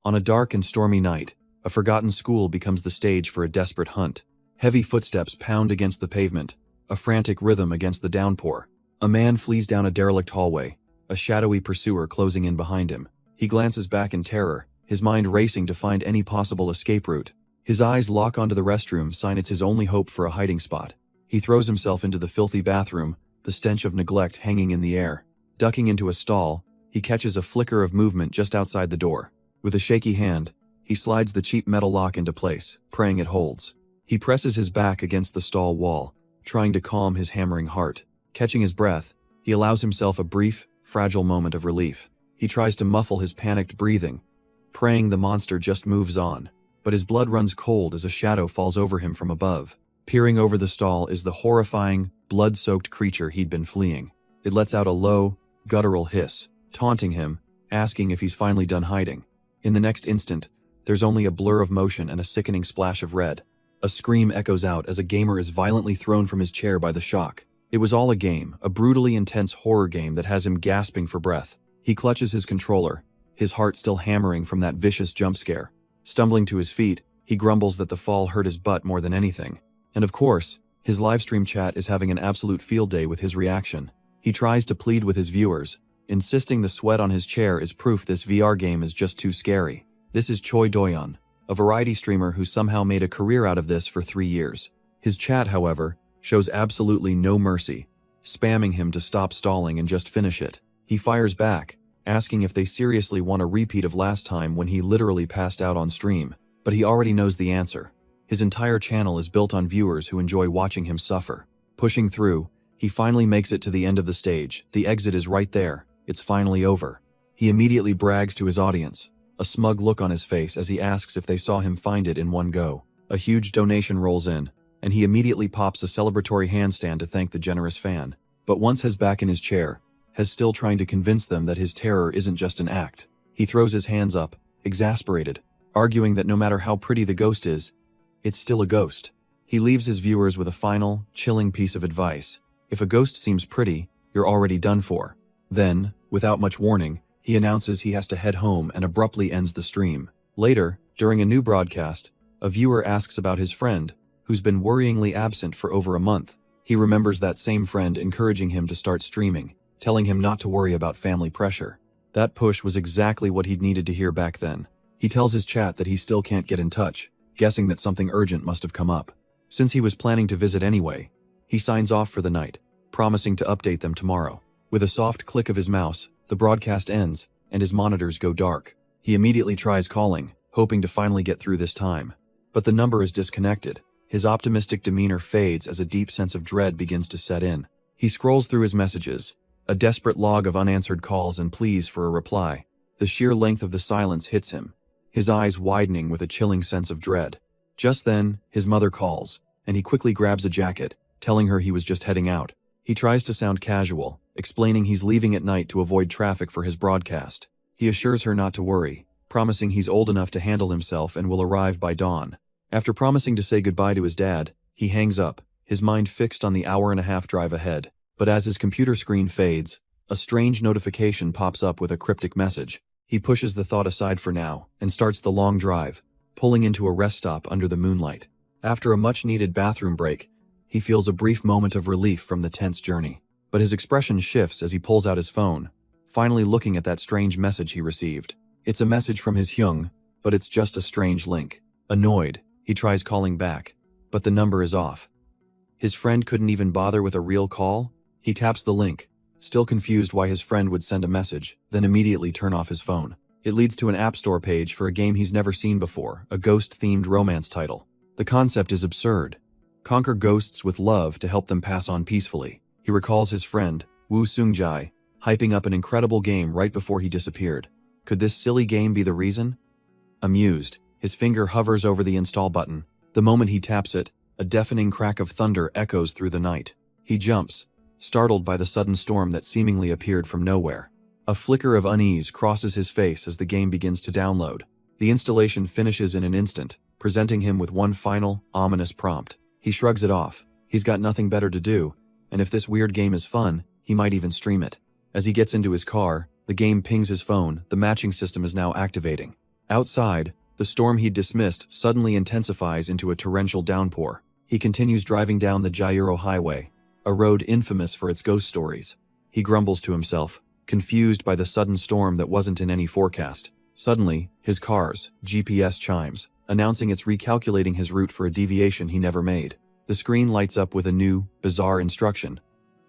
On a dark and stormy night, a forgotten school becomes the stage for a desperate hunt. Heavy footsteps pound against the pavement, a frantic rhythm against the downpour. A man flees down a derelict hallway, a shadowy pursuer closing in behind him. He glances back in terror, his mind racing to find any possible escape route. His eyes lock onto the restroom, sign it's his only hope for a hiding spot. He throws himself into the filthy bathroom, the stench of neglect hanging in the air. Ducking into a stall, he catches a flicker of movement just outside the door. With a shaky hand, he slides the cheap metal lock into place, praying it holds. He presses his back against the stall wall, trying to calm his hammering heart. Catching his breath, he allows himself a brief, fragile moment of relief. He tries to muffle his panicked breathing, praying the monster just moves on. But his blood runs cold as a shadow falls over him from above. Peering over the stall is the horrifying, blood-soaked creature he'd been fleeing. It lets out a low, guttural hiss, taunting him, asking if he's finally done hiding. In the next instant, there's only a blur of motion and a sickening splash of red. A scream echoes out as a gamer is violently thrown from his chair by the shock. It was all a game, a brutally intense horror game that has him gasping for breath. He clutches his controller, his heart still hammering from that vicious jump scare. Stumbling to his feet, he grumbles that the fall hurt his butt more than anything. And of course, his livestream chat is having an absolute field day with his reaction. He tries to plead with his viewers, insisting the sweat on his chair is proof this VR game is just too scary. This is Choi Doyeon, a variety streamer who somehow made a career out of this for 3 years. His chat, however, shows absolutely no mercy, spamming him to stop stalling and just finish it. He fires back, asking if they seriously want a repeat of last time when he literally passed out on stream, but he already knows the answer. His entire channel is built on viewers who enjoy watching him suffer. Pushing through, he finally makes it to the end of the stage. The exit is right there. It's finally over. He immediately brags to his audience, a smug look on his face as he asks if they saw him find it in one go. A huge donation rolls in, and he immediately pops a celebratory handstand to thank the generous fan. But once he's back in his chair, Hes still trying to convince them that his terror isn't just an act. He throws his hands up, exasperated, arguing that no matter how pretty the ghost is, it's still a ghost. He leaves his viewers with a final, chilling piece of advice. If a ghost seems pretty, you're already done for. Then, without much warning, he announces he has to head home and abruptly ends the stream. Later, during a new broadcast, a viewer asks about his friend, who's been worryingly absent for over a month. He remembers that same friend encouraging him to start streaming, telling him not to worry about family pressure. That push was exactly what he'd needed to hear back then. He tells his chat that he still can't get in touch, guessing that something urgent must have come up. Since he was planning to visit anyway, he signs off for the night, promising to update them tomorrow. With a soft click of his mouse, the broadcast ends, and his monitors go dark. He immediately tries calling, hoping to finally get through this time. But the number is disconnected. His optimistic demeanor fades as a deep sense of dread begins to set in. He scrolls through his messages, a desperate log of unanswered calls and pleas for a reply. The sheer length of the silence hits him, his eyes widening with a chilling sense of dread. Just then, his mother calls, and he quickly grabs a jacket, telling her he was just heading out. He tries to sound casual, explaining he's leaving at night to avoid traffic for his broadcast. He assures her not to worry, promising he's old enough to handle himself and will arrive by dawn. After promising to say goodbye to his dad, he hangs up, his mind fixed on the hour-and-a-half drive ahead. But as his computer screen fades, a strange notification pops up with a cryptic message. He pushes the thought aside for now and starts the long drive, pulling into a rest stop under the moonlight. After a much-needed bathroom break, he feels a brief moment of relief from the tense journey. But his expression shifts as he pulls out his phone, finally looking at that strange message he received. It's a message from his Hyung, but it's just a strange link. Annoyed, he tries calling back, but the number is off. His friend couldn't even bother with a real call? He taps the link, still confused why his friend would send a message, then immediately turn off his phone. It leads to an App Store page for a game he's never seen before, a ghost-themed romance title. The concept is absurd. Conquer ghosts with love to help them pass on peacefully. He recalls his friend, Woo Seung-jae, hyping up an incredible game right before he disappeared. Could this silly game be the reason? Amused, his finger hovers over the install button. The moment he taps it, a deafening crack of thunder echoes through the night. He jumps, startled by the sudden storm that seemingly appeared from nowhere. A flicker of unease crosses his face as the game begins to download. The installation finishes in an instant, presenting him with one final, ominous prompt. He shrugs it off. He's got nothing better to do, and if this weird game is fun, he might even stream it. As he gets into his car, the game pings his phone. The matching system is now activating. Outside, the storm he'd dismissed suddenly intensifies into a torrential downpour. He continues driving down the Yahello highway, a road infamous for its ghost stories. He grumbles to himself, confused by the sudden storm that wasn't in any forecast. Suddenly, his car's GPS chimes, announcing it's recalculating his route for a deviation he never made. The screen lights up with a new, bizarre instruction.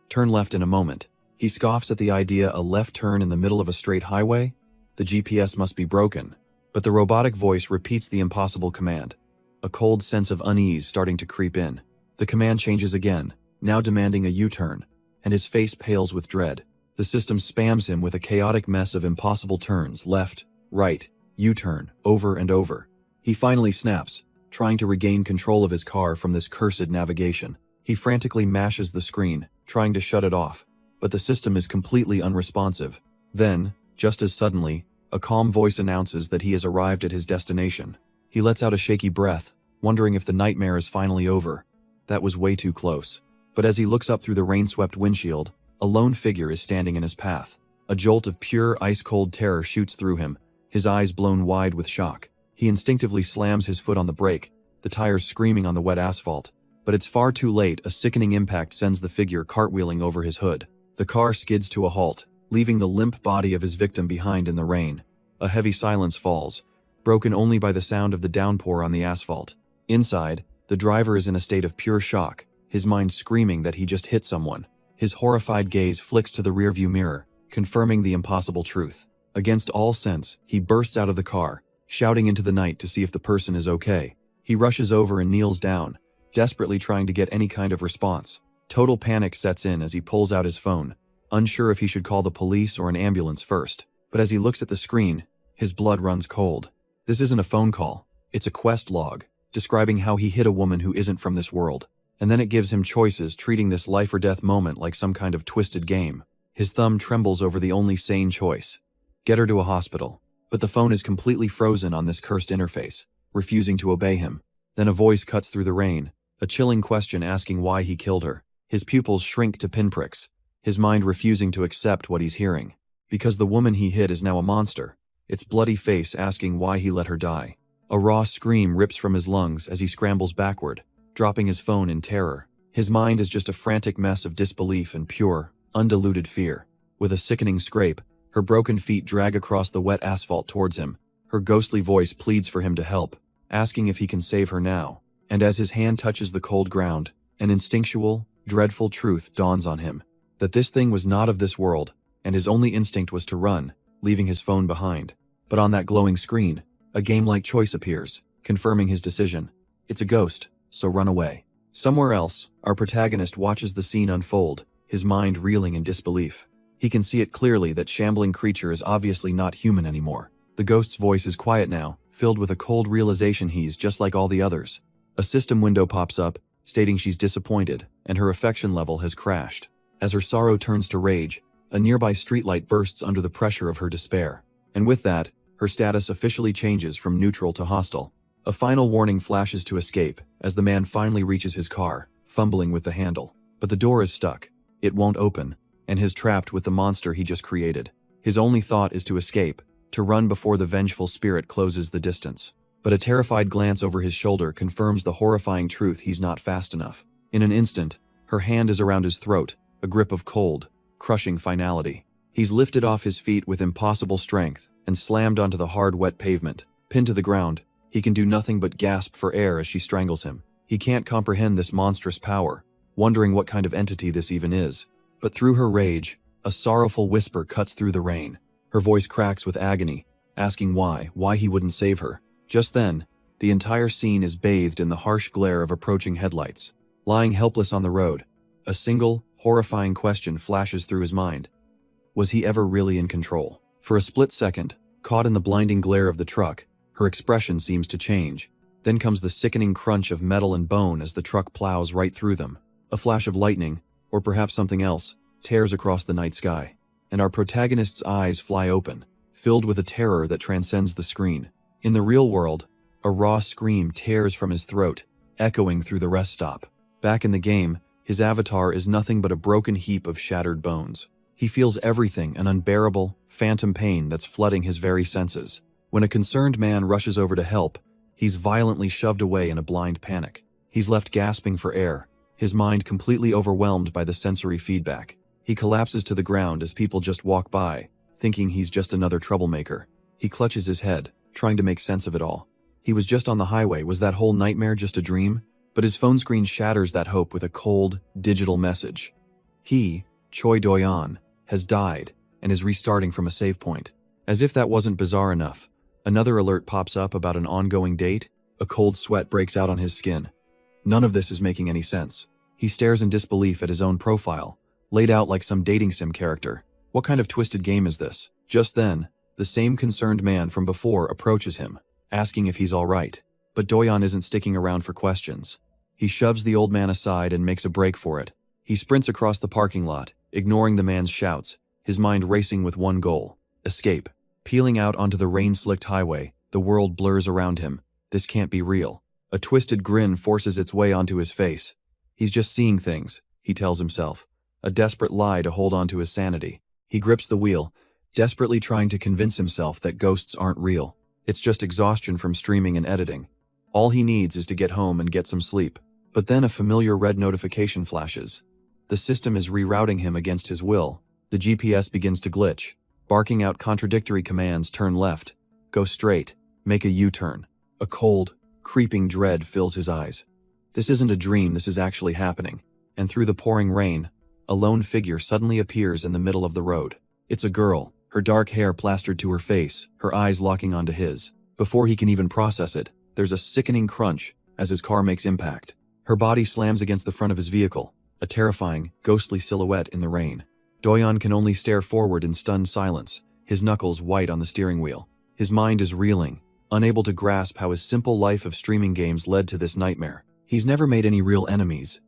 Turn left in a moment. He scoffs at the idea, a left turn in the middle of a straight highway? The GPS must be broken. But the robotic voice repeats the impossible command. A cold sense of unease starting to creep in. The command changes again, now demanding a U-turn, and his face pales with dread. The system spams him with a chaotic mess of impossible turns, left, right, U-turn, over and over. He finally snaps, trying to regain control of his car from this cursed navigation. He frantically mashes the screen, trying to shut it off, but the system is completely unresponsive. Then, just as suddenly, a calm voice announces that he has arrived at his destination. He lets out a shaky breath, wondering if the nightmare is finally over. That was way too close. But as he looks up through the rain-swept windshield, a lone figure is standing in his path. A jolt of pure, ice-cold terror shoots through him, his eyes blown wide with shock. He instinctively slams his foot on the brake, the tires screaming on the wet asphalt. But it's far too late. A sickening impact sends the figure cartwheeling over his hood. The car skids to a halt, leaving the limp body of his victim behind in the rain. A heavy silence falls, broken only by the sound of the downpour on the asphalt. Inside, the driver is in a state of pure shock, his mind screaming that he just hit someone. His horrified gaze flicks to the rearview mirror, confirming the impossible truth. Against all sense, he bursts out of the car, shouting into the night to see if the person is okay. He rushes over and kneels down, desperately trying to get any kind of response. Total panic sets in as he pulls out his phone, unsure if he should call the police or an ambulance first. But as he looks at the screen, his blood runs cold. This isn't a phone call, it's a quest log, describing how he hit a woman who isn't from this world. And then it gives him choices, treating this life or death moment like some kind of twisted game. His thumb trembles over the only sane choice. Get her to a hospital. But the phone is completely frozen on this cursed interface, refusing to obey him. Then a voice cuts through the rain, a chilling question asking why he killed her. His pupils shrink to pinpricks, his mind refusing to accept what he's hearing. Because the woman he hit is now a monster, its bloody face asking why he let her die. A raw scream rips from his lungs as he scrambles backward, dropping his phone in terror. His mind is just a frantic mess of disbelief and pure, undiluted fear. With a sickening scrape, her broken feet drag across the wet asphalt towards him. Her ghostly voice pleads for him to help, asking if he can save her now. And as his hand touches the cold ground, an instinctual, dreadful truth dawns on him. That this thing was not of this world, and his only instinct was to run, leaving his phone behind. But on that glowing screen, a game-like choice appears, confirming his decision. It's a ghost, so run away. Somewhere else, our protagonist watches the scene unfold, his mind reeling in disbelief. He can see it clearly that shambling creature is obviously not human anymore. The ghost's voice is quiet now, filled with a cold realization he's just like all the others. A system window pops up, stating she's disappointed, and her affection level has crashed. As her sorrow turns to rage, a nearby streetlight bursts under the pressure of her despair. And with that, her status officially changes from neutral to hostile. A final warning flashes to escape, as the man finally reaches his car, fumbling with the handle. But the door is stuck. It won't open, and he's trapped with the monster he just created. His only thought is to escape, to run before the vengeful spirit closes the distance. But a terrified glance over his shoulder confirms the horrifying truth: he's not fast enough. In an instant, her hand is around his throat, a grip of cold, crushing finality. He's lifted off his feet with impossible strength and slammed onto the hard, wet pavement. Pinned to the ground, he can do nothing but gasp for air as she strangles him. He can't comprehend this monstrous power, wondering what kind of entity this even is. But through her rage, a sorrowful whisper cuts through the rain. Her voice cracks with agony, asking why he wouldn't save her. Just then, the entire scene is bathed in the harsh glare of approaching headlights. Lying helpless on the road, a single, horrifying question flashes through his mind. Was he ever really in control? For a split second, caught in the blinding glare of the truck, her expression seems to change. Then comes the sickening crunch of metal and bone as the truck plows right through them. A flash of lightning, or perhaps something else, tears across the night sky. And our protagonist's eyes fly open, filled with a terror that transcends the screen. In the real world, a raw scream tears from his throat, echoing through the rest stop. Back in the game, his avatar is nothing but a broken heap of shattered bones. He feels everything, an unbearable, phantom pain that's flooding his very senses. When a concerned man rushes over to help, he's violently shoved away in a blind panic. He's left gasping for air, his mind completely overwhelmed by the sensory feedback. He collapses to the ground as people just walk by, thinking he's just another troublemaker. He clutches his head, trying to make sense of it all. He was just on the highway. Was that whole nightmare just a dream? But his phone screen shatters that hope with a cold, digital message. He, Choi Do-yeon, has died and is restarting from a save point. As if that wasn't bizarre enough, another alert pops up about an ongoing date. A cold sweat breaks out on his skin. None of this is making any sense. He stares in disbelief at his own profile, laid out like some dating sim character. What kind of twisted game is this? Just then, the same concerned man from before approaches him, asking if he's all right. But Do-yeon isn't sticking around for questions. He shoves the old man aside and makes a break for it. He sprints across the parking lot, ignoring the man's shouts, his mind racing with one goal: escape. Peeling out onto the rain-slicked highway, the world blurs around him. This can't be real. A twisted grin forces its way onto his face. He's just seeing things, he tells himself. A desperate lie to hold on to his sanity. He grips the wheel, desperately trying to convince himself that ghosts aren't real. It's just exhaustion from streaming and editing. All he needs is to get home and get some sleep. But then a familiar red notification flashes. The system is rerouting him against his will. The GPS begins to glitch, barking out contradictory commands: turn left, go straight, make a U-turn. A cold, creeping dread fills his eyes. This isn't a dream, this is actually happening. And through the pouring rain, a lone figure suddenly appears in the middle of the road. It's a girl, her dark hair plastered to her face, her eyes locking onto his. Before he can even process it, there's a sickening crunch as his car makes impact. Her body slams against the front of his vehicle, a terrifying, ghostly silhouette in the rain. Do-yeon can only stare forward in stunned silence, his knuckles white on the steering wheel. His mind is reeling, unable to grasp how his simple life of streaming games led to this nightmare. He's never made any real enemies.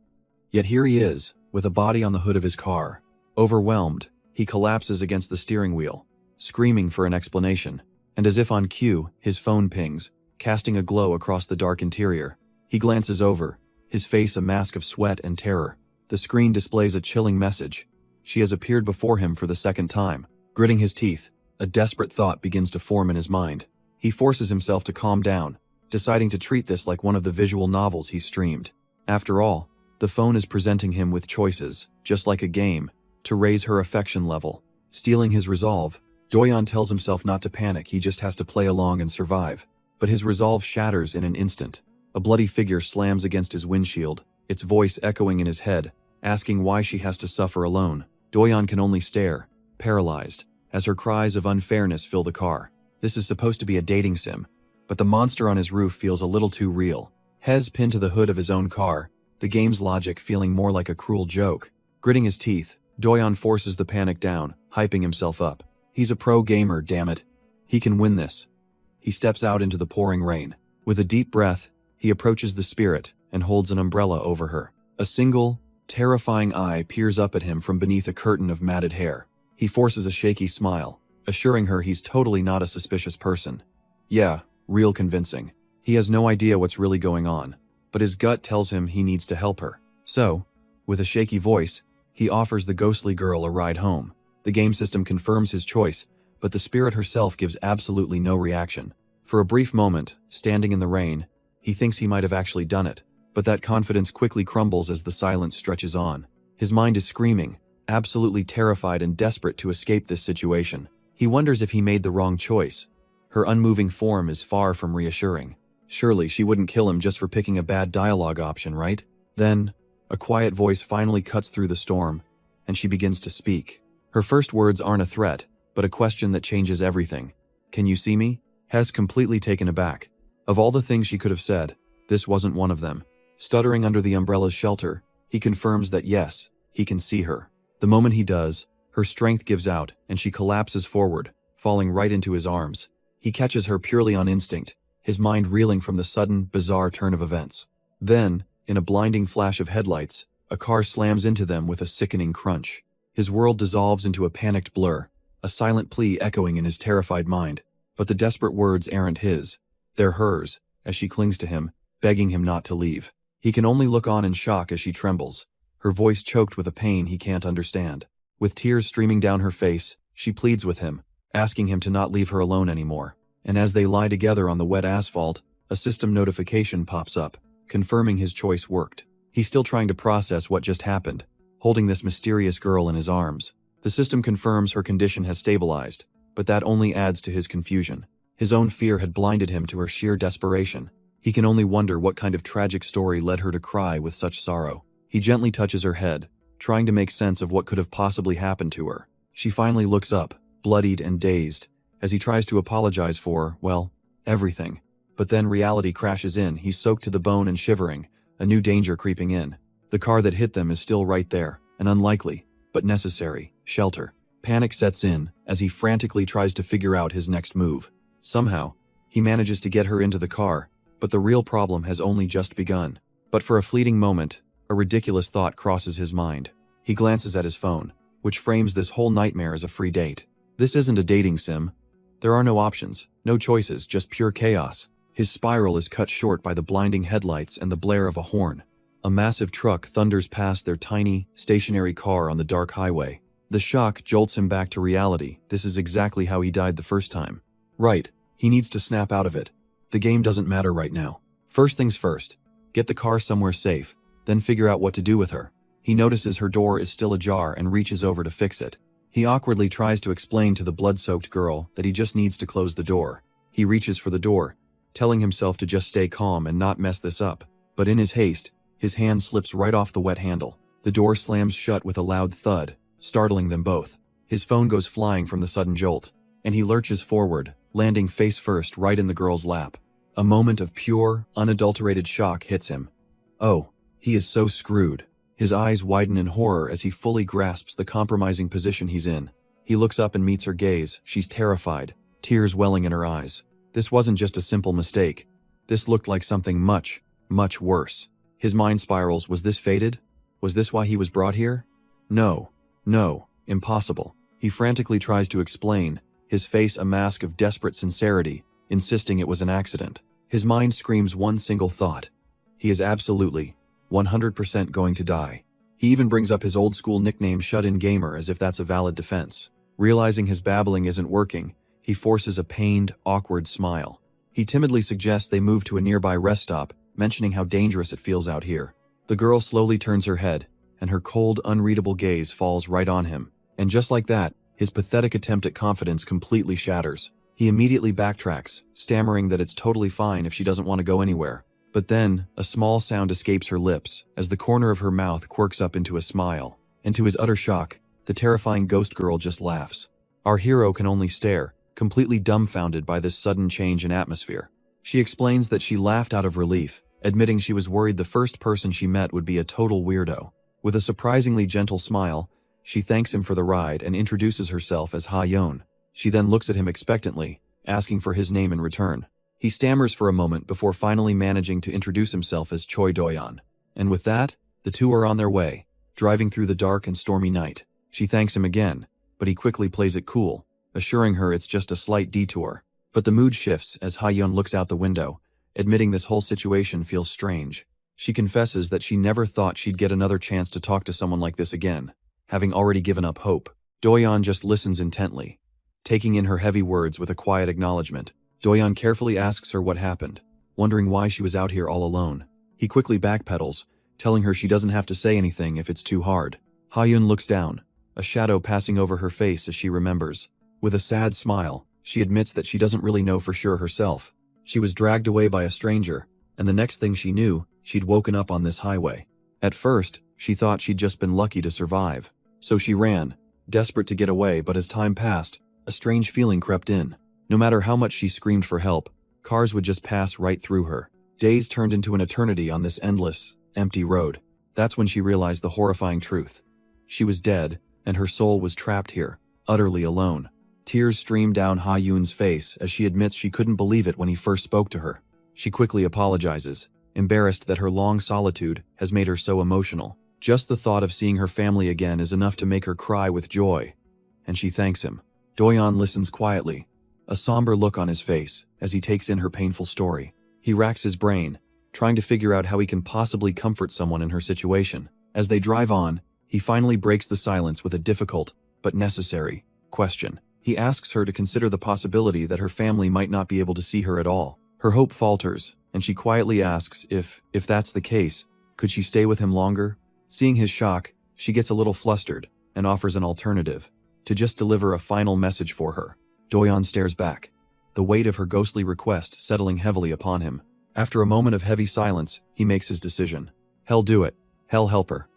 Yet here he is, with a body on the hood of his car. Overwhelmed, he collapses against the steering wheel, screaming for an explanation. And as if on cue, his phone pings, casting a glow across the dark interior. He glances over, his face a mask of sweat and terror. The screen displays a chilling message. She has appeared before him for the second time. Gritting his teeth, a desperate thought begins to form in his mind. He forces himself to calm down, deciding to treat this like one of the visual novels he streamed. After all, the phone is presenting him with choices, just like a game, to raise her affection level. Stealing his resolve, Do-yeon tells himself not to panic, he just has to play along and survive. But his resolve shatters in an instant. A bloody figure slams against his windshield, its voice echoing in his head, asking why she has to suffer alone. Do-yeon can only stare, paralyzed, as her cries of unfairness fill the car. This is supposed to be a dating sim, but the monster on his roof feels a little too real. Hez pinned to the hood of his own car, the game's logic feeling more like a cruel joke. Gritting his teeth, Do-yeon forces the panic down, hyping himself up. He's a pro gamer, damn it. He can win this. He steps out into the pouring rain. With a deep breath, he approaches the spirit and holds an umbrella over her. A single, terrifying eye peers up at him from beneath a curtain of matted hair. He forces a shaky smile, assuring her he's totally not a suspicious person. Yeah, real convincing. He has no idea what's really going on, but his gut tells him he needs to help her. So, with a shaky voice, he offers the ghostly girl a ride home. The game system confirms his choice, but the spirit herself gives absolutely no reaction. For a brief moment, standing in the rain, he thinks he might have actually done it, but that confidence quickly crumbles as the silence stretches on. His mind is screaming, absolutely terrified and desperate to escape this situation. He wonders if he made the wrong choice. Her unmoving form is far from reassuring. Surely she wouldn't kill him just for picking a bad dialogue option, right? Then, a quiet voice finally cuts through the storm, and she begins to speak. Her first words aren't a threat, but a question that changes everything. Can you see me? Hez completely taken aback. Of all the things she could have said, this wasn't one of them. Stuttering under the umbrella's shelter, he confirms that yes, he can see her. The moment he does, her strength gives out and she collapses forward, falling right into his arms. He catches her purely on instinct, his mind reeling from the sudden, bizarre turn of events. Then, in a blinding flash of headlights, a car slams into them with a sickening crunch. His world dissolves into a panicked blur, a silent plea echoing in his terrified mind. But the desperate words aren't his. They're hers, as she clings to him, begging him not to leave. He can only look on in shock as she trembles, her voice choked with a pain he can't understand. With tears streaming down her face, she pleads with him, asking him to not leave her alone anymore. And as they lie together on the wet asphalt, a system notification pops up, confirming his choice worked. He's still trying to process what just happened, holding this mysterious girl in his arms. The system confirms her condition has stabilized, but that only adds to his confusion. His own fear had blinded him to her sheer desperation. He can only wonder what kind of tragic story led her to cry with such sorrow. He gently touches her head, trying to make sense of what could have possibly happened to her. She finally looks up, bloodied and dazed, as he tries to apologize for, well, everything. But then reality crashes in. He's soaked to the bone and shivering, a new danger creeping in. The car that hit them is still right there, an unlikely, but necessary, shelter. Panic sets in as he frantically tries to figure out his next move. Somehow, he manages to get her into the car, but the real problem has only just begun. But for a fleeting moment, a ridiculous thought crosses his mind. He glances at his phone, which frames this whole nightmare as a free date. This isn't a dating sim. There are no options, no choices, just pure chaos. His spiral is cut short by the blinding headlights and the blare of a horn. A massive truck thunders past their tiny, stationary car on the dark highway. The shock jolts him back to reality. This is exactly how he died the first time. Right, he needs to snap out of it. The game doesn't matter right now. First things first, get the car somewhere safe, then figure out what to do with her. He notices her door is still ajar and reaches over to fix it. He awkwardly tries to explain to the blood-soaked girl that he just needs to close the door. He reaches for the door, telling himself to just stay calm and not mess this up. But in his haste, his hand slips right off the wet handle. The door slams shut with a loud thud, startling them both. His phone goes flying from the sudden jolt, and he lurches forward, landing face first right in the girl's lap. A moment of pure, unadulterated shock hits him. Oh, he is so screwed. His eyes widen in horror as he fully grasps the compromising position he's in. He looks up and meets her gaze. She's terrified, tears welling in her eyes. This wasn't just a simple mistake. This looked like something much, much worse. His mind spirals. Was this fated? Was this why he was brought here? No, impossible. He frantically tries to explain, his face a mask of desperate sincerity, insisting it was an accident. His mind screams one single thought. He is absolutely, 100% going to die. He even brings up his old-school nickname Shut-In Gamer as if that's a valid defense. Realizing his babbling isn't working, he forces a pained, awkward smile. He timidly suggests they move to a nearby rest stop, mentioning how dangerous it feels out here. The girl slowly turns her head, and her cold, unreadable gaze falls right on him. And just like that, his pathetic attempt at confidence completely shatters. He immediately backtracks, stammering that it's totally fine if she doesn't want to go anywhere. But then, a small sound escapes her lips, as the corner of her mouth quirks up into a smile. And to his utter shock, the terrifying ghost girl just laughs. Our hero can only stare, completely dumbfounded by this sudden change in atmosphere. She explains that she laughed out of relief, admitting she was worried the first person she met would be a total weirdo. With a surprisingly gentle smile, she thanks him for the ride and introduces herself as Ha-yeon. She then looks at him expectantly, asking for his name in return. He stammers for a moment before finally managing to introduce himself as Choi Doyeon. And with that, the two are on their way, driving through the dark and stormy night. She thanks him again, but he quickly plays it cool, assuring her it's just a slight detour. But the mood shifts as Ha-yeon looks out the window, admitting this whole situation feels strange. She confesses that she never thought she'd get another chance to talk to someone like this again, having already given up hope. Doyeon just listens intently, taking in her heavy words with a quiet acknowledgement. Doyeon carefully asks her what happened, wondering why she was out here all alone. He quickly backpedals, telling her she doesn't have to say anything if it's too hard. Ha-yeon looks down, a shadow passing over her face as she remembers. With a sad smile, she admits that she doesn't really know for sure herself. She was dragged away by a stranger, and the next thing she knew, she'd woken up on this highway. At first, she thought she'd just been lucky to survive. So she ran, desperate to get away, but as time passed, a strange feeling crept in. No matter how much she screamed for help, cars would just pass right through her. Days turned into an eternity on this endless, empty road. That's when she realized the horrifying truth. She was dead, and her soul was trapped here, utterly alone. Tears streamed down Ha-yeon's face as she admits she couldn't believe it when he first spoke to her. She quickly apologizes, embarrassed that her long solitude has made her so emotional. Just the thought of seeing her family again is enough to make her cry with joy. And she thanks him. Doyeon listens quietly, a somber look on his face as he takes in her painful story. He racks his brain, trying to figure out how he can possibly comfort someone in her situation. As they drive on, he finally breaks the silence with a difficult, but necessary, question. He asks her to consider the possibility that her family might not be able to see her at all. Her hope falters, and she quietly asks if that's the case, could she stay with him longer? Seeing his shock, she gets a little flustered and offers an alternative, to just deliver a final message for her. Doyeon stares back, the weight of her ghostly request settling heavily upon him. After a moment of heavy silence, he makes his decision. Hell do it. Hell help her.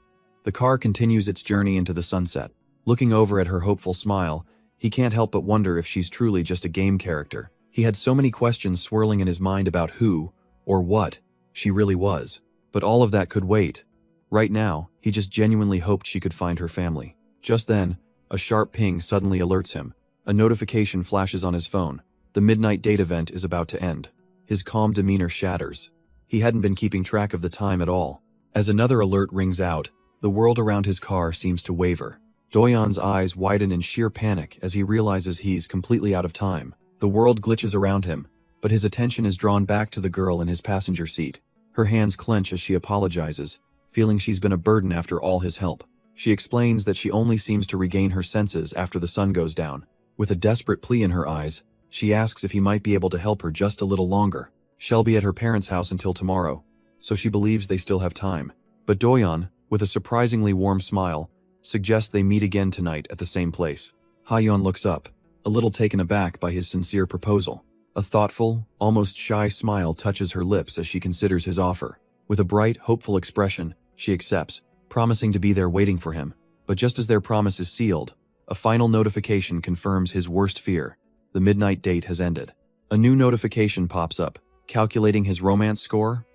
The car continues its journey into the sunset. Looking over at her hopeful smile, he can't help but wonder if she's truly just a game character. He had so many questions swirling in his mind about who, or what, she really was. But all of that could wait. Right now, he just genuinely hoped she could find her family. Just then, a sharp ping suddenly alerts him. A notification flashes on his phone. The midnight date event is about to end. His calm demeanor shatters. He hadn't been keeping track of the time at all. As another alert rings out, the world around his car seems to waver. Doyeon's eyes widen in sheer panic as he realizes he's completely out of time. The world glitches around him, but his attention is drawn back to the girl in his passenger seat. Her hands clench as she apologizes, feeling she's been a burden after all his help. She explains that she only seems to regain her senses after the sun goes down. With a desperate plea in her eyes, she asks if he might be able to help her just a little longer. She'll be at her parents' house until tomorrow, so she believes they still have time. But Doyeon, with a surprisingly warm smile, suggests they meet again tonight at the same place. Ha-yeon looks up, a little taken aback by his sincere proposal. A thoughtful, almost shy smile touches her lips as she considers his offer. With a bright, hopeful expression, she accepts, promising to be there waiting for him. But just as their promise is sealed, a final notification confirms his worst fear. The midnight date has ended. A new notification pops up, calculating his romance score,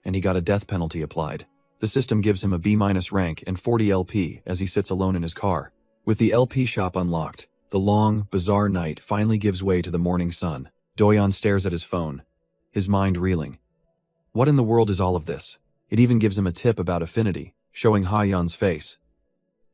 and he got a death penalty applied. The system gives him a B- rank and 40 LP as he sits alone in his car. With the LP shop unlocked, the long, bizarre night finally gives way to the morning sun. Doyeon stares at his phone, his mind reeling. What in the world is all of this? It even gives him a tip about affinity, showing Ha-yeon's face.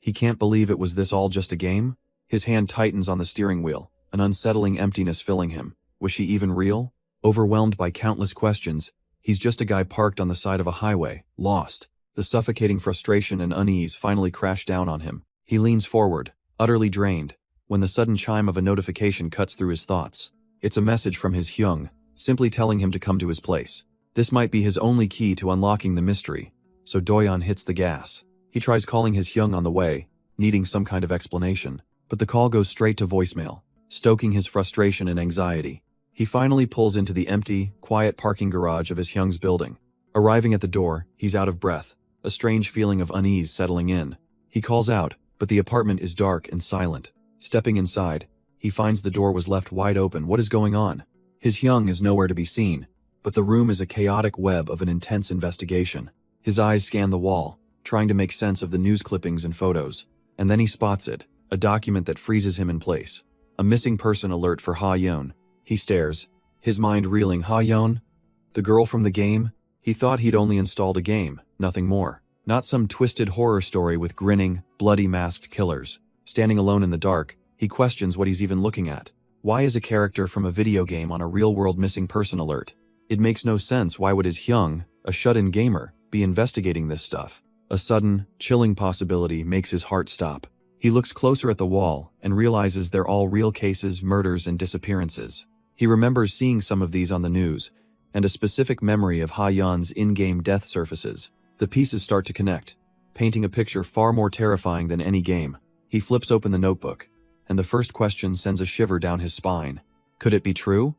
He can't believe it was this all just a game? His hand tightens on the steering wheel, an unsettling emptiness filling him. Was she even real? Overwhelmed by countless questions, he's just a guy parked on the side of a highway, lost. The suffocating frustration and unease finally crash down on him. He leans forward, utterly drained, when the sudden chime of a notification cuts through his thoughts. It's a message from his Hyung, simply telling him to come to his place. This might be his only key to unlocking the mystery, so Doyeon hits the gas. He tries calling his Hyung on the way, needing some kind of explanation, but the call goes straight to voicemail, stoking his frustration and anxiety. He finally pulls into the empty, quiet parking garage of his Hyung's building. Arriving at the door, he's out of breath, a strange feeling of unease settling in. He calls out, but the apartment is dark and silent. Stepping inside, he finds the door was left wide open. What is going on? His Hyung is nowhere to be seen, but the room is a chaotic web of an intense investigation. His eyes scan the wall, trying to make sense of the news clippings and photos. And then he spots it, a document that freezes him in place. A missing person alert for Ha-yeon. He stares, his mind reeling. Ha-yeon? The girl from the game? He thought he'd only installed a game, nothing more. Not some twisted horror story with grinning, bloody masked killers. Standing alone in the dark, he questions what he's even looking at. Why is a character from a video game on a real-world missing person alert? It makes no sense. Why would his Hyung, a shut-in gamer, be investigating this stuff? A sudden, chilling possibility makes his heart stop. He looks closer at the wall and realizes they're all real cases, murders, and disappearances. He remembers seeing some of these on the news, and a specific memory of Ha-yeon's in-game death surfaces. The pieces start to connect, painting a picture far more terrifying than any game. He flips open the notebook, and the first question sends a shiver down his spine. Could it be true?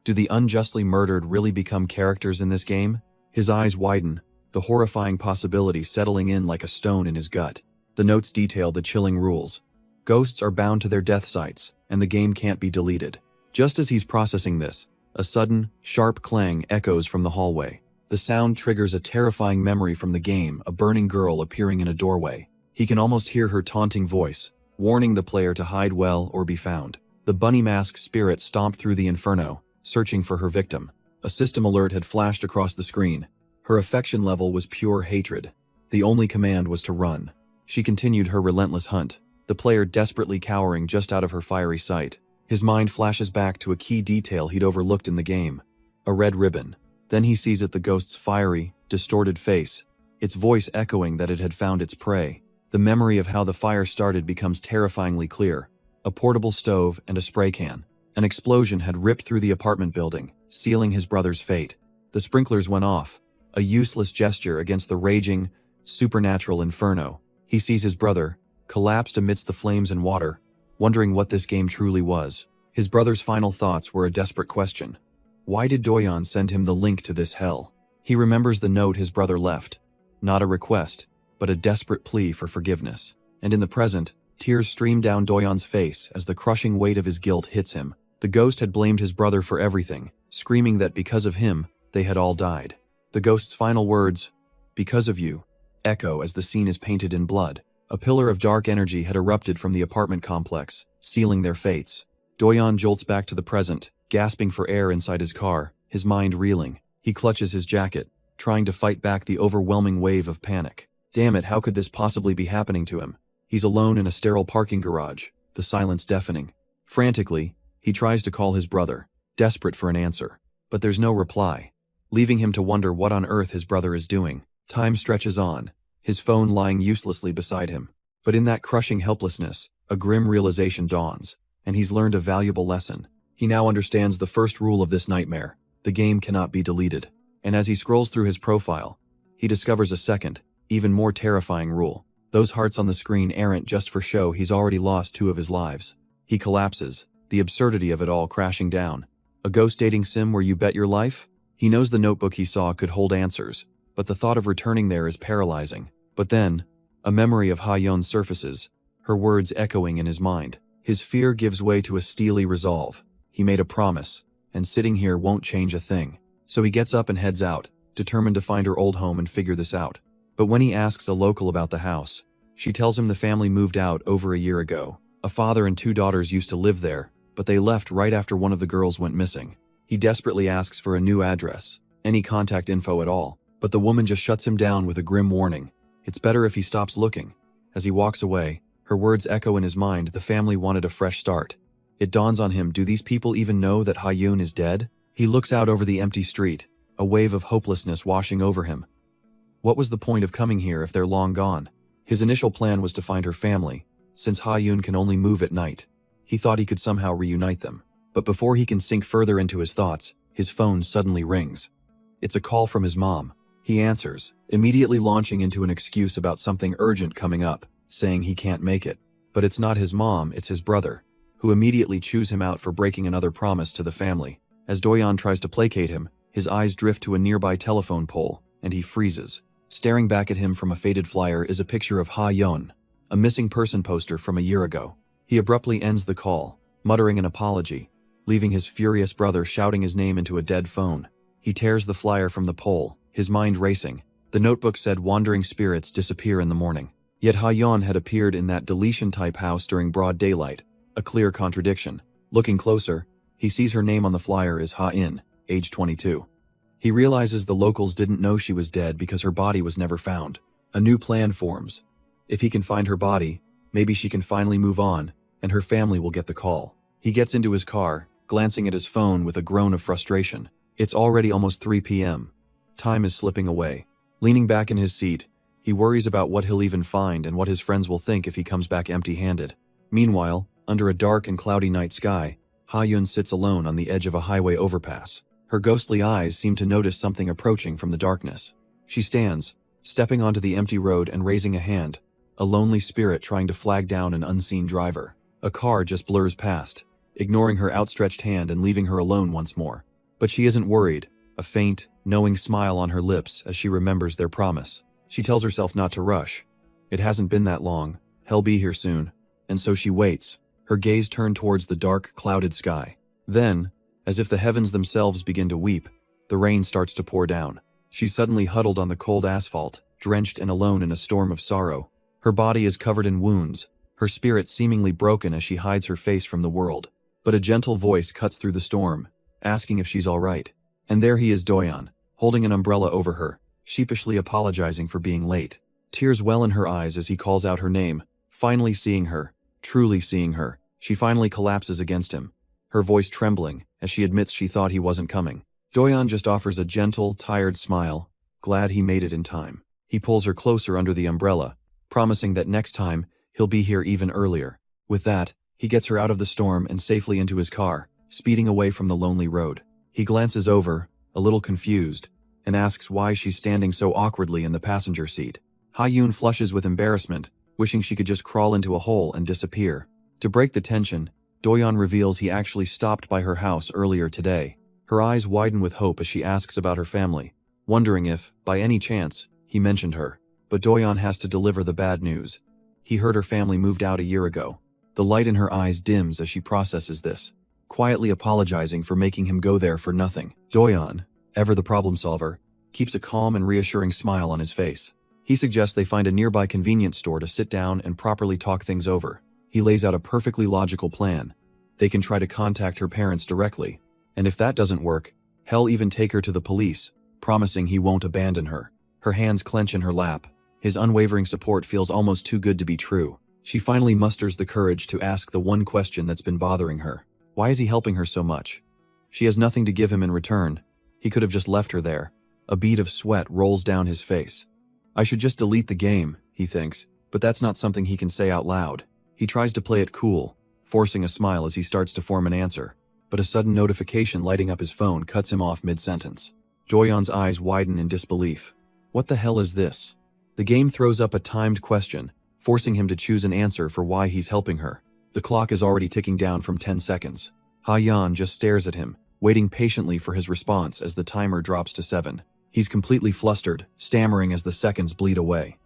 Do the unjustly murdered really become characters in this game? His eyes widen, the horrifying possibility settling in like a stone in his gut. The notes detail the chilling rules. Ghosts are bound to their death sites, and the game can't be deleted. Just as he's processing this, a sudden, sharp clang echoes from the hallway. The sound triggers a terrifying memory from the game, a burning girl appearing in a doorway. He can almost hear her taunting voice, warning the player to hide well or be found. The bunny mask spirit stomped through the inferno, searching for her victim. A system alert had flashed across the screen. Her affection level was pure hatred. The only command was to run. She continued her relentless hunt, the player desperately cowering just out of her fiery sight. His mind flashes back to a key detail he'd overlooked in the game. A red ribbon. Then he sees it, the ghost's fiery, distorted face, its voice echoing that it had found its prey. The memory of how the fire started becomes terrifyingly clear. a portable stove, and a spray can. An explosion had ripped through the apartment building, sealing his brother's fate. The sprinklers went off, a useless gesture against the raging, supernatural inferno. He sees his brother, collapsed amidst the flames and water, wondering what this game truly was. His brother's final thoughts were a desperate question. Why did Doyon send him the link to this hell? He remembers the note his brother left. Not a request, but a desperate plea for forgiveness. And in the present, tears stream down Doyon's face as the crushing weight of his guilt hits him. The ghost had blamed his brother for everything, screaming that because of him, they had all died. The ghost's final words, "Because of you," echo as the scene is painted in blood. A pillar of dark energy had erupted from the apartment complex, sealing their fates. Doyon jolts back to the present, gasping for air inside his car, his mind reeling. He clutches his jacket, trying to fight back the overwhelming wave of panic. Damn it, how could this possibly be happening to him? He's alone in a sterile parking garage, the silence deafening. Frantically, he tries to call his brother, desperate for an answer. But there's no reply, leaving him to wonder what on earth his brother is doing. Time stretches on, his phone lying uselessly beside him. But in that crushing helplessness, a grim realization dawns, and he's learned a valuable lesson. He now understands the first rule of this nightmare: the game cannot be deleted. And as he scrolls through his profile, he discovers a second, even more terrifying rule. Those hearts on the screen aren't just for show. He's already lost 2 of his lives. He collapses, the absurdity of it all crashing down. A ghost dating sim where you bet your life? He knows the notebook he saw could hold answers, but the thought of returning there is paralyzing. But then, a memory of Ha-yeon surfaces, her words echoing in his mind. His fear gives way to a steely resolve. He made a promise, and sitting here won't change a thing. So he gets up and heads out, determined to find her old home and figure this out. But when he asks a local about the house, she tells him the family moved out over a year ago. A father and 2 daughters used to live there, but they left right after one of the girls went missing. He desperately asks for a new address, any contact info at all, but the woman just shuts him down with a grim warning. It's better if he stops looking. As he walks away, her words echo in his mind. The family wanted a fresh start. It dawns on him, do these people even know that Ha-yeon is dead? He looks out over the empty street, a wave of hopelessness washing over him. What was the point of coming here if they're long gone? His initial plan was to find her family, since Ha-yeon can only move at night. He thought he could somehow reunite them. But before he can sink further into his thoughts, his phone suddenly rings. It's a call from his mom. He answers, immediately launching into an excuse about something urgent coming up, saying he can't make it. But it's not his mom, it's his brother, who immediately chews him out for breaking another promise to the family. As Doyon tries to placate him, his eyes drift to a nearby telephone pole, and he freezes. Staring back at him from a faded flyer is a picture of Ha-yeon, a missing person poster from a year ago. He abruptly ends the call, muttering an apology, leaving his furious brother shouting his name into a dead phone. He tears the flyer from the pole, his mind racing. The notebook said wandering spirits disappear in the morning. Yet Ha-yeon had appeared in that deletion-type house during broad daylight, a clear contradiction. Looking closer, he sees her name on the flyer is Ha-in, age 22. He realizes the locals didn't know she was dead because her body was never found. A new plan forms. If he can find her body, maybe she can finally move on, and her family will get the call. He gets into his car, glancing at his phone with a groan of frustration. It's already almost 3 p.m. Time is slipping away. Leaning back in his seat, he worries about what he'll even find and what his friends will think if he comes back empty-handed. Meanwhile, under a dark and cloudy night sky, Ha-yeon sits alone on the edge of a highway overpass. Her ghostly eyes seem to notice something approaching from the darkness. She stands, stepping onto the empty road and raising a hand, a lonely spirit trying to flag down an unseen driver. A car just blurs past, ignoring her outstretched hand and leaving her alone once more. But she isn't worried, a faint, knowing smile on her lips as she remembers their promise. She tells herself not to rush. It hasn't been that long, he'll be here soon. And so she waits, her gaze turned towards the dark, clouded sky. Then, as if the heavens themselves begin to weep, the rain starts to pour down. She's suddenly huddled on the cold asphalt, drenched and alone in a storm of sorrow. Her body is covered in wounds, her spirit seemingly broken as she hides her face from the world. But a gentle voice cuts through the storm, asking if she's all right. And there he is, Doyon, holding an umbrella over her, sheepishly apologizing for being late. Tears well in her eyes as he calls out her name. Finally seeing her, truly seeing her, she finally collapses against him, her voice trembling as she admits she thought he wasn't coming. Doyon just offers a gentle, tired smile, glad he made it in time. He pulls her closer under the umbrella, promising that next time, he'll be here even earlier. With that, He gets her out of the storm and safely into his car, speeding away from the lonely road. He glances over, a little confused, and asks why she's standing so awkwardly in the passenger seat. Ha-yoon flushes with embarrassment, wishing she could just crawl into a hole and disappear. To break the tension, Doyeon reveals he actually stopped by her house earlier today. Her eyes widen with hope as she asks about her family, wondering if, by any chance, he mentioned her. But Doyeon has to deliver the bad news. He heard her family moved out a year ago. The light in her eyes dims as she processes this, quietly apologizing for making him go there for nothing. Doyeon, ever the problem solver, keeps a calm and reassuring smile on his face. He suggests they find a nearby convenience store to sit down and properly talk things over. He lays out a perfectly logical plan. They can try to contact her parents directly, and if that doesn't work, he'll even take her to the police, promising he won't abandon her. Her hands clench in her lap. His unwavering support feels almost too good to be true. She finally musters the courage to ask the one question that's been bothering her. Why is he helping her so much? She has nothing to give him in return. He could have just left her there. A bead of sweat rolls down his face. I should just delete the game, he thinks, but that's not something he can say out loud. He tries to play it cool, forcing a smile as he starts to form an answer, but a sudden notification lighting up his phone cuts him off mid-sentence. Doyeon's eyes widen in disbelief. What the hell is this? The game throws up a timed question, forcing him to choose an answer for why he's helping her. The clock is already ticking down from 10 seconds. Ha-yeon just stares at him, waiting patiently for his response as the timer drops to 7. He's completely flustered, stammering as the seconds bleed away.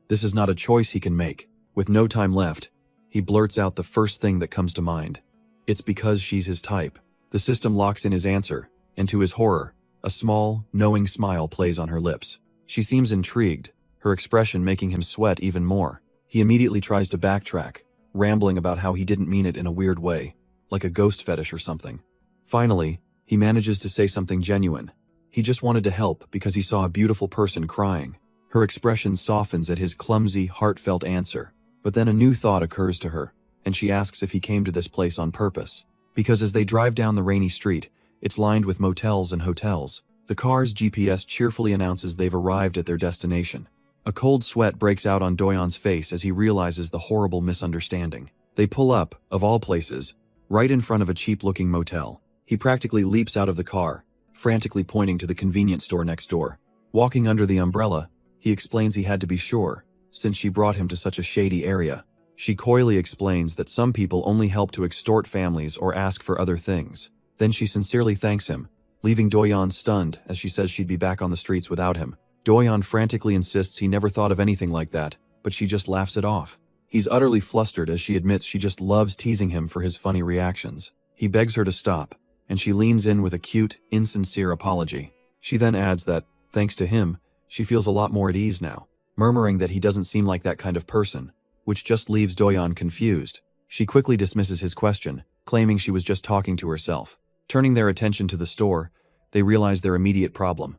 This is not a choice he can make. With no time left, he blurts out the first thing that comes to mind. It's because she's his type. The system locks in his answer, and to his horror, a small, knowing smile plays on her lips. She seems intrigued, her expression making him sweat even more. He immediately tries to backtrack, rambling about how he didn't mean it in a weird way, like a ghost fetish or something. Finally, he manages to say something genuine. He just wanted to help because he saw a beautiful person crying. Her expression softens at his clumsy, heartfelt answer. But then a new thought occurs to her, and she asks if he came to this place on purpose. Because as they drive down the rainy street, it's lined with motels and hotels. The car's GPS cheerfully announces they've arrived at their destination. A cold sweat breaks out on Doyeon's face as he realizes the horrible misunderstanding. They pull up, of all places, right in front of a cheap-looking motel. He practically leaps out of the car, frantically pointing to the convenience store next door. Walking under the umbrella, he explains he had to be sure, since she brought him to such a shady area. She coyly explains that some people only help to extort families or ask for other things. Then she sincerely thanks him, leaving Doyeon stunned as she says she'd be back on the streets without him. Doyeon frantically insists he never thought of anything like that, but she just laughs it off. He's utterly flustered as she admits she just loves teasing him for his funny reactions. He begs her to stop, and she leans in with a cute, insincere apology. She then adds that, thanks to him, she feels a lot more at ease now, murmuring that he doesn't seem like that kind of person, which just leaves Doyeon confused. She quickly dismisses his question, claiming she was just talking to herself. Turning their attention to the store, they realize their immediate problem.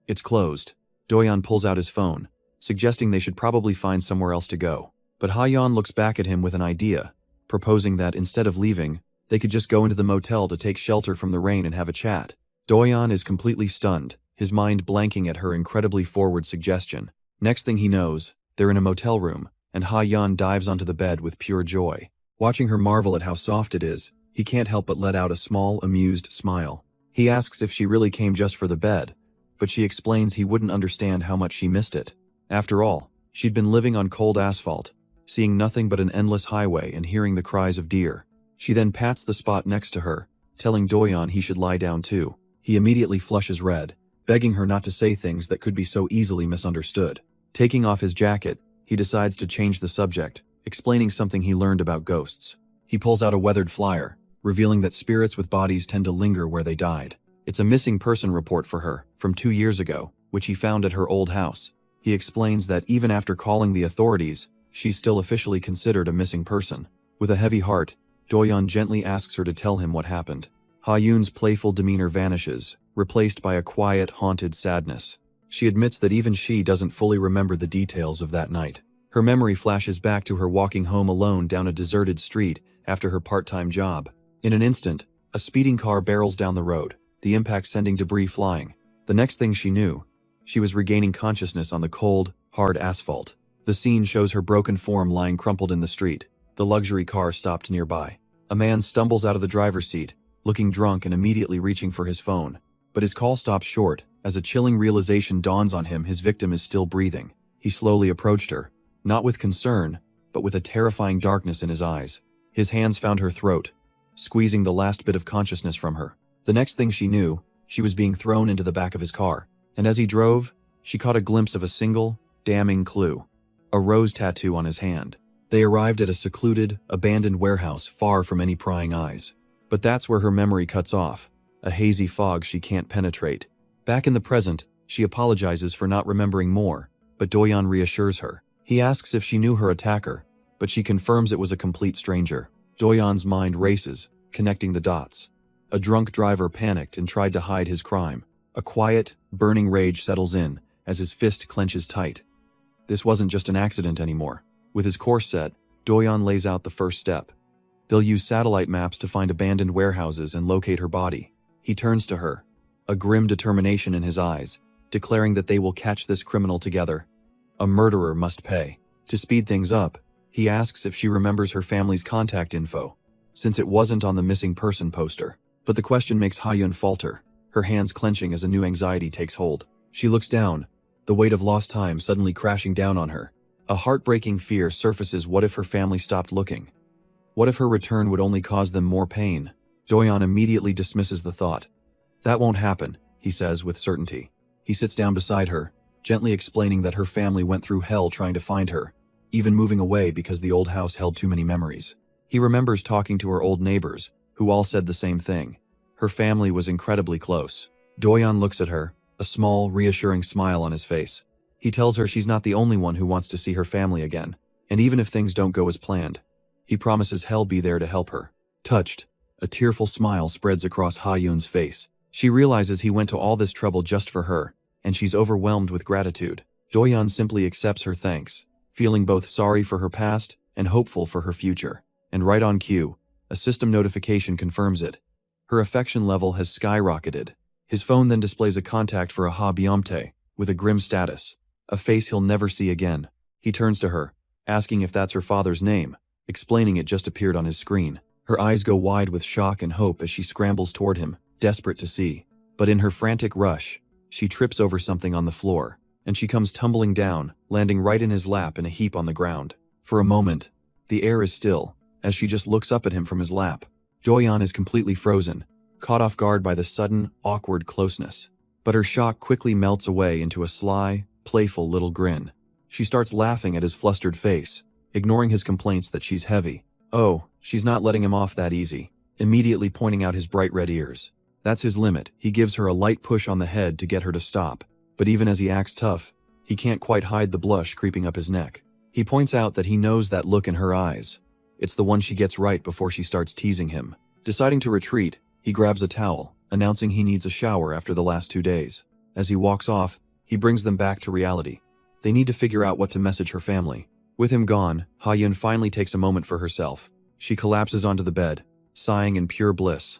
It's closed. Doyeon pulls out his phone, suggesting they should probably find somewhere else to go. But Ha-yeon looks back at him with an idea, proposing that instead of leaving, they could just go into the motel to take shelter from the rain and have a chat. Doyeon is completely stunned, his mind blanking at her incredibly forward suggestion. Next thing he knows, they're in a motel room, and Ha-yeon dives onto the bed with pure joy. Watching her marvel at how soft it is, he can't help but let out a small, amused smile. He asks if she really came just for the bed, but she explains he wouldn't understand how much she missed it. After all, she'd been living on cold asphalt, seeing nothing but an endless highway and hearing the cries of deer. She then pats the spot next to her, telling Doyeon he should lie down too. He immediately flushes red, begging her not to say things that could be so easily misunderstood. Taking off his jacket, he decides to change the subject, explaining something he learned about ghosts. He pulls out a weathered flyer, revealing that spirits with bodies tend to linger where they died. It's a missing person report for her, from 2 years ago, which he found at her old house. He explains that even after calling the authorities, she's still officially considered a missing person. With a heavy heart, Doyeon gently asks her to tell him what happened. Ha-yoon's playful demeanor vanishes, replaced by a quiet, haunted sadness. She admits that even she doesn't fully remember the details of that night. Her memory flashes back to her walking home alone down a deserted street after her part-time job. In an instant, a speeding car barrels down the road, the impact sending debris flying. The next thing she knew, she was regaining consciousness on the cold, hard asphalt. The scene shows her broken form lying crumpled in the street. The The luxury car stopped nearby. A man stumbles out of the driver's seat, looking drunk and immediately reaching for his phone. But his call stops short, as a chilling realization dawns on him his victim is still breathing. He slowly approached her, not with concern, but with a terrifying darkness in his eyes. His hands found her throat, squeezing the last bit of consciousness from her. The next thing she knew, she was being thrown into the back of his car. And as he drove, she caught a glimpse of a single, damning clue. A rose tattoo on his hand. They arrived at a secluded, abandoned warehouse far from any prying eyes. But that's where her memory cuts off, a hazy fog she can't penetrate. Back in the present, she apologizes for not remembering more, but Doyeon reassures her. He asks if she knew her attacker, but she confirms it was a complete stranger. Doyeon's mind races, connecting the dots. A drunk driver panicked and tried to hide his crime. A quiet, burning rage settles in as his fist clenches tight. This wasn't just an accident anymore. With his course set, Doyeon lays out the first step. They'll use satellite maps to find abandoned warehouses and locate her body. He turns to her, a grim determination in his eyes, declaring that they will catch this criminal together. A murderer must pay. To speed things up, he asks if she remembers her family's contact info, since it wasn't on the missing person poster. But the question makes Ha-yeon falter, her hands clenching as a new anxiety takes hold. She looks down, the weight of lost time suddenly crashing down on her. A heartbreaking fear surfaces. What if her family stopped looking? What if her return would only cause them more pain? Doyeon immediately dismisses the thought. That won't happen, he says with certainty. He sits down beside her, gently explaining that her family went through hell trying to find her, even moving away because the old house held too many memories. He remembers talking to her old neighbors, who all said the same thing. Her family was incredibly close. Doyeon looks at her, a small, reassuring smile on his face. He tells her she's not the only one who wants to see her family again, and even if things don't go as planned, he promises he'll be there to help her. Touched, a tearful smile spreads across Ha-yeon's face. She realizes he went to all this trouble just for her, and she's overwhelmed with gratitude. Doyeon simply accepts her thanks, feeling both sorry for her past and hopeful for her future. And right on cue, a system notification confirms it. Her affection level has skyrocketed. His phone then displays a contact for a Ha Byumtae, with a grim status, a face he'll never see again. He turns to her, asking if that's her father's name, explaining it just appeared on his screen. Her eyes go wide with shock and hope as she scrambles toward him, desperate to see. But in her frantic rush, she trips over something on the floor, and she comes tumbling down, landing right in his lap in a heap on the ground. For a moment, the air is still, as she just looks up at him from his lap. Doyeon is completely frozen, caught off guard by the sudden, awkward closeness. But her shock quickly melts away into a sly, playful little grin. She starts laughing at his flustered face, ignoring his complaints that she's heavy. Oh, she's not letting him off that easy, immediately pointing out his bright red ears. That's his limit. He gives her a light push on the head to get her to stop. But even as he acts tough, he can't quite hide the blush creeping up his neck. He points out that he knows that look in her eyes. It's the one she gets right before she starts teasing him. Deciding to retreat, he grabs a towel, announcing he needs a shower after the last 2 days. As he walks off, he brings them back to reality. They need to figure out what to message her family. With him gone, Ha-yeon finally takes a moment for herself. She collapses onto the bed, sighing in pure bliss.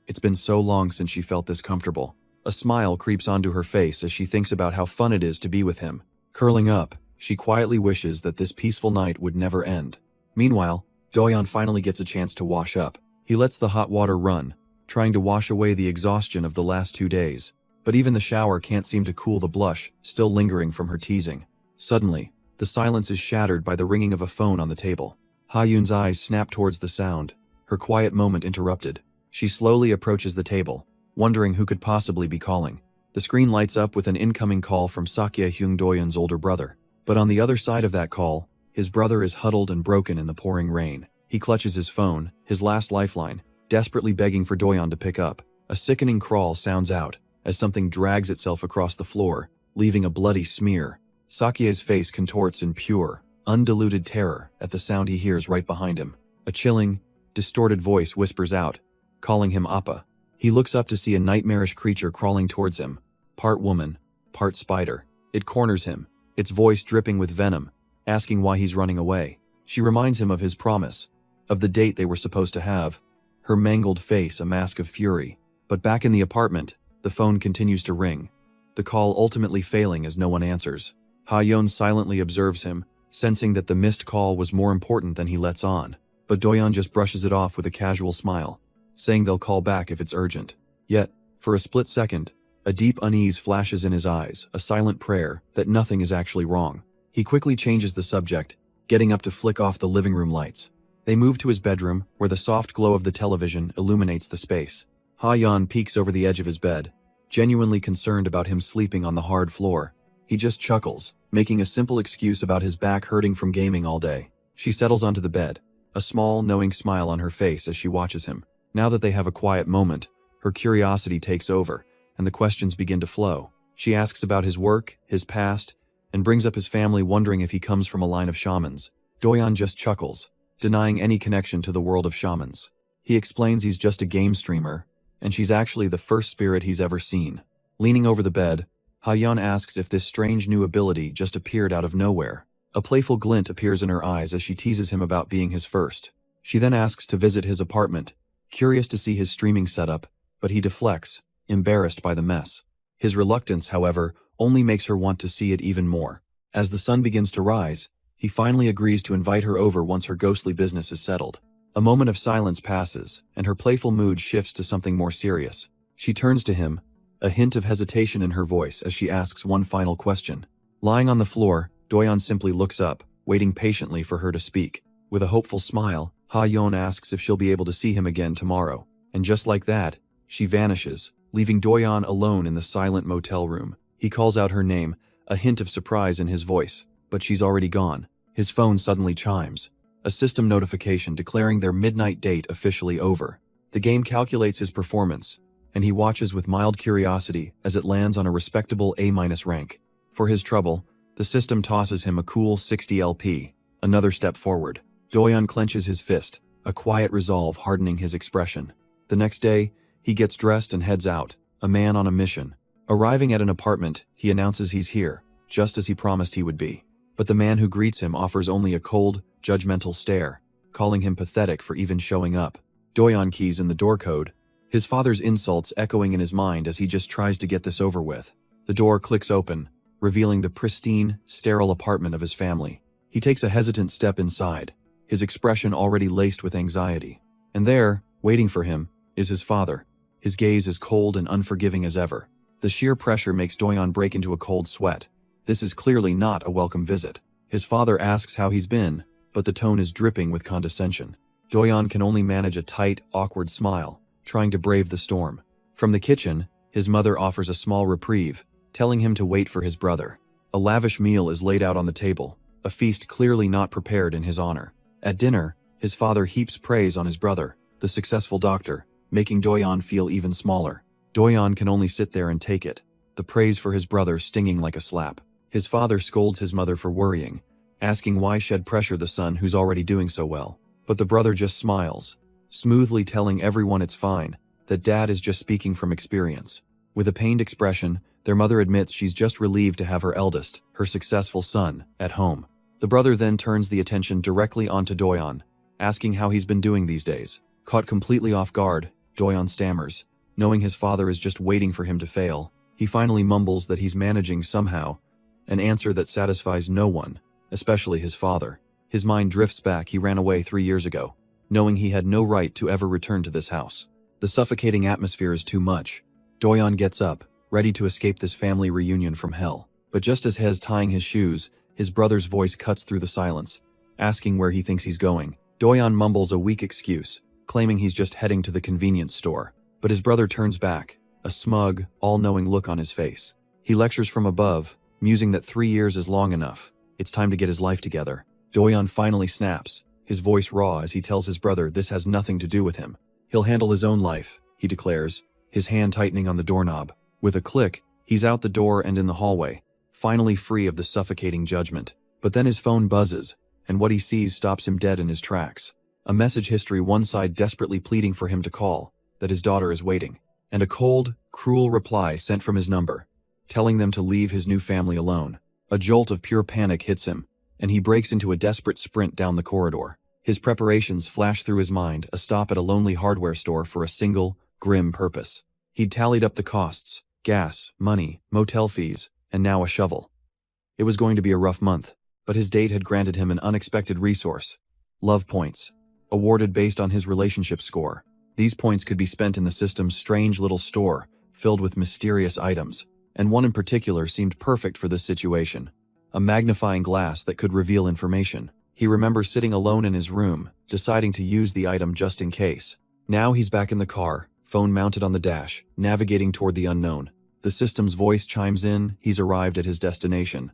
It's been so long since she felt this comfortable. A smile creeps onto her face as she thinks about how fun it is to be with him. Curling up, she quietly wishes that this peaceful night would never end. Meanwhile, Doyeon finally gets a chance to wash up. He lets the hot water run, trying to wash away the exhaustion of the last 2 days. But even the shower can't seem to cool the blush, still lingering from her teasing. Suddenly, the silence is shattered by the ringing of a phone on the table. Ha-yeon's eyes snap towards the sound, her quiet moment interrupted. She slowly approaches the table, wondering who could possibly be calling. The screen lights up with an incoming call from Sakye-hyung Doyeon's older brother. But on the other side of that call, his brother is huddled and broken in the pouring rain. He clutches his phone, his last lifeline, desperately begging for Doyeon to pick up. A sickening crawl sounds out, as something drags itself across the floor, leaving a bloody smear. Sakye's face contorts in pure, undiluted terror at the sound he hears right behind him. A chilling, distorted voice whispers out, calling him Appa. He looks up to see a nightmarish creature crawling towards him, part woman, part spider. It corners him, its voice dripping with venom, asking why he's running away. She reminds him of his promise, of the date they were supposed to have, her mangled face a mask of fury. But back in the apartment, the phone continues to ring, the call ultimately failing as no one answers. Ha-yeon silently observes him, sensing that the missed call was more important than he lets on. but Doyeon just brushes it off with a casual smile, saying they'll call back if it's urgent. Yet, for a split second, a deep unease flashes in his eyes, a silent prayer that nothing is actually wrong. He quickly changes the subject, getting up to flick off the living room lights. They move to his bedroom, where the soft glow of the television illuminates the space. Ha-yeon peeks over the edge of his bed, genuinely concerned about him sleeping on the hard floor. He just chuckles, making a simple excuse about his back hurting from gaming all day. She settles onto the bed, a small, knowing smile on her face as she watches him. Now that they have a quiet moment, her curiosity takes over, and the questions begin to flow. She asks about his work, his past, and brings up his family, wondering if he comes from a line of shamans. Doyeon just chuckles, denying any connection to the world of shamans. He explains he's just a game streamer, and she's actually the first spirit he's ever seen. Leaning over the bed, Ha-yeon asks if this strange new ability just appeared out of nowhere. A playful glint appears in her eyes as she teases him about being his first. She then asks to visit his apartment, curious to see his streaming setup, but he deflects, embarrassed by the mess. His reluctance, however, only makes her want to see it even more. As the sun begins to rise, he finally agrees to invite her over once her ghostly business is settled. A moment of silence passes, and her playful mood shifts to something more serious. She turns to him, a hint of hesitation in her voice as she asks one final question. Lying on the floor, Doyeon simply looks up, waiting patiently for her to speak. With a hopeful smile, Ha-yeon asks if she'll be able to see him again tomorrow. And just like that, she vanishes, leaving Doyeon alone in the silent motel room. He calls out her name, a hint of surprise in his voice, but she's already gone. His phone suddenly chimes, a system notification declaring their midnight date officially over. The game calculates his performance, and he watches with mild curiosity as it lands on a respectable A- rank. For his trouble, the system tosses him a cool 60 LP, another step forward. Doyeon clenches his fist, a quiet resolve hardening his expression. The next day, he gets dressed and heads out, a man on a mission. Arriving at an apartment, he announces he's here, just as he promised he would be. But the man who greets him offers only a cold, judgmental stare, calling him pathetic for even showing up. Doyeon keys in the door code, his father's insults echoing in his mind as he just tries to get this over with. The door clicks open, revealing the pristine, sterile apartment of his family. He takes a hesitant step inside, his expression already laced with anxiety. And there, waiting for him, is his father, his gaze as cold and unforgiving as ever. The sheer pressure makes Doyeon break into a cold sweat. This is clearly not a welcome visit. His father asks how he's been, but the tone is dripping with condescension. Doyeon can only manage a tight, awkward smile, trying to brave the storm. From the kitchen, his mother offers a small reprieve, telling him to wait for his brother. A lavish meal is laid out on the table, a feast clearly not prepared in his honor. At dinner, his father heaps praise on his brother, the successful doctor, making Doyeon feel even smaller. Doyeon can only sit there and take it, the praise for his brother stinging like a slap. His father scolds his mother for worrying, asking why shed pressure the son who's already doing so well. But the brother just smiles, smoothly telling everyone it's fine, that dad is just speaking from experience. With a pained expression, their mother admits she's just relieved to have her eldest, her successful son, at home. The brother then turns the attention directly onto Doyeon, asking how he's been doing these days. Caught completely off guard, Doyeon stammers, knowing his father is just waiting for him to fail. He finally mumbles that he's managing somehow, an answer that satisfies no one, especially his father. His mind drifts back. He ran away 3 years ago, knowing he had no right to ever return to this house. The suffocating atmosphere is too much. Doyeon gets up, ready to escape this family reunion from hell. But just as he's tying his shoes, his brother's voice cuts through the silence, asking where he thinks he's going. Doyeon mumbles a weak excuse, claiming he's just heading to the convenience store. But his brother turns back, a smug, all-knowing look on his face. He lectures from above, musing that 3 years is long enough. It's time to get his life together. Doyeon finally snaps, his voice raw as he tells his brother this has nothing to do with him. He'll handle his own life, he declares, his hand tightening on the doorknob. With a click, he's out the door and in the hallway, finally free of the suffocating judgment. But then his phone buzzes, and what he sees stops him dead in his tracks. A message history, one side desperately pleading for him to call, that his daughter is waiting, and a cold, cruel reply sent from his number, telling them to leave his new family alone. A jolt of pure panic hits him, and he breaks into a desperate sprint down the corridor. His preparations flash through his mind, a stop at a lonely hardware store for a single, grim purpose. He'd tallied up the costs, gas, money, motel fees, and now a shovel. It was going to be a rough month, but his date had granted him an unexpected resource: love points. awarded based on his relationship score. These points could be spent in the system's strange little store, filled with mysterious items, and one in particular seemed perfect for this situation. A magnifying glass that could reveal information. He remembers sitting alone in his room, deciding to use the item just in case. Now he's back in the car, phone mounted on the dash, navigating toward the unknown. The system's voice chimes in, he's arrived at his destination.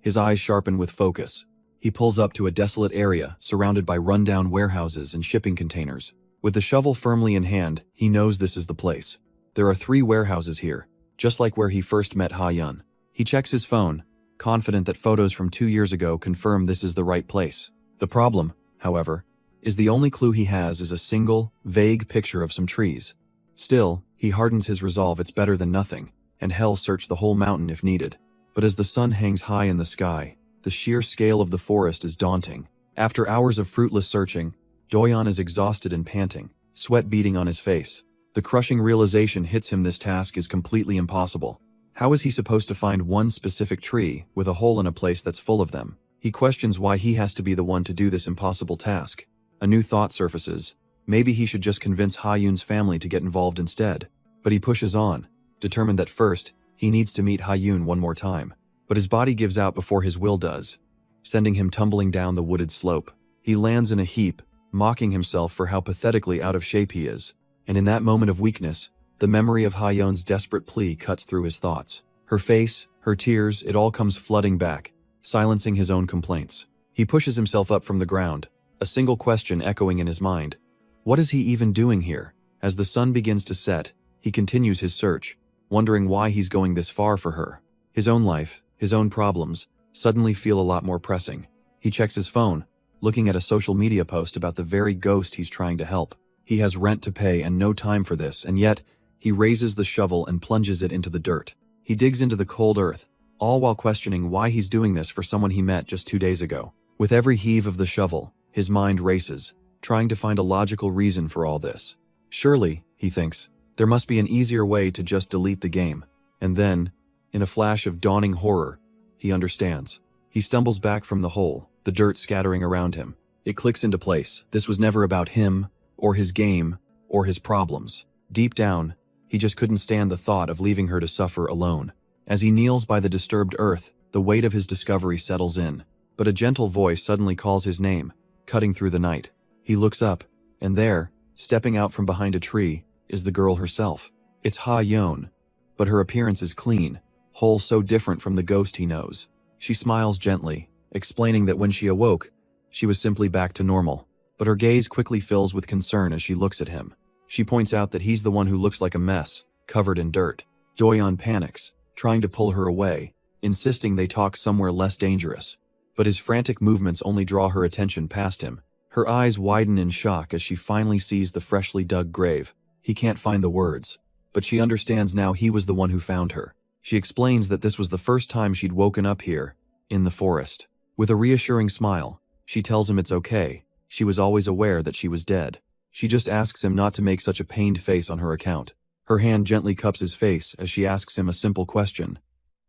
His eyes sharpen with focus. He pulls up to a desolate area, surrounded by rundown warehouses and shipping containers. With the shovel firmly in hand, he knows this is the place. There are 3 warehouses here, just like where he first met Ha-Yun. He checks his phone, confident that photos from 2 years ago confirm this is the right place. The problem, however, is the only clue he has is a single, vague picture of some trees. Still, he hardens his resolve it's better than nothing, and he'll search the whole mountain if needed. But as the sun hangs high in the sky, the sheer scale of the forest is daunting. After hours of fruitless searching, Doyon is exhausted and panting, sweat beading on his face. The crushing realization hits him this task is completely impossible. How is he supposed to find one specific tree with a hole in a place that's full of them? He questions why he has to be the one to do this impossible task. A new thought surfaces. Maybe he should just convince Ha-Yun's family to get involved instead. But he pushes on, determined that first, he needs to meet Ha-Yun one more time. But his body gives out before his will does, sending him tumbling down the wooded slope. He lands in a heap, mocking himself for how pathetically out of shape he is. And in that moment of weakness, the memory of Ha-Yun's desperate plea cuts through his thoughts. Her face, her tears, it all comes flooding back, silencing his own complaints. He pushes himself up from the ground, a single question echoing in his mind. What is he even doing here? As the sun begins to set, he continues his search, wondering why he's going this far for her. His own life, his own problems, suddenly feel a lot more pressing. He checks his phone, looking at a social media post about the very ghost he's trying to help. He has rent to pay and no time for this, and yet, he raises the shovel and plunges it into the dirt. He digs into the cold earth, all while questioning why he's doing this for someone he met just 2 days ago. With every heave of the shovel, his mind races, trying to find a logical reason for all this. Surely, he thinks, there must be an easier way to just delete the game. And then, in a flash of dawning horror, he understands. He stumbles back from the hole, the dirt scattering around him. It clicks into place. This was never about him, or his game, or his problems. Deep down, he just couldn't stand the thought of leaving her to suffer alone. As he kneels by the disturbed earth, the weight of his discovery settles in. But a gentle voice suddenly calls his name, cutting through the night. He looks up, and there, stepping out from behind a tree, is the girl herself. It's Ha-Yun, but her appearance is clean, whole, so different from the ghost he knows. She smiles gently, explaining that when she awoke, she was simply back to normal. But her gaze quickly fills with concern as she looks at him. She points out that he's the one who looks like a mess, covered in dirt. Doyon panics, trying to pull her away, insisting they talk somewhere less dangerous. But his frantic movements only draw her attention past him. Her eyes widen in shock as she finally sees the freshly dug grave. He can't find the words, but she understands now he was the one who found her. She explains that this was the first time she'd woken up here, in the forest. With a reassuring smile, she tells him it's okay. She was always aware that she was dead. She just asks him not to make such a pained face on her account. Her hand gently cups his face as she asks him a simple question.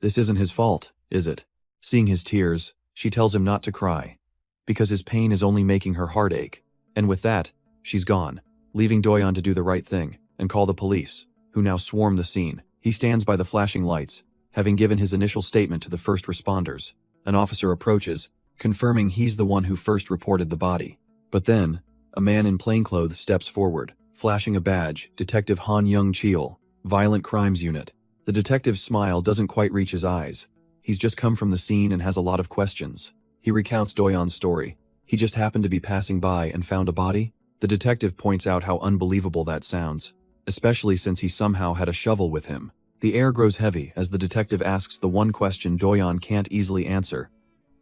This isn't his fault, is it? Seeing his tears, she tells him not to cry, because his pain is only making her heart ache. And with that, she's gone, leaving Doyon to do the right thing and call the police, who now swarm the scene. He stands by the flashing lights, having given his initial statement to the first responders. An officer approaches, confirming he's the one who first reported the body. But then, a man in plainclothes steps forward, flashing a badge, Detective Han Young-cheol, Violent Crimes Unit. The detective's smile doesn't quite reach his eyes. He's just come from the scene and has a lot of questions. He recounts Doyon's story. He just happened to be passing by and found a body? The detective points out how unbelievable that sounds, especially since he somehow had a shovel with him. The air grows heavy as the detective asks the one question Doyon can't easily answer.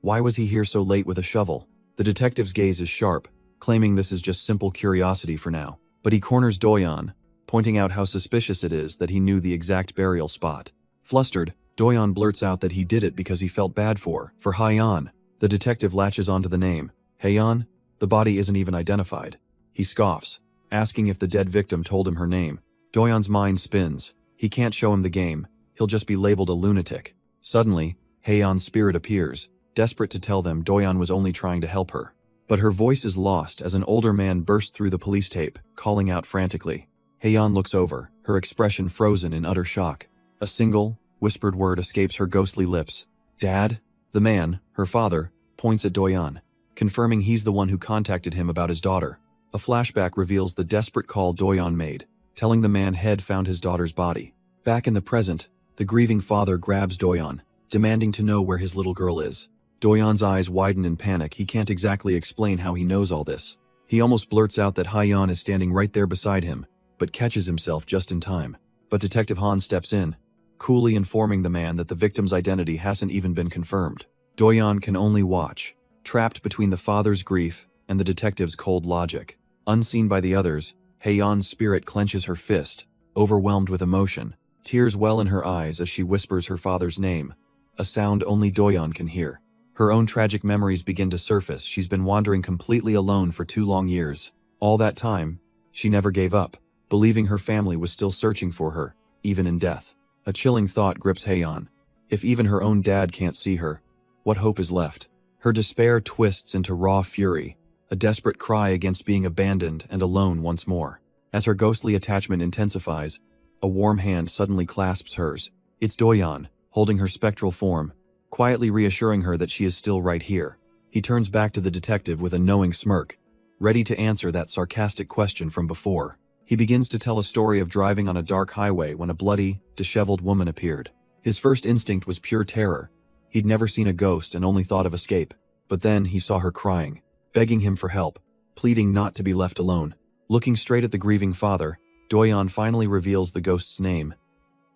Why was he here so late with a shovel? The detective's gaze is sharp, claiming this is just simple curiosity for now. But he corners Doyon, pointing out how suspicious it is that he knew the exact burial spot. Flustered, Doyon blurts out that he did it because he felt bad for Ha-Yun. The detective latches onto the name. Ha-Yun? The body isn't even identified. He scoffs, asking if the dead victim told him her name. Doyon's mind spins. He can't show him the game. He'll just be labeled a lunatic. Suddenly, Ha-Yun's spirit appears, desperate to tell them Doyon was only trying to help her. But her voice is lost as an older man bursts through the police tape, calling out frantically. Haeyeon looks over, her expression frozen in utter shock. A single, whispered word escapes her ghostly lips. Dad? The man, her father, points at Doyeon, confirming he's the one who contacted him about his daughter. A flashback reveals the desperate call Doyeon made, telling the man had found his daughter's body. Back in the present, the grieving father grabs Doyeon, demanding to know where his little girl is. Doyeon's eyes widen in panic. He can't exactly explain how he knows all this. He almost blurts out that Haeyeon is standing right there beside him, but catches himself just in time. But Detective Han steps in, coolly informing the man that the victim's identity hasn't even been confirmed. Doyeon can only watch, trapped between the father's grief and the detective's cold logic. Unseen by the others, Haeyeon's spirit clenches her fist, overwhelmed with emotion. Tears well in her eyes as she whispers her father's name, a sound only Doyeon can hear. Her own tragic memories begin to surface. She's been wandering completely alone for 2 long years. All that time, she never gave up, believing her family was still searching for her, even in death. A chilling thought grips Haeyeon. If even her own dad can't see her, what hope is left? Her despair twists into raw fury, a desperate cry against being abandoned and alone once more. As her ghostly attachment intensifies, a warm hand suddenly clasps hers. It's Doyeon, holding her spectral form, quietly reassuring her that she is still right here. He turns back to the detective with a knowing smirk, ready to answer that sarcastic question from before. He begins to tell a story of driving on a dark highway when a bloody, disheveled woman appeared. His first instinct was pure terror. He'd never seen a ghost and only thought of escape. But then he saw her crying, begging him for help, pleading not to be left alone. Looking straight at the grieving father, Doyeon finally reveals the ghost's name,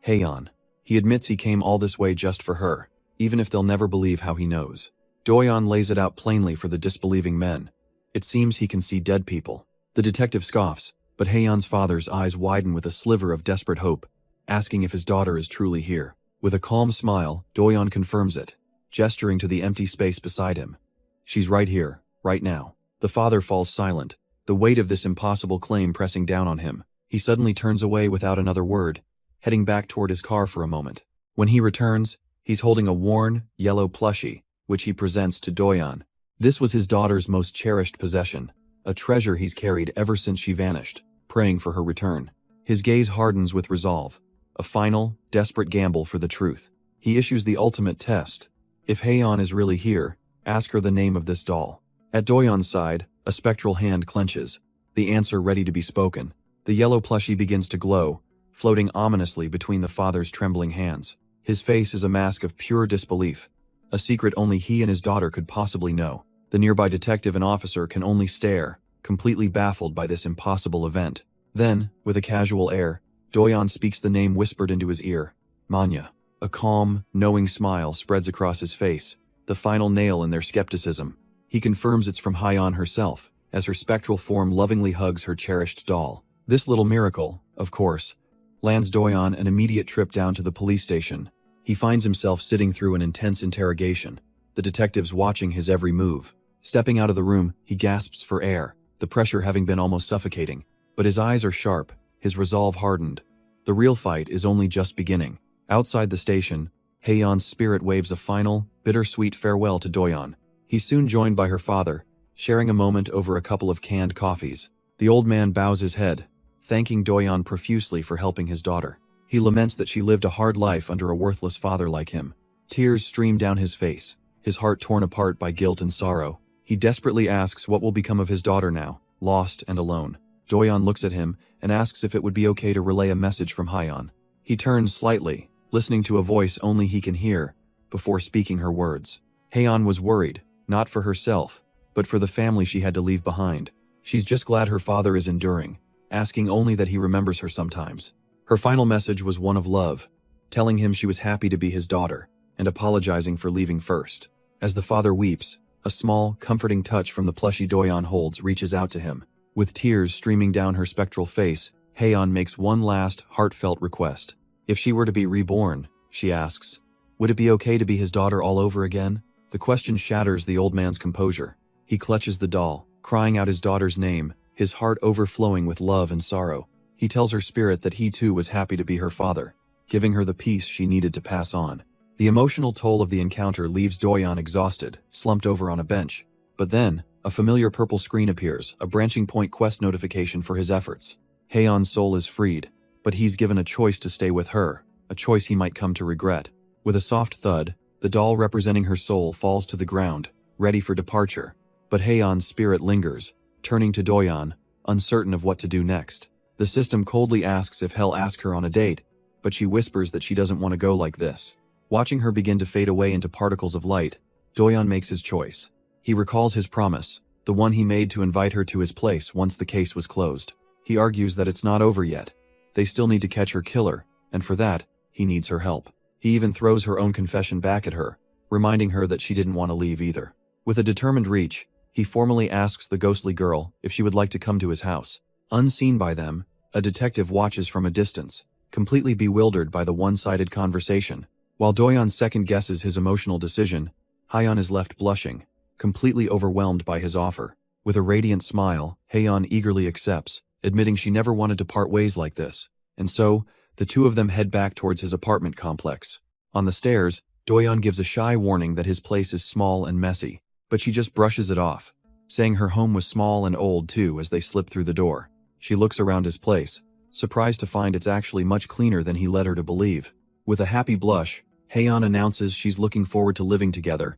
Haeyeon. He admits he came all this way just for her, even if they'll never believe how he knows. Doyeon lays it out plainly for the disbelieving men. It seems he can see dead people. The detective scoffs, but Haeyeon's father's eyes widen with a sliver of desperate hope, asking if his daughter is truly here. With a calm smile, Doyeon confirms it, gesturing to the empty space beside him. She's right here, right now. The father falls silent, the weight of this impossible claim pressing down on him. He suddenly turns away without another word, heading back toward his car for a moment. When he returns, he's holding a worn, yellow plushie, which he presents to Doyeon. This was his daughter's most cherished possession, a treasure he's carried ever since she vanished, praying for her return. His gaze hardens with resolve, a final, desperate gamble for the truth. He issues the ultimate test. If Haeyeon is really here, ask her the name of this doll. At Doyeon's side, a spectral hand clenches, the answer ready to be spoken. The yellow plushie begins to glow, floating ominously between the father's trembling hands. His face is a mask of pure disbelief, a secret only he and his daughter could possibly know. The nearby detective and officer can only stare, completely baffled by this impossible event. Then, with a casual air, Doyeon speaks the name whispered into his ear, Manhwa. A calm, knowing smile spreads across his face, the final nail in their skepticism. He confirms it's from Haeyeon herself, as her spectral form lovingly hugs her cherished doll. This little miracle, of course, lands Doyeon an immediate trip down to the police station. He finds himself sitting through an intense interrogation, the detectives watching his every move. Stepping out of the room, he gasps for air, the pressure having been almost suffocating. But his eyes are sharp, his resolve hardened. The real fight is only just beginning. Outside the station, Haeyeon's spirit waves a final, bittersweet farewell to Doyeon. He's soon joined by her father, sharing a moment over a couple of canned coffees. The old man bows his head, thanking Doyeon profusely for helping his daughter. He laments that she lived a hard life under a worthless father like him. Tears stream down his face, his heart torn apart by guilt and sorrow. He desperately asks what will become of his daughter now, lost and alone. Doyeon looks at him and asks if it would be okay to relay a message from Haeyeon. He turns slightly, listening to a voice only he can hear, before speaking her words. Haeyeon was worried, not for herself, but for the family she had to leave behind. She's just glad her father is enduring, asking only that he remembers her sometimes. Her final message was one of love, telling him she was happy to be his daughter, and apologizing for leaving first. As the father weeps, a small, comforting touch from the plushie Doyeon holds reaches out to him. With tears streaming down her spectral face, Haeyeon makes one last, heartfelt request. If she were to be reborn, she asks, would it be okay to be his daughter all over again? The question shatters the old man's composure. He clutches the doll, crying out his daughter's name, his heart overflowing with love and sorrow. He tells her spirit that he too was happy to be her father, giving her the peace she needed to pass on. The emotional toll of the encounter leaves Doyeon exhausted, slumped over on a bench. But then, A familiar purple screen appears, a branching point quest notification for his efforts. Haeyeon's soul is freed, but he's given a choice to stay with her, a choice he might come to regret. With a soft thud, the doll representing her soul falls to the ground, ready for departure. But Haeyeon's spirit lingers, turning to Doyeon, uncertain of what to do next. The system coldly asks if he'll ask her on a date, but she whispers that she doesn't want to go like this. Watching her begin to fade away into particles of light, Doyeon makes his choice. He recalls his promise, the one he made to invite her to his place once the case was closed. He argues that it's not over yet. They still need to catch her killer, and for that, he needs her help. He even throws her own confession back at her, reminding her that she didn't want to leave either. With a determined reach, he formally asks the ghostly girl if she would like to come to his house. Unseen by them, a detective watches from a distance, completely bewildered by the one-sided conversation. While Doyeon second-guesses his emotional decision, Haeyeon is left blushing, completely overwhelmed by his offer. With a radiant smile, Haeyeon eagerly accepts, admitting she never wanted to part ways like this. And so, the two of them head back towards his apartment complex. On the stairs, Doyeon gives a shy warning that his place is small and messy, but she just brushes it off, saying her home was small and old too as they slip through the door. She looks around his place, surprised to find it's actually much cleaner than he led her to believe. With a happy blush, Haeyeon announces she's looking forward to living together,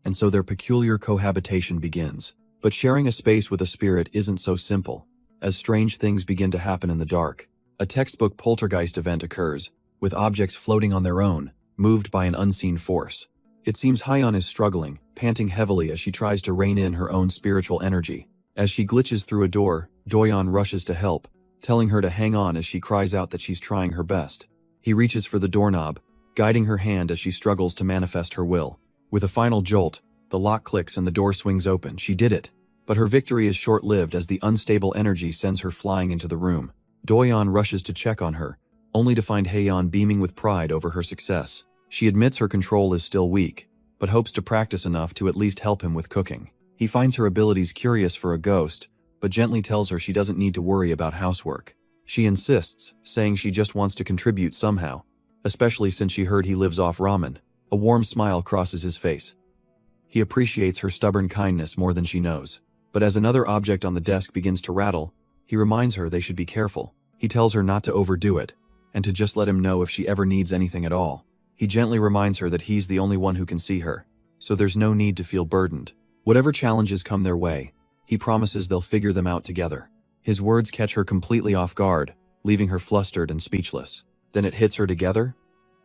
and so their peculiar cohabitation begins. But sharing a space with a spirit isn't so simple, as strange things begin to happen in the dark. A textbook poltergeist event occurs, with objects floating on their own, moved by an unseen force. It seems Haeyeon is struggling, panting heavily as she tries to rein in her own spiritual energy. As she glitches through a door, Doyeon rushes to help, telling her to hang on as she cries out that she's trying her best. He reaches for the doorknob, guiding her hand as she struggles to manifest her will. With a final jolt, the lock clicks and the door swings open. She did it. But her victory is short-lived as the unstable energy sends her flying into the room. Doyeon rushes to check on her, only to find Haeyeon beaming with pride over her success. She admits her control is still weak, but hopes to practice enough to at least help him with cooking. He finds her abilities curious for a ghost, but gently tells her she doesn't need to worry about housework. She insists, saying she just wants to contribute somehow, especially since she heard he lives off ramen. A warm smile crosses his face. He appreciates her stubborn kindness more than she knows. But as another object on the desk begins to rattle, he reminds her they should be careful. He tells her not to overdo it, and to just let him know if she ever needs anything at all. He gently reminds her that he's the only one who can see her, so there's no need to feel burdened. Whatever challenges come their way, he promises they'll figure them out together. His words catch her completely off guard, leaving her flustered and speechless. Then it hits her together?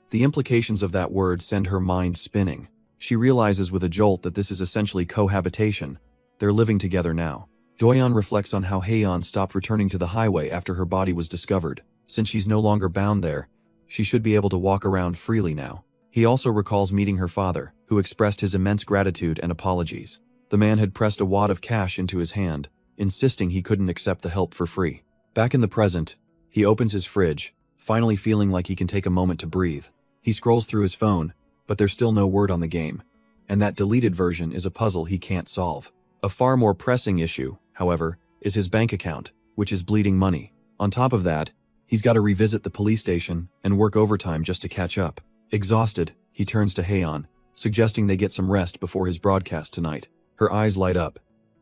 The implications of that word send her mind spinning. She realizes with a jolt that this is essentially cohabitation. They're living together now. Doyeon reflects on how Haeyeon stopped returning to the highway after her body was discovered. Since she's no longer bound there, she should be able to walk around freely now. He also recalls meeting her father, who expressed his immense gratitude and apologies. The man had pressed a wad of cash into his hand, insisting he couldn't accept the help for free. Back in the present, he opens his fridge, finally feeling like he can take a moment to breathe. He scrolls through his phone, but there's still no word on the game, and that deleted version is a puzzle he can't solve. A far more pressing issue, however, is his bank account, which is bleeding money. On top of that, he's got to revisit the police station and work overtime just to catch up. Exhausted, he turns to Haeyeon, suggesting they get some rest before his broadcast tonight. Her eyes light up,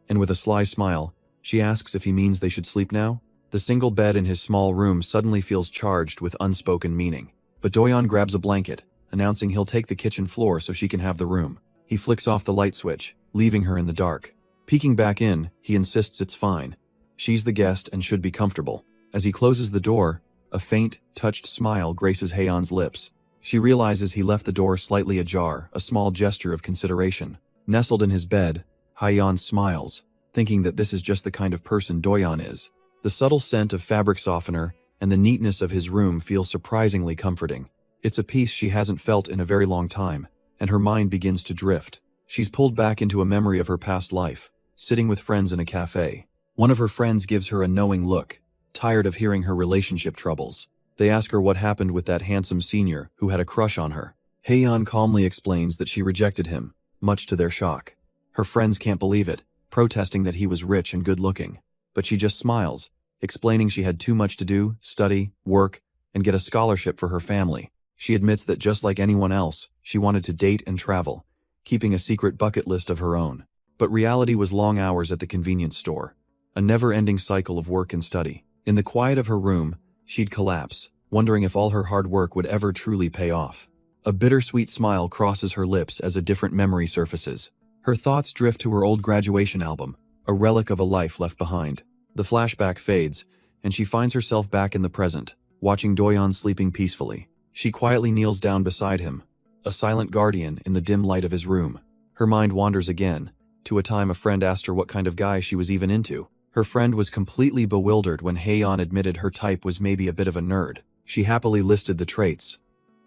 and with a sly smile, she asks if he means they should sleep now. The single bed in his small room suddenly feels charged with unspoken meaning. But Doyeon grabs a blanket, announcing he'll take the kitchen floor so she can have the room. He flicks off the light switch, leaving her in the dark. Peeking back in, he insists it's fine. She's the guest and should be comfortable. As he closes the door, a faint, touched smile graces Haeyeon's lips. She realizes he left the door slightly ajar, a small gesture of consideration. Nestled in his bed, Haeyeon smiles, thinking that this is just the kind of person Doyeon is. The subtle scent of fabric softener and the neatness of his room feel surprisingly comforting. It's a peace she hasn't felt in a very long time, and her mind begins to drift. She's pulled back into a memory of her past life, sitting with friends in a cafe. One of her friends gives her a knowing look, tired of hearing her relationship troubles. They ask her what happened with that handsome senior who had a crush on her. Haeyeon calmly explains that she rejected him, much to their shock. Her friends can't believe it, protesting that he was rich and good-looking. But she just smiles, explaining she had too much to do, study, work, and get a scholarship for her family. She admits that just like anyone else, she wanted to date and travel, keeping a secret bucket list of her own. But reality was long hours at the convenience store. A never-ending cycle of work and study. In the quiet of her room, she'd collapse, wondering if all her hard work would ever truly pay off. A bittersweet smile crosses her lips as a different memory surfaces. Her thoughts drift to her old graduation album, a relic of a life left behind. The flashback fades, and she finds herself back in the present, watching Doyeon sleeping peacefully. She quietly kneels down beside him, a silent guardian in the dim light of his room. Her mind wanders again, to a time a friend asked her what kind of guy she was even into. Her friend was completely bewildered when Haeyeon admitted her type was maybe a bit of a nerd. She happily listed the traits.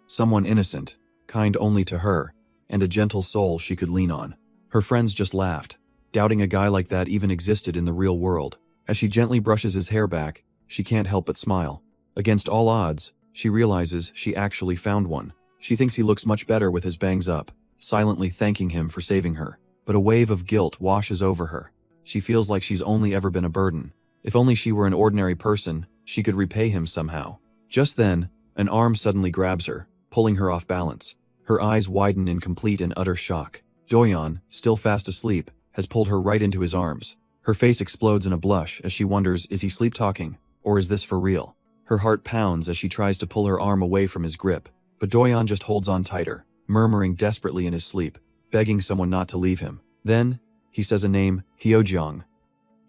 Someone innocent, kind only to her, and a gentle soul she could lean on. Her friends just laughed, doubting a guy like that even existed in the real world. As she gently brushes his hair back, she can't help but smile. Against all odds, she realizes she actually found one. She thinks he looks much better with his bangs up, silently thanking him for saving her. But a wave of guilt washes over her. She feels like she's only ever been a burden. If only she were an ordinary person, she could repay him somehow. Just then, an arm suddenly grabs her, pulling her off balance. Her eyes widen in complete and utter shock. Doyeon, still fast asleep, has pulled her right into his arms. Her face explodes in a blush as she wonders, is he sleep-talking, or is this for real? Her heart pounds as she tries to pull her arm away from his grip, but Doyeon just holds on tighter, murmuring desperately in his sleep, begging someone not to leave him. Then, he says a name, Hyeojong.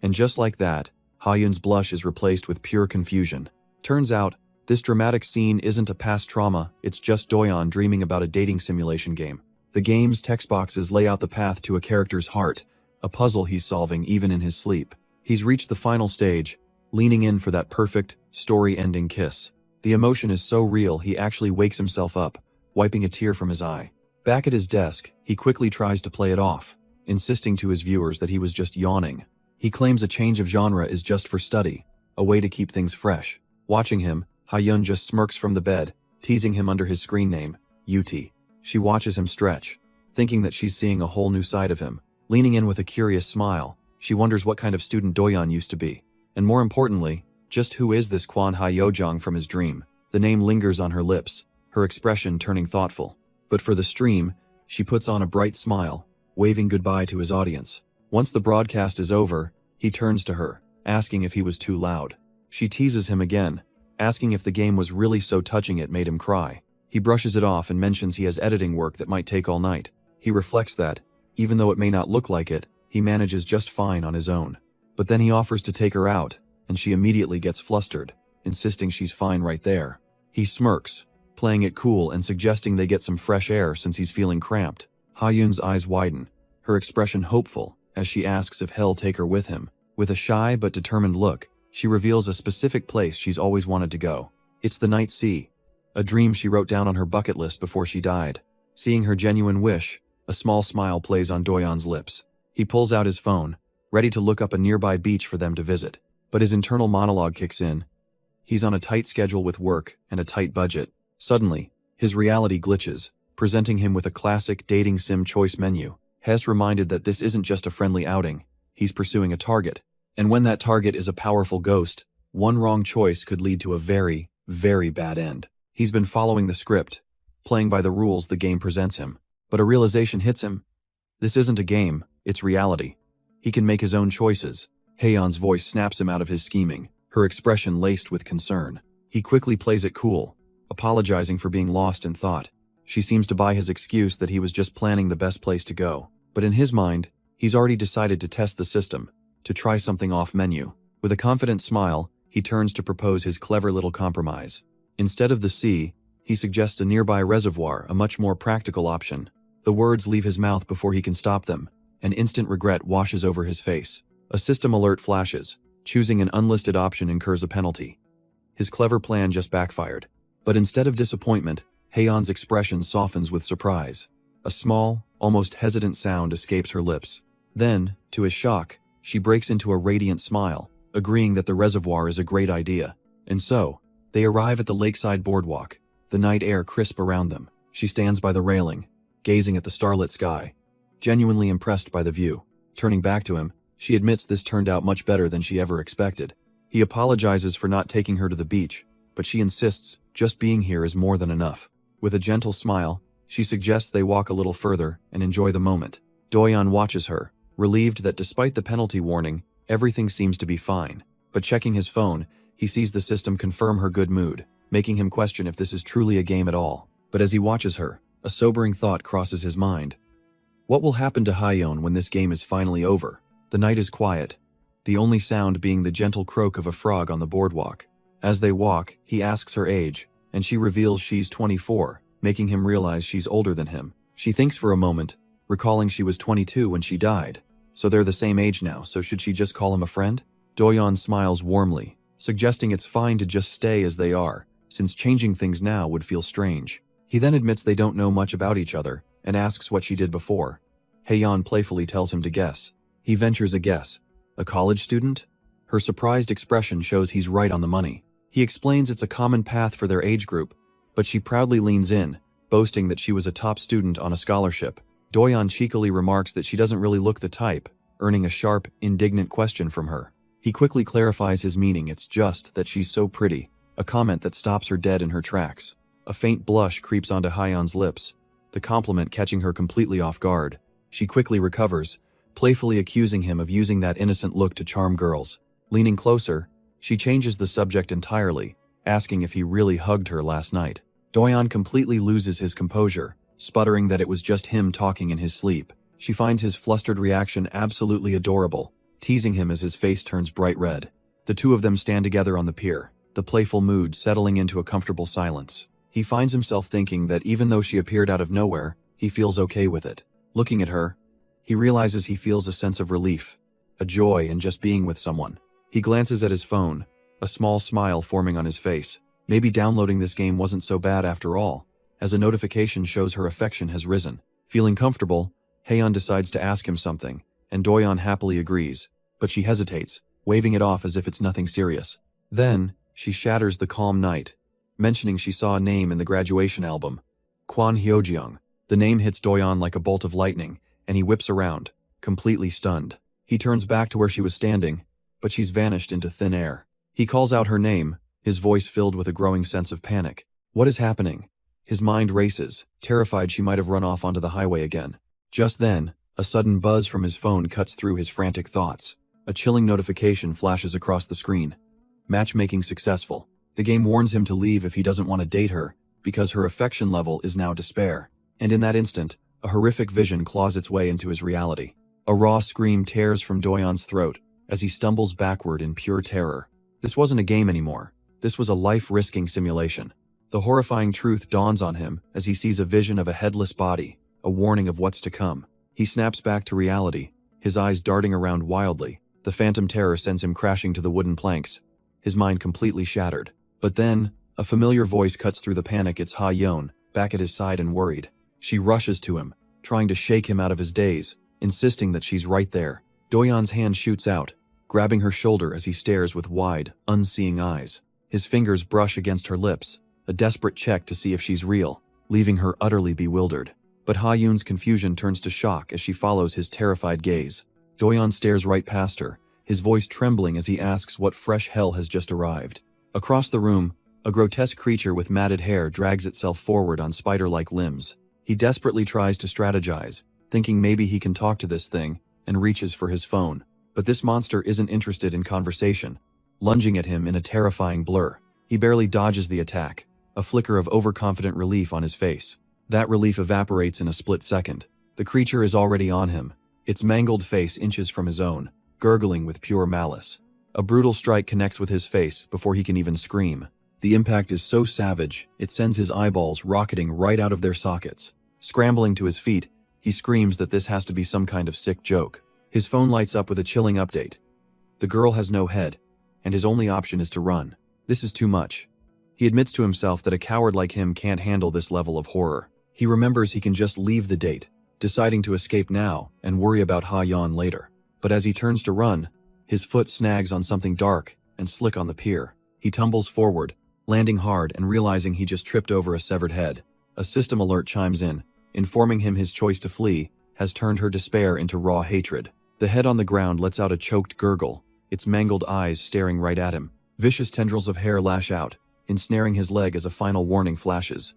And just like that, Haeyeon's blush is replaced with pure confusion. Turns out, this dramatic scene isn't a past trauma, it's just Doyeon dreaming about a dating simulation game. The game's text boxes lay out the path to a character's heart, a puzzle he's solving even in his sleep. He's reached the final stage, leaning in for that perfect, story-ending kiss. The emotion is so real he actually wakes himself up, wiping a tear from his eye. Back at his desk, he quickly tries to play it off, insisting to his viewers that he was just yawning. He claims a change of genre is just for study, a way to keep things fresh. Watching him, Haeyeon just smirks from the bed, teasing him under his screen name, Yuti. She watches him stretch, thinking that she's seeing a whole new side of him. Leaning in with a curious smile, she wonders what kind of student Doyeon used to be. And more importantly, just who is this Kwon Hyeojong from his dream? The name lingers on her lips, her expression turning thoughtful. But for the stream, she puts on a bright smile, waving goodbye to his audience. Once the broadcast is over, he turns to her, asking if he was too loud. She teases him again, asking if the game was really so touching it made him cry. He brushes it off and mentions he has editing work that might take all night. He reflects that, even though it may not look like it, he manages just fine on his own. But then he offers to take her out, and she immediately gets flustered, insisting she's fine right there. He smirks, playing it cool and suggesting they get some fresh air since he's feeling cramped. Haeyeon's eyes widen, her expression hopeful, as she asks if he'll take her with him. With a shy but determined look, she reveals a specific place she's always wanted to go. It's the night sea, a dream she wrote down on her bucket list before she died. Seeing her genuine wish, a small smile plays on Doyeon's lips. He pulls out his phone, ready to look up a nearby beach for them to visit. But his internal monologue kicks in. He's on a tight schedule with work and a tight budget. Suddenly, his reality glitches, presenting him with a classic dating sim choice menu. Hess reminded that this isn't just a friendly outing, he's pursuing a target. And when that target is a powerful ghost, one wrong choice could lead to a very, very bad end. He's been following the script, playing by the rules the game presents him. But a realization hits him. This isn't a game, it's reality. He can make his own choices. Haeyeon's voice snaps him out of his scheming, her expression laced with concern. He quickly plays it cool, apologizing for being lost in thought. She seems to buy his excuse that he was just planning the best place to go. But in his mind, he's already decided to test the system, to try something off menu. With a confident smile, he turns to propose his clever little compromise. Instead of the sea, he suggests a nearby reservoir, a much more practical option. The words leave his mouth before he can stop them, and instant regret washes over his face. A system alert flashes. Choosing an unlisted option incurs a penalty. His clever plan just backfired. But instead of disappointment, Haeyeon's expression softens with surprise. A small, almost hesitant sound escapes her lips. Then, to his shock, she breaks into a radiant smile, agreeing that the reservoir is a great idea. And so, they arrive at the lakeside boardwalk, the night air crisp around them. She stands by the railing, gazing at the starlit sky, genuinely impressed by the view. Turning back to him, she admits this turned out much better than she ever expected. He apologizes for not taking her to the beach, but she insists just being here is more than enough. With a gentle smile, she suggests they walk a little further and enjoy the moment. Doyeon watches her, relieved that despite the penalty warning, everything seems to be fine. But checking his phone, he sees the system confirm her good mood, making him question if this is truly a game at all. But as he watches her, a sobering thought crosses his mind. What will happen to Hyeon when this game is finally over? The night is quiet, the only sound being the gentle croak of a frog on the boardwalk. As they walk, he asks her age, and she reveals she's 24, making him realize she's older than him. She thinks for a moment, recalling she was 22 when she died. So they're the same age now, so should she just call him a friend? Doyeon smiles warmly, suggesting it's fine to just stay as they are, since changing things now would feel strange. He then admits they don't know much about each other, and asks what she did before. Haeyeon playfully tells him to guess. He ventures a guess. A college student? Her surprised expression shows he's right on the money. He explains it's a common path for their age group, but she proudly leans in, boasting that she was a top student on a scholarship. Doyeon cheekily remarks that she doesn't really look the type, earning a sharp, indignant question from her. He quickly clarifies his meaning, it's just that she's so pretty, a comment that stops her dead in her tracks. A faint blush creeps onto Hyeon's lips, the compliment catching her completely off guard. She quickly recovers, playfully accusing him of using that innocent look to charm girls. Leaning closer, she changes the subject entirely, asking if he really hugged her last night. Doyeon completely loses his composure, sputtering that it was just him talking in his sleep. She finds his flustered reaction absolutely adorable, teasing him as his face turns bright red. The two of them stand together on the pier, the playful mood settling into a comfortable silence. He finds himself thinking that even though she appeared out of nowhere, he feels okay with it. Looking at her, he realizes he feels a sense of relief, a joy in just being with someone. He glances at his phone, a small smile forming on his face. Maybe downloading this game wasn't so bad after all, as a notification shows her affection has risen. Feeling comfortable, Haeyeon decides to ask him something, and Doyeon happily agrees, but she hesitates, waving it off as if it's nothing serious. Then, she shatters the calm night, mentioning she saw a name in the graduation album. Kwon Hyojeong. The name hits Doyeon like a bolt of lightning, and he whips around, completely stunned. He turns back to where she was standing, but she's vanished into thin air. He calls out her name, his voice filled with a growing sense of panic. What is happening? His mind races, terrified she might have run off onto the highway again. Just then, a sudden buzz from his phone cuts through his frantic thoughts. A chilling notification flashes across the screen. Matchmaking successful. The game warns him to leave if he doesn't want to date her, because her affection level is now despair. And in that instant, a horrific vision claws its way into his reality. A raw scream tears from Doyeon's throat as he stumbles backward in pure terror. This wasn't a game anymore. This was a life-risking simulation. The horrifying truth dawns on him as he sees a vision of a headless body, a warning of what's to come. He snaps back to reality, his eyes darting around wildly. The phantom terror sends him crashing to the wooden planks, his mind completely shattered. But then, a familiar voice cuts through the panic. It's Hyeyeon, back at his side and worried. She rushes to him, trying to shake him out of his daze, insisting that she's right there. Doyeon's hand shoots out, grabbing her shoulder as he stares with wide, unseeing eyes. His fingers brush against her lips, a desperate check to see if she's real, leaving her utterly bewildered. But Hyeyeon's confusion turns to shock as she follows his terrified gaze. Doyeon stares right past her, his voice trembling as he asks what fresh hell has just arrived. Across the room, a grotesque creature with matted hair drags itself forward on spider-like limbs. He desperately tries to strategize, thinking maybe he can talk to this thing, and reaches for his phone. But this monster isn't interested in conversation, lunging at him in a terrifying blur. He barely dodges the attack, a flicker of overconfident relief on his face. That relief evaporates in a split second. The creature is already on him, its mangled face inches from his own, gurgling with pure malice. A brutal strike connects with his face before he can even scream. The impact is so savage, it sends his eyeballs rocketing right out of their sockets. Scrambling to his feet, he screams that this has to be some kind of sick joke. His phone lights up with a chilling update. The girl has no head, and his only option is to run. This is too much. He admits to himself that a coward like him can't handle this level of horror. He remembers he can just leave the date, deciding to escape now and worry about Hyeyeon later. But as he turns to run, his foot snags on something dark and slick on the pier. He tumbles forward, landing hard and realizing he just tripped over a severed head. A system alert chimes in, informing him his choice to flee has turned her despair into raw hatred. The head on the ground lets out a choked gurgle, its mangled eyes staring right at him. Vicious tendrils of hair lash out, ensnaring his leg as a final warning flashes.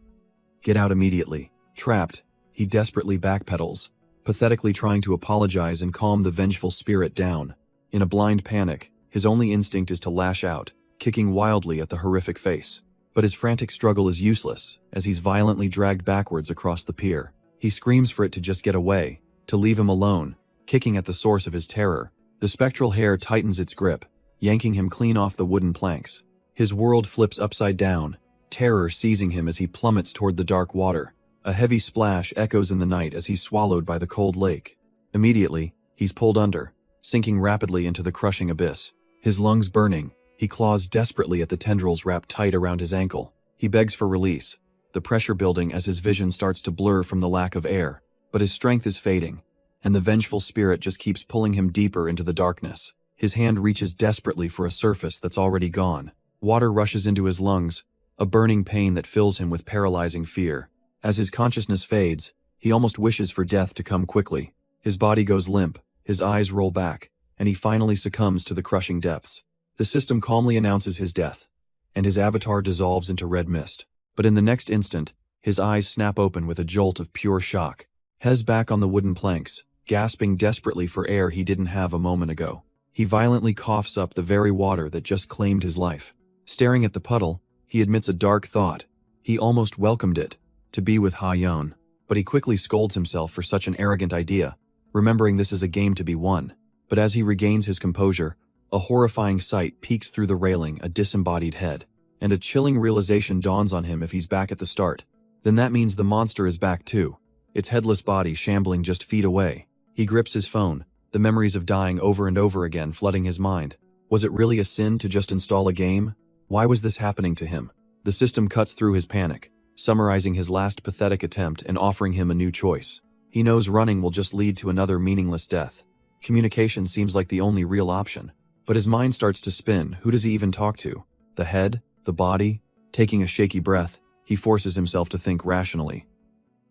Get out immediately. Trapped, he desperately backpedals, pathetically trying to apologize and calm the vengeful spirit down. In a blind panic, his only instinct is to lash out, kicking wildly at the horrific face. But his frantic struggle is useless, as he's violently dragged backwards across the pier. He screams for it to just get away, to leave him alone, kicking at the source of his terror. The spectral hair tightens its grip, yanking him clean off the wooden planks. His world flips upside down, terror seizing him as he plummets toward the dark water. A heavy splash echoes in the night as he's swallowed by the cold lake. Immediately, he's pulled under, sinking rapidly into the crushing abyss. His lungs burning, he claws desperately at the tendrils wrapped tight around his ankle. He begs for release, the pressure building as his vision starts to blur from the lack of air. But his strength is fading, and the vengeful spirit just keeps pulling him deeper into the darkness. His hand reaches desperately for a surface that's already gone. Water rushes into his lungs, a burning pain that fills him with paralyzing fear. As his consciousness fades, he almost wishes for death to come quickly. His body goes limp, his eyes roll back, and he finally succumbs to the crushing depths. The system calmly announces his death, and his avatar dissolves into red mist. But in the next instant, his eyes snap open with a jolt of pure shock. Hez back on the wooden planks, gasping desperately for air he didn't have a moment ago. He violently coughs up the very water that just claimed his life. Staring at the puddle, he admits a dark thought. He almost welcomed it, to be with Ha-yeon. But he quickly scolds himself for such an arrogant idea, remembering this is a game to be won. But as he regains his composure, a horrifying sight peeks through the railing, a disembodied head. And a chilling realization dawns on him if he's back at the start. Then that means the monster is back too, its headless body shambling just feet away. He grips his phone, the memories of dying over and over again flooding his mind. Was it really a sin to just install a game? Why was this happening to him? The system cuts through his panic, summarizing his last pathetic attempt and offering him a new choice. He knows running will just lead to another meaningless death. Communication seems like the only real option. But his mind starts to spin. Who does he even talk to? The head? The body? Taking a shaky breath, he forces himself to think rationally.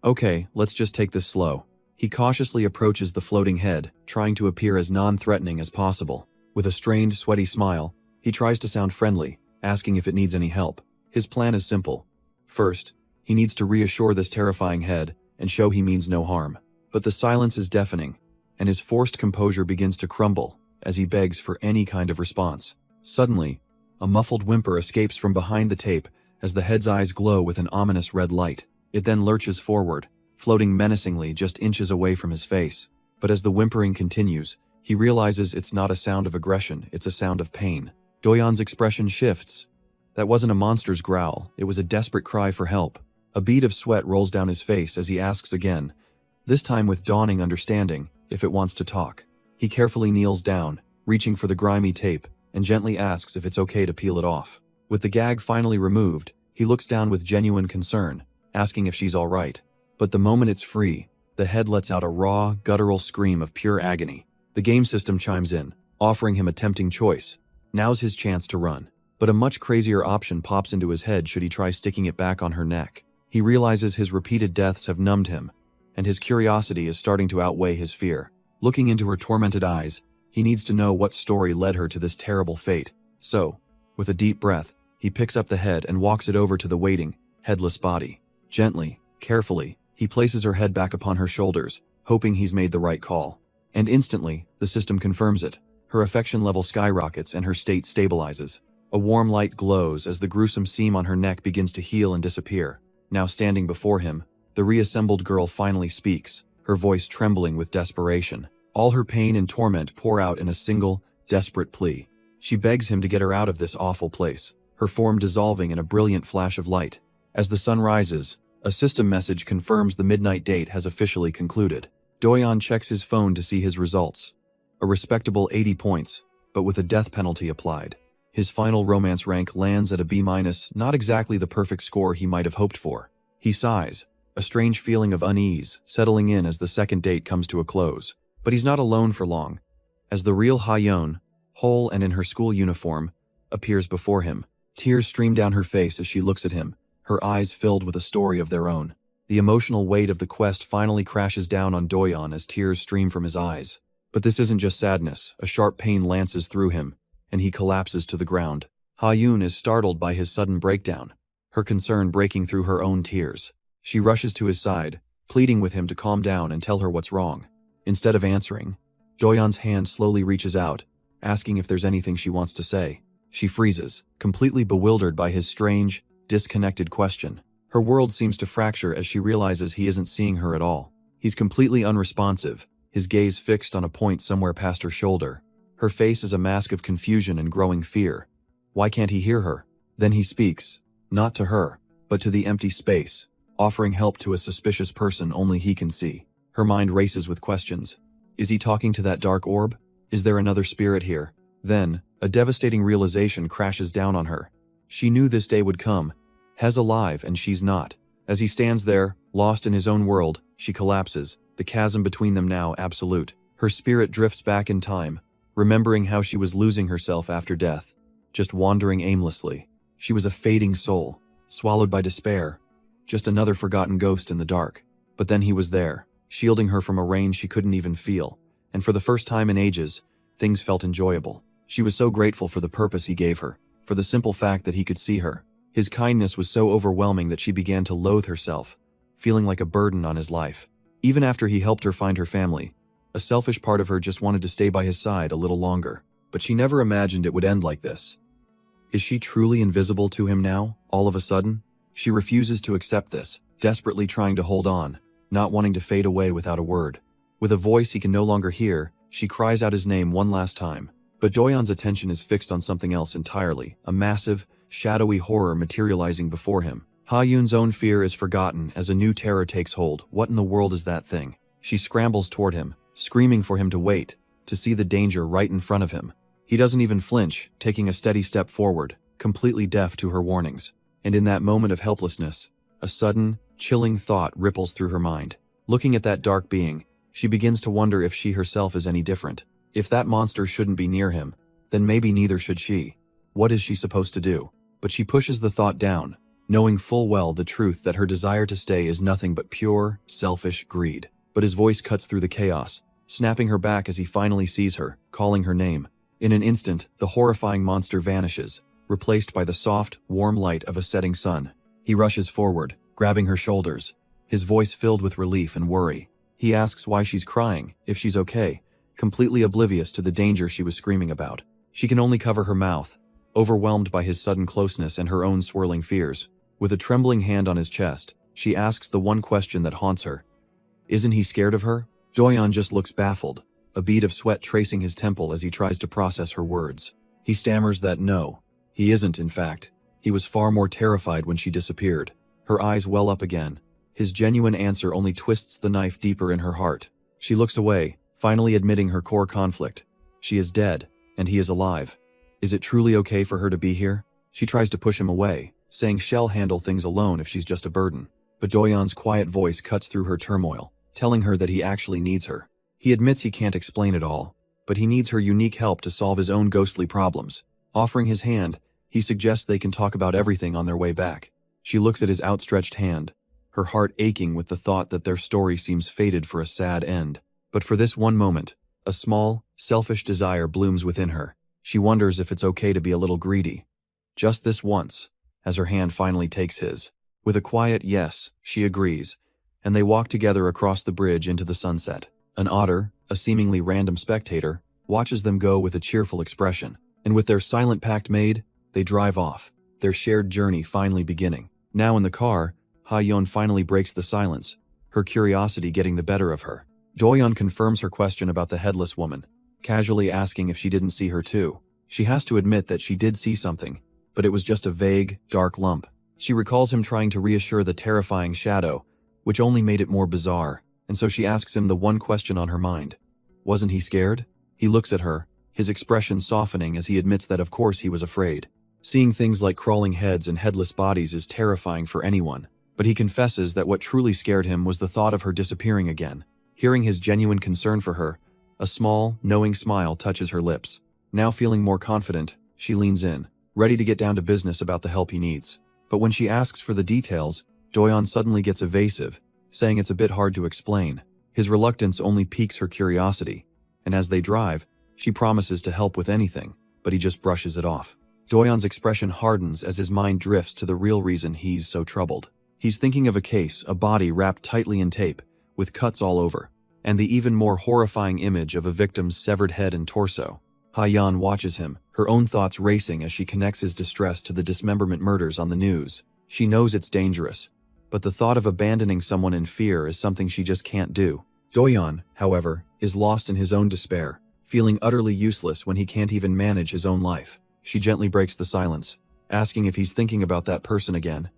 Okay, let's just take this slow. He cautiously approaches the floating head, trying to appear as non-threatening as possible. With a strained, sweaty smile, he tries to sound friendly, asking if it needs any help. His plan is simple. First, he needs to reassure this terrifying head and show he means no harm. But the silence is deafening, and his forced composure begins to crumble as he begs for any kind of response. Suddenly, a muffled whimper escapes from behind the tape as the head's eyes glow with an ominous red light. It then lurches forward, floating menacingly just inches away from his face. But as the whimpering continues, he realizes it's not a sound of aggression, it's a sound of pain. Doyeon's expression shifts. That wasn't a monster's growl, it was a desperate cry for help. A bead of sweat rolls down his face as he asks again, this time with dawning understanding, if it wants to talk. He carefully kneels down, reaching for the grimy tape, and gently asks if it's okay to peel it off. With the gag finally removed, he looks down with genuine concern, asking if she's alright. But the moment it's free, the head lets out a raw, guttural scream of pure agony. The game system chimes in, offering him a tempting choice. Now's his chance to run. But a much crazier option pops into his head should he try sticking it back on her neck. He realizes his repeated deaths have numbed him, and his curiosity is starting to outweigh his fear. Looking into her tormented eyes, he needs to know what story led her to this terrible fate. So, with a deep breath, he picks up the head and walks it over to the waiting, headless body. Gently, carefully, he places her head back upon her shoulders, hoping he's made the right call. And instantly, the system confirms it. Her affection level skyrockets and her state stabilizes. A warm light glows as the gruesome seam on her neck begins to heal and disappear. Now standing before him, the reassembled girl finally speaks, her voice trembling with desperation. All her pain and torment pour out in a single, desperate plea. She begs him to get her out of this awful place, her form dissolving in a brilliant flash of light. As the sun rises, a system message confirms the midnight date has officially concluded. Doyeon checks his phone to see his results. A respectable 80 points, but with a death penalty applied. His final romance rank lands at a B-, not exactly the perfect score he might have hoped for. He sighs, a strange feeling of unease settling in as the second date comes to a close. But he's not alone for long, as the real Ha-yeon, whole and in her school uniform, appears before him. Tears stream down her face as she looks at him, her eyes filled with a story of their own. The emotional weight of the quest finally crashes down on Doyeon as tears stream from his eyes. But this isn't just sadness, a sharp pain lances through him, and he collapses to the ground. Ha-yeon is startled by his sudden breakdown, her concern breaking through her own tears. She rushes to his side, pleading with him to calm down and tell her what's wrong. Instead of answering, Doyeon's hand slowly reaches out, asking if there's anything she wants to say. She freezes, completely bewildered by his strange, disconnected question. Her world seems to fracture as she realizes he isn't seeing her at all. He's completely unresponsive, his gaze fixed on a point somewhere past her shoulder. Her face is a mask of confusion and growing fear. Why can't he hear her? Then he speaks, not to her, but to the empty space, offering help to a suspicious person only he can see. Her mind races with questions. Is he talking to that dark orb? Is there another spirit here? Then, a devastating realization crashes down on her. She knew this day would come. Hez alive and she's not. As he stands there, lost in his own world, she collapses, the chasm between them now absolute. Her spirit drifts back in time, remembering how she was losing herself after death, just wandering aimlessly. She was a fading soul, swallowed by despair, just another forgotten ghost in the dark. But then he was there, shielding her from a rain she couldn't even feel, and for the first time in ages, things felt enjoyable. She was so grateful for the purpose he gave her, for the simple fact that he could see her. His kindness was so overwhelming that she began to loathe herself, feeling like a burden on his life. Even after he helped her find her family, a selfish part of her just wanted to stay by his side a little longer, but she never imagined it would end like this. Is she truly invisible to him now, all of a sudden? She refuses to accept this, desperately trying to hold on, not wanting to fade away without a word. With a voice he can no longer hear, she cries out his name one last time. But Doyeon's attention is fixed on something else entirely, a massive, shadowy horror materializing before him. Ha-yoon's own fear is forgotten as a new terror takes hold. What in the world is that thing? She scrambles toward him, screaming for him to wait, to see the danger right in front of him. He doesn't even flinch, taking a steady step forward, completely deaf to her warnings. And in that moment of helplessness, a sudden, chilling thought ripples through her mind. Looking at that dark being, she begins to wonder if she herself is any different. If that monster shouldn't be near him, then maybe neither should she. What is she supposed to do? But she pushes the thought down, knowing full well the truth that her desire to stay is nothing but pure, selfish greed. But his voice cuts through the chaos, snapping her back as he finally sees her, calling her name. In an instant, the horrifying monster vanishes, replaced by the soft, warm light of a setting sun. He rushes forward, grabbing her shoulders, his voice filled with relief and worry. He asks why she's crying, if she's okay, completely oblivious to the danger she was screaming about. She can only cover her mouth, overwhelmed by his sudden closeness and her own swirling fears. With a trembling hand on his chest, she asks the one question that haunts her. Isn't he scared of her? Doyeon just looks baffled, a bead of sweat tracing his temple as he tries to process her words. He stammers that no, he isn't in fact. He was far more terrified when she disappeared. Her eyes well up again. His genuine answer only twists the knife deeper in her heart. She looks away, finally admitting her core conflict. She is dead, and he is alive. Is it truly okay for her to be here? She tries to push him away, saying she'll handle things alone if she's just a burden. But Doyeon's quiet voice cuts through her turmoil, telling her that he actually needs her. He admits he can't explain it all, but he needs her unique help to solve his own ghostly problems. Offering his hand, he suggests they can talk about everything on their way back. She looks at his outstretched hand, her heart aching with the thought that their story seems fated for a sad end. But for this one moment, a small, selfish desire blooms within her. She wonders if it's okay to be a little greedy. Just this once, as her hand finally takes his. With a quiet yes, she agrees, and they walk together across the bridge into the sunset. An otter, a seemingly random spectator, watches them go with a cheerful expression. And with their silent pact made, they drive off, their shared journey finally beginning. Now in the car, Ha-yeon finally breaks the silence, her curiosity getting the better of her. Doyeon confirms her question about the headless woman, casually asking if she didn't see her too. She has to admit that she did see something, but it was just a vague, dark lump. She recalls him trying to reassure the terrifying shadow, which only made it more bizarre, and so she asks him the one question on her mind. Wasn't he scared? He looks at her, his expression softening as he admits that of course he was afraid. Seeing things like crawling heads and headless bodies is terrifying for anyone, but he confesses that what truly scared him was the thought of her disappearing again. Hearing his genuine concern for her, a small, knowing smile touches her lips. Now feeling more confident, she leans in, ready to get down to business about the help he needs. But when she asks for the details, Doyeon suddenly gets evasive, saying it's a bit hard to explain. His reluctance only piques her curiosity, and as they drive, she promises to help with anything, but he just brushes it off. Doyeon's expression hardens as his mind drifts to the real reason he's so troubled. He's thinking of a case, a body wrapped tightly in tape, with cuts all over, and the even more horrifying image of a victim's severed head and torso. Ha-yeon watches him, her own thoughts racing as she connects his distress to the dismemberment murders on the news. She knows it's dangerous, but the thought of abandoning someone in fear is something she just can't do. Do-yeon, however, is lost in his own despair, feeling utterly useless when he can't even manage his own life. She gently breaks the silence, asking if he's thinking about that person again,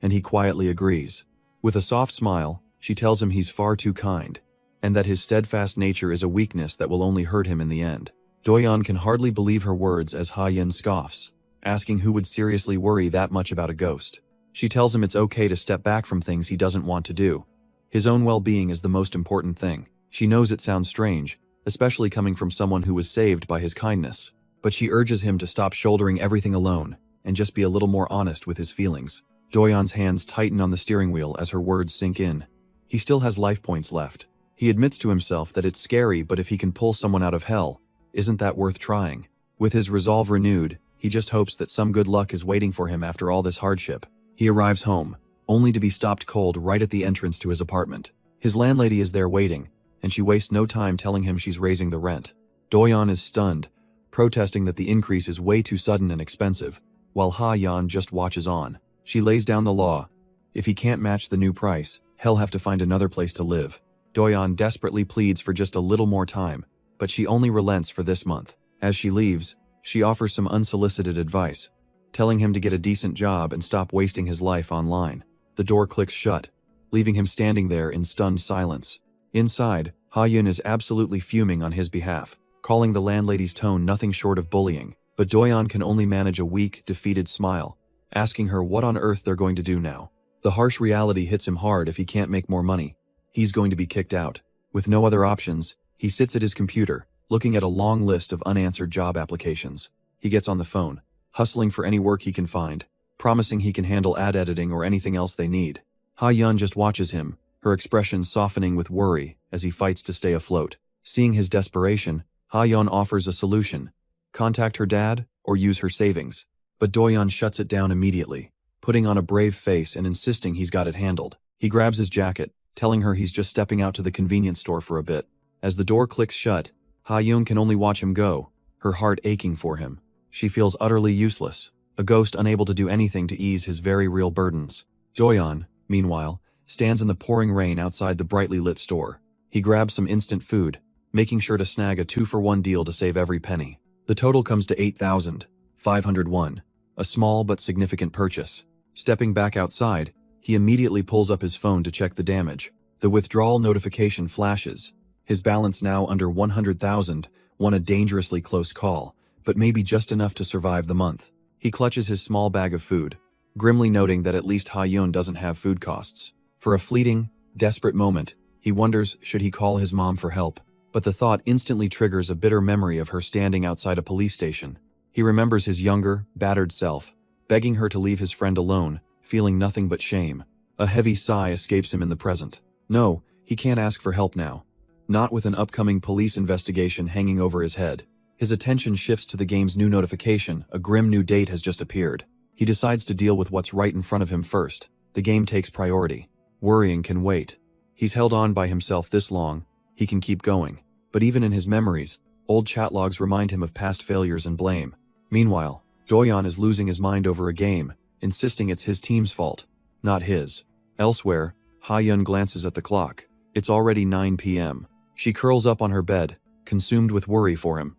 and he quietly agrees. With a soft smile, she tells him he's far too kind, and that his steadfast nature is a weakness that will only hurt him in the end. Do-yeon can hardly believe her words as Ha-yeon scoffs, asking who would seriously worry that much about a ghost. She tells him it's okay to step back from things he doesn't want to do. His own well-being is the most important thing. She knows it sounds strange, especially coming from someone who was saved by his kindness, but she urges him to stop shouldering everything alone and just be a little more honest with his feelings. Do-yeon's hands tighten on the steering wheel as her words sink in. He still has life points left. He admits to himself that it's scary, but if he can pull someone out of hell, isn't that worth trying? With his resolve renewed, he just hopes that some good luck is waiting for him after all this hardship. He arrives home, only to be stopped cold right at the entrance to his apartment. His landlady is there waiting, and she wastes no time telling him she's raising the rent. Do-yeon is stunned, protesting that the increase is way too sudden and expensive, while Ha-yeon just watches on. She lays down the law. If he can't match the new price, he'll have to find another place to live. Do-yeon desperately pleads for just a little more time, but she only relents for this month. As she leaves, she offers some unsolicited advice, telling him to get a decent job and stop wasting his life online. The door clicks shut, leaving him standing there in stunned silence. Inside, Ha-yeon is absolutely fuming on his behalf, calling the landlady's tone nothing short of bullying, but Do-yeon can only manage a weak, defeated smile, asking her what on earth they're going to do now. The harsh reality hits him hard. If he can't make more money, he's going to be kicked out. With no other options, he sits at his computer, looking at a long list of unanswered job applications. He gets on the phone, hustling for any work he can find, promising he can handle ad editing or anything else they need. Ha-yeon just watches him, her expression softening with worry as he fights to stay afloat. Seeing his desperation, Ha-yeon offers a solution: contact her dad or use her savings. But Do-yeon shuts it down immediately, putting on a brave face and insisting he's got it handled. He grabs his jacket, telling her he's just stepping out to the convenience store for a bit. As the door clicks shut, Ha-yeon can only watch him go, her heart aching for him. She feels utterly useless, a ghost unable to do anything to ease his very real burdens. Do-yeon, meanwhile, stands in the pouring rain outside the brightly lit store. He grabs some instant food, making sure to snag a 2-for-1 deal to save every penny. The total comes to 8,500 won, a small but significant purchase. Stepping back outside, he immediately pulls up his phone to check the damage. The withdrawal notification flashes. His balance now under 100,000, won a dangerously close call, but maybe just enough to survive the month. He clutches his small bag of food, grimly noting that at least Ha-yeon doesn't have food costs. For a fleeting, desperate moment, he wonders should he call his mom for help, but the thought instantly triggers a bitter memory of her standing outside a police station. He remembers his younger, battered self, begging her to leave his friend alone, feeling nothing but shame. A heavy sigh escapes him in the present. No, he can't ask for help now. Not with an upcoming police investigation hanging over his head. His attention shifts to the game's new notification. A grim new date has just appeared. He decides to deal with what's right in front of him first. The game takes priority. Worrying can wait. He's held on by himself this long, he can keep going. But even in his memories, old chat logs remind him of past failures and blame. Meanwhile, Do-yeon is losing his mind over a game, insisting it's his team's fault, not his. Elsewhere, Ha-yeon glances at the clock. It's already 9 p.m. She curls up on her bed, consumed with worry for him.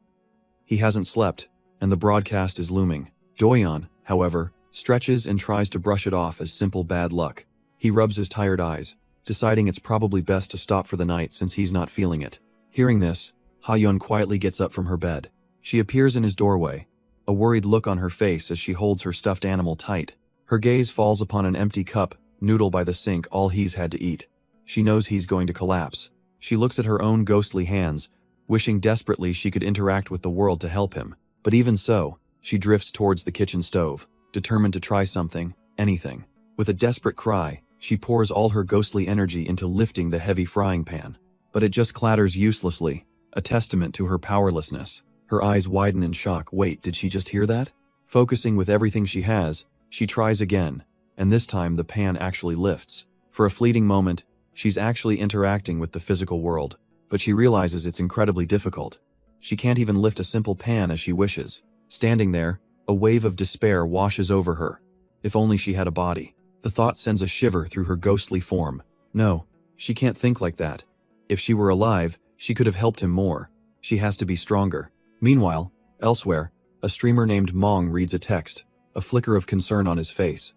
He hasn't slept, and the broadcast is looming. Do-yeon, however, stretches and tries to brush it off as simple bad luck. He rubs his tired eyes, deciding it's probably best to stop for the night since he's not feeling it. Hearing this, Ha-yeon quietly gets up from her bed. She appears in his doorway, a worried look on her face as she holds her stuffed animal tight. Her gaze falls upon an empty cup, noodle by the sink, all he's had to eat. She knows he's going to collapse. She looks at her own ghostly hands, wishing desperately she could interact with the world to help him. But even so, she drifts towards the kitchen stove, determined to try something, anything. With a desperate cry, she pours all her ghostly energy into lifting the heavy frying pan. But it just clatters uselessly, a testament to her powerlessness. Her eyes widen in shock. Wait, did she just hear that? Focusing with everything she has, she tries again, and this time the pan actually lifts. For a fleeting moment, she's actually interacting with the physical world, but she realizes it's incredibly difficult. She can't even lift a simple pan as she wishes. Standing there, a wave of despair washes over her. If only she had a body. The thought sends a shiver through her ghostly form. No, she can't think like that. If she were alive, she could have helped him more. She has to be stronger. Meanwhile, elsewhere, a streamer named Mong reads a text, a flicker of concern on his face.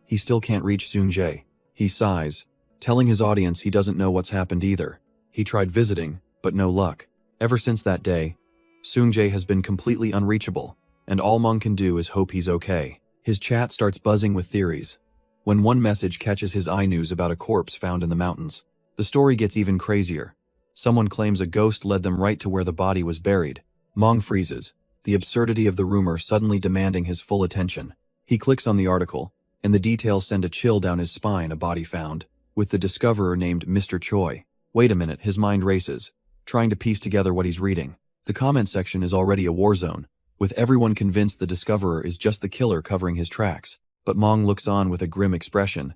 He still can't reach Soon-jae. He sighs, telling his audience he doesn't know what's happened either. He tried visiting, but no luck. Ever since that day, Soon-jae has been completely unreachable, and all Mong can do is hope he's okay. His chat starts buzzing with theories, when one message catches his eye news about a corpse found in the mountains. The story gets even crazier. Someone claims a ghost led them right to where the body was buried. Mong freezes, the absurdity of the rumor suddenly demanding his full attention. He clicks on the article, and the details send a chill down his spine. A body found, with the discoverer named Mr. Choi. Wait a minute, his mind races, trying to piece together what he's reading. The comment section is already a war zone, with everyone convinced the discoverer is just the killer covering his tracks. But Mong looks on with a grim expression.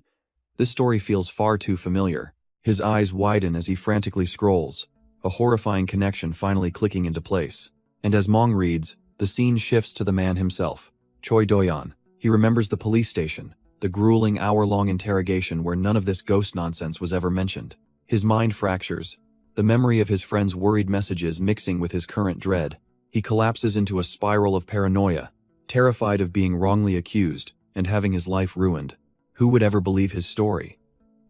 This story feels far too familiar. His eyes widen as he frantically scrolls, a horrifying connection finally clicking into place. And as Mong reads, the scene shifts to the man himself, Choi Do-yeon. He remembers the police station, the grueling hour-long interrogation where none of this ghost nonsense was ever mentioned. His mind fractures, the memory of his friend's worried messages mixing with his current dread. He collapses into a spiral of paranoia, terrified of being wrongly accused and having his life ruined. Who would ever believe his story?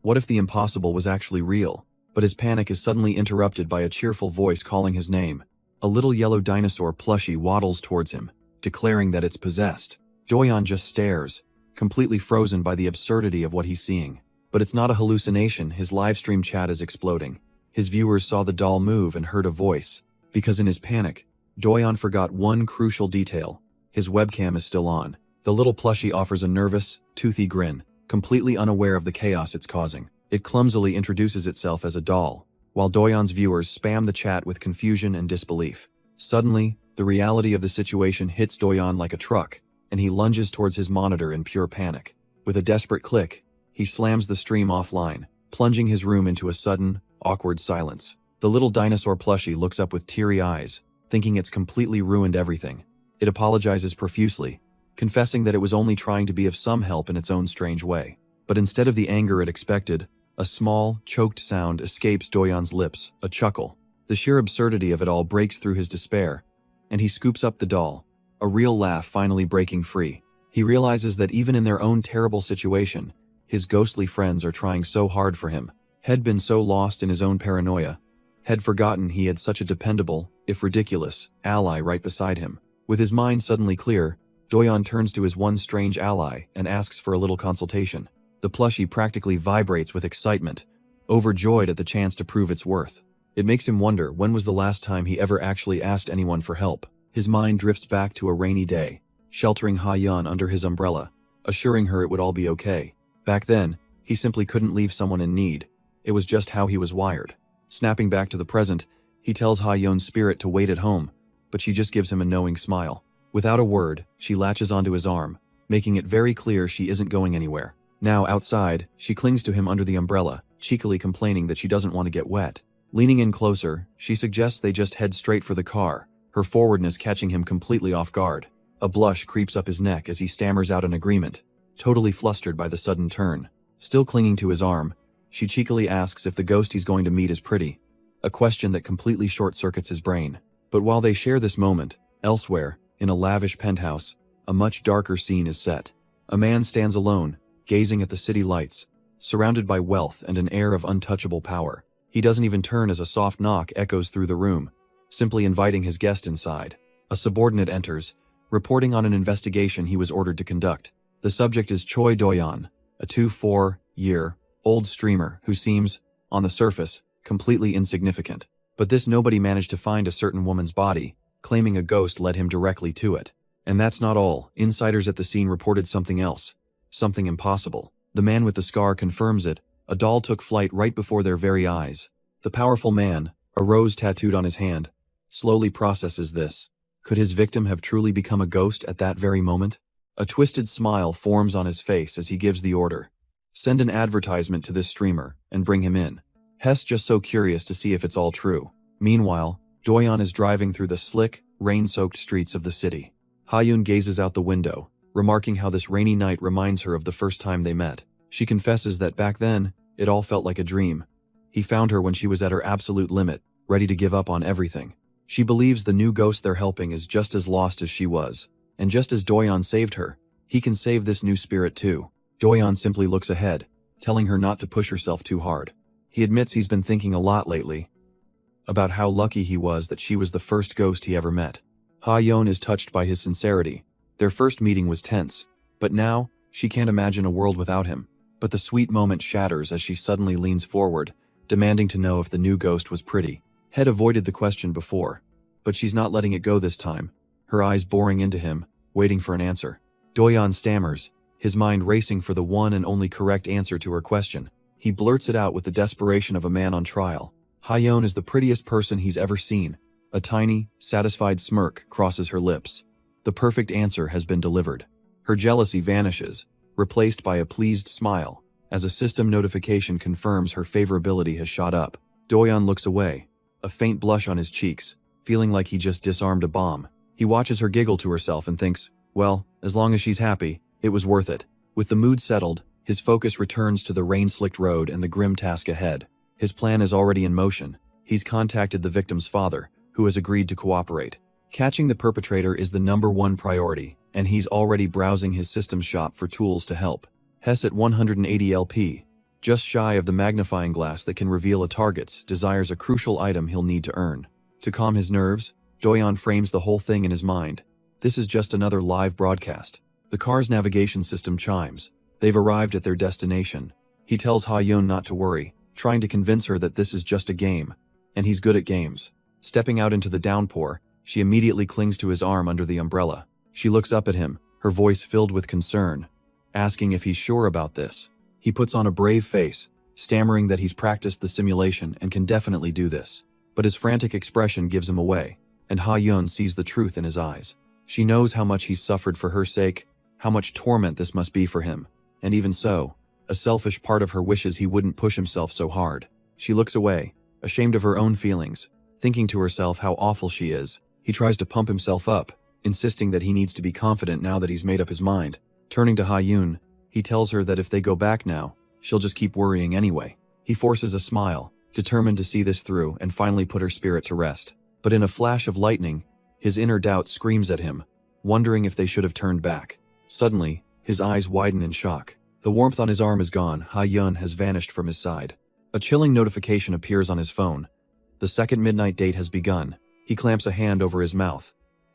What if the impossible was actually real? But his panic is suddenly interrupted by a cheerful voice calling his name. A little yellow dinosaur plushie waddles towards him, declaring that it's possessed. Do-yeon just stares, completely frozen by the absurdity of what he's seeing. But it's not a hallucination. His livestream chat is exploding. His viewers saw the doll move and heard a voice. Because in his panic, Do-yeon forgot one crucial detail. His webcam is still on. The little plushie offers a nervous, toothy grin, completely unaware of the chaos it's causing. It clumsily introduces itself as a doll, while Do-yeon's viewers spam the chat with confusion and disbelief. Suddenly, the reality of the situation hits Do-yeon like a truck, and he lunges towards his monitor in pure panic. With a desperate click, he slams the stream offline, plunging his room into a sudden, awkward silence. The little dinosaur plushie looks up with teary eyes, thinking it's completely ruined everything. It apologizes profusely, confessing that it was only trying to be of some help in its own strange way. But instead of the anger it expected, a small, choked sound escapes Do-yeon's lips, a chuckle. The sheer absurdity of it all breaks through his despair, and he scoops up the doll, a real laugh finally breaking free. He realizes that even in their own terrible situation, his ghostly friends are trying so hard for him. Had been so lost in his own paranoia, had forgotten he had such a dependable, if ridiculous, ally right beside him. With his mind suddenly clear, Do-yeon turns to his one strange ally and asks for a little consultation. The plushie practically vibrates with excitement, overjoyed at the chance to prove its worth. It makes him wonder when was the last time he ever actually asked anyone for help. His mind drifts back to a rainy day, sheltering Ha-yeon under his umbrella, assuring her it would all be okay. Back then, he simply couldn't leave someone in need. It was just how he was wired. Snapping back to the present, he tells Ha-yeon's spirit to wait at home, but she just gives him a knowing smile. Without a word, she latches onto his arm, making it very clear she isn't going anywhere. Now, outside, she clings to him under the umbrella, cheekily complaining that she doesn't want to get wet. Leaning in closer, she suggests they just head straight for the car, her forwardness catching him completely off guard. A blush creeps up his neck as he stammers out an agreement, totally flustered by the sudden turn. Still clinging to his arm, she cheekily asks if the ghost he's going to meet is pretty, a question that completely short-circuits his brain. But while they share this moment, elsewhere, in a lavish penthouse, a much darker scene is set. A man stands alone, gazing at the city lights, surrounded by wealth and an air of untouchable power. He doesn't even turn as a soft knock echoes through the room, simply inviting his guest inside. A subordinate enters, reporting on an investigation he was ordered to conduct. The subject is Choi Do-yeon, a 24-year-old streamer who seems, on the surface, completely insignificant. But this nobody managed to find a certain woman's body, claiming a ghost led him directly to it. And that's not all. Insiders at the scene reported something else. Something impossible. The man with the scar confirms it. A doll took flight right before their very eyes. The powerful man, a rose tattooed on his hand, slowly processes this. Could his victim have truly become a ghost at that very moment? A twisted smile forms on his face as he gives the order. Send an advertisement to this streamer and bring him in. Hess just so curious to see if it's all true. Meanwhile, Doyeon is driving through the slick, rain-soaked streets of the city. Hayoon gazes out the window, remarking how this rainy night reminds her of the first time they met. She confesses that back then, it all felt like a dream. He found her when she was at her absolute limit, ready to give up on everything. She believes the new ghost they're helping is just as lost as she was. And just as Doyeon saved her, he can save this new spirit too. Doyeon simply looks ahead, telling her not to push herself too hard. He admits he's been thinking a lot lately about how lucky he was that she was the first ghost he ever met. Hayoon is touched by his sincerity. Their first meeting was tense, but now, she can't imagine a world without him. But the sweet moment shatters as she suddenly leans forward, demanding to know if the new ghost was pretty. Head avoided the question before, but she's not letting it go this time, her eyes boring into him, waiting for an answer. Doyeon stammers, his mind racing for the one and only correct answer to her question. He blurts it out with the desperation of a man on trial. Hayoon is the prettiest person he's ever seen. A tiny, satisfied smirk crosses her lips. The perfect answer has been delivered. Her jealousy vanishes, replaced by a pleased smile, as a system notification confirms her favorability has shot up. Doyeon looks away, a faint blush on his cheeks, feeling like he just disarmed a bomb. He watches her giggle to herself and thinks, well, as long as she's happy, it was worth it. With the mood settled, his focus returns to the rain-slicked road and the grim task ahead. His plan is already in motion. He's contacted the victim's father, who has agreed to cooperate. Catching the perpetrator is the #1 priority, and he's already browsing his systems shop for tools to help. Hess at 180 LP, just shy of the magnifying glass that can reveal a target's, desires a crucial item he'll need to earn. To calm his nerves, Doyeon frames the whole thing in his mind. This is just another live broadcast. The car's navigation system chimes. They've arrived at their destination. He tells Hayoon not to worry, trying to convince her that this is just a game, and he's good at games. Stepping out into the downpour, she immediately clings to his arm under the umbrella. She looks up at him, her voice filled with concern, asking if he's sure about this. He puts on a brave face, stammering that he's practiced the simulation and can definitely do this. But his frantic expression gives him away, and Hayoon sees the truth in his eyes. She knows how much he's suffered for her sake, how much torment this must be for him, and even so, a selfish part of her wishes he wouldn't push himself so hard. She looks away, ashamed of her own feelings, thinking to herself how awful she is. He tries to pump himself up, insisting that he needs to be confident now that he's made up his mind. Turning to Hayoon, he tells her that if they go back now, she'll just keep worrying anyway. He forces a smile, determined to see this through and finally put her spirit to rest. But in a flash of lightning, his inner doubt screams at him, wondering if they should have turned back. Suddenly, his eyes widen in shock. The warmth on his arm is gone. Hayoon has vanished from his side. A chilling notification appears on his phone. The second midnight date has begun. He clamps a hand over his mouth,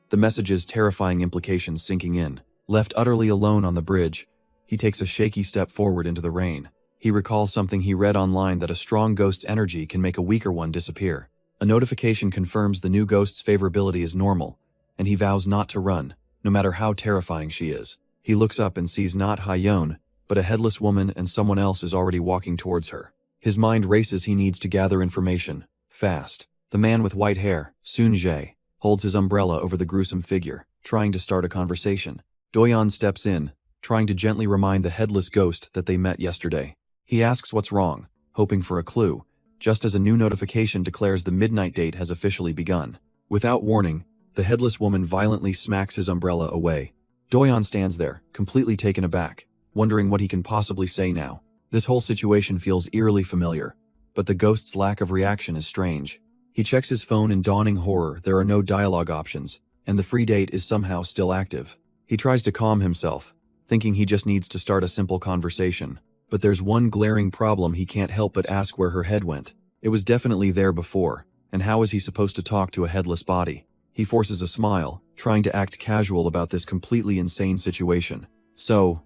the message's terrifying implications sinking in. Left utterly alone on the bridge, he takes a shaky step forward into the rain. He recalls something he read online, that a strong ghost's energy can make a weaker one disappear. A notification confirms the new ghost's favorability is normal, and he vows not to run, no matter how terrifying she is. He looks up and sees not Hayoon, but a headless woman, and someone else is already walking towards her. His mind races. He needs to gather information, fast. The man with white hair, Soon Jae, holds his umbrella over the gruesome figure, trying to start a conversation. Doyeon steps in, trying to gently remind the headless ghost that they met yesterday. He asks what's wrong, hoping for a clue, just as a new notification declares the midnight date has officially begun. Without warning, the headless woman violently smacks his umbrella away. Doyeon stands there, completely taken aback, wondering what he can possibly say now. This whole situation feels eerily familiar, but the ghost's lack of reaction is strange. He checks his phone in dawning horror. There are no dialogue options, and the free date is somehow still active. He tries to calm himself, thinking he just needs to start a simple conversation. But there's one glaring problem. He can't help but ask where her head went. It was definitely there before, and how is he supposed to talk to a headless body? He forces a smile, trying to act casual about this completely insane situation. So,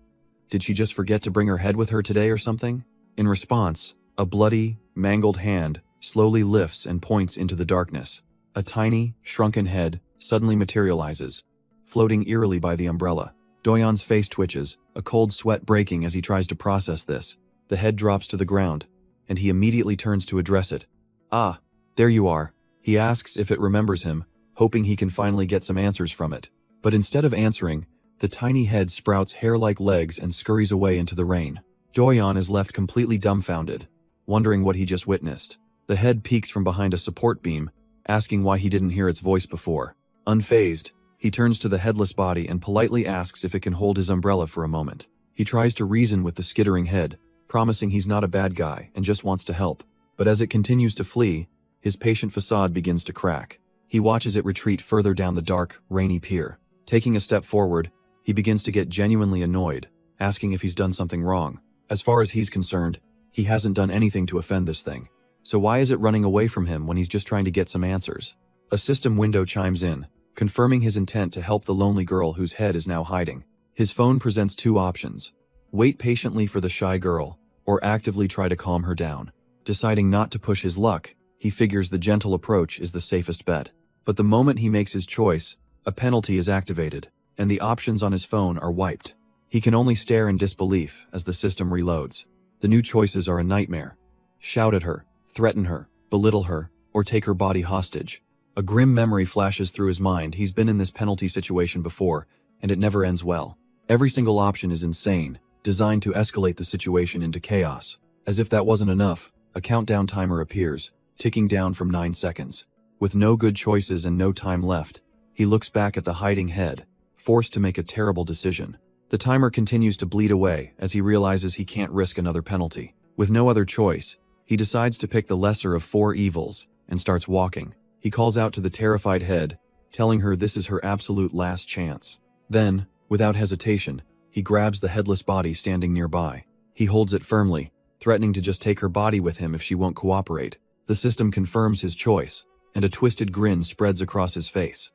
did she just forget to bring her head with her today or something? In response, a bloody, mangled hand slowly lifts and points into the darkness. A tiny, shrunken head suddenly materializes, floating eerily by the umbrella. Doyeon's face twitches, a cold sweat breaking as he tries to process this. The head drops to the ground, and he immediately turns to address it. "Ah, there you are." He asks if it remembers him, hoping he can finally get some answers from it. But instead of answering, The tiny head sprouts hair-like legs and scurries away into the rain. Doyon is left completely dumbfounded, wondering what he just witnessed. The head peeks from behind a support beam, asking why he didn't hear its voice before. Unfazed, he turns to the headless body and politely asks if it can hold his umbrella for a moment. He tries to reason with the skittering head, promising he's not a bad guy and just wants to help. But as it continues to flee, his patient facade begins to crack. He watches it retreat further down the dark, rainy pier. Taking a step forward, he begins to get genuinely annoyed, asking if he's done something wrong. As far as he's concerned, he hasn't done anything to offend this thing. So why is it running away from him when he's just trying to get some answers? A system window chimes in, confirming his intent to help the lonely girl whose head is now hiding. His phone presents two options: wait patiently for the shy girl, or actively try to calm her down. Deciding not to push his luck, he figures the gentle approach is the safest bet. But the moment he makes his choice, a penalty is activated, and the options on his phone are wiped. He can only stare in disbelief as the system reloads. The new choices are a nightmare. Shout at her, threaten her, belittle her, or take her body hostage. A grim memory flashes through his mind. He's been in this penalty situation before, and it never ends well. Every single option is insane, designed to escalate the situation into chaos. As if that wasn't enough, a countdown timer appears, ticking down from 9 seconds. With no good choices and no time left, he looks back at the hiding head, forced to make a terrible decision. The timer continues to bleed away as he realizes he can't risk another penalty. With no other choice, he decides to pick the lesser of 4 evils and starts walking. He calls out to the terrified head, telling her this is her absolute last chance. Then, without hesitation, he grabs the headless body standing nearby. He holds it firmly, threatening to just take her body with him if she won't cooperate. The system confirms his choice, and a twisted grin spreads across his face.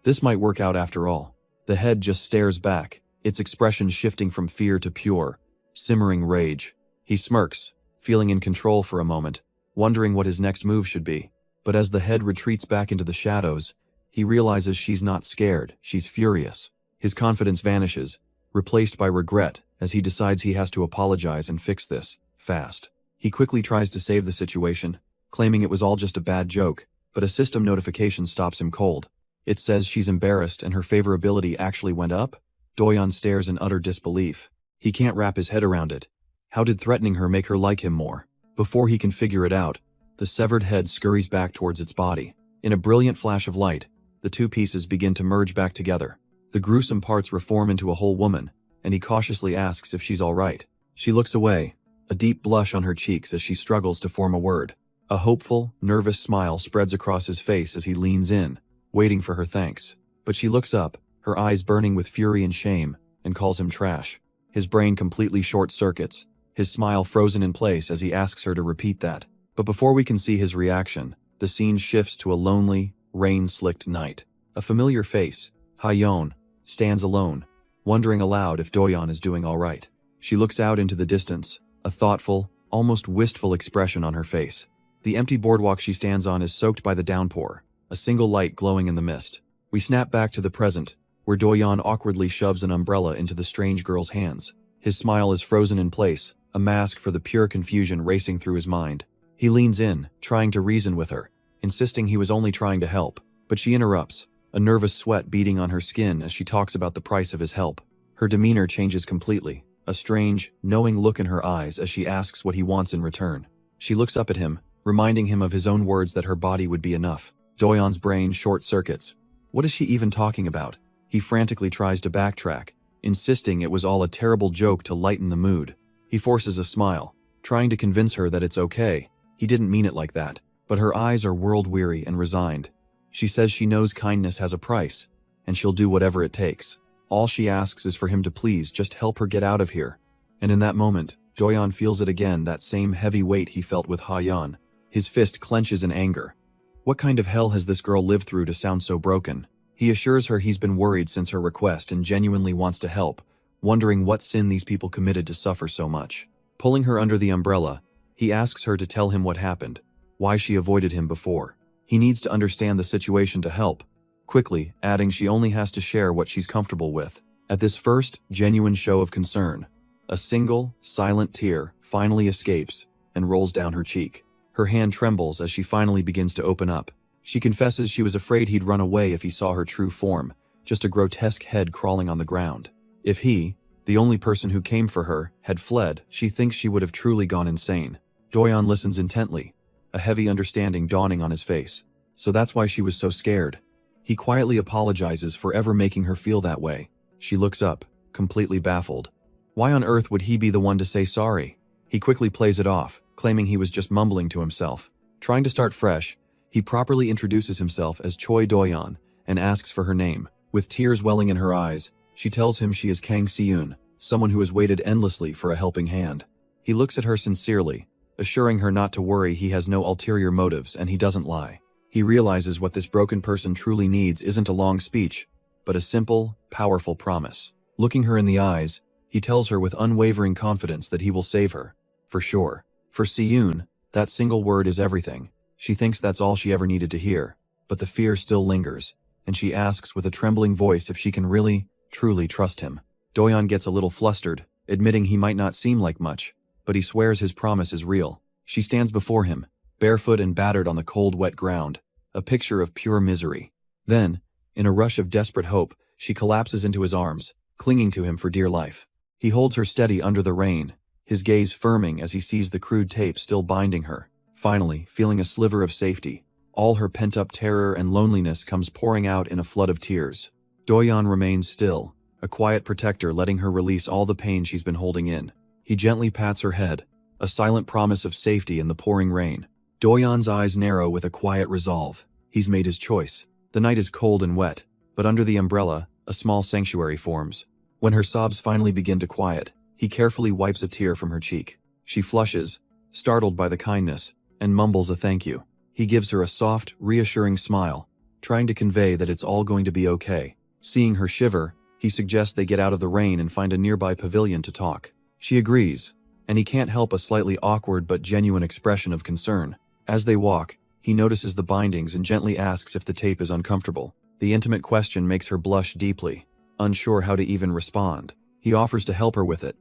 This might work out after all. The head just stares back, its expression shifting from fear to pure, simmering rage. He smirks, feeling in control for a moment, wondering what his next move should be. But as the head retreats back into the shadows, he realizes she's not scared, she's furious. His confidence vanishes, replaced by regret as he decides he has to apologize and fix this, fast. He quickly tries to save the situation, claiming it was all just a bad joke, but a system notification stops him cold. It says she's embarrassed and her favorability actually went up. Doyon stares in utter disbelief. He can't wrap his head around it. How did threatening her make her like him more? Before he can figure it out, the severed head scurries back towards its body. In a brilliant flash of light, the two pieces begin to merge back together. The gruesome parts reform into a whole woman, and he cautiously asks if she's all right. She looks away, a deep blush on her cheeks as she struggles to form a word. A hopeful, nervous smile spreads across his face as he leans in, waiting for her thanks. But she looks up, her eyes burning with fury and shame, and calls him trash. His brain completely short-circuits, his smile frozen in place as he asks her to repeat that. But before we can see his reaction, the scene shifts to a lonely, rain-slicked night. A familiar face, Hayon, stands alone, wondering aloud if Doyon is doing all right. She looks out into the distance, a thoughtful, almost wistful expression on her face. The empty boardwalk she stands on is soaked by the downpour, a single light glowing in the mist. We snap back to the present, where Doyon awkwardly shoves an umbrella into the strange girl's hands. His smile is frozen in place, a mask for the pure confusion racing through his mind. He leans in, trying to reason with her, insisting he was only trying to help. But she interrupts, a nervous sweat beading on her skin as she talks about the price of his help. Her demeanor changes completely, a strange, knowing look in her eyes as she asks what he wants in return. She looks up at him, reminding him of his own words that her body would be enough. Doyon's brain short-circuits. What is she even talking about? He frantically tries to backtrack, insisting it was all a terrible joke to lighten the mood. He forces a smile, trying to convince her that it's okay. He didn't mean it like that. But her eyes are world-weary and resigned. She says she knows kindness has a price, and she'll do whatever it takes. All she asks is for him to please just help her get out of here. And in that moment, Doyon feels it again, that same heavy weight he felt with Hayon. His fist clenches in anger. What kind of hell has this girl lived through to sound so broken? He assures her he's been worried since her request and genuinely wants to help, wondering what sin these people committed to suffer so much. Pulling her under the umbrella, he asks her to tell him what happened, why she avoided him before. He needs to understand the situation to help, quickly adding she only has to share what she's comfortable with. At this first, genuine show of concern, a single, silent tear finally escapes and rolls down her cheek. Her hand trembles as she finally begins to open up. She confesses she was afraid he'd run away if he saw her true form, just a grotesque head crawling on the ground. If he, the only person who came for her, had fled, she thinks she would have truly gone insane. Doyeon listens intently, a heavy understanding dawning on his face. So that's why she was so scared. He quietly apologizes for ever making her feel that way. She looks up, completely baffled. Why on earth would he be the one to say sorry? He quickly plays it off, claiming he was just mumbling to himself. Trying to start fresh, he properly introduces himself as Choi Doyeon and asks for her name. With tears welling in her eyes, she tells him she is Kang Seun, someone who has waited endlessly for a helping hand. He looks at her sincerely, assuring her not to worry, he has no ulterior motives and he doesn't lie. He realizes what this broken person truly needs isn't a long speech, but a simple, powerful promise. Looking her in the eyes, he tells her with unwavering confidence that he will save her. For sure. For Seun, that single word is everything. She thinks that's all she ever needed to hear, but the fear still lingers, and she asks with a trembling voice if she can really, truly trust him. Doyeon gets a little flustered, admitting he might not seem like much, but he swears his promise is real. She stands before him, barefoot and battered on the cold, wet ground, a picture of pure misery. Then, in a rush of desperate hope, she collapses into his arms, clinging to him for dear life. He holds her steady under the rain, his gaze firming as he sees the crude tape still binding her. Finally, feeling a sliver of safety, all her pent-up terror and loneliness comes pouring out in a flood of tears. Doyeon remains still, a quiet protector letting her release all the pain she's been holding in. He gently pats her head, a silent promise of safety in the pouring rain. Doyeon's eyes narrow with a quiet resolve. He's made his choice. The night is cold and wet, but under the umbrella, a small sanctuary forms. When her sobs finally begin to quiet, he carefully wipes a tear from her cheek. She flushes, startled by the kindness, and mumbles a thank you. He gives her a soft, reassuring smile, trying to convey that it's all going to be okay. Seeing her shiver, he suggests they get out of the rain and find a nearby pavilion to talk. She agrees, and he can't help a slightly awkward but genuine expression of concern. As they walk, he notices the bindings and gently asks if the tape is uncomfortable. The intimate question makes her blush deeply, unsure how to even respond. He offers to help her with it,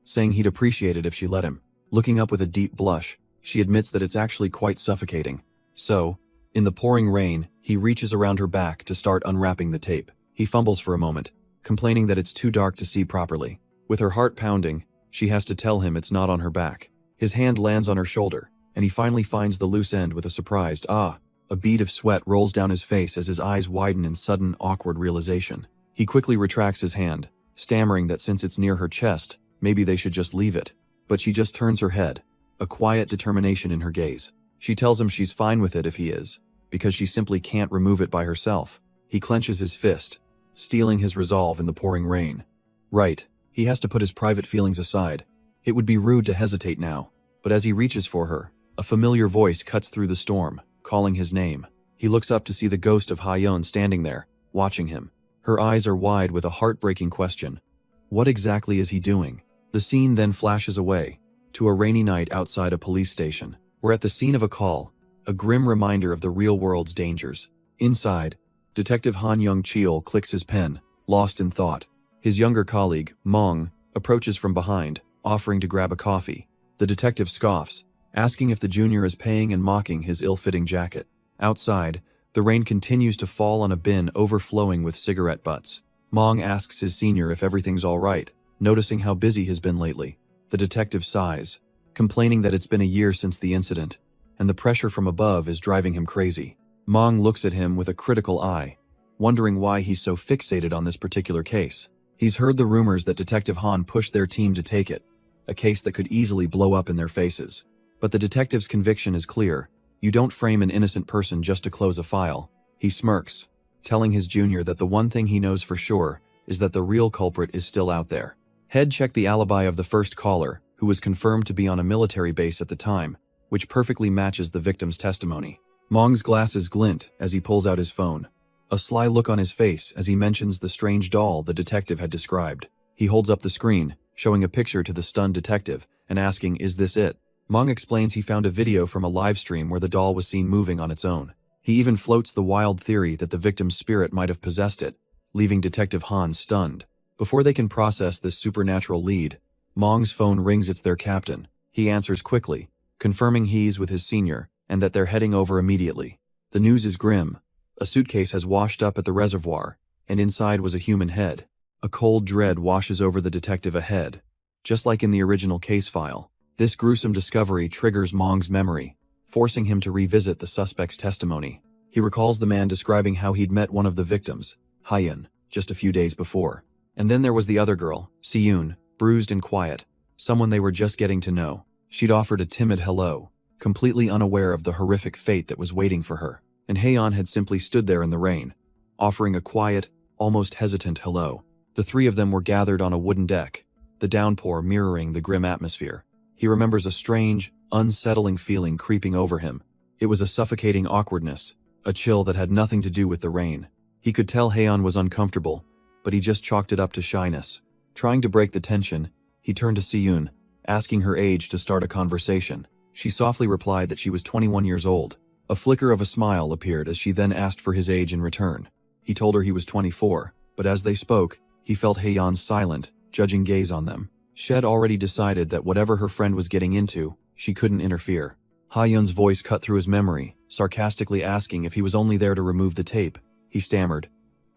saying he'd appreciate it if she let him. Looking up with a deep blush, she admits that it's actually quite suffocating. So, in the pouring rain, he reaches around her back to start unwrapping the tape. He fumbles for a moment, complaining that it's too dark to see properly. With her heart pounding, she has to tell him it's not on her back. His hand lands on her shoulder, and he finally finds the loose end with a surprised "ah." A bead of sweat rolls down his face as his eyes widen in sudden, awkward realization. He quickly retracts his hand, stammering that since it's near her chest, maybe they should just leave it. But she just turns her head, a quiet determination in her gaze. She tells him she's fine with it if he is, because she simply can't remove it by herself. He clenches his fist, steeling his resolve in the pouring rain. Right, he has to put his private feelings aside. It would be rude to hesitate now, but as he reaches for her, a familiar voice cuts through the storm, calling his name. He looks up to see the ghost of Hayeon standing there, watching him. Her eyes are wide with a heartbreaking question. What exactly is he doing? The scene then flashes away, to a rainy night outside a police station. We're at the scene of a call, a grim reminder of the real world's dangers. Inside, Detective Han Young-cheol clicks his pen, lost in thought. His younger colleague, Mong, approaches from behind, offering to grab a coffee. The detective scoffs, asking if the junior is paying and mocking his ill-fitting jacket. Outside, the rain continues to fall on a bin overflowing with cigarette butts. Mong asks his senior if everything's all right, noticing how busy he's been lately. The detective sighs, complaining that it's been a year since the incident, and the pressure from above is driving him crazy. Mong looks at him with a critical eye, wondering why he's so fixated on this particular case. He's heard the rumors that Detective Han pushed their team to take it, a case that could easily blow up in their faces. But the detective's conviction is clear. You don't frame an innocent person just to close a file. He smirks, telling his junior that the one thing he knows for sure is that the real culprit is still out there. Head checked the alibi of the first caller, who was confirmed to be on a military base at the time, which perfectly matches the victim's testimony. Mong's glasses glint as he pulls out his phone, a sly look on his face as he mentions the strange doll the detective had described. He holds up the screen, showing a picture to the stunned detective, and asking, "Is this it?" Mong explains he found a video from a live stream where the doll was seen moving on its own. He even floats the wild theory that the victim's spirit might have possessed it, leaving Detective Han stunned. Before they can process this supernatural lead, Mong's phone rings. It's their captain. He answers quickly, confirming he's with his senior, and that they're heading over immediately. The news is grim. A suitcase has washed up at the reservoir, and inside was a human head. A cold dread washes over the detective ahead. Just like in the original case file, this gruesome discovery triggers Mong's memory, forcing him to revisit the suspect's testimony. He recalls the man describing how he'd met one of the victims, Hyun, just a few days before. And then there was the other girl, Siyun, bruised and quiet, someone they were just getting to know. She'd offered a timid hello, completely unaware of the horrific fate that was waiting for her. And Haeyeon had simply stood there in the rain, offering a quiet, almost hesitant hello. The three of them were gathered on a wooden deck, the downpour mirroring the grim atmosphere. He remembers a strange, unsettling feeling creeping over him. It was a suffocating awkwardness, a chill that had nothing to do with the rain. He could tell Haeyeon was uncomfortable, but he just chalked it up to shyness. Trying to break the tension, he turned to Siyun, asking her age to start a conversation. She softly replied that she was 21 years old. A flicker of a smile appeared as she then asked for his age in return. He told her he was 24, but as they spoke, he felt Haeyeon's silent, judging gaze on them. Shed already decided that whatever her friend was getting into, she couldn't interfere. Haeyeon's voice cut through his memory, sarcastically asking if he was only there to remove the tape. He stammered,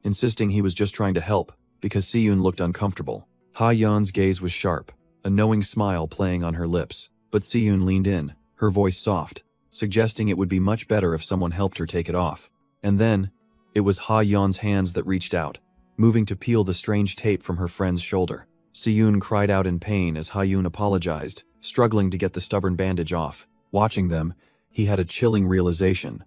insisting he was just trying to help, because Siyun looked uncomfortable. Haeyeon's gaze was sharp, a knowing smile playing on her lips, but Siyun leaned in, her voice soft, suggesting it would be much better if someone helped her take it off. And then, it was Haeyeon's hands that reached out, moving to peel the strange tape from her friend's shoulder. Siyun cried out in pain as Haeyeon apologized, struggling to get the stubborn bandage off. Watching them, he had a chilling realization.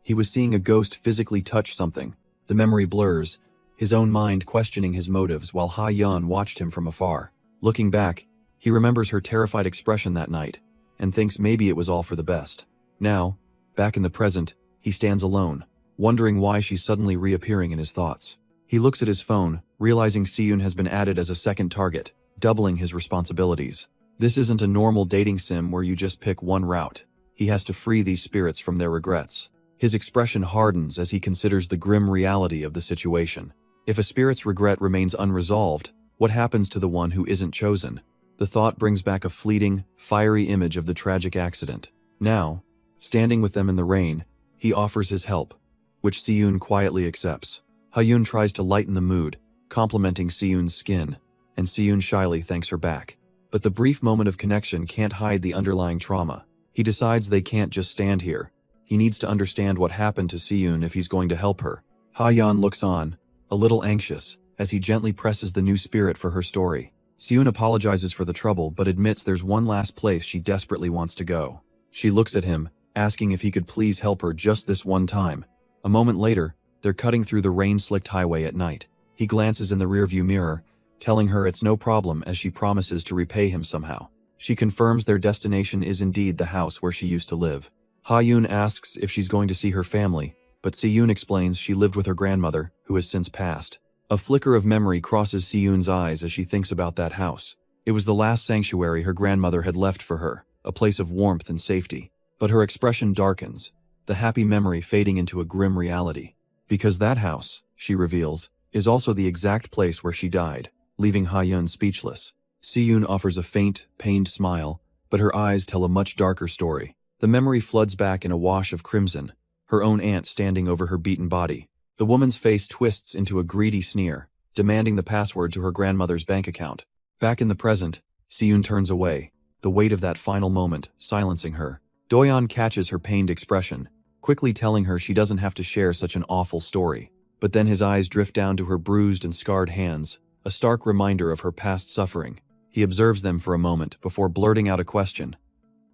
He was seeing a ghost physically touch something. The memory blurs, his own mind questioning his motives while Haeyeon watched him from afar. Looking back, he remembers her terrified expression that night, and thinks maybe it was all for the best. Now, back in the present, he stands alone, wondering why she's suddenly reappearing in his thoughts. He looks at his phone, realizing Siyun has been added as a second target, doubling his responsibilities. This isn't a normal dating sim where you just pick one route. He has to free these spirits from their regrets. His expression hardens as he considers the grim reality of the situation. If a spirit's regret remains unresolved, what happens to the one who isn't chosen? The thought brings back a fleeting, fiery image of the tragic accident. Now, standing with them in the rain, he offers his help, which Siyun quietly accepts. Haeyeon tries to lighten the mood, complimenting Siyun's skin, and Siyun shyly thanks her back. But the brief moment of connection can't hide the underlying trauma. He decides they can't just stand here. He needs to understand what happened to Siyun if he's going to help her. Haeyeon looks on, a little anxious, as he gently presses the new spirit for her story. Siyun apologizes for the trouble but admits there's one last place she desperately wants to go. She looks at him, asking if he could please help her just this one time. A moment later, they're cutting through the rain-slicked highway at night. He glances in the rearview mirror, telling her it's no problem as she promises to repay him somehow. She confirms their destination is indeed the house where she used to live. Haeyeon asks if she's going to see her family, but Siyun explains she lived with her grandmother, who has since passed. A flicker of memory crosses Siyun's eyes as she thinks about that house. It was the last sanctuary her grandmother had left for her, a place of warmth and safety. But her expression darkens, the happy memory fading into a grim reality. Because that house, she reveals, is also the exact place where she died, leaving Haeyeon speechless. Siyun offers a faint, pained smile, but her eyes tell a much darker story. The memory floods back in a wash of crimson, her own aunt standing over her beaten body. The woman's face twists into a greedy sneer, demanding the password to her grandmother's bank account. Back in the present, Siyun turns away, the weight of that final moment silencing her. Doyeon catches her pained expression, quickly telling her she doesn't have to share such an awful story. But then his eyes drift down to her bruised and scarred hands, a stark reminder of her past suffering. He observes them for a moment before blurting out a question.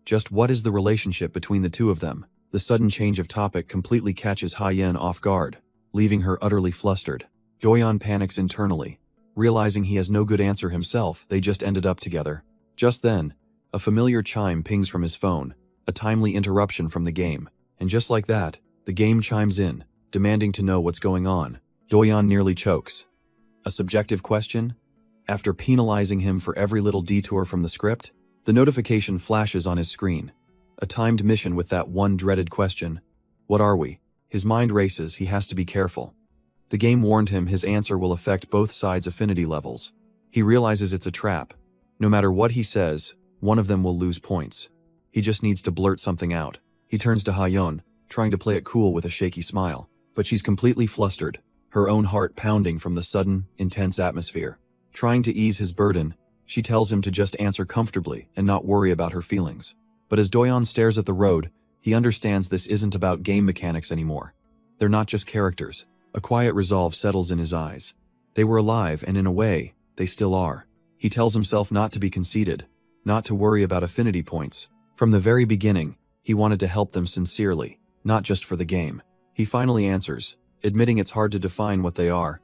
Just what is the relationship between the two of them? The sudden change of topic completely catches Haeyeon off guard, leaving her utterly flustered. Doyeon panics internally. Realizing he has no good answer himself, they just ended up together. Just then, a familiar chime pings from his phone, a timely interruption from the game. And just like that, the game chimes in, demanding to know what's going on. Doyeon nearly chokes. A subjective question? After penalizing him for every little detour from the script, the notification flashes on his screen. A timed mission with that one dreaded question. What are we? His mind races, he has to be careful. The game warned him his answer will affect both sides' affinity levels. He realizes it's a trap. No matter what he says, one of them will lose points. He just needs to blurt something out. He turns to Haeyeon, trying to play it cool with a shaky smile. But she's completely flustered. her own heart pounding from the sudden, intense atmosphere. Trying to ease his burden, she tells him to just answer comfortably and not worry about her feelings. But as Doyeon stares at the road, he understands this isn't about game mechanics anymore. They're not just characters. A quiet resolve settles in his eyes. They were alive, and in a way, they still are. He tells himself not to be conceited, not to worry about affinity points. From the very beginning, he wanted to help them sincerely, not just for the game. He finally answers, admitting it's hard to define what they are,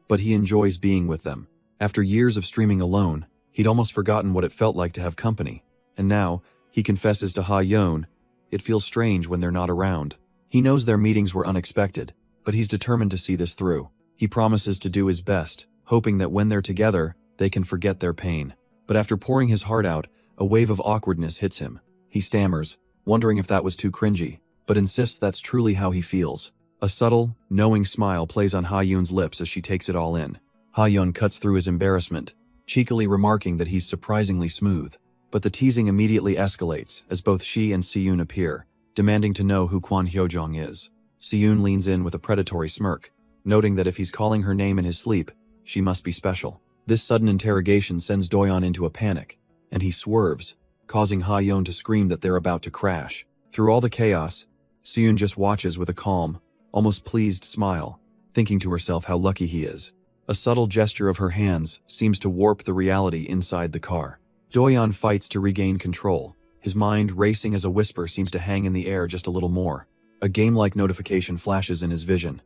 but he enjoys being with them. After years of streaming alone, he'd almost forgotten what it felt like to have company. And now, he confesses to Ha-yeon, it feels strange when they're not around. He knows their meetings were unexpected, but he's determined to see this through. He promises to do his best, hoping that when they're together, they can forget their pain. But after pouring his heart out, a wave of awkwardness hits him. He stammers, wondering if that was too cringy, but insists that's truly how he feels. A subtle, knowing smile plays on Ha-yeon's lips as she takes it all in. Ha-yeon cuts through his embarrassment, cheekily remarking that he's surprisingly smooth. But the teasing immediately escalates as both she and Si-yoon appear, demanding to know who Kwon Hyo-jong is. Si-yoon leans in with a predatory smirk, noting that if he's calling her name in his sleep, she must be special. This sudden interrogation sends Doyeon into a panic, and he swerves, causing Ha-yeon to scream that they're about to crash. Through all the chaos, Si-yoon just watches with a calm, almost pleased smile, thinking to herself how lucky he is. A subtle gesture of her hands seems to warp the reality inside the car. Doyeon fights to regain control, his mind racing as a whisper seems to hang in the air just a little more. A game-like notification flashes in his vision.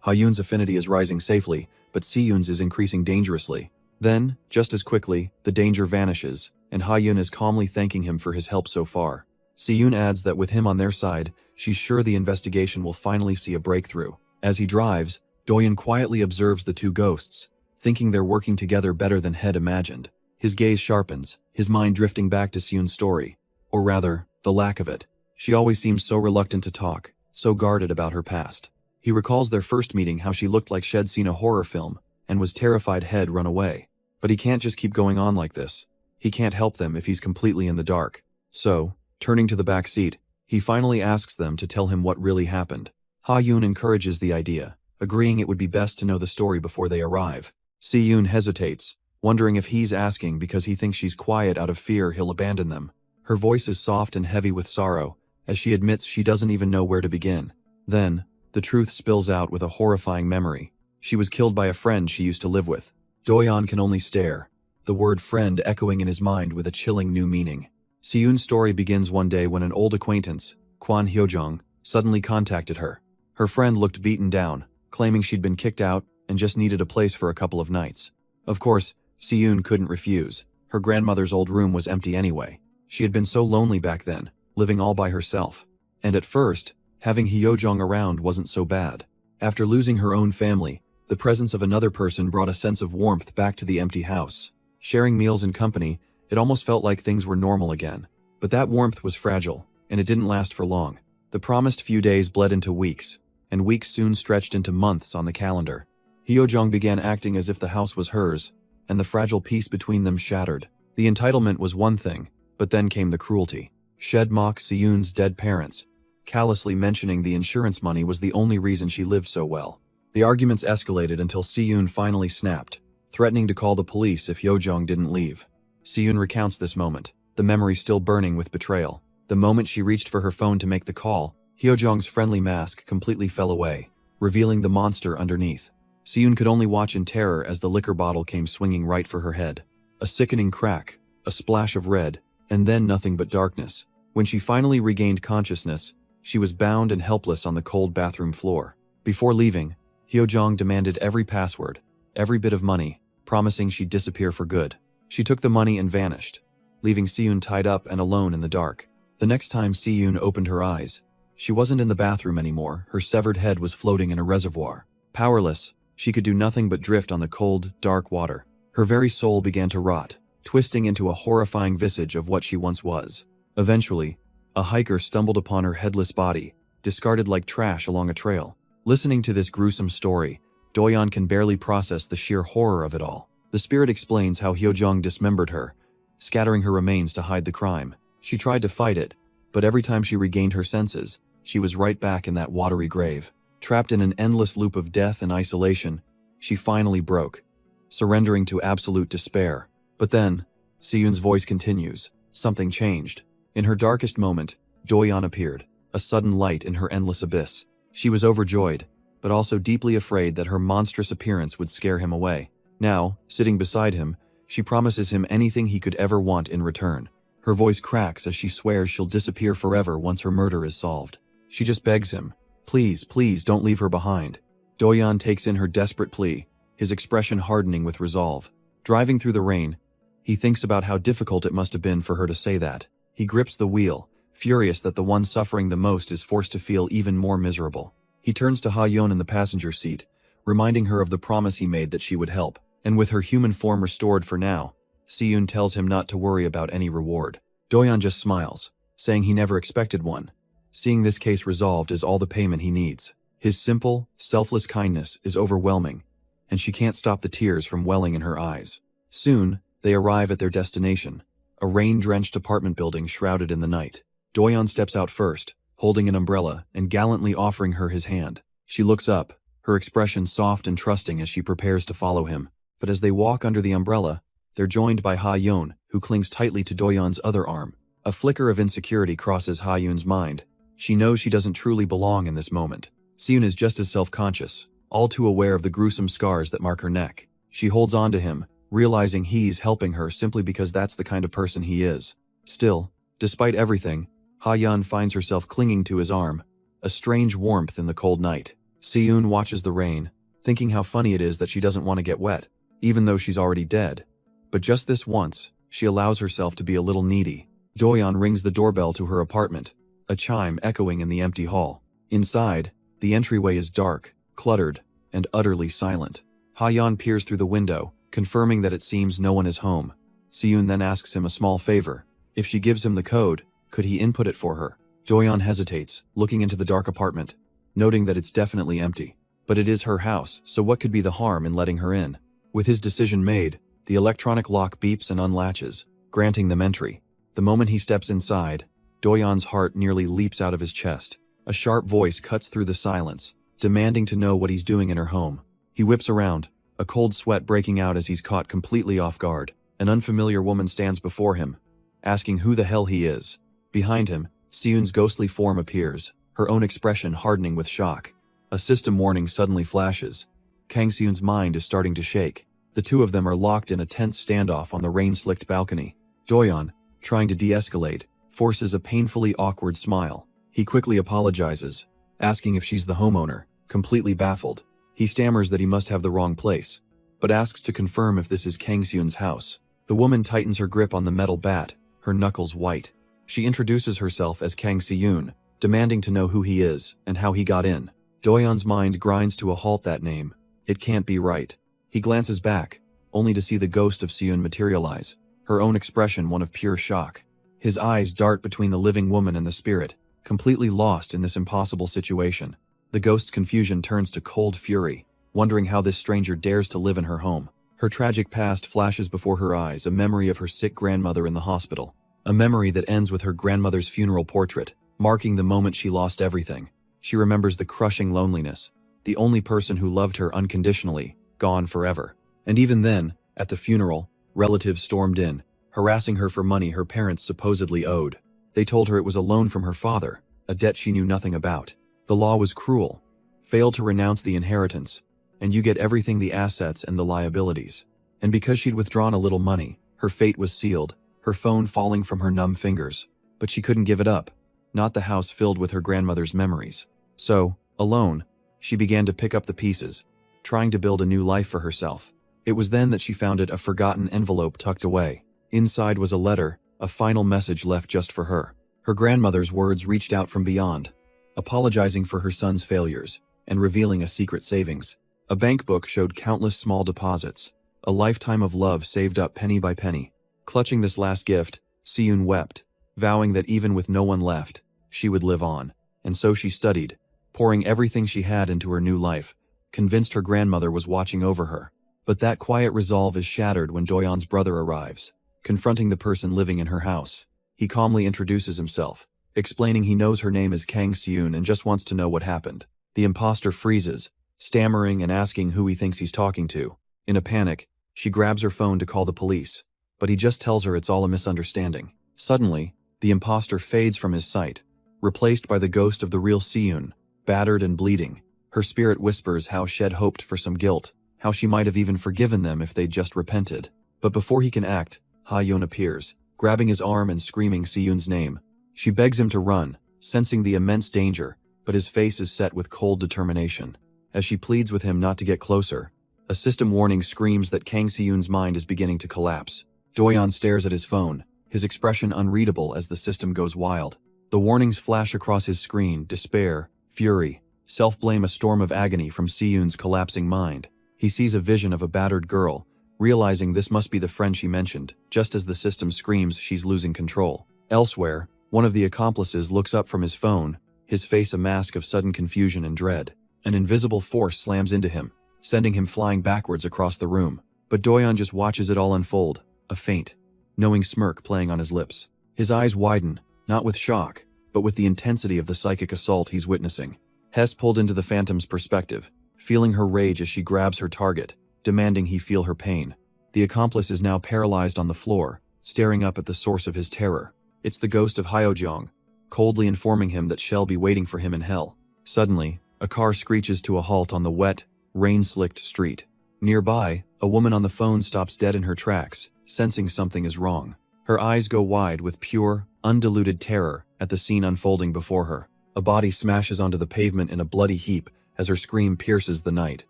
Ha-yeon's affinity is rising safely, but Si-yoon's is increasing dangerously. Then, just as quickly, the danger vanishes, and Ha-yeon is calmly thanking him for his help so far. Si-yoon adds that with him on their side, she's sure the investigation will finally see a breakthrough. As he drives, Doyeon quietly observes the two ghosts, thinking they're working together better than Head imagined. His gaze sharpens, his mind drifting back to Si-yoon's story, or rather, the lack of it. She always seems so reluctant to talk, so guarded about her past. He recalls their first meeting, how she looked like she'd seen a horror film, and was terrified Head run away. But he can't just keep going on like this. He can't help them if he's completely in the dark. So, turning to the back seat, he finally asks them to tell him what really happened. Ha-yeon encourages the idea, agreeing it would be best to know the story before they arrive. Si-yoon hesitates, wondering if he's asking because he thinks she's quiet out of fear he'll abandon them. Her voice is soft and heavy with sorrow, as she admits she doesn't even know where to begin. Then, the truth spills out with a horrifying memory. She was killed by a friend she used to live with. Doyeon can only stare, the word friend echoing in his mind with a chilling new meaning. Si-yoon's story begins one day when an old acquaintance, Kwon Hyo-jong, suddenly contacted her. Her friend looked beaten down, claiming she'd been kicked out and just needed a place for a couple of nights. Of course, Si-yoon couldn't refuse. Her grandmother's old room was empty anyway. She had been so lonely back then, living all by herself. And at first, having Hyo-jong around wasn't so bad. After losing her own family, the presence of another person brought a sense of warmth back to the empty house. Sharing meals and company, it almost felt like things were normal again. But that warmth was fragile, and it didn't last for long. The promised few days bled into weeks, and weeks soon stretched into months on the calendar. Hyo-jong began acting as if the house was hers, and the fragile peace between them shattered. The entitlement was one thing, but then came the cruelty. She'd mock Si-yoon's dead parents, callously mentioning the insurance money was the only reason she lived so well. The arguments escalated until Si-yoon finally snapped, threatening to call the police if Hyo-jong didn't leave. Si-yoon recounts this moment, the memory still burning with betrayal. The moment she reached for her phone to make the call, Hyo-jong's friendly mask completely fell away, revealing the monster underneath. Si-yoon could only watch in terror as the liquor bottle came swinging right for her head. A sickening crack, a splash of red, and then nothing but darkness. When she finally regained consciousness, she was bound and helpless on the cold bathroom floor. Before leaving, Hyo-jong demanded every password, every bit of money, promising she'd disappear for good. She took the money and vanished, leaving Si-yoon tied up and alone in the dark. The next time Si-yoon opened her eyes, she wasn't in the bathroom anymore. Her severed head was floating in a reservoir. Powerless, she could do nothing but drift on the cold, dark water. Her very soul began to rot, twisting into a horrifying visage of what she once was. Eventually, a hiker stumbled upon her headless body, discarded like trash along a trail. Listening to this gruesome story, Doyeon can barely process the sheer horror of it all. The spirit explains how Hyo-jong dismembered her, scattering her remains to hide the crime. She tried to fight it, but every time she regained her senses, she was right back in that watery grave. Trapped in an endless loop of death and isolation, she finally broke, surrendering to absolute despair. But then, Siyun's voice continues. Something changed. In her darkest moment, Doyeon appeared, a sudden light in her endless abyss. She was overjoyed, but also deeply afraid that her monstrous appearance would scare him away. Now, sitting beside him, she promises him anything he could ever want in return. Her voice cracks as she swears she'll disappear forever once her murder is solved. She just begs him, please, please don't leave her behind. Doyeon takes in her desperate plea, his expression hardening with resolve. Driving through the rain, he thinks about how difficult it must have been for her to say that. He grips the wheel, furious that the one suffering the most is forced to feel even more miserable. He turns to Ha-yeon in the passenger seat, reminding her of the promise he made that she would help. And with her human form restored for now, Siyun tells him not to worry about any reward. Doyeon just smiles, saying he never expected one. Seeing this case resolved is all the payment he needs. His simple, selfless kindness is overwhelming, and she can't stop the tears from welling in her eyes. Soon, they arrive at their destination, a rain-drenched apartment building shrouded in the night. Doyeon steps out first, holding an umbrella and gallantly offering her his hand. She looks up, her expression soft and trusting as she prepares to follow him. But as they walk under the umbrella, they're joined by Ha-yeon, who clings tightly to Doyeon's other arm. A flicker of insecurity crosses Ha-yeon's mind. She knows she doesn't truly belong in this moment. Siyun is just as self-conscious, all too aware of the gruesome scars that mark her neck. She holds on to him, realizing he's helping her simply because that's the kind of person he is. Still, despite everything, Ha-yeon finds herself clinging to his arm, a strange warmth in the cold night. Siyun watches the rain, thinking how funny it is that she doesn't want to get wet, even though she's already dead. But just this once, she allows herself to be a little needy. Doyeon rings the doorbell to her apartment, a chime echoing in the empty hall. Inside, the entryway is dark, cluttered, and utterly silent. Ha-yeon peers through the window, confirming that it seems no one is home. Siyun then asks him a small favor. If she gives him the code, could he input it for her? Doyeon hesitates, looking into the dark apartment, noting that it's definitely empty. But it is her house, so what could be the harm in letting her in? With his decision made, the electronic lock beeps and unlatches, granting them entry. The moment he steps inside, Doyeon's heart nearly leaps out of his chest. A sharp voice cuts through the silence, demanding to know what he's doing in her home. He whips around, a cold sweat breaking out as he's caught completely off guard. An unfamiliar woman stands before him, asking who the hell he is. Behind him, Siyun's ghostly form appears, her own expression hardening with shock. A system warning suddenly flashes. Kang Siyun's mind is starting to shake. The two of them are locked in a tense standoff on the rain-slicked balcony. Doyeon, trying to de-escalate, forces a painfully awkward smile. He quickly apologizes, asking if she's the homeowner, completely baffled. He stammers that he must have the wrong place, but asks to confirm if this is Kang Siyun's house. The woman tightens her grip on the metal bat, her knuckles white. She introduces herself as Kang Siyun, demanding to know who he is and how he got in. Doyeon's mind grinds to a halt that name. It can't be right. He glances back, only to see the ghost of Siyun materialize, her own expression one of pure shock. His eyes dart between the living woman and the spirit, completely lost in this impossible situation. The ghost's confusion turns to cold fury, wondering how this stranger dares to live in her home. Her tragic past flashes before her eyes, a memory of her sick grandmother in the hospital. A memory that ends with her grandmother's funeral portrait, marking the moment she lost everything. She remembers the crushing loneliness, the only person who loved her unconditionally, gone forever. And even then, at the funeral, relatives stormed in, harassing her for money her parents supposedly owed. They told her it was a loan from her father, a debt she knew nothing about. The law was cruel. Fail to renounce the inheritance, and you get everything, the assets and the liabilities. And because she'd withdrawn a little money, her fate was sealed, her phone falling from her numb fingers. But she couldn't give it up, not the house filled with her grandmother's memories. So, alone, she began to pick up the pieces, trying to build a new life for herself. It was then that she found a forgotten envelope tucked away. Inside was a letter, a final message left just for her. Her grandmother's words reached out from beyond, apologizing for her son's failures, and revealing a secret savings. A bank book showed countless small deposits, a lifetime of love saved up penny by penny. Clutching this last gift, Siyun wept, vowing that even with no one left, she would live on. And so she studied, pouring everything she had into her new life, convinced her grandmother was watching over her. But that quiet resolve is shattered when Doyeon's brother arrives, confronting the person living in her house. He calmly introduces himself, explaining he knows her name is Kang Siyun and just wants to know what happened. The imposter freezes, stammering and asking who he thinks he's talking to. In a panic, she grabs her phone to call the police, but he just tells her it's all a misunderstanding. Suddenly, the imposter fades from his sight, replaced by the ghost of the real Siyun, battered and bleeding. Her spirit whispers how Shed hoped for some guilt, how she might have even forgiven them if they'd just repented. But before he can act, Ha-yeon appears, grabbing his arm and screaming Siyun's name. She begs him to run, sensing the immense danger, but his face is set with cold determination. As she pleads with him not to get closer, a system warning screams that Kang Siyun's mind is beginning to collapse. Doyeon stares at his phone, his expression unreadable as the system goes wild. The warnings flash across his screen: despair, fury, self-blame, a storm of agony from Siyun's collapsing mind. He sees a vision of a battered girl, realizing this must be the friend she mentioned, just as the system screams she's losing control. Elsewhere, one of the accomplices looks up from his phone, his face a mask of sudden confusion and dread. An invisible force slams into him, sending him flying backwards across the room. But Doyeon just watches it all unfold, a faint, knowing smirk playing on his lips. His eyes widen, not with shock, but with the intensity of the psychic assault he's witnessing. Hess pulled into the Phantom's perspective, feeling her rage as she grabs her target, demanding he feel her pain. The accomplice is now paralyzed on the floor, staring up at the source of his terror. It's the ghost of Hyeojong, coldly informing him that she'll be waiting for him in hell. Suddenly, a car screeches to a halt on the wet, rain-slicked street. Nearby, a woman on the phone stops dead in her tracks, sensing something is wrong. Her eyes go wide with pure, undiluted terror at the scene unfolding before her. A body smashes onto the pavement in a bloody heap as her scream pierces the night.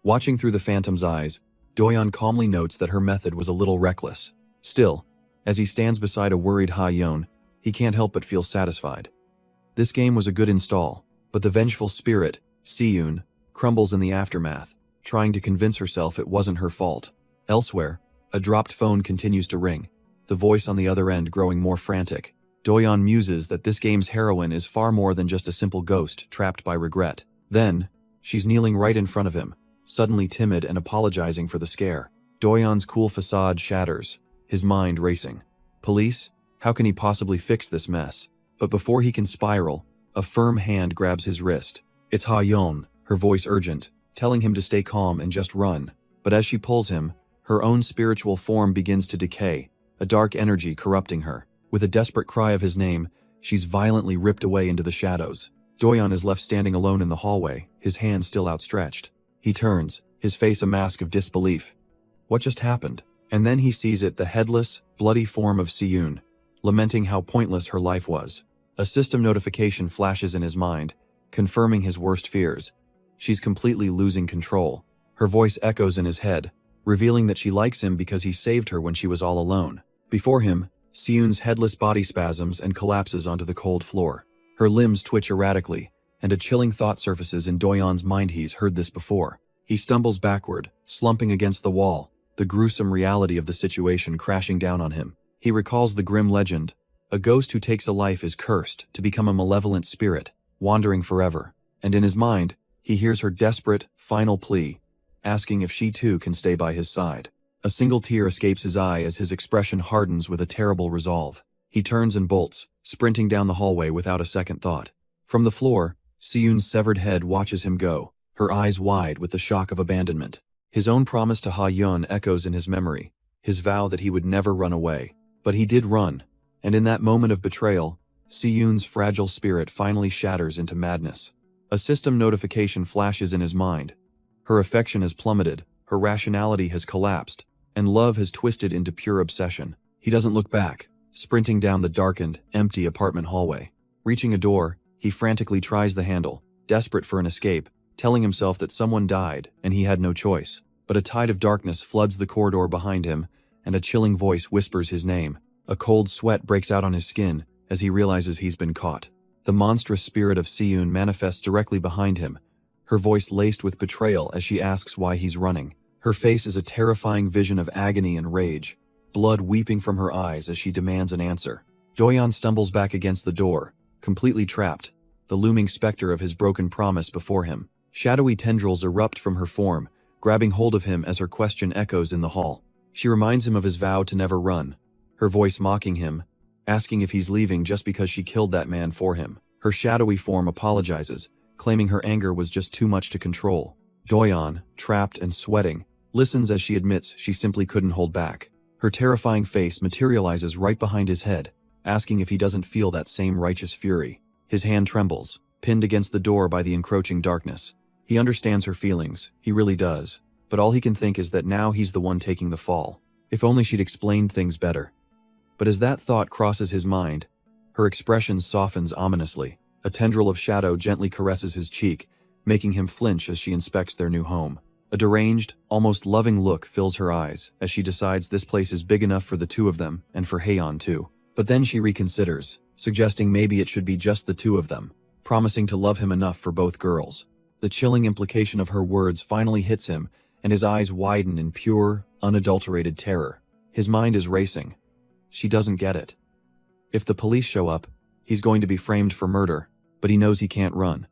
Watching through the Phantom's eyes, Doyeon calmly notes that her method was a little reckless. Still, as he stands beside a worried Ha-yeon, he can't help but feel satisfied. This game was a good install, but the vengeful spirit, Siyun, crumbles in the aftermath, trying to convince herself it wasn't her fault. Elsewhere, a dropped phone continues to ring, the voice on the other end growing more frantic. Doyeon muses that this game's heroine is far more than just a simple ghost trapped by regret. Then, she's kneeling right in front of him, suddenly timid and apologizing for the scare. Doyeon's cool facade shatters, his mind racing. Police? How can he possibly fix this mess? But before he can spiral, a firm hand grabs his wrist. It's Ha-yeon, her voice urgent, telling him to stay calm and just run. But as she pulls him, her own spiritual form begins to decay, a dark energy corrupting her. With a desperate cry of his name, she's violently ripped away into the shadows. Doyeon is left standing alone in the hallway, his hand still outstretched. He turns, his face a mask of disbelief. What just happened? And then he sees it, the headless, bloody form of Siyun, lamenting how pointless her life was. A system notification flashes in his mind, confirming his worst fears. She's completely losing control. Her voice echoes in his head, revealing that she likes him because he saved her when she was all alone. Before him, Siyun's headless body spasms and collapses onto the cold floor. Her limbs twitch erratically, and a chilling thought surfaces in Doyeon's mind. He's heard this before. He stumbles backward, slumping against the wall, the gruesome reality of the situation crashing down on him. He recalls the grim legend: a ghost who takes a life is cursed to become a malevolent spirit, wandering forever. And in his mind, he hears her desperate, final plea, asking if she too can stay by his side. A single tear escapes his eye as his expression hardens with a terrible resolve. He turns and bolts, sprinting down the hallway without a second thought. From the floor, Siyun's severed head watches him go, her eyes wide with the shock of abandonment. His own promise to Ha-yeon echoes in his memory, his vow that he would never run away. But he did run, and in that moment of betrayal, Siyun's fragile spirit finally shatters into madness. A system notification flashes in his mind. Her affection has plummeted, her rationality has collapsed, and love has twisted into pure obsession. He doesn't look back, sprinting down the darkened, empty apartment hallway. Reaching a door, he frantically tries the handle, desperate for an escape, telling himself that someone died and he had no choice. But a tide of darkness floods the corridor behind him, and a chilling voice whispers his name. A cold sweat breaks out on his skin as he realizes he's been caught. The monstrous spirit of Siyun manifests directly behind him, her voice laced with betrayal as she asks why he's running. Her face is a terrifying vision of agony and rage, blood weeping from her eyes as she demands an answer. Doyeon stumbles back against the door, completely trapped, the looming specter of his broken promise before him. Shadowy tendrils erupt from her form, grabbing hold of him as her question echoes in the hall. She reminds him of his vow to never run, her voice mocking him, asking if he's leaving just because she killed that man for him. Her shadowy form apologizes, claiming her anger was just too much to control. Doyeon, trapped and sweating, listens as she admits she simply couldn't hold back. Her terrifying face materializes right behind his head, asking if he doesn't feel that same righteous fury. His hand trembles, pinned against the door by the encroaching darkness. He understands her feelings, he really does, but all he can think is that now he's the one taking the fall. If only she'd explained things better. But as that thought crosses his mind, her expression softens ominously. A tendril of shadow gently caresses his cheek, making him flinch as she inspects their new home. A deranged, almost loving look fills her eyes as she decides this place is big enough for the two of them and for Haeyeon too. But then she reconsiders, suggesting maybe it should be just the two of them, promising to love him enough for both girls. The chilling implication of her words finally hits him, and his eyes widen in pure, unadulterated terror. His mind is racing. She doesn't get it. If the police show up, he's going to be framed for murder, but he knows he can't run.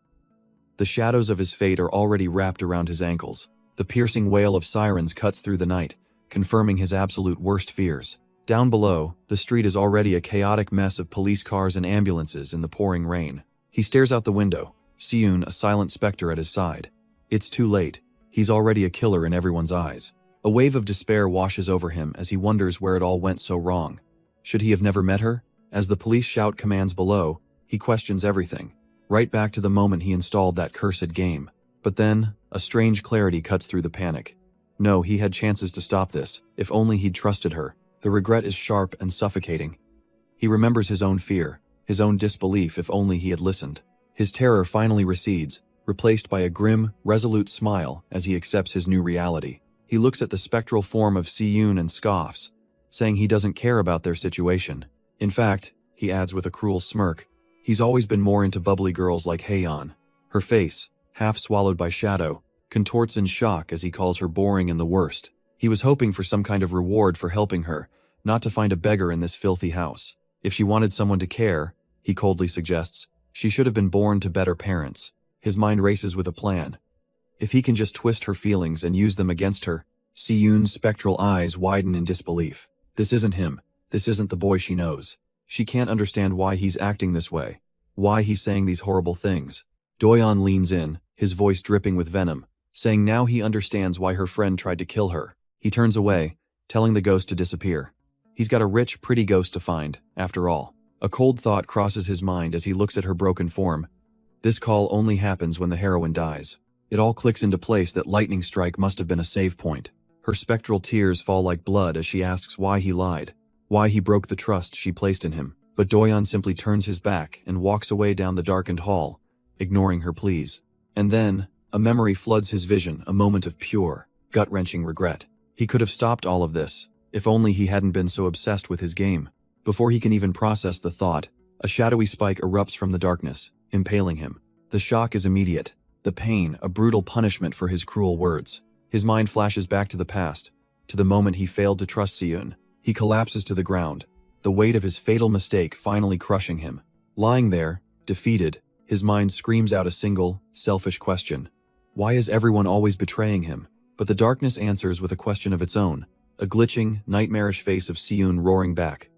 The shadows of his fate are already wrapped around his ankles. The piercing wail of sirens cuts through the night, confirming his absolute worst fears. Down below, the street is already a chaotic mess of police cars and ambulances in the pouring rain. He stares out the window, Seyoon a silent specter at his side. It's too late. He's already a killer in everyone's eyes. A wave of despair washes over him as he wonders where it all went so wrong. Should he have never met her? As the police shout commands below, he questions everything, right back to the moment he installed that cursed game. But then, a strange clarity cuts through the panic. No, he had chances to stop this, if only he'd trusted her. The regret is sharp and suffocating. He remembers his own fear, his own disbelief if only he had listened. His terror finally recedes, replaced by a grim, resolute smile as he accepts his new reality. He looks at the spectral form of Seyoon and scoffs, saying he doesn't care about their situation. In fact, he adds with a cruel smirk, he's always been more into bubbly girls like Haeyeon. Her face, half swallowed by shadow, contorts in shock as he calls her boring and the worst. He was hoping for some kind of reward for helping her, not to find a beggar in this filthy house. If she wanted someone to care, he coldly suggests, she should have been born to better parents. His mind races with a plan. If he can just twist her feelings and use them against her, Seyoon's spectral eyes widen in disbelief. This isn't him. This isn't the boy she knows. She can't understand why he's acting this way, why he's saying these horrible things. Doyeon leans in, his voice dripping with venom, saying now he understands why her friend tried to kill her. He turns away, telling the ghost to disappear. He's got a rich, pretty ghost to find, after all. A cold thought crosses his mind as he looks at her broken form. This call only happens when the heroine dies. It all clicks into place that lightning strike must have been a save point. Her spectral tears fall like blood as she asks why he lied, why he broke the trust she placed in him. But Doyeon simply turns his back and walks away down the darkened hall, ignoring her pleas. And then, a memory floods his vision, a moment of pure, gut-wrenching regret. He could have stopped all of this, if only he hadn't been so obsessed with his game. Before he can even process the thought, a shadowy spike erupts from the darkness, impaling him. The shock is immediate, the pain a brutal punishment for his cruel words. His mind flashes back to the past, to the moment he failed to trust Seyoon. He collapses to the ground, the weight of his fatal mistake finally crushing him. Lying there, defeated, his mind screams out a single, selfish question. Why is everyone always betraying him? But the darkness answers with a question of its own, a glitching, nightmarish face of Seyoon roaring back.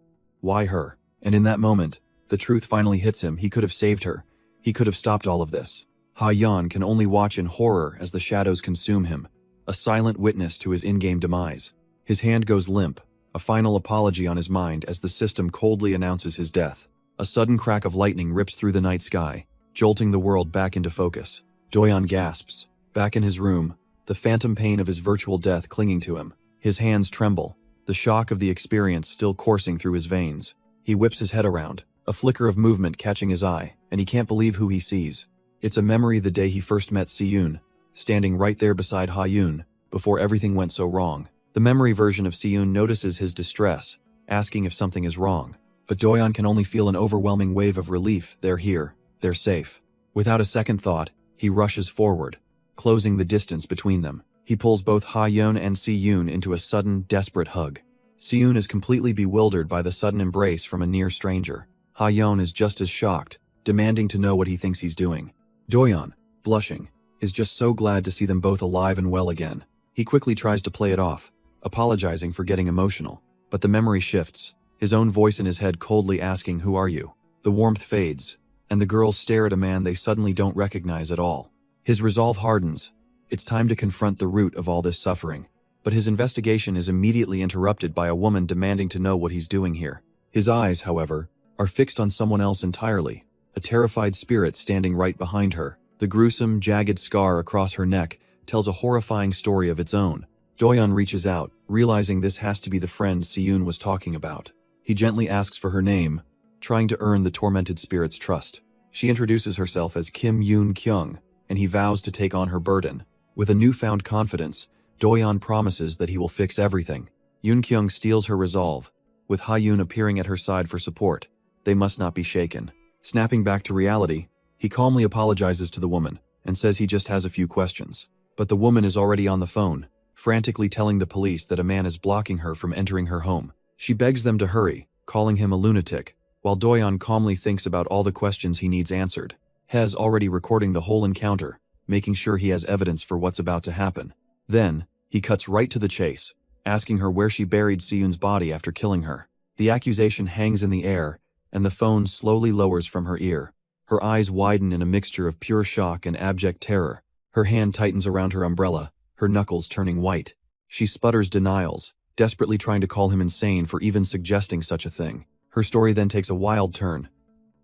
Why her? And in that moment, the truth finally hits him. He could have saved her. He could have stopped all of this. Haeyeon can only watch in horror as the shadows consume him, a silent witness to his in-game demise. His hand goes limp, a final apology on his mind as the system coldly announces his death. A sudden crack of lightning rips through the night sky, jolting the world back into focus. Doyeon gasps. Back in his room, the phantom pain of his virtual death clinging to him. His hands tremble, the shock of the experience still coursing through his veins. He whips his head around, a flicker of movement catching his eye, and he can't believe who he sees. It's a memory the day he first met Seyoon, standing right there beside Haeyeon, before everything went so wrong. The memory version of Seyoon notices his distress, asking if something is wrong. But Doyeon can only feel an overwhelming wave of relief. They're here. They're safe. Without a second thought, he rushes forward, closing the distance between them. He pulls both Haeyeon and Seyoon into a sudden, desperate hug. Seyoon is completely bewildered by the sudden embrace from a near stranger. Haeyeon is just as shocked, demanding to know what he thinks he's doing. Doyeon, blushing, is just so glad to see them both alive and well again. He quickly tries to play it off, apologizing for getting emotional. But the memory shifts, his own voice in his head coldly asking, "Who are you?" The warmth fades, and the girls stare at a man they suddenly don't recognize at all. His resolve hardens. It's time to confront the root of all this suffering. But his investigation is immediately interrupted by a woman demanding to know what he's doing here. His eyes, however, are fixed on someone else entirely, a terrified spirit standing right behind her. The gruesome, jagged scar across her neck tells a horrifying story of its own. Doyeon reaches out, realizing this has to be the friend Siyun was talking about. He gently asks for her name, trying to earn the tormented spirit's trust. She introduces herself as Kim Yoon Kyung, and he vows to take on her burden. With a newfound confidence, Doyeon promises that he will fix everything. Yoon Kyung steals her resolve, with Ha-yoon appearing at her side for support. They must not be shaken. Snapping back to reality, he calmly apologizes to the woman and says he just has a few questions. But the woman is already on the phone, frantically telling the police that a man is blocking her from entering her home. She begs them to hurry, calling him a lunatic, while Doyeon calmly thinks about all the questions he needs answered. He's already recording the whole encounter, making sure he has evidence for what's about to happen. Then, he cuts right to the chase, asking her where she buried Siyun's body after killing her. The accusation hangs in the air, and the phone slowly lowers from her ear. Her eyes widen in a mixture of pure shock and abject terror. Her hand tightens around her umbrella, her knuckles turning white. She sputters denials, desperately trying to call him insane for even suggesting such a thing. Her story then takes a wild turn.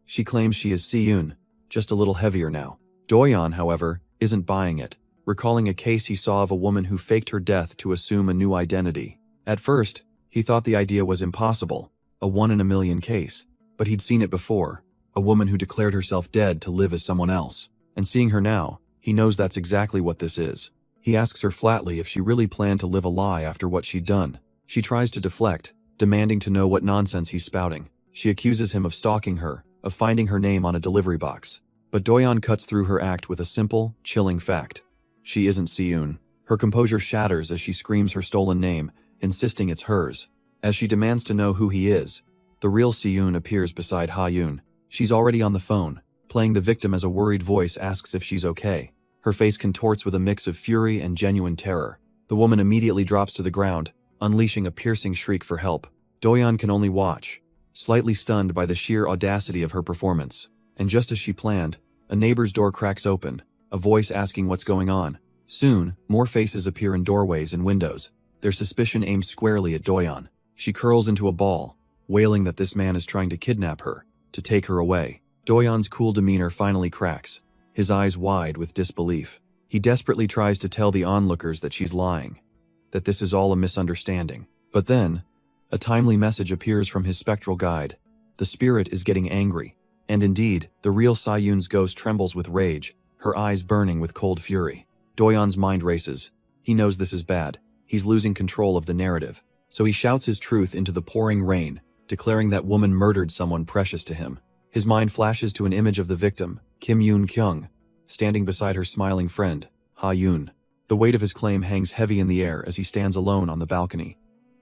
She claims she is Siyun, just a little heavier now. Doyeon, however, isn't buying it, recalling a case he saw of a woman who faked her death to assume a new identity. At first, he thought the idea was impossible, a 1 in a million case, but he'd seen it before, a woman who declared herself dead to live as someone else. And seeing her now, he knows that's exactly what this is. He asks her flatly if she really planned to live a lie after what she'd done. She tries to deflect, demanding to know what nonsense he's spouting. She accuses him of stalking her, of finding her name on a delivery box. But Doyeon cuts through her act with a simple, chilling fact. She isn't Siyun. Her composure shatters as she screams her stolen name, insisting it's hers. As she demands to know who he is, the real Siyun appears beside Ha-yoon. She's already on the phone, playing the victim as a worried voice asks if she's okay. Her face contorts with a mix of fury and genuine terror. The woman immediately drops to the ground, unleashing a piercing shriek for help. Doyeon can only watch, slightly stunned by the sheer audacity of her performance. And just as she planned, a neighbor's door cracks open, a voice asking what's going on. Soon, more faces appear in doorways and windows, their suspicion aimed squarely at Doyeon. She curls into a ball, wailing that this man is trying to kidnap her, to take her away. Doyeon's cool demeanor finally cracks, his eyes wide with disbelief. He desperately tries to tell the onlookers that she's lying, that this is all a misunderstanding. But then, a timely message appears from his spectral guide. The spirit is getting angry. And indeed, the real Siyun's ghost trembles with rage, her eyes burning with cold fury. Doyeon's mind races. He knows this is bad. He's losing control of the narrative. So he shouts his truth into the pouring rain, declaring that woman murdered someone precious to him. His mind flashes to an image of the victim, Kim Yoon Kyung, standing beside her smiling friend, Ha-yoon. The weight of his claim hangs heavy in the air as he stands alone on the balcony.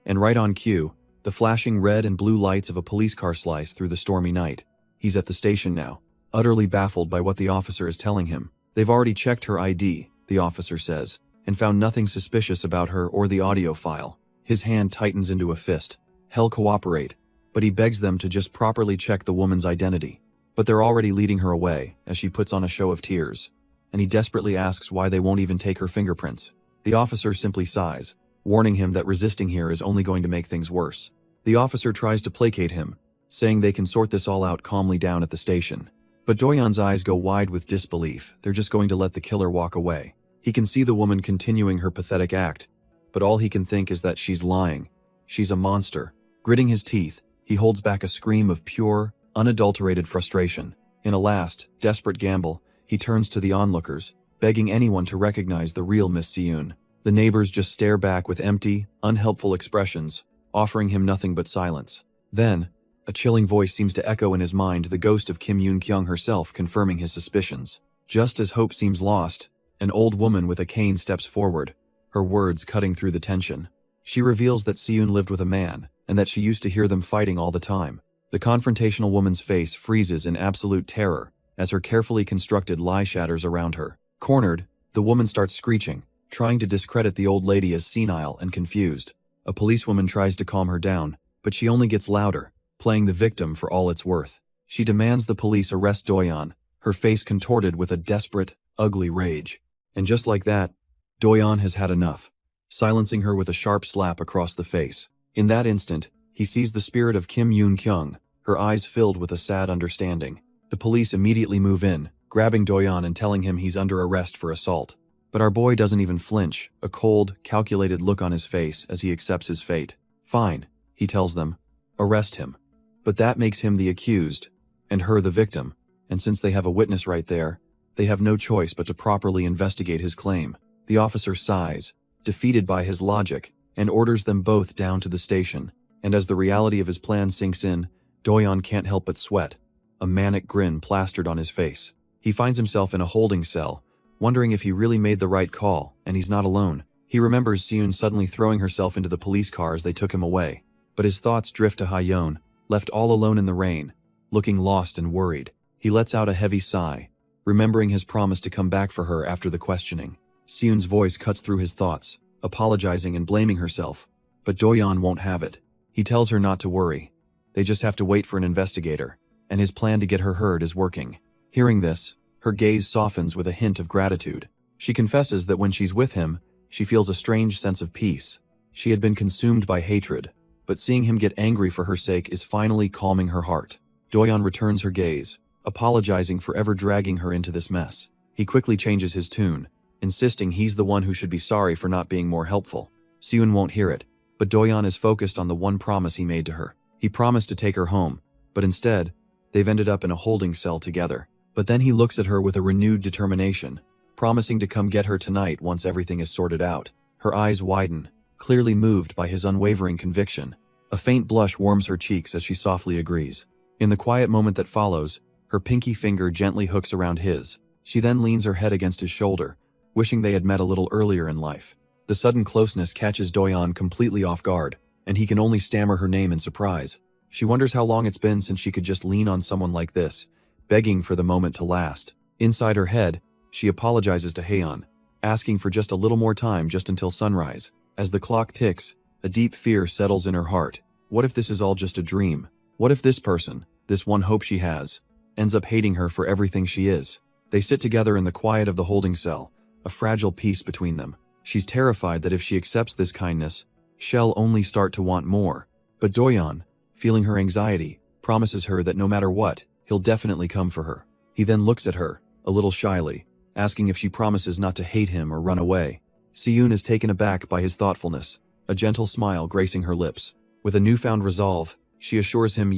And right on cue, the flashing red and blue lights of a police car slice through the stormy night. He's at the station now, utterly baffled by what the officer is telling him. They've already checked her ID, the officer says, and found nothing suspicious about her or the audio file. His hand tightens into a fist. Hell, cooperate. But he begs them to just properly check the woman's identity. But they're already leading her away, as she puts on a show of tears. And he desperately asks why they won't even take her fingerprints. The officer simply sighs, warning him that resisting here is only going to make things worse. The officer tries to placate him, saying they can sort this all out calmly down at the station. But Doyeon's eyes go wide with disbelief. They're just going to let the killer walk away. He can see the woman continuing her pathetic act, but all he can think is that she's lying. She's a monster. Gritting his teeth, he holds back a scream of pure, unadulterated frustration. In a last, desperate gamble, he turns to the onlookers, begging anyone to recognize the real Miss Siyun. The neighbors just stare back with empty, unhelpful expressions, offering him nothing but silence. Then, a chilling voice seems to echo in his mind, the ghost of Kim Yoon Kyung herself confirming his suspicions. Just as hope seems lost, an old woman with a cane steps forward, her words cutting through the tension. She reveals that Siyun lived with a man, and that she used to hear them fighting all the time. The confrontational woman's face freezes in absolute terror as her carefully constructed lie shatters around her. Cornered, the woman starts screeching, trying to discredit the old lady as senile and confused. A policewoman tries to calm her down, but she only gets louder, playing the victim for all it's worth. She demands the police arrest Doyeon, her face contorted with a desperate, ugly rage. And just like that, Doyeon has had enough, silencing her with a sharp slap across the face. In that instant, he sees the spirit of Kim Yoon-kyung, her eyes filled with a sad understanding. The police immediately move in, grabbing Doyeon and telling him he's under arrest for assault. But our boy doesn't even flinch, a cold, calculated look on his face as he accepts his fate. Fine, he tells them. Arrest him. But that makes him the accused, and her the victim, and since they have a witness right there, they have no choice but to properly investigate his claim. The officer sighs, defeated by his logic, and orders them both down to the station. And as the reality of his plan sinks in, Doyeon can't help but sweat, a manic grin plastered on his face. He finds himself in a holding cell, wondering if he really made the right call, and he's not alone. He remembers Seun suddenly throwing herself into the police car as they took him away. But his thoughts drift to Hayeon, left all alone in the rain, looking lost and worried. He lets out a heavy sigh, remembering his promise to come back for her after the questioning. Seun's voice cuts through his thoughts, apologizing and blaming herself. But Doyeon won't have it. He tells her not to worry. They just have to wait for an investigator, and his plan to get her heard is working. Hearing this, her gaze softens with a hint of gratitude. She confesses that when she's with him, she feels a strange sense of peace. She had been consumed by hatred, but seeing him get angry for her sake is finally calming her heart. Doyeon returns her gaze, apologizing for ever dragging her into this mess. He quickly changes his tune, insisting he's the one who should be sorry for not being more helpful. Seun won't hear it, but Doyeon is focused on the one promise he made to her. He promised to take her home, but instead, they've ended up in a holding cell together. But then he looks at her with a renewed determination, promising to come get her tonight once everything is sorted out. Her eyes widen, clearly moved by his unwavering conviction. A faint blush warms her cheeks as she softly agrees. In the quiet moment that follows, her pinky finger gently hooks around his. She then leans her head against his shoulder, wishing they had met a little earlier in life. The sudden closeness catches Doyeon completely off guard, and he can only stammer her name in surprise. She wonders how long it's been since she could just lean on someone like this, begging for the moment to last. Inside her head, she apologizes to Hayeon, asking for just a little more time just until sunrise. As the clock ticks, a deep fear settles in her heart. What if this is all just a dream? What if this person, this one hope she has, ends up hating her for everything she is? They sit together in the quiet of the holding cell, a fragile peace between them. She's terrified that if she accepts this kindness, she'll only start to want more. But Doyeon, feeling her anxiety, promises her that no matter what, he'll definitely come for her. He then looks at her, a little shyly, asking if she promises not to hate him or run away. Seun is taken aback by his thoughtfulness, a gentle smile gracing her lips. With a newfound resolve, she assures him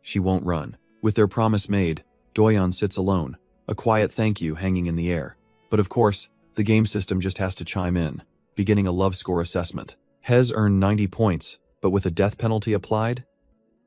she won't run. With their promise made, Doyeon sits alone, a quiet thank you hanging in the air. But of course, the game system just has to chime in, beginning a love score assessment. Hez earned 90 points, but with a death penalty applied?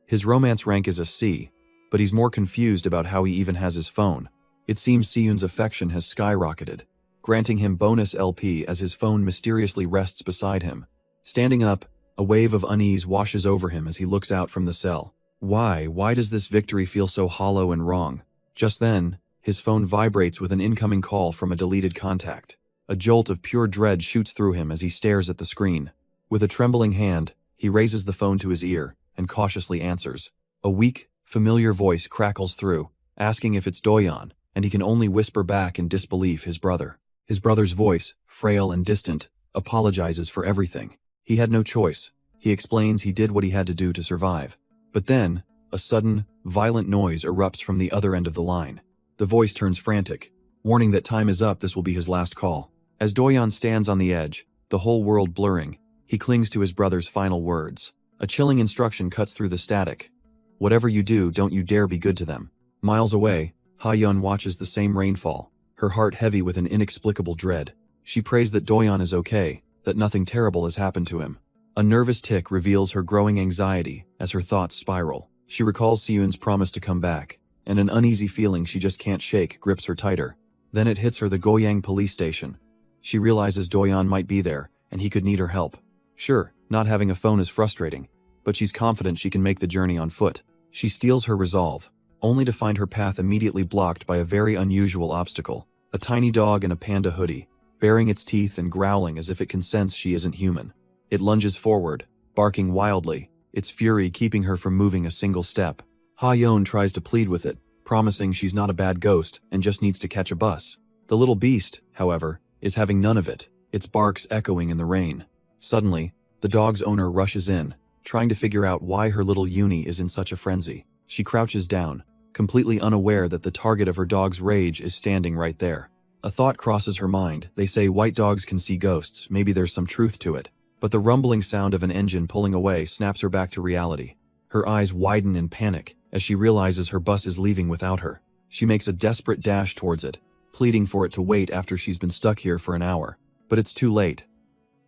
His romance rank is a C, but he's more confused about how he even has his phone. It seems Seun's affection has skyrocketed, granting him bonus LP as his phone mysteriously rests beside him. Standing up, a wave of unease washes over him as he looks out from the cell. Why does this victory feel so hollow and wrong? Just then, his phone vibrates with an incoming call from a deleted contact. A jolt of pure dread shoots through him as he stares at the screen. With a trembling hand, he raises the phone to his ear and cautiously answers. A weak, familiar voice crackles through, asking if it's Doyeon, and he can only whisper back in disbelief his brother. His brother's voice, frail and distant, apologizes for everything. He had no choice. He explains he did what he had to do to survive. But then, a sudden, violent noise erupts from the other end of the line. The voice turns frantic, warning that time is up, this will be his last call. As Doyeon stands on the edge, the whole world blurring, he clings to his brother's final words. A chilling instruction cuts through the static. Whatever you do, don't you dare be good to them. Miles away, Hayeon watches the same rainfall, her heart heavy with an inexplicable dread. She prays that Doyeon is okay, that nothing terrible has happened to him. A nervous tick reveals her growing anxiety as her thoughts spiral. She recalls Seun's promise to come back, and an uneasy feeling she just can't shake grips her tighter. Then it hits her, the Goyang police station. She realizes Doyeon might be there, and he could need her help. Sure, not having a phone is frustrating, but she's confident she can make the journey on foot. She steels her resolve, only to find her path immediately blocked by a very unusual obstacle. A tiny dog in a panda hoodie, baring its teeth and growling as if it can sense she isn't human. It lunges forward, barking wildly, its fury keeping her from moving a single step. Ha-yeon tries to plead with it, promising she's not a bad ghost and just needs to catch a bus. The little beast, however, is having none of it, its barks echoing in the rain. Suddenly, the dog's owner rushes in, trying to figure out why her little Uni is in such a frenzy. She crouches down, completely unaware that the target of her dog's rage is standing right there. A thought crosses her mind. They say white dogs can see ghosts, maybe there's some truth to it. But the rumbling sound of an engine pulling away snaps her back to reality. Her eyes widen in panic as she realizes her bus is leaving without her. She makes a desperate dash towards it, pleading for it to wait after she's been stuck here for an hour. But it's too late.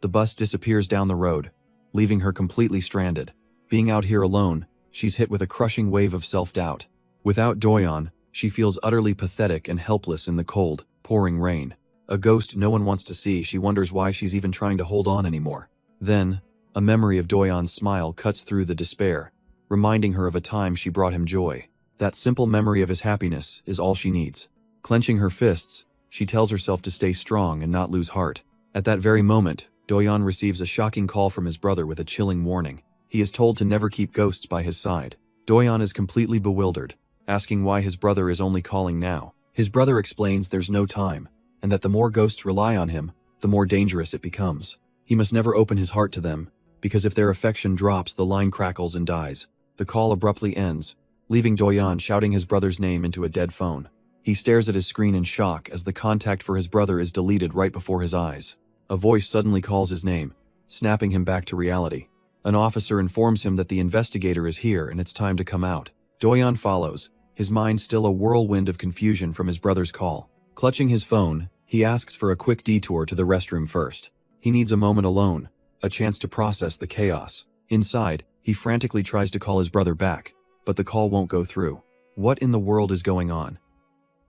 The bus disappears down the road, leaving her completely stranded. Being out here alone, she's hit with a crushing wave of self-doubt. Without Doyeon, she feels utterly pathetic and helpless in the cold, pouring rain. A ghost no one wants to see, she wonders why she's even trying to hold on anymore. Then, a memory of Doyeon's smile cuts through the despair, reminding her of a time she brought him joy. That simple memory of his happiness is all she needs. Clenching her fists, she tells herself to stay strong and not lose heart. At that very moment, Doyeon receives a shocking call from his brother with a chilling warning. He is told to never keep ghosts by his side. Doyeon is completely bewildered, asking why his brother is only calling now. His brother explains there's no time, and that the more ghosts rely on him, the more dangerous it becomes. He must never open his heart to them, because if their affection drops, the line crackles and dies. The call abruptly ends, leaving Doyeon shouting his brother's name into a dead phone. He stares at his screen in shock as the contact for his brother is deleted right before his eyes. A voice suddenly calls his name, snapping him back to reality. An officer informs him that the investigator is here and it's time to come out. Doyeon follows, his mind still a whirlwind of confusion from his brother's call. Clutching his phone, he asks for a quick detour to the restroom first. He needs a moment alone, a chance to process the chaos. Inside, he frantically tries to call his brother back, but the call won't go through. What in the world is going on?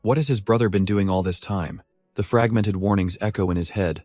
What has his brother been doing all this time? The fragmented warnings echo in his head.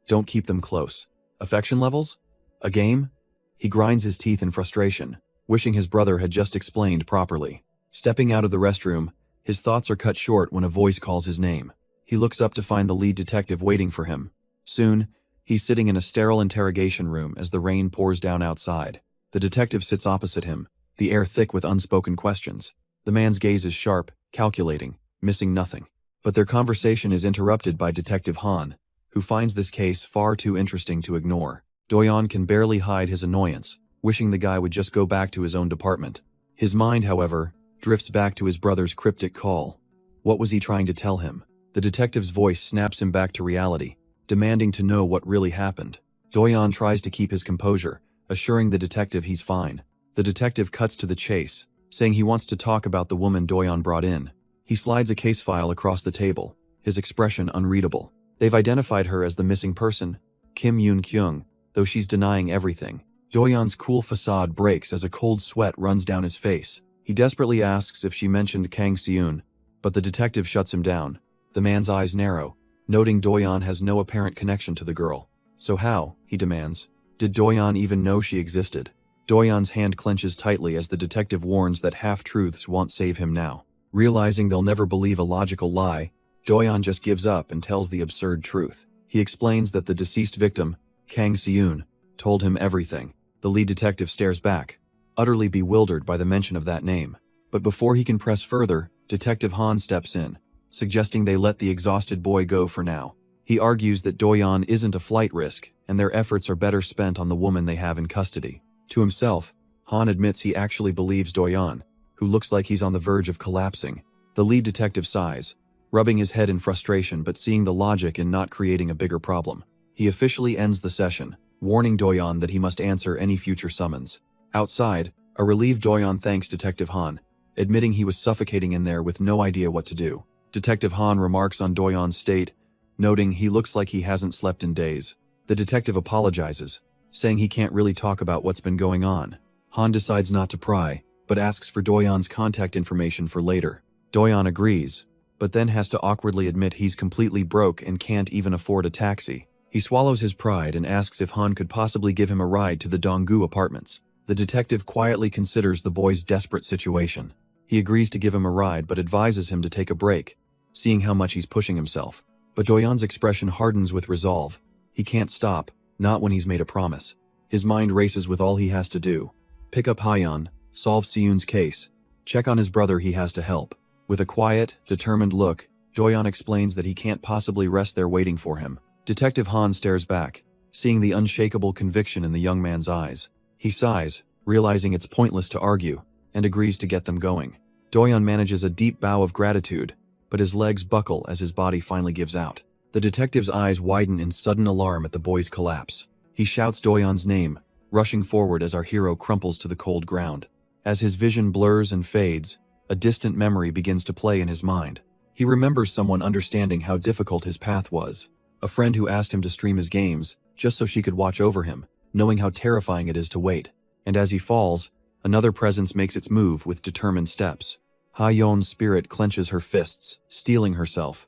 Don't keep them close. Affection levels? A game? He grinds his teeth in frustration, wishing his brother had just explained properly. Stepping out of the restroom, his thoughts are cut short when a voice calls his name. He looks up to find the lead detective waiting for him. Soon, he's sitting in a sterile interrogation room as the rain pours down outside. The detective sits opposite him, the air thick with unspoken questions. The man's gaze is sharp, calculating, missing nothing. But their conversation is interrupted by Detective Han, who finds this case far too interesting to ignore. Doyeon can barely hide his annoyance, wishing the guy would just go back to his own department. His mind, however, drifts back to his brother's cryptic call. What was he trying to tell him? The detective's voice snaps him back to reality, demanding to know what really happened. Doyeon tries to keep his composure, assuring the detective he's fine. The detective cuts to the chase, saying he wants to talk about the woman Doyeon brought in. He slides a case file across the table, his expression unreadable. They've identified her as the missing person, Kim Yoon-kyung, though she's denying everything. Doyeon's cool facade breaks as a cold sweat runs down his face. He desperately asks if she mentioned Kang Seun, but the detective shuts him down. The man's eyes narrow, noting Doyeon has no apparent connection to the girl. So how, he demands, did Doyeon even know she existed? Doyeon's hand clenches tightly as the detective warns that half-truths won't save him now. Realizing they'll never believe a logical lie, Doyeon just gives up and tells the absurd truth. He explains that the deceased victim, Kang Seun, told him everything. The lead detective stares back, utterly bewildered by the mention of that name. But before he can press further, Detective Han steps in, suggesting they let the exhausted boy go for now. He argues that Doyeon isn't a flight risk, and their efforts are better spent on the woman they have in custody. To himself, Han admits he actually believes Doyeon, who looks like he's on the verge of collapsing. The lead detective sighs, rubbing his head in frustration but seeing the logic in not creating a bigger problem. He officially ends the session, warning Doyeon that he must answer any future summons. Outside, a relieved Doyeon thanks Detective Han, admitting he was suffocating in there with no idea what to do. Detective Han remarks on Doyeon's state, noting he looks like he hasn't slept in days. The detective apologizes, saying he can't really talk about what's been going on. Han decides not to pry, but asks for Doyeon's contact information for later. Doyeon agrees, but then has to awkwardly admit he's completely broke and can't even afford a taxi. He swallows his pride and asks if Han could possibly give him a ride to the Donggu apartments. The detective quietly considers the boy's desperate situation. He agrees to give him a ride but advises him to take a break, seeing how much he's pushing himself. But Doyeon's expression hardens with resolve. He can't stop, not when he's made a promise. His mind races with all he has to do. Pick up Haeyeon, solve Seun's case, Check on his brother, he has to help. With a quiet, determined look, Doyeon explains that he can't possibly rest there waiting for him. Detective Han stares back, seeing the unshakable conviction in the young man's eyes. He sighs, realizing it's pointless to argue, and agrees to get them going. Doyeon manages a deep bow of gratitude, but his legs buckle as his body finally gives out. The detective's eyes widen in sudden alarm at the boy's collapse. He shouts Doyeon's name, rushing forward as our hero crumples to the cold ground. As his vision blurs and fades, a distant memory begins to play in his mind. He remembers someone understanding how difficult his path was. A friend who asked him to stream his games, just so she could watch over him, knowing how terrifying it is to wait. And as he falls, another presence makes its move with determined steps. Ha-yeon's spirit clenches her fists, steeling herself.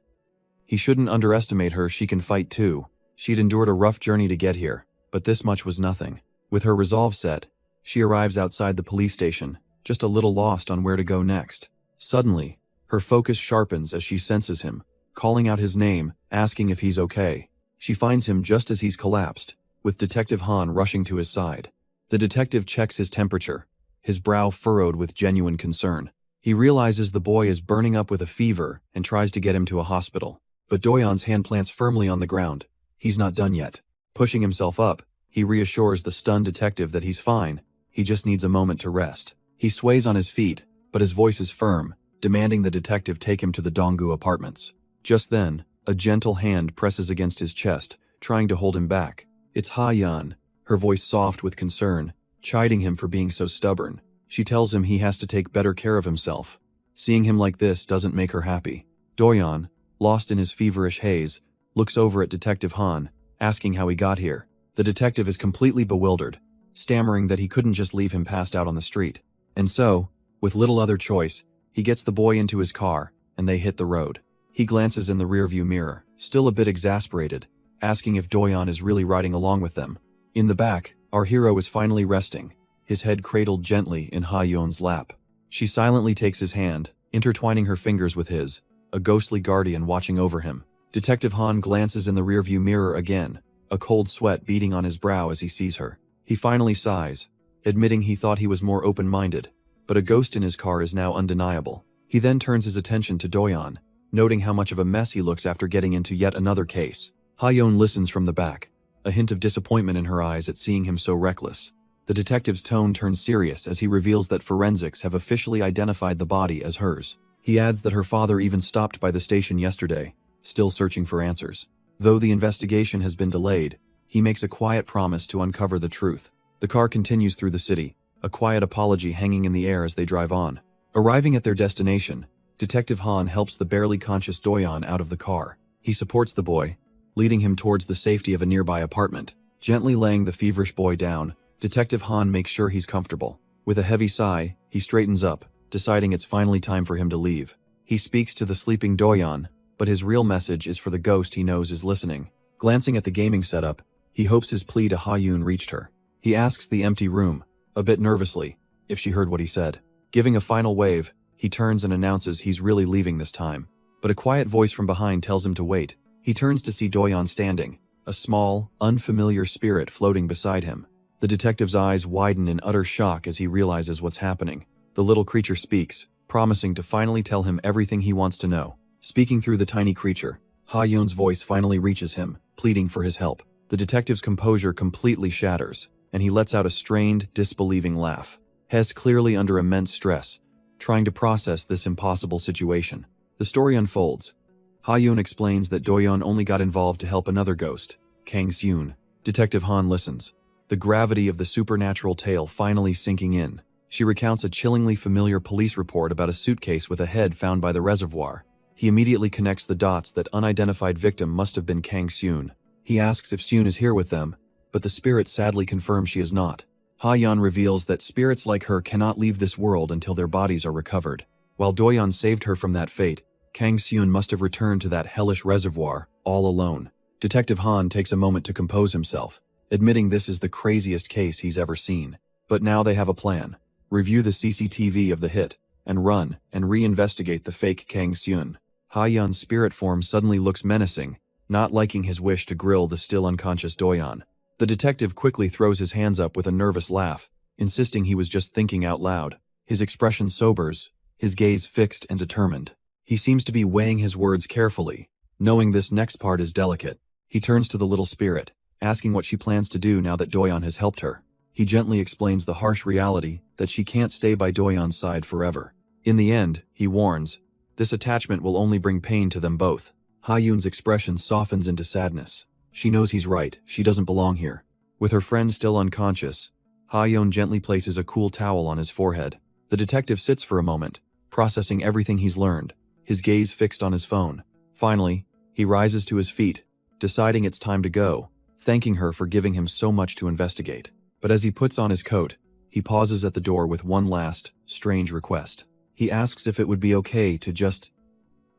He shouldn't underestimate her, she can fight too. She'd endured a rough journey to get here, but this much was nothing. With her resolve set, she arrives outside the police station, just a little lost on where to go next. Suddenly, her focus sharpens as she senses him, calling out his name, asking if he's okay. She finds him just as he's collapsed, with Detective Han rushing to his side. The detective checks his temperature, his brow furrowed with genuine concern. He realizes the boy is burning up with a fever and tries to get him to a hospital. But Doyeon's hand plants firmly on the ground. He's not done yet. Pushing himself up, he reassures the stunned detective that he's fine, he just needs a moment to rest. He sways on his feet, but his voice is firm, demanding the detective take him to the Donggu apartments. Just then, a gentle hand presses against his chest, trying to hold him back. It's Ha-yeon, her voice soft with concern, chiding him for being so stubborn. She tells him he has to take better care of himself. Seeing him like this doesn't make her happy. Doyeon, lost in his feverish haze, looks over at Detective Han, asking how he got here. The detective is completely bewildered, stammering that he couldn't just leave him passed out on the street. And so, with little other choice, he gets the boy into his car, and they hit the road. He glances in the rearview mirror, still a bit exasperated, asking if Doyeon is really riding along with them. In the back, our hero is finally resting, his head cradled gently in Ha-yeon's lap. She silently takes his hand, intertwining her fingers with his, a ghostly guardian watching over him. Detective Han glances in the rearview mirror again, a cold sweat beading on his brow as he sees her. He finally sighs, admitting he thought he was more open-minded, but a ghost in his car is now undeniable. He then turns his attention to Doyeon, noting how much of a mess he looks after getting into yet another case. Ha-yeon listens from the back, a hint of disappointment in her eyes at seeing him so reckless. The detective's tone turns serious as he reveals that forensics have officially identified the body as hers. He adds that her father even stopped by the station yesterday, still searching for answers. Though the investigation has been delayed, he makes a quiet promise to uncover the truth. The car continues through the city, a quiet apology hanging in the air as they drive on. Arriving at their destination, Detective Han helps the barely conscious Doyeon out of the car. He supports the boy, leading him towards the safety of a nearby apartment. Gently laying the feverish boy down, Detective Han makes sure he's comfortable. With a heavy sigh, he straightens up, deciding it's finally time for him to leave. He speaks to the sleeping Doyeon, but his real message is for the ghost he knows is listening. Glancing at the gaming setup, he hopes his plea to Ha-yeon reached her. He asks the empty room, a bit nervously, if she heard what he said. Giving a final wave, he turns and announces he's really leaving this time. But a quiet voice from behind tells him to wait. He turns to see Doyeon standing, a small, unfamiliar spirit floating beside him. The detective's eyes widen in utter shock as he realizes what's happening. The little creature speaks, promising to finally tell him everything he wants to know. Speaking through the tiny creature, Ha-yeon's voice finally reaches him, pleading for his help. The detective's composure completely shatters, and he lets out a strained, disbelieving laugh. He's clearly under immense stress, trying to process this impossible situation. The story unfolds. Ha-yeon explains that Doyeon only got involved to help another ghost, Kang-seun. Detective Han listens, the gravity of the supernatural tale finally sinking in. She recounts a chillingly familiar police report about a suitcase with a head found by the reservoir. He immediately connects the dots that unidentified victim must have been Kang-seun. He asks if Seun is here with them, but the spirit sadly confirms she is not. Ha-yeon reveals that spirits like her cannot leave this world until their bodies are recovered. While Doyeon saved her from that fate, Kang-seun must have returned to that hellish reservoir, all alone. Detective Han takes a moment to compose himself, admitting this is the craziest case he's ever seen. But now they have a plan. Review the CCTV of the hit, and run and reinvestigate the fake Kang-seun. Ha-yeon's spirit form suddenly looks menacing, not liking his wish to grill the still unconscious Doyeon. The detective quickly throws his hands up with a nervous laugh, insisting he was just thinking out loud. His expression sobers, his gaze fixed and determined. He seems to be weighing his words carefully, knowing this next part is delicate. He turns to the little spirit, asking what she plans to do now that Doyon has helped her. He gently explains the harsh reality that she can't stay by Doyon's side forever. In the end, he warns, this attachment will only bring pain to them both. Ha-yoon's expression softens into sadness. She knows he's right, she doesn't belong here. With her friend still unconscious, Ha-yoon gently places a cool towel on his forehead. The detective sits for a moment, processing everything he's learned, his gaze fixed on his phone. Finally, he rises to his feet, deciding it's time to go, thanking her for giving him so much to investigate. But as he puts on his coat, he pauses at the door with one last, strange request. He asks if it would be okay to just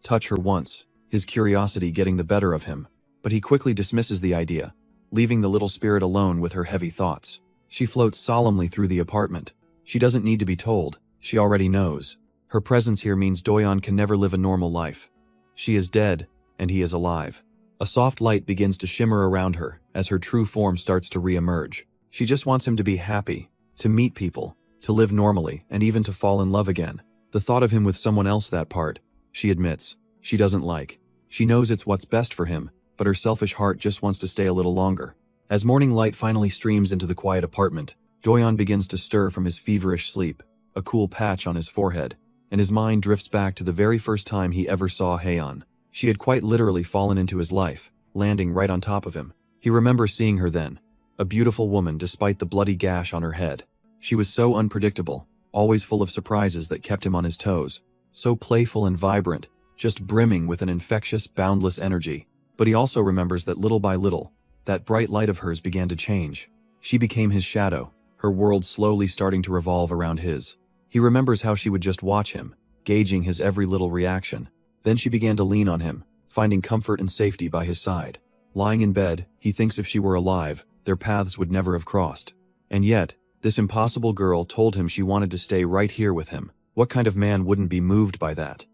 touch her once, his curiosity getting the better of him. But he quickly dismisses the idea, leaving the little spirit alone with her heavy thoughts. She floats solemnly through the apartment. She doesn't need to be told, she already knows. Her presence here means Doyon can never live a normal life. She is dead, and he is alive. A soft light begins to shimmer around her as her true form starts to re-emerge. She just wants him to be happy, to meet people, to live normally, and even to fall in love again. The thought of him with someone else, that part, she admits, she doesn't like. She knows it's what's best for him, but her selfish heart just wants to stay a little longer. As morning light finally streams into the quiet apartment, Doyon begins to stir from his feverish sleep, a cool patch on his forehead, and his mind drifts back to the very first time he ever saw Haeyeon. She had quite literally fallen into his life, landing right on top of him. He remembers seeing her then, a beautiful woman despite the bloody gash on her head. She was so unpredictable, always full of surprises that kept him on his toes, so playful and vibrant, just brimming with an infectious, boundless energy. But he also remembers that little by little, that bright light of hers began to change. She became his shadow, her world slowly starting to revolve around his. He remembers how she would just watch him, gauging his every little reaction. Then she began to lean on him, finding comfort and safety by his side. Lying in bed, he thinks if she were alive, their paths would never have crossed. And yet, this impossible girl told him she wanted to stay right here with him. What kind of man wouldn't be moved by that?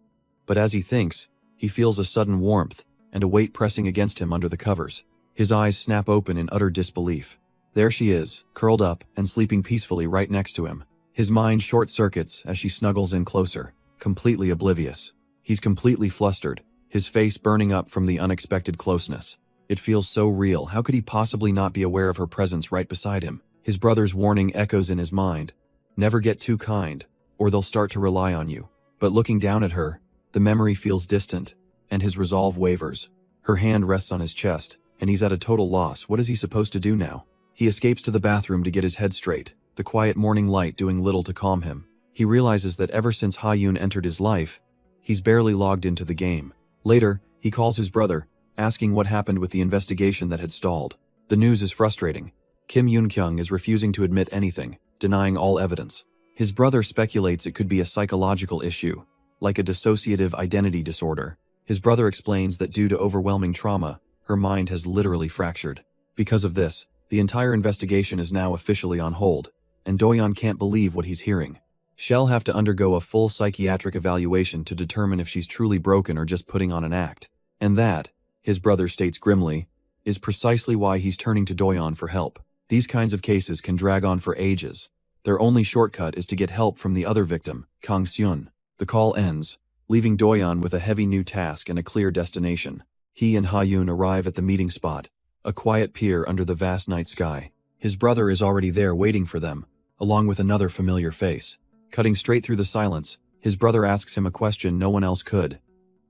But as he thinks, he feels a sudden warmth and a weight pressing against him under the covers. His eyes snap open in utter disbelief. There she is, curled up and sleeping peacefully right next to him. His mind short-circuits as she snuggles in closer, completely oblivious. He's completely flustered, his face burning up from the unexpected closeness. It feels so real. How could he possibly not be aware of her presence right beside him? His brother's warning echoes in his mind. Never get too kind, or they'll start to rely on you. But looking down at her, the memory feels distant, and his resolve wavers. Her hand rests on his chest, and he's at a total loss. What is he supposed to do now? He escapes to the bathroom to get his head straight, the quiet morning light doing little to calm him. He realizes that ever since Ha-yoon entered his life, he's barely logged into the game. Later, he calls his brother, asking what happened with the investigation that had stalled. The news is frustrating. Kim Yoon-kyung is refusing to admit anything, denying all evidence. His brother speculates it could be a psychological issue, like a dissociative identity disorder. His brother explains that due to overwhelming trauma, her mind has literally fractured. Because of this, the entire investigation is now officially on hold, and Doyon can't believe what he's hearing. She'll have to undergo a full psychiatric evaluation to determine if she's truly broken or just putting on an act. And that, his brother states grimly, is precisely why he's turning to Doyon for help. These kinds of cases can drag on for ages. Their only shortcut is to get help from the other victim, Kang Seun. The call ends, leaving Doyon with a heavy new task and a clear destination. He and Ha-yoon arrive at the meeting spot, a quiet pier under the vast night sky. His brother is already there waiting for them, along with another familiar face. Cutting straight through the silence, his brother asks him a question no one else could.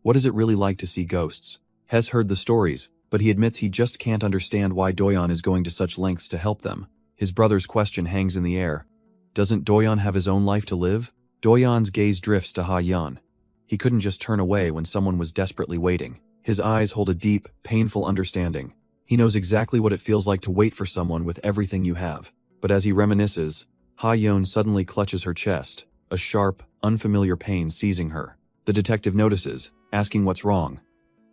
What is it really like to see ghosts? Hes heard the stories, but he admits he just can't understand why Doyon is going to such lengths to help them. His brother's question hangs in the air. Doesn't Doyon have his own life to live? Doyon's gaze drifts to Ha-yeon. He couldn't just turn away when someone was desperately waiting. His eyes hold a deep, painful understanding. He knows exactly what it feels like to wait for someone with everything you have. But as he reminisces, Ha-yeon suddenly clutches her chest, a sharp, unfamiliar pain seizing her. The detective notices, asking what's wrong,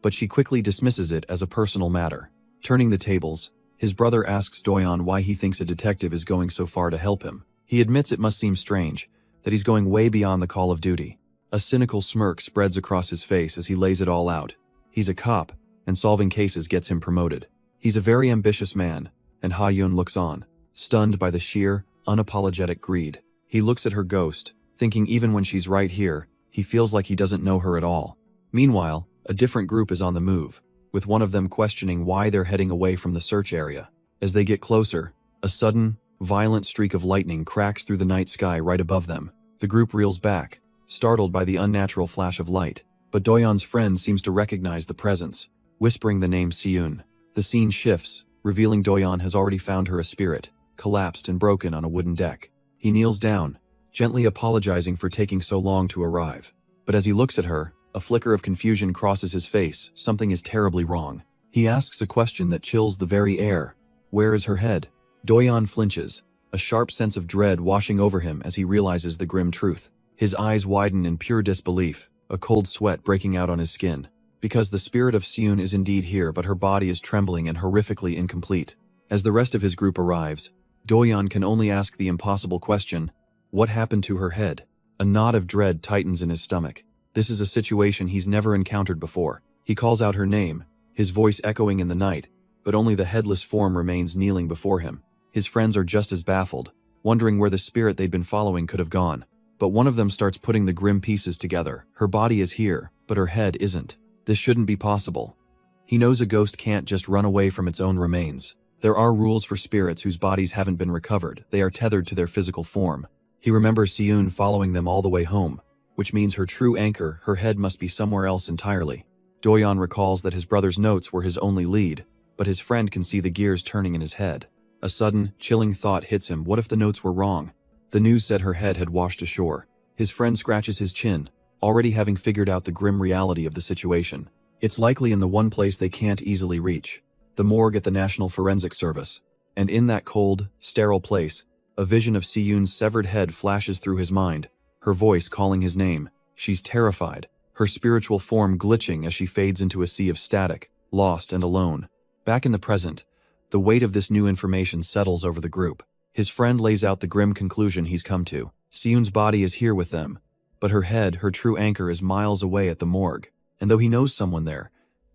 but she quickly dismisses it as a personal matter. Turning the tables, his brother asks Doyon why he thinks a detective is going so far to help him. He admits it must seem strange, that he's going way beyond the call of duty. A cynical smirk spreads across his face as he lays it all out. He's a cop, and solving cases gets him promoted. He's a very ambitious man, and Ha-yeon looks on, stunned by the sheer, unapologetic greed. He looks at her ghost, thinking even when she's right here, he feels like he doesn't know her at all. Meanwhile, a different group is on the move, with one of them questioning why they're heading away from the search area. As they get closer, a sudden, violent streak of lightning cracks through the night sky right above them. The group reels back, startled by the unnatural flash of light, but Doyeon's friend seems to recognize the presence, whispering the name Seun. The scene shifts, revealing Doyeon has already found her a spirit, collapsed and broken on a wooden deck. He kneels down, gently apologizing for taking so long to arrive. But as he looks at her, a flicker of confusion crosses his face. Something is terribly wrong. He asks a question that chills the very air. Where is her head? Doyeon flinches, a sharp sense of dread washing over him as he realizes the grim truth. His eyes widen in pure disbelief, a cold sweat breaking out on his skin. Because the spirit of Seun is indeed here, but her body is trembling and horrifically incomplete. As the rest of his group arrives, Doyeon can only ask the impossible question, what happened to her head? A knot of dread tightens in his stomach. This is a situation he's never encountered before. He calls out her name, his voice echoing in the night, but only the headless form remains kneeling before him. His friends are just as baffled, wondering where the spirit they'd been following could have gone. But one of them starts putting the grim pieces together. Her body is here, but her head isn't. This shouldn't be possible. He knows a ghost can't just run away from its own remains. There are rules for spirits whose bodies haven't been recovered. They are tethered to their physical form. He remembers Seun following them all the way home, which means her true anchor, her head, must be somewhere else entirely. Doyeon recalls that his brother's notes were his only lead, but his friend can see the gears turning in his head. A sudden, chilling thought hits him. What if the notes were wrong? The news said her head had washed ashore. His friend scratches his chin, already having figured out the grim reality of the situation. It's likely in the one place they can't easily reach, the morgue at the National Forensic Service. And in that cold, sterile place, a vision of Seun's severed head flashes through his mind, her voice calling his name. She's terrified, her spiritual form glitching as she fades into a sea of static, lost and alone. Back in the present, the weight of this new information settles over the group. His friend lays out the grim conclusion he's come to. Seun's body is here with them, but her head, her true anchor, is miles away at the morgue. And though he knows someone there,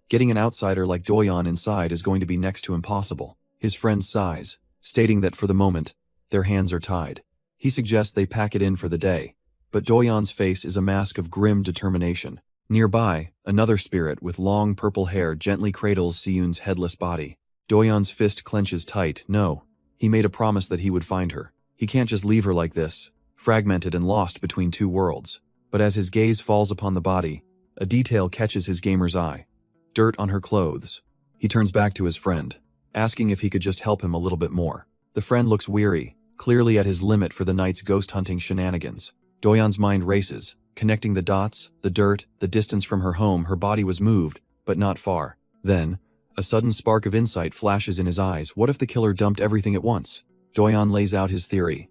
getting an outsider like Doyeon inside is going to be next to impossible. His friend sighs, stating that for the moment, their hands are tied. He suggests they pack it in for the day. But Doyeon's face is a mask of grim determination. Nearby, another spirit with long purple hair gently cradles Seun's headless body. Doyeon's fist clenches tight. No, he made a promise that he would find her. He can't just leave her like this, fragmented and lost between two worlds. But as his gaze falls upon the body, a detail catches his gamer's eye. Dirt on her clothes. He turns back to his friend, asking if he could just help him a little bit more. The friend looks weary, clearly at his limit for the night's ghost hunting shenanigans. Doyeon's mind races, connecting the dots, the dirt, the distance from her home. Her body was moved, but not far. Then, a sudden spark of insight flashes in his eyes. What if the killer dumped everything at once? Doyeon lays out his theory.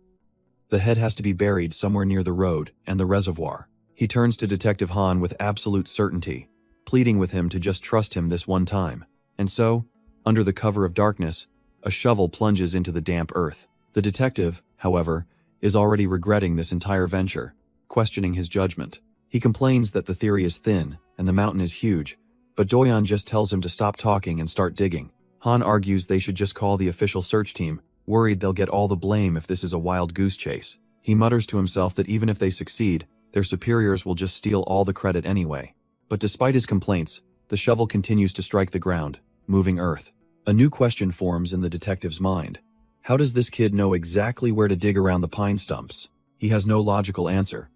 The head has to be buried somewhere near the road and the reservoir. He turns to Detective Han with absolute certainty, pleading with him to just trust him this one time. And so, under the cover of darkness, a shovel plunges into the damp earth. The detective, however, is already regretting this entire venture, questioning his judgment. He complains that the theory is thin and the mountain is huge, but Doyeon just tells him to stop talking and start digging. Han argues they should just call the official search team, worried they'll get all the blame if this is a wild goose chase. He mutters to himself that even if they succeed, their superiors will just steal all the credit anyway. But despite his complaints, the shovel continues to strike the ground, moving earth. A new question forms in the detective's mind. How does this kid know exactly where to dig around the pine stumps? He has no logical answer,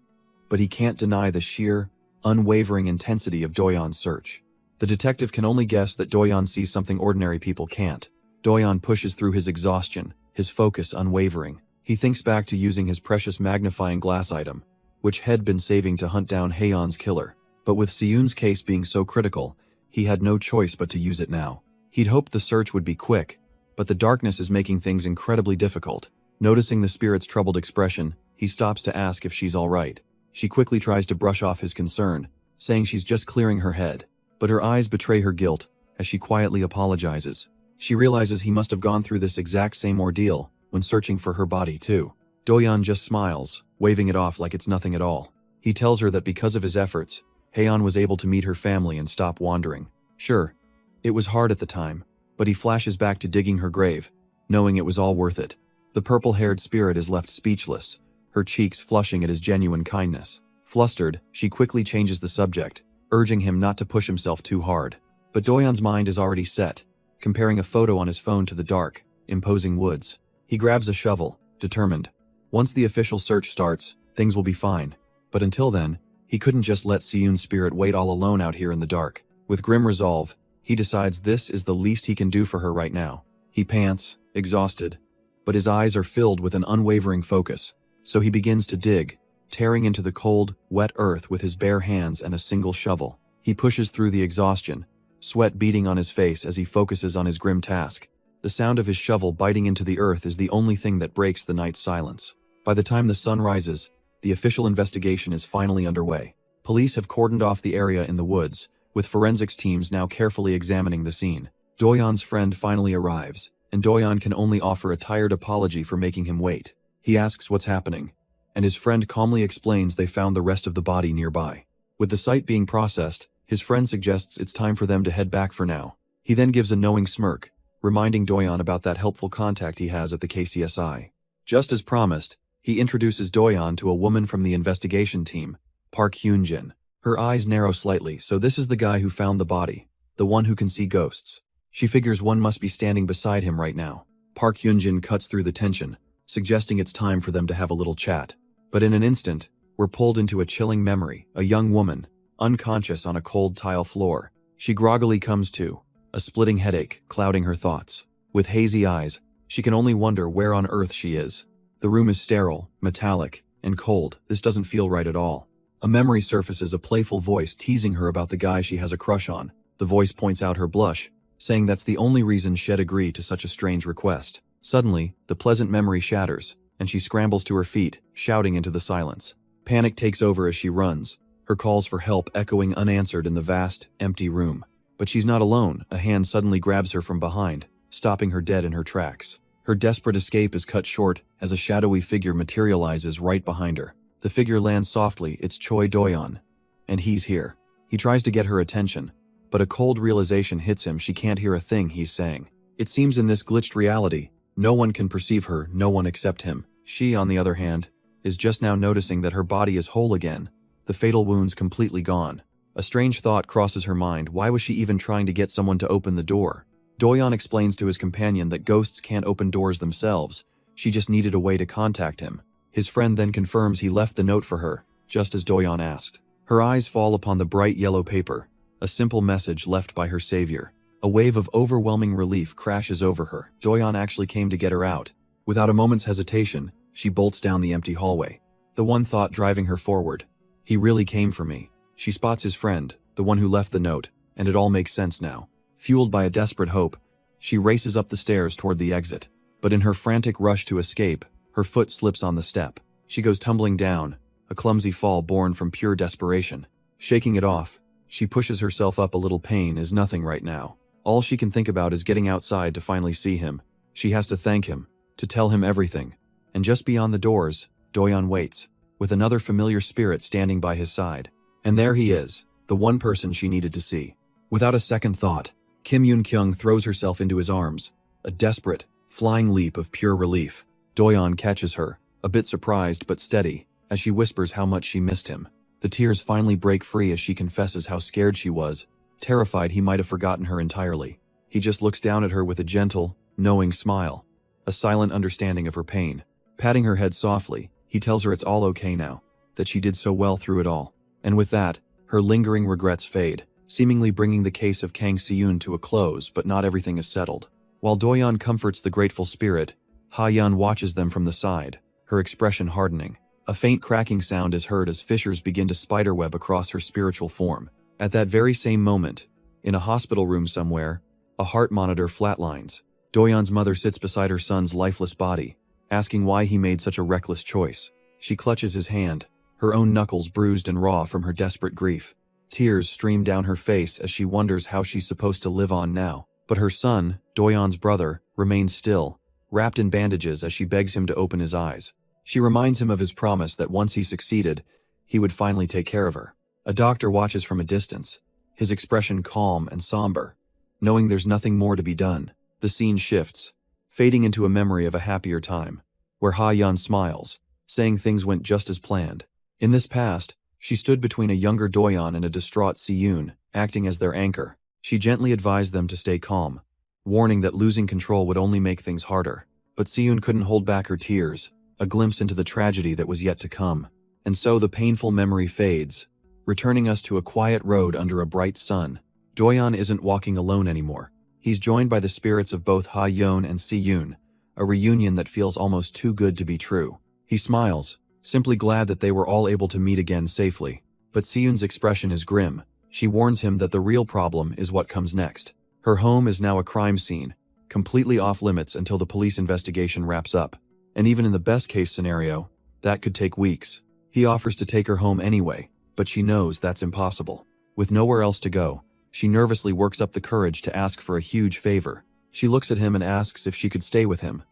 but he can't deny the sheer, unwavering intensity of Doyeon's search. The detective can only guess that Doyeon sees something ordinary people can't. Doyeon pushes through his exhaustion, his focus unwavering. He thinks back to using his precious magnifying glass item, which had been saving to hunt down Haeyeon's killer. But with Seun's case being so critical, he had no choice but to use it now. He'd hoped the search would be quick, but the darkness is making things incredibly difficult. Noticing the spirit's troubled expression, he stops to ask if she's all right. She quickly tries to brush off his concern, saying she's just clearing her head. But her eyes betray her guilt as she quietly apologizes. She realizes he must have gone through this exact same ordeal when searching for her body too. Doyeon just smiles, waving it off like it's nothing at all. He tells her that because of his efforts, Haeyeon was able to meet her family and stop wandering. Sure, it was hard at the time, but he flashes back to digging her grave, knowing it was all worth it. The purple-haired spirit is left speechless, her cheeks flushing at his genuine kindness. Flustered, she quickly changes the subject, urging him not to push himself too hard. But Doyeon's mind is already set, comparing a photo on his phone to the dark, imposing woods. He grabs a shovel, determined. Once the official search starts, things will be fine. But until then, he couldn't just let Siyun's spirit wait all alone out here in the dark. With grim resolve, he decides this is the least he can do for her right now. He pants, exhausted, but his eyes are filled with an unwavering focus. So he begins to dig, tearing into the cold, wet earth with his bare hands and a single shovel. He pushes through the exhaustion, sweat beading on his face as he focuses on his grim task. The sound of his shovel biting into the earth is the only thing that breaks the night's silence. By the time the sun rises, the official investigation is finally underway. Police have cordoned off the area in the woods, with forensics teams now carefully examining the scene. Doyeon's friend finally arrives, and Doyeon can only offer a tired apology for making him wait. He asks what's happening, and his friend calmly explains they found the rest of the body nearby. With the site being processed, his friend suggests it's time for them to head back for now. He then gives a knowing smirk, reminding Doyeon about that helpful contact he has at the KCSI. Just as promised, he introduces Doyeon to a woman from the investigation team, Park Hyunjin. Her eyes narrow slightly, so this is the guy who found the body, the one who can see ghosts. She figures one must be standing beside him right now. Park Hyunjin cuts through the tension, suggesting it's time for them to have a little chat. But in an instant, we're pulled into a chilling memory, a young woman, unconscious on a cold tile floor. She groggily comes to, a splitting headache clouding her thoughts. With hazy eyes, she can only wonder where on earth she is. The room is sterile, metallic, and cold. This doesn't feel right at all. A memory surfaces, a playful voice teasing her about the guy she has a crush on. The voice points out her blush, saying that's the only reason she'd agree to such a strange request. Suddenly, the pleasant memory shatters, and she scrambles to her feet, shouting into the silence. Panic takes over as she runs, her calls for help echoing unanswered in the vast, empty room. But she's not alone. A hand suddenly grabs her from behind, stopping her dead in her tracks. Her desperate escape is cut short as a shadowy figure materializes right behind her. The figure lands softly. It's Choi Doyeon, and he's here. He tries to get her attention, but a cold realization hits him. She can't hear a thing he's saying. It seems in this glitched reality, no one can perceive her, no one except him. She, on the other hand, is just now noticing that her body is whole again, the fatal wounds completely gone. A strange thought crosses her mind. Why was she even trying to get someone to open the door? Doyeon explains to his companion that ghosts can't open doors themselves. She just needed a way to contact him. His friend then confirms he left the note for her, just as Doyeon asked. Her eyes fall upon the bright yellow paper, a simple message left by her savior. A wave of overwhelming relief crashes over her. Doyeon actually came to get her out. Without a moment's hesitation, she bolts down the empty hallway. The one thought driving her forward. He really came for me. She spots his friend, the one who left the note, and it all makes sense now. Fueled by a desperate hope, she races up the stairs toward the exit. But in her frantic rush to escape, her foot slips on the step. She goes tumbling down, a clumsy fall born from pure desperation. Shaking it off, she pushes herself up a little. Pain is nothing right now. All she can think about is getting outside to finally see him. She has to thank him, to tell him everything. And just beyond the doors, Doyeon waits, with another familiar spirit standing by his side. And there he is, the one person she needed to see. Without a second thought, Kim Yoon-kyung throws herself into his arms, a desperate, flying leap of pure relief. Doyeon catches her, a bit surprised but steady, as she whispers how much she missed him. The tears finally break free as she confesses how scared she was, terrified he might have forgotten her entirely. He just looks down at her with a gentle, knowing smile, a silent understanding of her pain. Patting her head softly, he tells her it's all okay now, that she did so well through it all. And with that, her lingering regrets fade, seemingly bringing the case of Kang Siyun to a close. But not everything is settled. While Doyeon comforts the grateful spirit, Ha-yeon watches them from the side, her expression hardening. A faint cracking sound is heard as fissures begin to spiderweb across her spiritual form. At that very same moment, in a hospital room somewhere, a heart monitor flatlines. Doyeon's mother sits beside her son's lifeless body, asking why he made such a reckless choice. She clutches his hand, her own knuckles bruised and raw from her desperate grief. Tears stream down her face as she wonders how she's supposed to live on now. But her son, Doyeon's brother, remains still, wrapped in bandages as she begs him to open his eyes. She reminds him of his promise that once he succeeded, he would finally take care of her. A doctor watches from a distance, his expression calm and somber, knowing there's nothing more to be done. The scene shifts, fading into a memory of a happier time, where Ha-yeon smiles, saying things went just as planned. In this past, she stood between a younger Doyeon and a distraught Siyun, acting as their anchor. She gently advised them to stay calm, warning that losing control would only make things harder. But Siyun couldn't hold back her tears, a glimpse into the tragedy that was yet to come. And so the painful memory fades, returning us to a quiet road under a bright sun. Doyeon isn't walking alone anymore. He's joined by the spirits of both Ha-yeon and Siyun, a reunion that feels almost too good to be true. He smiles, simply glad that they were all able to meet again safely. But Siyun's expression is grim. She warns him that the real problem is what comes next. Her home is now a crime scene, completely off limits until the police investigation wraps up. And even in the best-case scenario, that could take weeks. He offers to take her home anyway, but she knows that's impossible. With nowhere else to go, she nervously works up the courage to ask for a huge favor. She looks at him and asks if she could stay with him,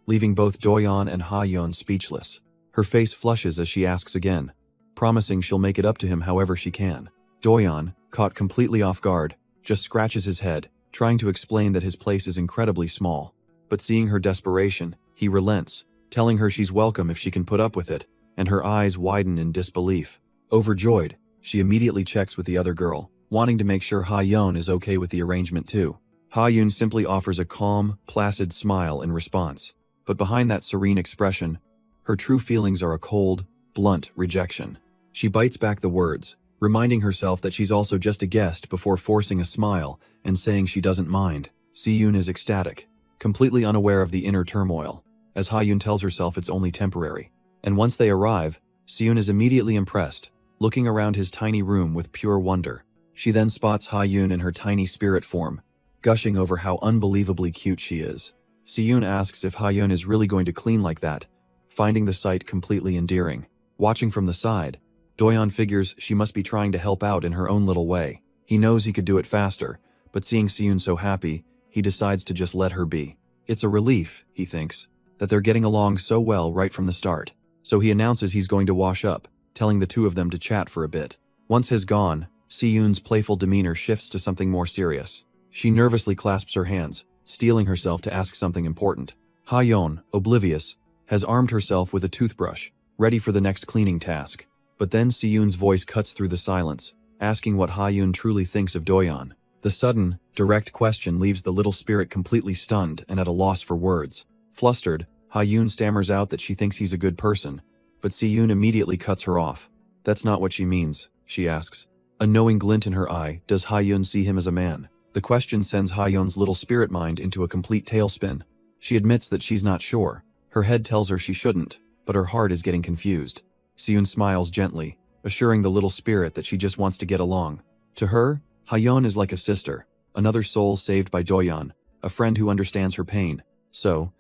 leaving both Doyeon and Ha-yeon speechless. Her face flushes as she asks again, promising she'll make it up to him however she can. Doyeon, caught completely off guard, just scratches his head, trying to explain that his place is incredibly small. But seeing her desperation, he relents, telling her she's welcome if she can put up with it, and her eyes widen in disbelief. Overjoyed, she immediately checks with the other girl, wanting to make sure Ha-yeon is okay with the arrangement too. Ha-yeon simply offers a calm, placid smile in response. But behind that serene expression, her true feelings are a cold, blunt rejection. She bites back the words, reminding herself that she's also just a guest before forcing a smile and saying she doesn't mind. Siyun is ecstatic, completely unaware of the inner turmoil, as Ha-yeon tells herself it's only temporary. And once they arrive, Siyun is immediately impressed, looking around his tiny room with pure wonder. She then spots Ha-yeon in her tiny spirit form, gushing over how unbelievably cute she is. Siyun asks if Ha-yeon is really going to clean like that, finding the sight completely endearing. Watching from the side, Doyeon figures she must be trying to help out in her own little way. He knows he could do it faster, but seeing Siyun so happy, he decides to just let her be. It's a relief, he thinks, that they're getting along so well right from the start. So he announces he's going to wash up, telling the two of them to chat for a bit. Once he's gone, Siyun's playful demeanor shifts to something more serious. She nervously clasps her hands, steeling herself to ask something important. Ha-yeon, oblivious, has armed herself with a toothbrush, ready for the next cleaning task. But then Siyun's voice cuts through the silence, asking what Ha-yeon truly thinks of Doyeon. The sudden, direct question leaves the little spirit completely stunned and at a loss for words. Flustered, Ha-yeon stammers out that she thinks he's a good person, but Siyun immediately cuts her off. That's not what she means, she asks. A knowing glint in her eye, does Ha-yeon see him as a man? The question sends Ha-yeon's little spirit mind into a complete tailspin. She admits that she's not sure. Her head tells her she shouldn't, but her heart is getting confused. Siyun smiles gently, assuring the little spirit that she just wants to get along. To her, Ha-yeon is like a sister, another soul saved by Doyeon, a friend who understands her pain. So,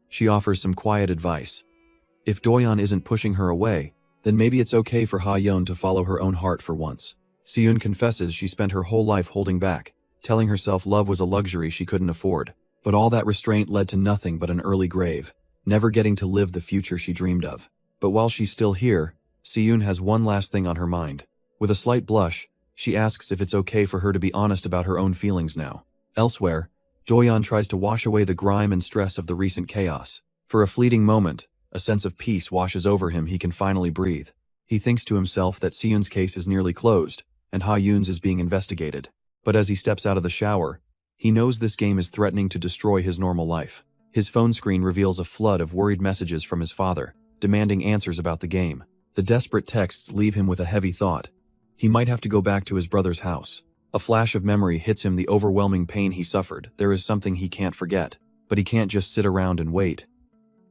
she offers some quiet advice. If Doyeon isn't pushing her away, then maybe it's okay for Ha-yeon to follow her own heart for once. Siyun confesses she spent her whole life holding back, telling herself love was a luxury she couldn't afford. But all that restraint led to nothing but an early grave, never getting to live the future she dreamed of. But while she's still here, Siyun has one last thing on her mind. With a slight blush, she asks if it's okay for her to be honest about her own feelings now. Elsewhere, Doyeon tries to wash away the grime and stress of the recent chaos. For a fleeting moment, a sense of peace washes over him. He can finally breathe. He thinks to himself that Siyun's case is nearly closed, and Ha-yeon's is being investigated. But as he steps out of the shower, he knows this game is threatening to destroy his normal life. His phone screen reveals a flood of worried messages from his father, demanding answers about the game. The desperate texts leave him with a heavy thought. He might have to go back to his brother's house. A flash of memory hits him, the overwhelming pain he suffered. There is something he can't forget, but he can't just sit around and wait.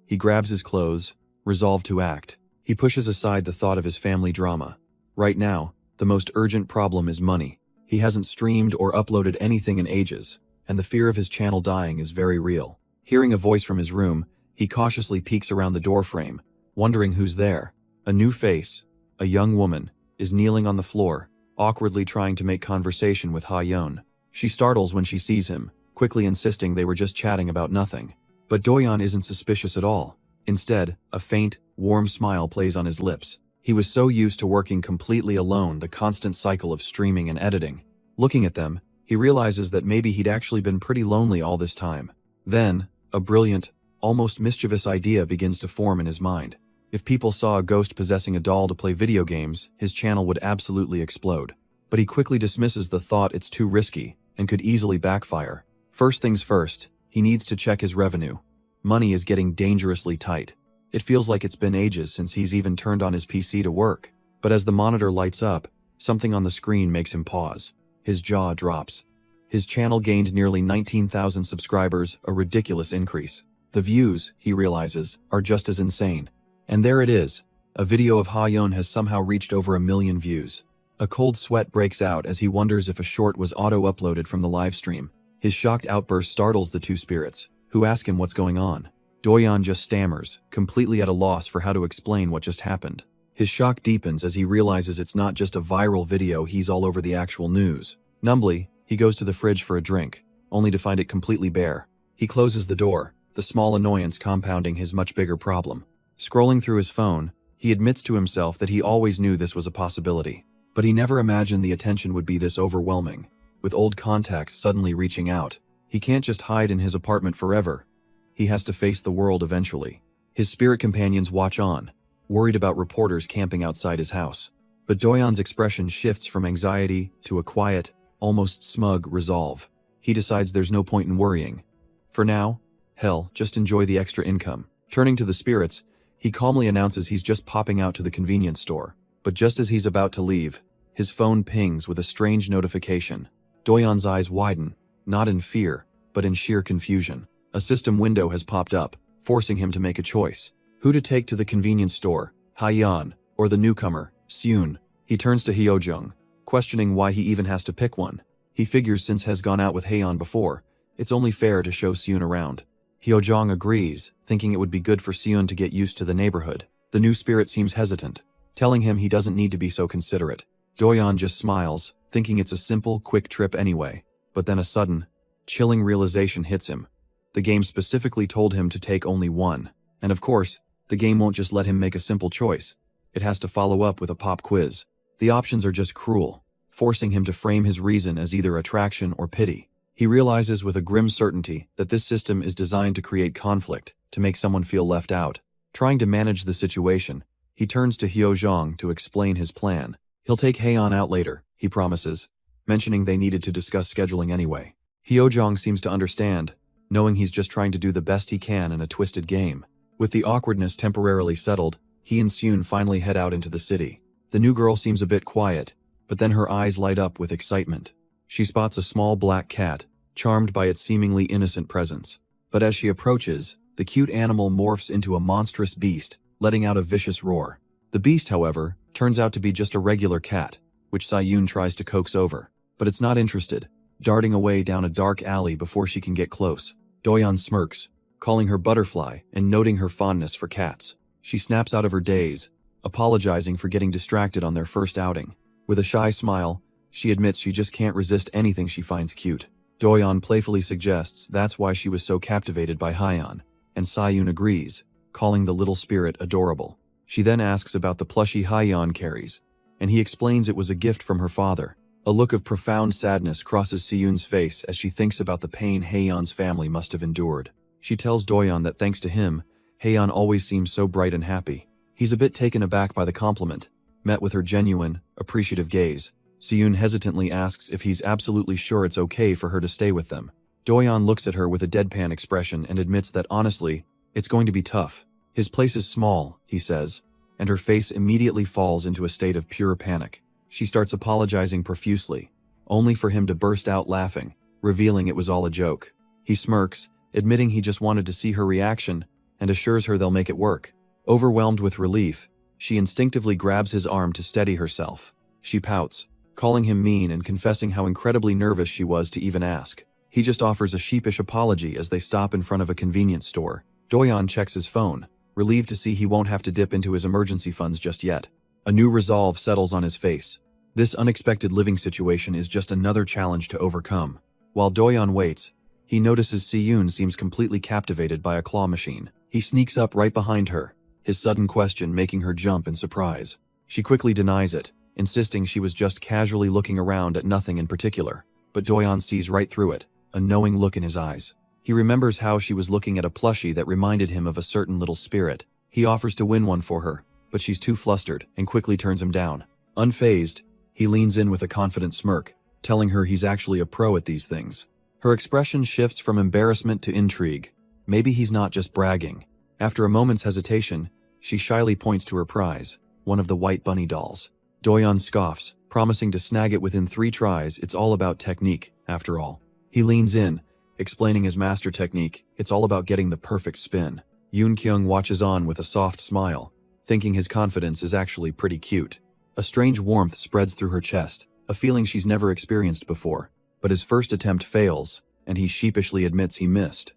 He grabs his clothes, resolved to act. He pushes aside the thought of his family drama. Right now, the most urgent problem is money. He hasn't streamed or uploaded anything in ages, and the fear of his channel dying is very real. Hearing a voice from his room, he cautiously peeks around the doorframe, wondering who's there. A new face, a young woman, is kneeling on the floor, awkwardly trying to make conversation with Ha-yeon. She startles when she sees him, quickly insisting they were just chatting about nothing. But Doyeon isn't suspicious at all. Instead, a faint, warm smile plays on his lips. He was so used to working completely alone, the constant cycle of streaming and editing. Looking at them, he realizes that maybe he'd actually been pretty lonely all this time. Then, a brilliant, almost mischievous idea begins to form in his mind. If people saw a ghost possessing a doll to play video games, his channel would absolutely explode. But he quickly dismisses the thought it's too risky and could easily backfire. First things first, he needs to check his revenue. Money is getting dangerously tight. It feels like it's been ages since he's even turned on his PC to work. But as the monitor lights up, something on the screen makes him pause. His jaw drops. His channel gained nearly 19,000 subscribers, a ridiculous increase. The views, he realizes, are just as insane. And there it is. A video of Ha-yeon has somehow reached over 1 million views. A cold sweat breaks out as he wonders if a short was auto-uploaded from the livestream. His shocked outburst startles the two spirits, who ask him what's going on. Doyeon just stammers, completely at a loss for how to explain what just happened. His shock deepens as he realizes it's not just a viral video, he's all over the actual news. Numbly, he goes to the fridge for a drink, only to find it completely bare. He closes the door, the small annoyance compounding his much bigger problem. Scrolling through his phone, he admits to himself that he always knew this was a possibility. But he never imagined the attention would be this overwhelming. With old contacts suddenly reaching out, he can't just hide in his apartment forever. He has to face the world eventually. His spirit companions watch on, worried about reporters camping outside his house. But Doyeon's expression shifts from anxiety to a quiet, almost smug resolve. He decides there's no point in worrying. For now, hell, just enjoy the extra income. Turning to the spirits, he calmly announces he's just popping out to the convenience store. But just as he's about to leave, his phone pings with a strange notification. Doyeon's eyes widen, not in fear, but in sheer confusion. A system window has popped up, forcing him to make a choice. Who to take to the convenience store, Ha-yeon, or the newcomer, Seun? He turns to Hyojung, questioning why he even has to pick one. He figures since has gone out with Haeyeon before, it's only fair to show Seun around. Hyojung agrees, thinking it would be good for Seun to get used to the neighborhood. The new spirit seems hesitant, telling him he doesn't need to be so considerate. Doyeon just smiles, thinking it's a simple, quick trip anyway. But then a sudden, chilling realization hits him. The game specifically told him to take only one. And of course, the game won't just let him make a simple choice. It has to follow up with a pop quiz. The options are just cruel, forcing him to frame his reason as either attraction or pity. He realizes with a grim certainty that this system is designed to create conflict, to make someone feel left out. Trying to manage the situation, he turns to Hyojung to explain his plan. He'll take Haeyeon out later, he promises, mentioning they needed to discuss scheduling anyway. Hyojung seems to understand, knowing he's just trying to do the best he can in a twisted game. With the awkwardness temporarily settled, he and Seun finally head out into the city. The new girl seems a bit quiet, but then her eyes light up with excitement. She spots a small black cat, charmed by its seemingly innocent presence. But as she approaches, the cute animal morphs into a monstrous beast, letting out a vicious roar. The beast, however, turns out to be just a regular cat, which Seun tries to coax over. But it's not interested, darting away down a dark alley before she can get close. Doyeon smirks, calling her Butterfly and noting her fondness for cats. She snaps out of her daze, apologizing for getting distracted on their first outing. With a shy smile, she admits she just can't resist anything she finds cute. Doyeon playfully suggests that's why she was so captivated by Haeyeon, and Seun agrees, calling the little spirit adorable. She then asks about the plushie Haeyeon carries, and he explains it was a gift from her father. A look of profound sadness crosses Seun's face as she thinks about the pain Haeyeon's family must have endured. She tells Doyeon that thanks to him, Haeyeon always seems so bright and happy. He's a bit taken aback by the compliment, met with her genuine, appreciative gaze. Seun hesitantly asks if he's absolutely sure it's okay for her to stay with them. Doyeon looks at her with a deadpan expression and admits that honestly, it's going to be tough. His place is small, he says, and her face immediately falls into a state of pure panic. She starts apologizing profusely, only for him to burst out laughing, revealing it was all a joke. He smirks, admitting he just wanted to see her reaction, and assures her they'll make it work. Overwhelmed with relief, she instinctively grabs his arm to steady herself. She pouts, calling him mean and confessing how incredibly nervous she was to even ask. He just offers a sheepish apology as they stop in front of a convenience store. Doyeon checks his phone, relieved to see he won't have to dip into his emergency funds just yet. A new resolve settles on his face. This unexpected living situation is just another challenge to overcome. While Doyeon waits, he notices Seun seems completely captivated by a claw machine. He sneaks up right behind her, his sudden question making her jump in surprise. She quickly denies it, insisting she was just casually looking around at nothing in particular. But Doyeon sees right through it, a knowing look in his eyes. He remembers how she was looking at a plushie that reminded him of a certain little spirit. He offers to win one for her, but she's too flustered and quickly turns him down. Unfazed, he leans in with a confident smirk, telling her he's actually a pro at these things. Her expression shifts from embarrassment to intrigue. Maybe he's not just bragging. After a moment's hesitation, she shyly points to her prize, one of the white bunny dolls. Doyeon scoffs, promising to snag it within 3 tries. It's all about technique, after all. He leans in, explaining his master technique. It's all about getting the perfect spin. Yoon Kyung watches on with a soft smile, thinking his confidence is actually pretty cute. A strange warmth spreads through her chest, a feeling she's never experienced before. But his first attempt fails, and he sheepishly admits he missed.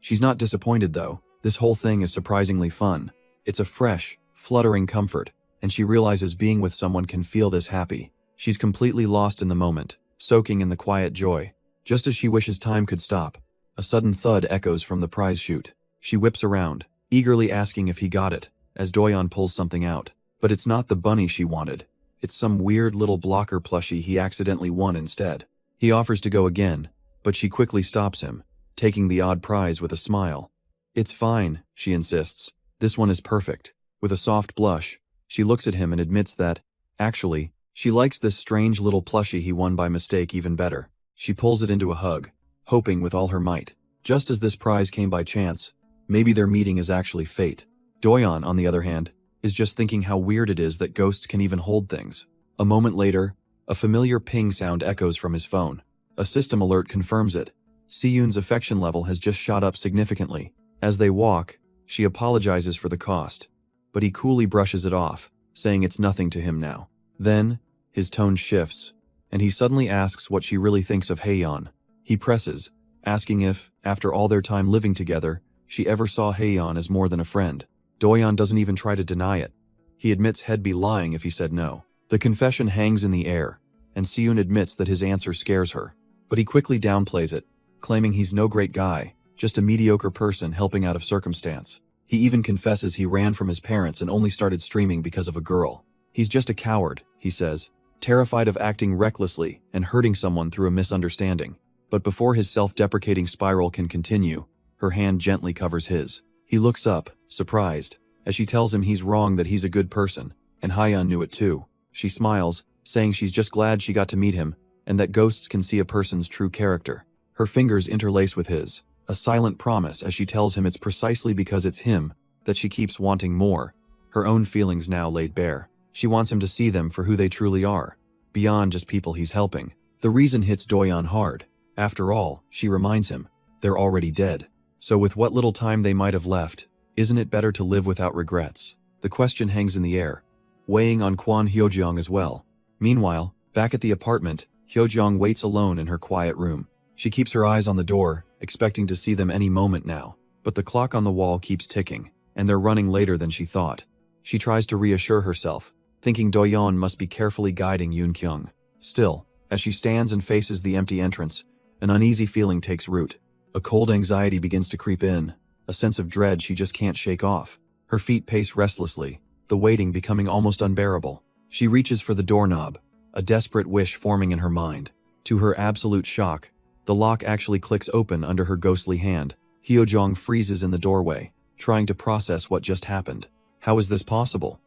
She's not disappointed though. This whole thing is surprisingly fun. It's a fresh, fluttering comfort, and she realizes being with someone can feel this happy. She's completely lost in the moment, soaking in the quiet joy. Just as she wishes time could stop, a sudden thud echoes from the prize chute. She whips around, eagerly asking if he got it, as Doyeon pulls something out. But it's not the bunny she wanted. It's some weird little blocker plushie he accidentally won instead. He offers to go again, but she quickly stops him, taking the odd prize with a smile. It's fine, she insists. This one is perfect. With a soft blush, she looks at him and admits that, actually, she likes this strange little plushie he won by mistake even better. She pulls it into a hug, hoping with all her might. Just as this prize came by chance, maybe their meeting is actually fate. Doyeon, on the other hand, is just thinking how weird it is that ghosts can even hold things. A moment later, a familiar ping sound echoes from his phone. A system alert confirms it. Siyun's affection level has just shot up significantly. As they walk, she apologizes for the cost, but he coolly brushes it off, saying it's nothing to him now. Then, his tone shifts, and he suddenly asks what she really thinks of Haeyeon. He presses, asking if, after all their time living together, she ever saw Haeyeon as more than a friend. Doyeon doesn't even try to deny it. He admits he'd be lying if he said no. The confession hangs in the air, and Siyun admits that his answer scares her. But he quickly downplays it, claiming he's no great guy, just a mediocre person helping out of circumstance. He even confesses he ran from his parents and only started streaming because of a girl. He's just a coward, he says, terrified of acting recklessly and hurting someone through a misunderstanding. But before his self-deprecating spiral can continue, her hand gently covers his. He looks up, surprised, as she tells him he's wrong, that he's a good person, and Haeyeon knew it too. She smiles, saying she's just glad she got to meet him, and that ghosts can see a person's true character. Her fingers interlace with his, a silent promise as she tells him it's precisely because it's him that she keeps wanting more, her own feelings now laid bare. She wants him to see them for who they truly are, beyond just people he's helping. The reason hits Doyeon hard. After all, she reminds him, they're already dead. So with what little time they might have left, isn't it better to live without regrets? The question hangs in the air, weighing on Kwon Hyojeong as well. Meanwhile, back at the apartment, Hyojeong waits alone in her quiet room. She keeps her eyes on the door, expecting to see them any moment now. But the clock on the wall keeps ticking, and they're running later than she thought. She tries to reassure herself, thinking Doyeon must be carefully guiding Yoon Kyung. Still, as she stands and faces the empty entrance, an uneasy feeling takes root. A cold anxiety begins to creep in, a sense of dread she just can't shake off. Her feet pace restlessly, the waiting becoming almost unbearable. She reaches for the doorknob, a desperate wish forming in her mind. To her absolute shock, the lock actually clicks open under her ghostly hand. Hyojeong freezes in the doorway, trying to process what just happened. How is this possible?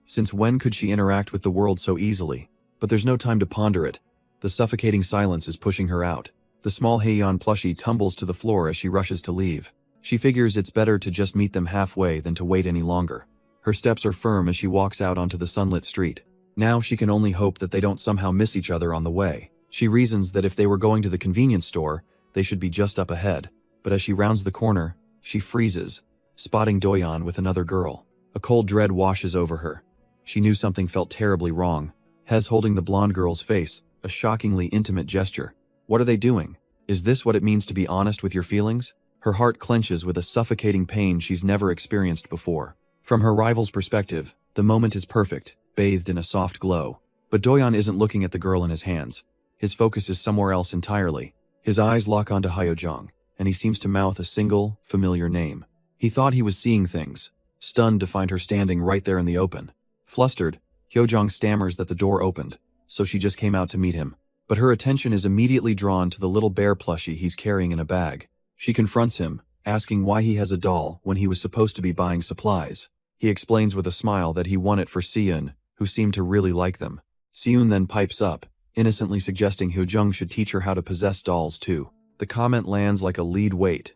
Since when could she interact with the world so easily? But there's no time to ponder it. The suffocating silence is pushing her out. The small Haeyeon plushie tumbles to the floor as she rushes to leave. She figures it's better to just meet them halfway than to wait any longer. Her steps are firm as she walks out onto the sunlit street. Now she can only hope that they don't somehow miss each other on the way. She reasons that if they were going to the convenience store, they should be just up ahead. But as she rounds the corner, she freezes, spotting Doyeon with another girl. A cold dread washes over her. She knew something felt terribly wrong. Hez holding the blonde girl's face, a shockingly intimate gesture. What are they doing? Is this what it means to be honest with your feelings? Her heart clenches with a suffocating pain she's never experienced before. From her rival's perspective, the moment is perfect, bathed in a soft glow. But Doyeon isn't looking at the girl in his hands. His focus is somewhere else entirely. His eyes lock onto Hyojeong, and he seems to mouth a single, familiar name. He thought he was seeing things, stunned to find her standing right there in the open. Flustered, Hyojeong stammers that the door opened, so she just came out to meet him. But her attention is immediately drawn to the little bear plushie he's carrying in a bag. She confronts him, asking why he has a doll when he was supposed to be buying supplies. He explains with a smile that he won it for Siyun, who seemed to really like them. Siyun then pipes up, innocently suggesting Hyojung should teach her how to possess dolls too. The comment lands like a lead weight.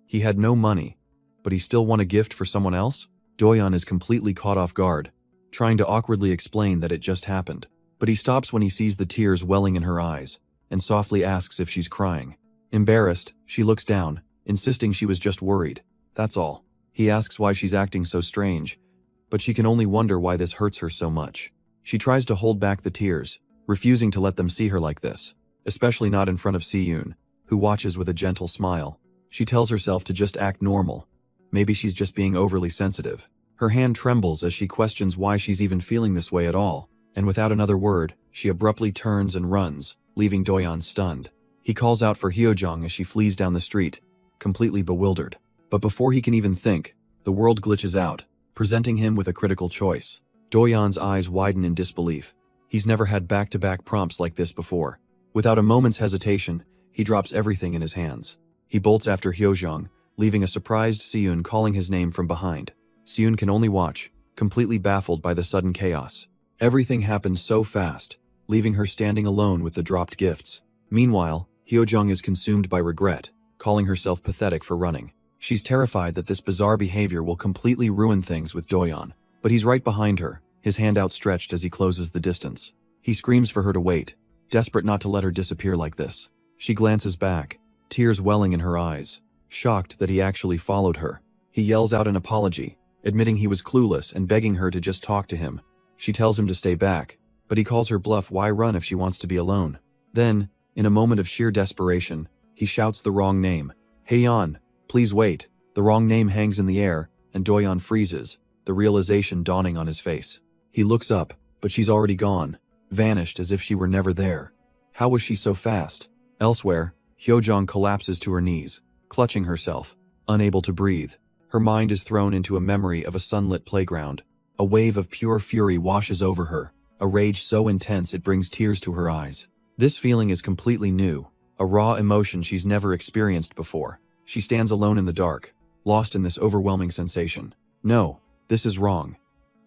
He had no money, but he still won a gift for someone else? Doyeon is completely caught off guard, trying to awkwardly explain that it just happened. But he stops when he sees the tears welling in her eyes, and softly asks if she's crying. Embarrassed, she looks down, insisting she was just worried. That's all. He asks why she's acting so strange, but she can only wonder why this hurts her so much. She tries to hold back the tears, refusing to let them see her like this, especially not in front of Siyun, who watches with a gentle smile. She tells herself to just act normal. Maybe she's just being overly sensitive. Her hand trembles as she questions why she's even feeling this way at all, and without another word, she abruptly turns and runs, leaving Doyeon stunned. He calls out for Hyojung as she flees down the street, completely bewildered. But before he can even think, the world glitches out, presenting him with a critical choice. Doyeon's eyes widen in disbelief. He's never had back-to-back prompts like this before. Without a moment's hesitation, he drops everything in his hands. He bolts after Hyojung, leaving a surprised Siyun calling his name from behind. Siyun can only watch, completely baffled by the sudden chaos. Everything happened so fast, leaving her standing alone with the dropped gifts. Meanwhile, Hyojung is consumed by regret, calling herself pathetic for running. She's terrified that this bizarre behavior will completely ruin things with Doyeon. But he's right behind her, his hand outstretched as he closes the distance. He screams for her to wait, desperate not to let her disappear like this. She glances back, tears welling in her eyes, shocked that he actually followed her. He yells out an apology, admitting he was clueless and begging her to just talk to him. She tells him to stay back, but he calls her bluff. Why run if she wants to be alone? Then, in a moment of sheer desperation, he shouts the wrong name. Haeyeon, please wait. The wrong name hangs in the air, and Doyeon freezes, the realization dawning on his face. He looks up, but she's already gone, vanished as if she were never there. How was she so fast? Elsewhere, Hyojung collapses to her knees, clutching herself, unable to breathe. Her mind is thrown into a memory of a sunlit playground. A wave of pure fury washes over her, a rage so intense it brings tears to her eyes. This feeling is completely new, a raw emotion she's never experienced before. She stands alone in the dark, lost in this overwhelming sensation. No, this is wrong.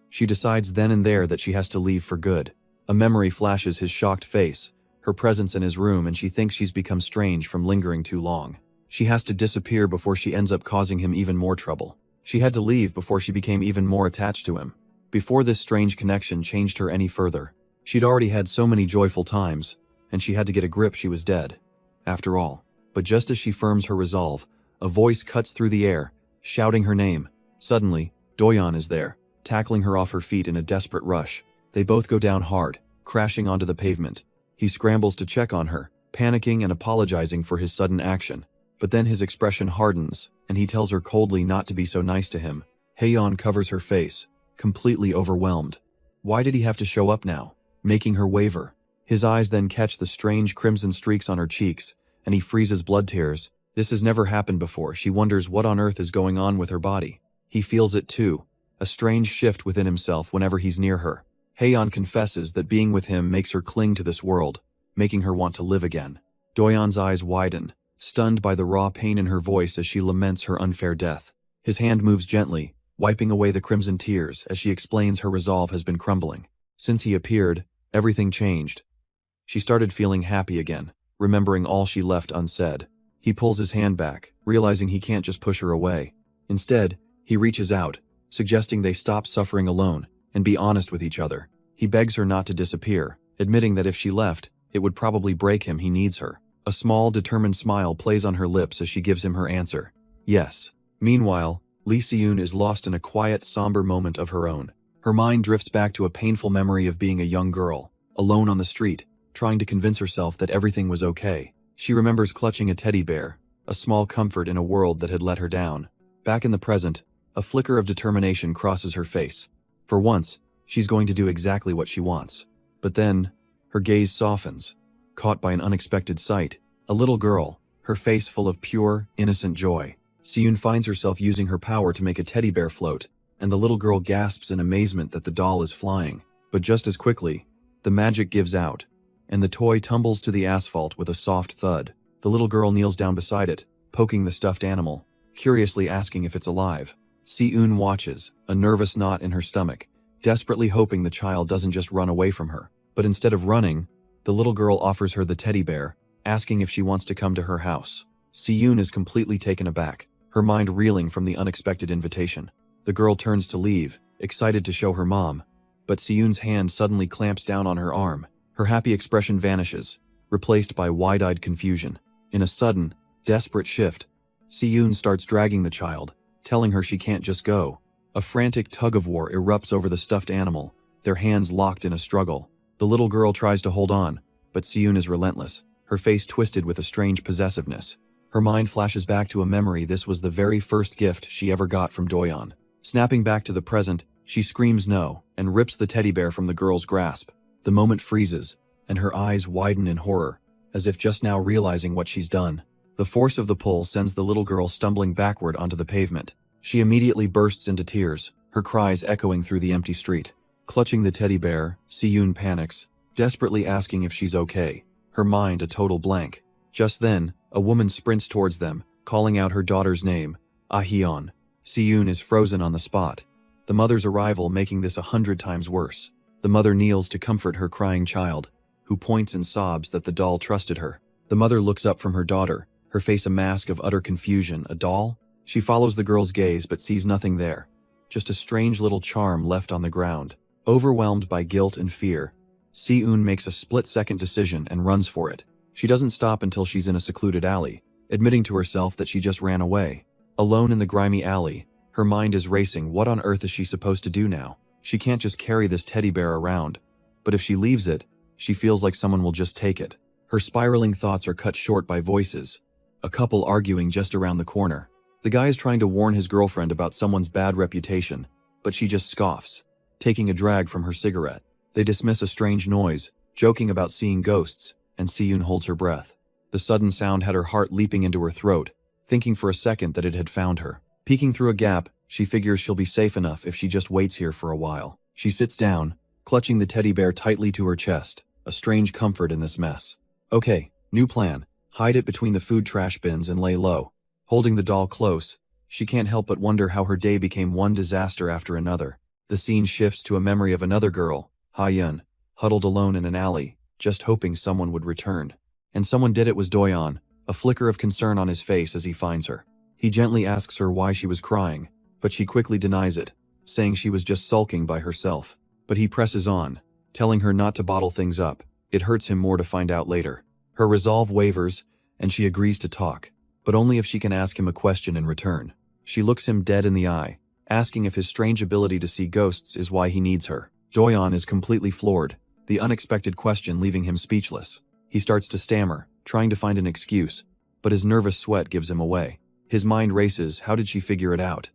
She decides then and there that she has to leave for good. A memory flashes his shocked face, her presence in his room, and she thinks she's become strange from lingering too long. She has to disappear before she ends up causing him even more trouble. She had to leave before she became even more attached to him. Before this strange connection changed her any further. She'd already had so many joyful times, and she had to get a grip she was dead. After all. But just as she firms her resolve, a voice cuts through the air, shouting her name. Suddenly, Doyeon is there, tackling her off her feet in a desperate rush. They both go down hard, crashing onto the pavement. He scrambles to check on her, panicking and apologizing for his sudden action. But then his expression hardens, and he tells her coldly not to be so nice to him. Haeyeon covers her face, completely overwhelmed. Why did he have to show up now, making her waver? His eyes then catch the strange crimson streaks on her cheeks, and he freezes blood tears. This has never happened before. She wonders what on earth is going on with her body. He feels it too, a strange shift within himself whenever he's near her. Haeyeon confesses that being with him makes her cling to this world, making her want to live again. Doyeon's eyes widen, stunned by the raw pain in her voice as she laments her unfair death. His hand moves gently, wiping away the crimson tears as she explains her resolve has been crumbling. Since he appeared, everything changed. She started feeling happy again, remembering all she left unsaid. He pulls his hand back, realizing he can't just push her away. Instead, he reaches out, suggesting they stop suffering alone and be honest with each other. He begs her not to disappear, admitting that if she left, it would probably break him. He needs her. A small, determined smile plays on her lips as she gives him her answer. Yes. Meanwhile, Lee Siyun is lost in a quiet, somber moment of her own. Her mind drifts back to a painful memory of being a young girl, alone on the street, trying to convince herself that everything was okay. She remembers clutching a teddy bear, a small comfort in a world that had let her down. Back in the present, a flicker of determination crosses her face. For once, she's going to do exactly what she wants. But then, her gaze softens, caught by an unexpected sight. A little girl, her face full of pure, innocent joy. Siyun finds herself using her power to make a teddy bear float, and the little girl gasps in amazement that the doll is flying. But just as quickly, the magic gives out, and the toy tumbles to the asphalt with a soft thud. The little girl kneels down beside it, poking the stuffed animal, curiously asking if it's alive. Si-eun watches, a nervous knot in her stomach, desperately hoping the child doesn't just run away from her. But instead of running, the little girl offers her the teddy bear, asking if she wants to come to her house. Si-eun is completely taken aback, her mind reeling from the unexpected invitation. The girl turns to leave, excited to show her mom, but Si-eun's hand suddenly clamps down on her arm. Her happy expression vanishes, replaced by wide-eyed confusion. In a sudden, desperate shift, Si-eun starts dragging the child, telling her she can't just go. A frantic tug-of-war erupts over the stuffed animal, their hands locked in a struggle. The little girl tries to hold on, but Si-eun is relentless, her face twisted with a strange possessiveness. Her mind flashes back to a memory this was the very first gift she ever got from Doyeon. Snapping back to the present, she screams no, and rips the teddy bear from the girl's grasp. The moment freezes, and her eyes widen in horror, as if just now realizing what she's done. The force of the pull sends the little girl stumbling backward onto the pavement. She immediately bursts into tears, her cries echoing through the empty street. Clutching the teddy bear, Si-eun panics, desperately asking if she's okay, her mind a total blank. Just then, a woman sprints towards them, calling out her daughter's name, Ah-hyeon. Si-eun is frozen on the spot, the mother's arrival making this 100 times worse. The mother kneels to comfort her crying child, who points and sobs that the doll trusted her. The mother looks up from her daughter, her face a mask of utter confusion. A doll? She follows the girl's gaze but sees nothing there, just a strange little charm left on the ground. Overwhelmed by guilt and fear, Si-eun makes a split-second decision and runs for it. She doesn't stop until she's in a secluded alley, admitting to herself that she just ran away. Alone in the grimy alley, her mind is racing. What on earth is she supposed to do now? She can't just carry this teddy bear around, but if she leaves it, she feels like someone will just take it. Her spiraling thoughts are cut short by voices, a couple arguing just around the corner. The guy is trying to warn his girlfriend about someone's bad reputation, but she just scoffs, taking a drag from her cigarette. They dismiss a strange noise, joking about seeing ghosts, and Si-eun holds her breath. The sudden sound had her heart leaping into her throat, thinking for a second that it had found her. Peeking through a gap, she figures she'll be safe enough if she just waits here for a while. She sits down, clutching the teddy bear tightly to her chest, a strange comfort in this mess. Okay, new plan. Hide it between the food trash bins and lay low. Holding the doll close, she can't help but wonder how her day became one disaster after another. The scene shifts to a memory of another girl, Ha-yeon, huddled alone in an alley, just hoping someone would return. And someone did. It was Doyeon, a flicker of concern on his face as he finds her. He gently asks her why she was crying, but she quickly denies it, saying she was just sulking by herself. But he presses on, telling her not to bottle things up. It hurts him more to find out later. Her resolve wavers, and she agrees to talk, but only if she can ask him a question in return. She looks him dead in the eye, asking if his strange ability to see ghosts is why he needs her. Doyeon is completely floored, the unexpected question leaving him speechless. He starts to stammer, trying to find an excuse, but his nervous sweat gives him away. His mind races. How did she figure it out?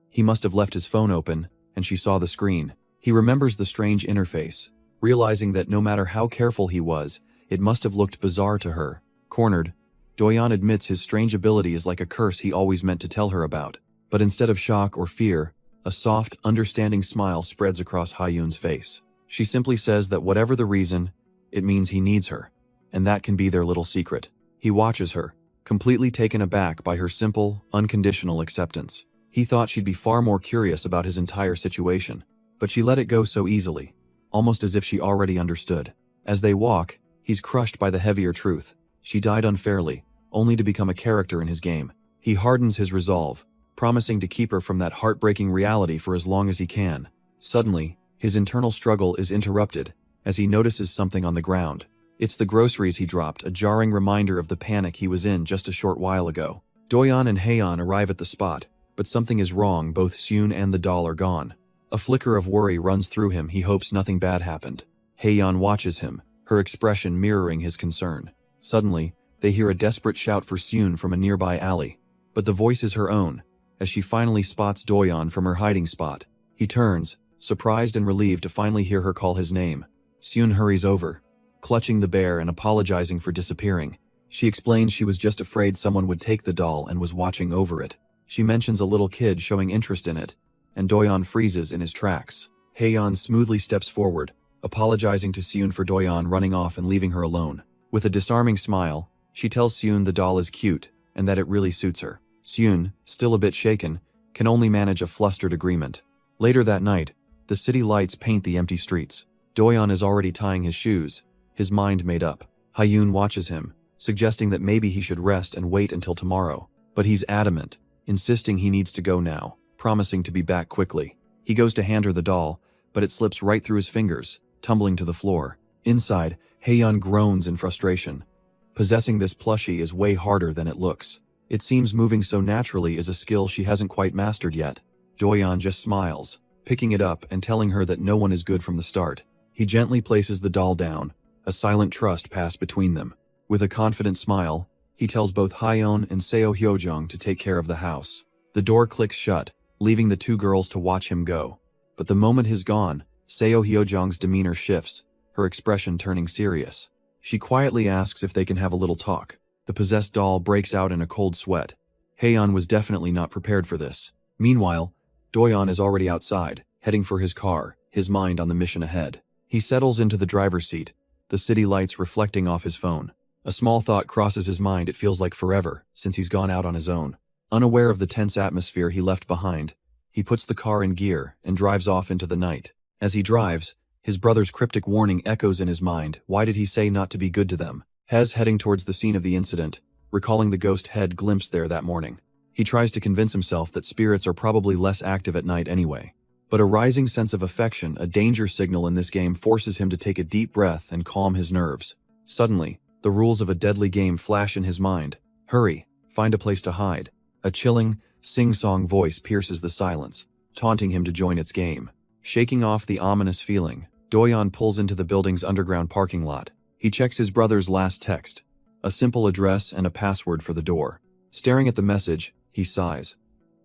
He must have left his phone open, and she saw the screen. He remembers the strange interface, realizing that no matter how careful he was, it must have looked bizarre to her. Cornered, Doyeon admits his strange ability is like a curse he always meant to tell her about. But instead of shock or fear, a soft, understanding smile spreads across Ha-yeon's face. She simply says that whatever the reason, it means he needs her, and that can be their little secret. He watches her, completely taken aback by her simple, unconditional acceptance. He thought she'd be far more curious about his entire situation, but she let it go so easily, almost as if she already understood. As they walk, he's crushed by the heavier truth. She died unfairly, only to become a character in his game. He hardens his resolve, promising to keep her from that heartbreaking reality for as long as he can. Suddenly, his internal struggle is interrupted as he notices something on the ground. It's the groceries he dropped, a jarring reminder of the panic he was in just a short while ago. Doyeon and Haeyeon arrive at the spot, but something is wrong. Both Si-eun and the doll are gone. A flicker of worry runs through him. He hopes nothing bad happened. Haeyeon watches him, her expression mirroring his concern. Suddenly, they hear a desperate shout for Si-eun from a nearby alley, but the voice is her own, as she finally spots Doyeon from her hiding spot. He turns, surprised and relieved to finally hear her call his name. Si-eun hurries over, clutching the bear and apologizing for disappearing. She explains she was just afraid someone would take the doll and was watching over it. She mentions a little kid showing interest in it, and Doyeon freezes in his tracks. Haeyeon smoothly steps forward, apologizing to Si-eun for Doyeon running off and leaving her alone. With a disarming smile, she tells Si-eun the doll is cute and that it really suits her. Si-eun, still a bit shaken, can only manage a flustered agreement. Later that night, the city lights paint the empty streets. Doyeon is already tying his shoes, his mind made up. Hyun watches him, suggesting that maybe he should rest and wait until tomorrow. But he's adamant, insisting he needs to go now, promising to be back quickly. He goes to hand her the doll, but it slips right through his fingers, tumbling to the floor. Inside, Haeyeon groans in frustration. Possessing this plushie is way harder than it looks. It seems moving so naturally is a skill she hasn't quite mastered yet. Doyeon just smiles, picking it up and telling her that no one is good from the start. He gently places the doll down, a silent trust passed between them. With a confident smile, he tells both Hyun and Seo Hyojung to take care of the house. The door clicks shut, leaving the two girls to watch him go. But the moment he's gone, Seo Hyojung's demeanor shifts, her expression turning serious. She quietly asks if they can have a little talk. The possessed doll breaks out in a cold sweat. Haeyeon was definitely not prepared for this. Meanwhile, Doyeon is already outside, heading for his car, his mind on the mission ahead. He settles into the driver's seat, the city lights reflecting off his phone. A small thought crosses his mind. It feels like forever since he's gone out on his own. Unaware of the tense atmosphere he left behind, he puts the car in gear and drives off into the night. As he drives, his brother's cryptic warning echoes in his mind. Why did he say not to be good to them? Hez heading towards the scene of the incident, recalling the ghost head glimpsed there that morning. He tries to convince himself that spirits are probably less active at night anyway. But a rising sense of affection, a danger signal in this game, forces him to take a deep breath and calm his nerves. Suddenly, the rules of a deadly game flash in his mind. Hurry, find a place to hide. A chilling, sing-song voice pierces the silence, taunting him to join its game. Shaking off the ominous feeling, Doyeon pulls into the building's underground parking lot. He checks his brother's last text, a simple address and a password for the door. Staring at the message, he sighs.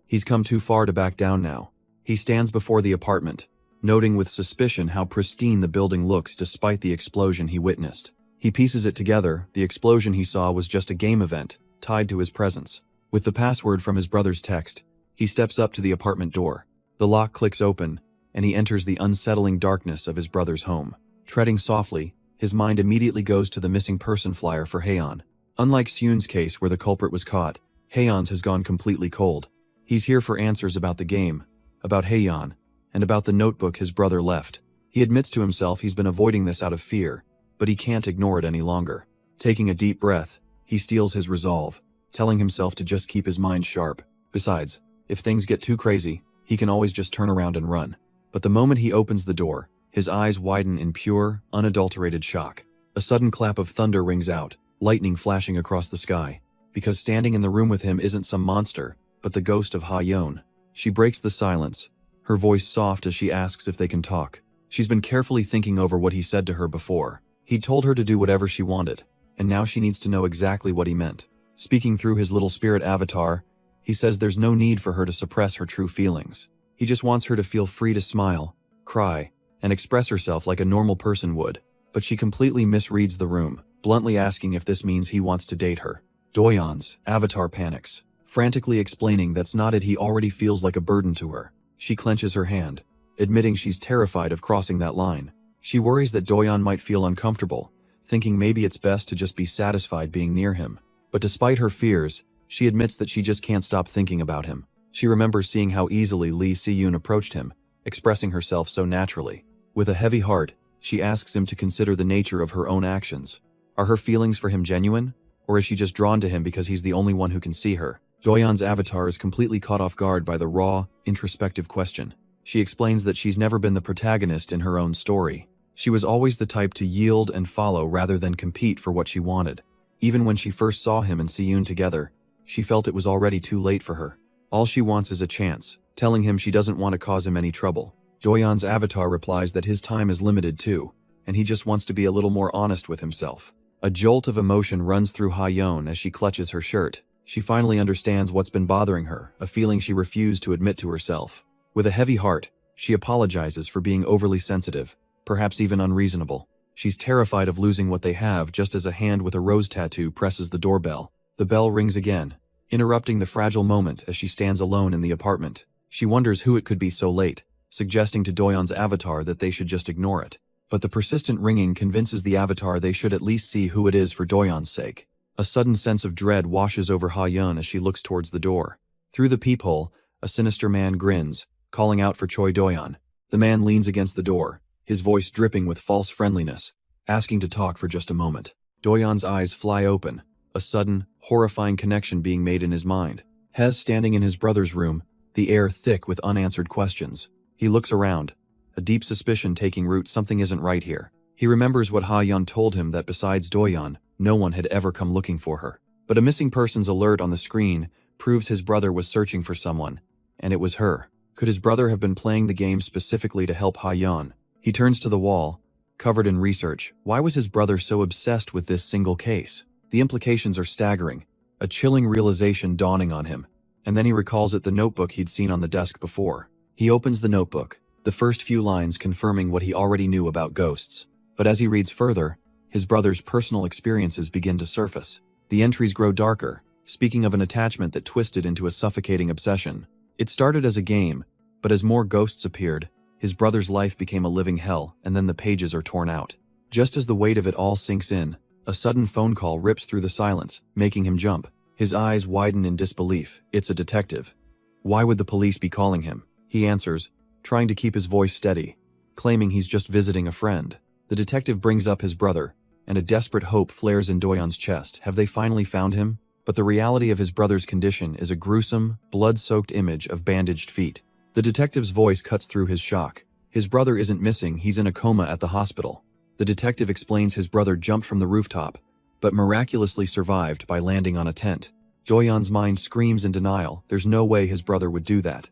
He's come too far to back down now. He stands before the apartment, noting with suspicion how pristine the building looks despite the explosion he witnessed. He pieces it together. The explosion he saw was just a game event, tied to his presence. With the password from his brother's text, he steps up to the apartment door. The lock clicks open, and he enters the unsettling darkness of his brother's home. Treading softly, his mind immediately goes to the missing person flyer for Haeyeon. Unlike Seun's case where the culprit was caught, Haeyeon's has gone completely cold. He's here for answers about the game, about Haeyeon, and about the notebook his brother left. He admits to himself he's been avoiding this out of fear, but he can't ignore it any longer. Taking a deep breath, he steels his resolve, telling himself to just keep his mind sharp. Besides, if things get too crazy, he can always just turn around and run. But the moment he opens the door, his eyes widen in pure, unadulterated shock. A sudden clap of thunder rings out, lightning flashing across the sky. Because standing in the room with him isn't some monster, but the ghost of Ha-yeon. She breaks the silence, her voice soft as she asks if they can talk. She's been carefully thinking over what he said to her before. He told her to do whatever she wanted, and now she needs to know exactly what he meant. Speaking through his little spirit avatar, he says there's no need for her to suppress her true feelings. He just wants her to feel free to smile, cry, and express herself like a normal person would. But she completely misreads the room, bluntly asking if this means he wants to date her. Doyeon's avatar panics, frantically explaining that's not it. He already feels like a burden to her. She clenches her hand, admitting she's terrified of crossing that line. She worries that Doyeon might feel uncomfortable, thinking maybe it's best to just be satisfied being near him. But despite her fears, she admits that she just can't stop thinking about him. She remembers seeing how easily Lee Si-yoon approached him, expressing herself so naturally. With a heavy heart, she asks him to consider the nature of her own actions. Are her feelings for him genuine, or is she just drawn to him because he's the only one who can see her? Doyeon's avatar is completely caught off guard by the raw, introspective question. She explains that she's never been the protagonist in her own story. She was always the type to yield and follow rather than compete for what she wanted. Even when she first saw him and Si-yoon together, she felt it was already too late for her. All she wants is a chance, telling him she doesn't want to cause him any trouble. Doyeon's avatar replies that his time is limited too, and he just wants to be a little more honest with himself. A jolt of emotion runs through Ha-yeon as she clutches her shirt. She finally understands what's been bothering her, a feeling she refused to admit to herself. With a heavy heart, she apologizes for being overly sensitive, perhaps even unreasonable. She's terrified of losing what they have just as a hand with a rose tattoo presses the doorbell. The bell rings again, interrupting the fragile moment as she stands alone in the apartment. She wonders who it could be so late, suggesting to Doyeon's avatar that they should just ignore it. But the persistent ringing convinces the avatar they should at least see who it is for Doyeon's sake. A sudden sense of dread washes over Ha-yeon as she looks towards the door. Through the peephole, A sinister man grins, calling out for Choi Doyon. The man leans against the door, his voice dripping with false friendliness, asking to talk for just a moment. Doyon's eyes fly open, a sudden, horrifying connection being made in his mind. Hez standing in his brother's room, the air thick with unanswered questions. He looks around, a deep suspicion taking root. Something isn't right here. He remembers what Ha-yeon told him, that besides Doyon, no one had ever come looking for her. But a missing persons alert on the screen proves his brother was searching for someone, and it was her. Could his brother have been playing the game specifically to help Ha-yeon? He turns to the wall, covered in research. Why was his brother so obsessed with this single case? The implications are staggering, a chilling realization dawning on him. And then he recalls the notebook he'd seen on the desk before. He opens the notebook, the first few lines confirming what he already knew about ghosts. But as he reads further, his brother's personal experiences begin to surface. The entries grow darker, speaking of an attachment that twisted into a suffocating obsession. It started as a game, but as more ghosts appeared, his brother's life became a living hell, and then the pages are torn out. Just as the weight of it all sinks in, a sudden phone call rips through the silence, making him jump. His eyes widen in disbelief. It's a detective. Why would the police be calling him? He answers, trying to keep his voice steady, claiming he's just visiting a friend. The detective brings up his brother, and a desperate hope flares in Doyon's chest. Have they finally found him? But the reality of his brother's condition is a gruesome, blood-soaked image of bandaged feet. The detective's voice cuts through his shock. His brother isn't missing, he's in a coma at the hospital. The detective explains his brother jumped from the rooftop, but miraculously survived by landing on a tent. Doyon's mind screams in denial. There's no way his brother would do that.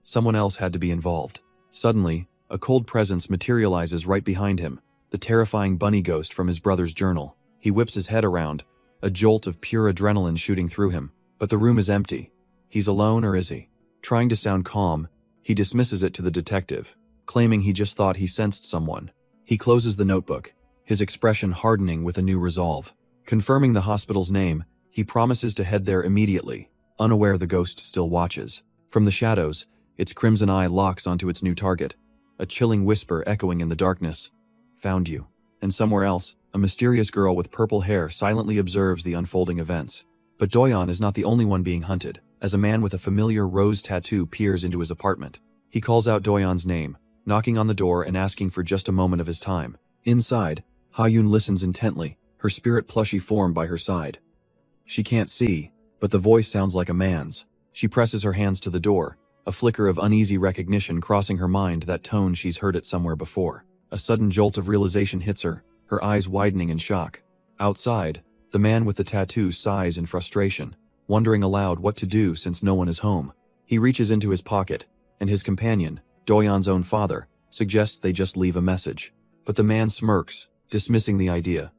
Someone else had to be involved. Suddenly, a cold presence materializes right behind him, the terrifying bunny ghost from his brother's journal. He whips his head around, a jolt of pure adrenaline shooting through him. But the room is empty. He's alone, or is he? Trying to sound calm, he dismisses it to the detective, claiming he just thought he sensed someone. He closes the notebook, his expression hardening with a new resolve. Confirming the hospital's name, he promises to head there immediately, unaware the ghost still watches. From the shadows, its crimson eye locks onto its new target, a chilling whisper echoing in the darkness. Found you. And somewhere else, a mysterious girl with purple hair silently observes the unfolding events. But Doyon is not the only one being hunted, as a man with a familiar rose tattoo peers into his apartment. He calls out Doyon's name, knocking on the door and asking for just a moment of his time. Inside, Ha-yeon listens intently, her spirit plushy form by her side. She can't see, but the voice sounds like a man's. She presses her hands to the door, a flicker of uneasy recognition crossing her mind, that tone she's heard it somewhere before. A sudden jolt of realization hits her, her eyes widening in shock. Outside, the man with the tattoo sighs in frustration, wondering aloud what to do since no one is home. He reaches into his pocket, and his companion, Doyon's own father, suggests they just leave a message. But the man smirks, dismissing the idea.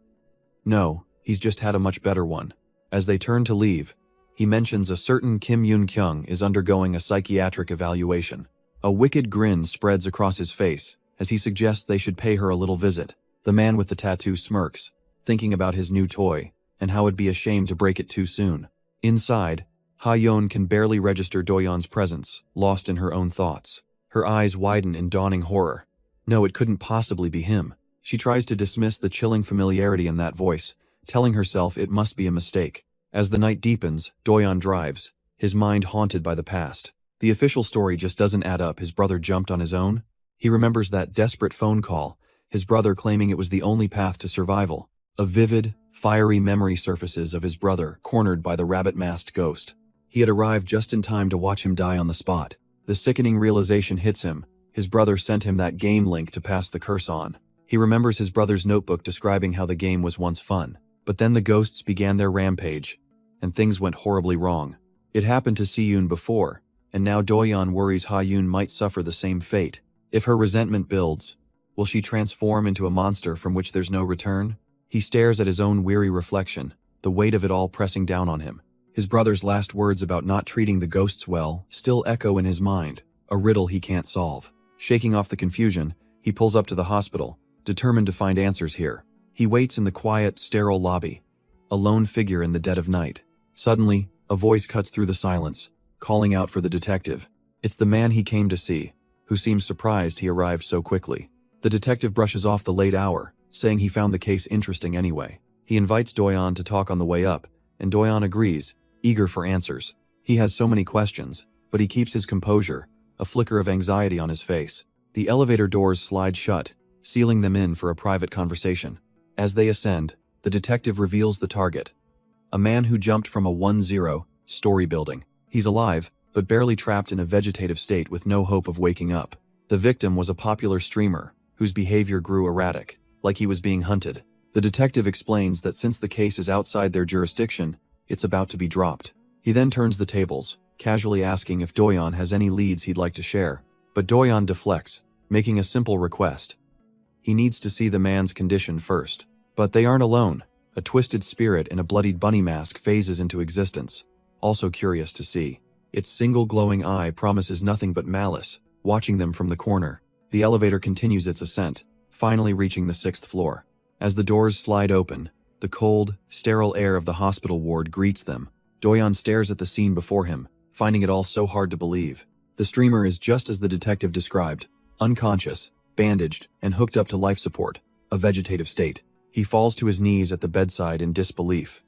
No, he's just had a much better one. As they turn to leave, he mentions a certain Kim Yoon-kyung is undergoing a psychiatric evaluation. A wicked grin spreads across his face as he suggests they should pay her a little visit. The man with the tattoo smirks, thinking about his new toy, and how it'd be a shame to break it too soon. Inside, Ha-yeon can barely register Doyon's presence, lost in her own thoughts. Her eyes widen in dawning horror. No, it couldn't possibly be him. She tries to dismiss the chilling familiarity in that voice, telling herself it must be a mistake. As the night deepens, Doyon drives, his mind haunted by the past. The official story just doesn't add up. His brother jumped on his own? He remembers that desperate phone call, his brother claiming it was the only path to survival. A vivid, fiery memory surfaces of his brother cornered by the rabbit-masked ghost. He had arrived just in time to watch him die on the spot. The sickening realization hits him. His brother sent him that game link to pass the curse on. He remembers his brother's notebook describing how the game was once fun. But then the ghosts began their rampage, and things went horribly wrong. It happened to Si-yoon before, and now Doyon worries Ha-yeon might suffer the same fate. If her resentment builds, will she transform into a monster from which there's no return? He stares at his own weary reflection, the weight of it all pressing down on him. His brother's last words about not treating the ghosts well still echo in his mind, a riddle he can't solve. Shaking off the confusion, he pulls up to the hospital, determined to find answers here. He waits in the quiet, sterile lobby, a lone figure in the dead of night. Suddenly, a voice cuts through the silence, calling out for the detective. It's the man he came to see, who seems surprised he arrived so quickly. The detective brushes off the late hour, saying he found the case interesting anyway. He invites Doyon to talk on the way up, and Doyon agrees, eager for answers. He has so many questions, but he keeps his composure, a flicker of anxiety on his face. The elevator doors slide shut, sealing them in for a private conversation. As they ascend, the detective reveals the target. A man who jumped from a 10-story building. He's alive, but barely trapped in a vegetative state with no hope of waking up. The victim was a popular streamer, whose behavior grew erratic, like he was being hunted. The detective explains that since the case is outside their jurisdiction, it's about to be dropped. He then turns the tables, casually asking if Doyon has any leads he'd like to share. But Doyon deflects, making a simple request. He needs to see the man's condition first. But they aren't alone. A twisted spirit in a bloodied bunny mask phases into existence. Also curious to see. Its single glowing eye promises nothing but malice, watching them from the corner. The elevator continues its ascent, finally reaching the 6th floor. As the doors slide open, the cold, sterile air of the hospital ward greets them. Doyon stares at the scene before him, finding it all so hard to believe. The streamer is just as the detective described, unconscious, bandaged, and hooked up to life support, a vegetative state. He falls to his knees at the bedside in disbelief.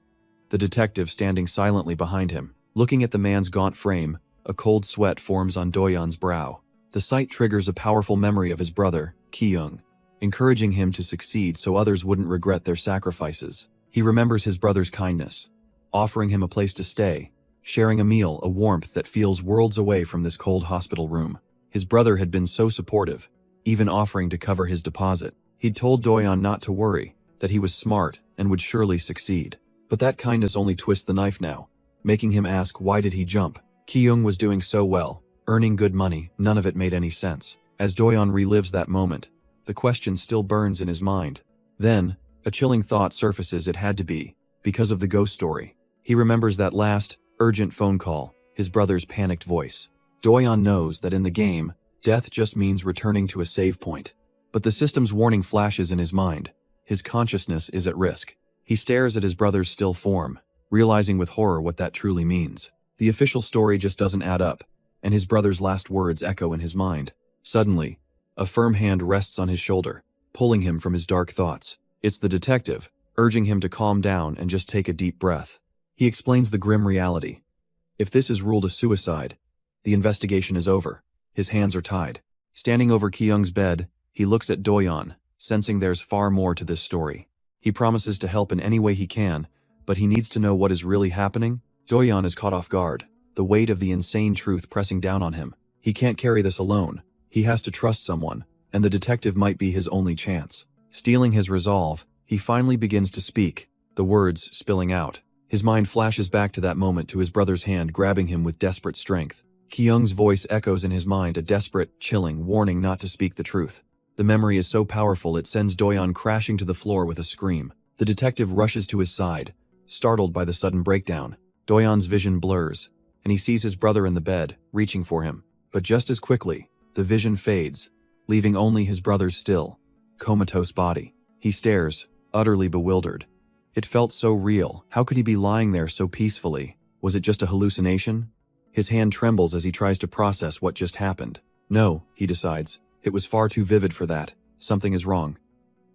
The detective standing silently behind him. Looking at the man's gaunt frame, a cold sweat forms on Doyon's brow. The sight triggers a powerful memory of his brother, Ki-young, encouraging him to succeed so others wouldn't regret their sacrifices. He remembers his brother's kindness, offering him a place to stay, sharing a meal, a warmth that feels worlds away from this cold hospital room. His brother had been so supportive, even offering to cover his deposit. He'd told Doyon not to worry, that he was smart and would surely succeed. But that kindness only twists the knife now, making him ask why did he jump. Ki-young was doing so well, earning good money, none of it made any sense. As Doyon relives that moment, the question still burns in his mind. Then, a chilling thought surfaces. It had to be, because of the ghost story. He remembers that last, urgent phone call, his brother's panicked voice. Doyon knows that in the game, death just means returning to a save point. But the system's warning flashes in his mind. His consciousness is at risk. He stares at his brother's still form, realizing with horror what that truly means. The official story just doesn't add up, and his brother's last words echo in his mind. Suddenly, a firm hand rests on his shoulder, pulling him from his dark thoughts. It's the detective, urging him to calm down and just take a deep breath. He explains the grim reality. If this is ruled a suicide, the investigation is over. His hands are tied. Standing over Ki-young's bed, he looks at Doyon, sensing there's far more to this story. He promises to help in any way he can, but he needs to know what is really happening. Doyon is caught off guard, the weight of the insane truth pressing down on him. He can't carry this alone. He has to trust someone, and the detective might be his only chance. Steeling his resolve, he finally begins to speak, the words spilling out. His mind flashes back to that moment, to his brother's hand grabbing him with desperate strength. Ki-young's voice echoes in his mind, a desperate, chilling warning not to speak the truth. The memory is so powerful it sends Doyon crashing to the floor with a scream. The detective rushes to his side, startled by the sudden breakdown. Doyon's vision blurs, and he sees his brother in the bed, reaching for him. But just as quickly, the vision fades, leaving only his brother's still, comatose body. He stares, utterly bewildered. It felt so real. How could he be lying there so peacefully? Was it just a hallucination? His hand trembles as he tries to process what just happened. No, he decides. It was far too vivid for that. Something is wrong.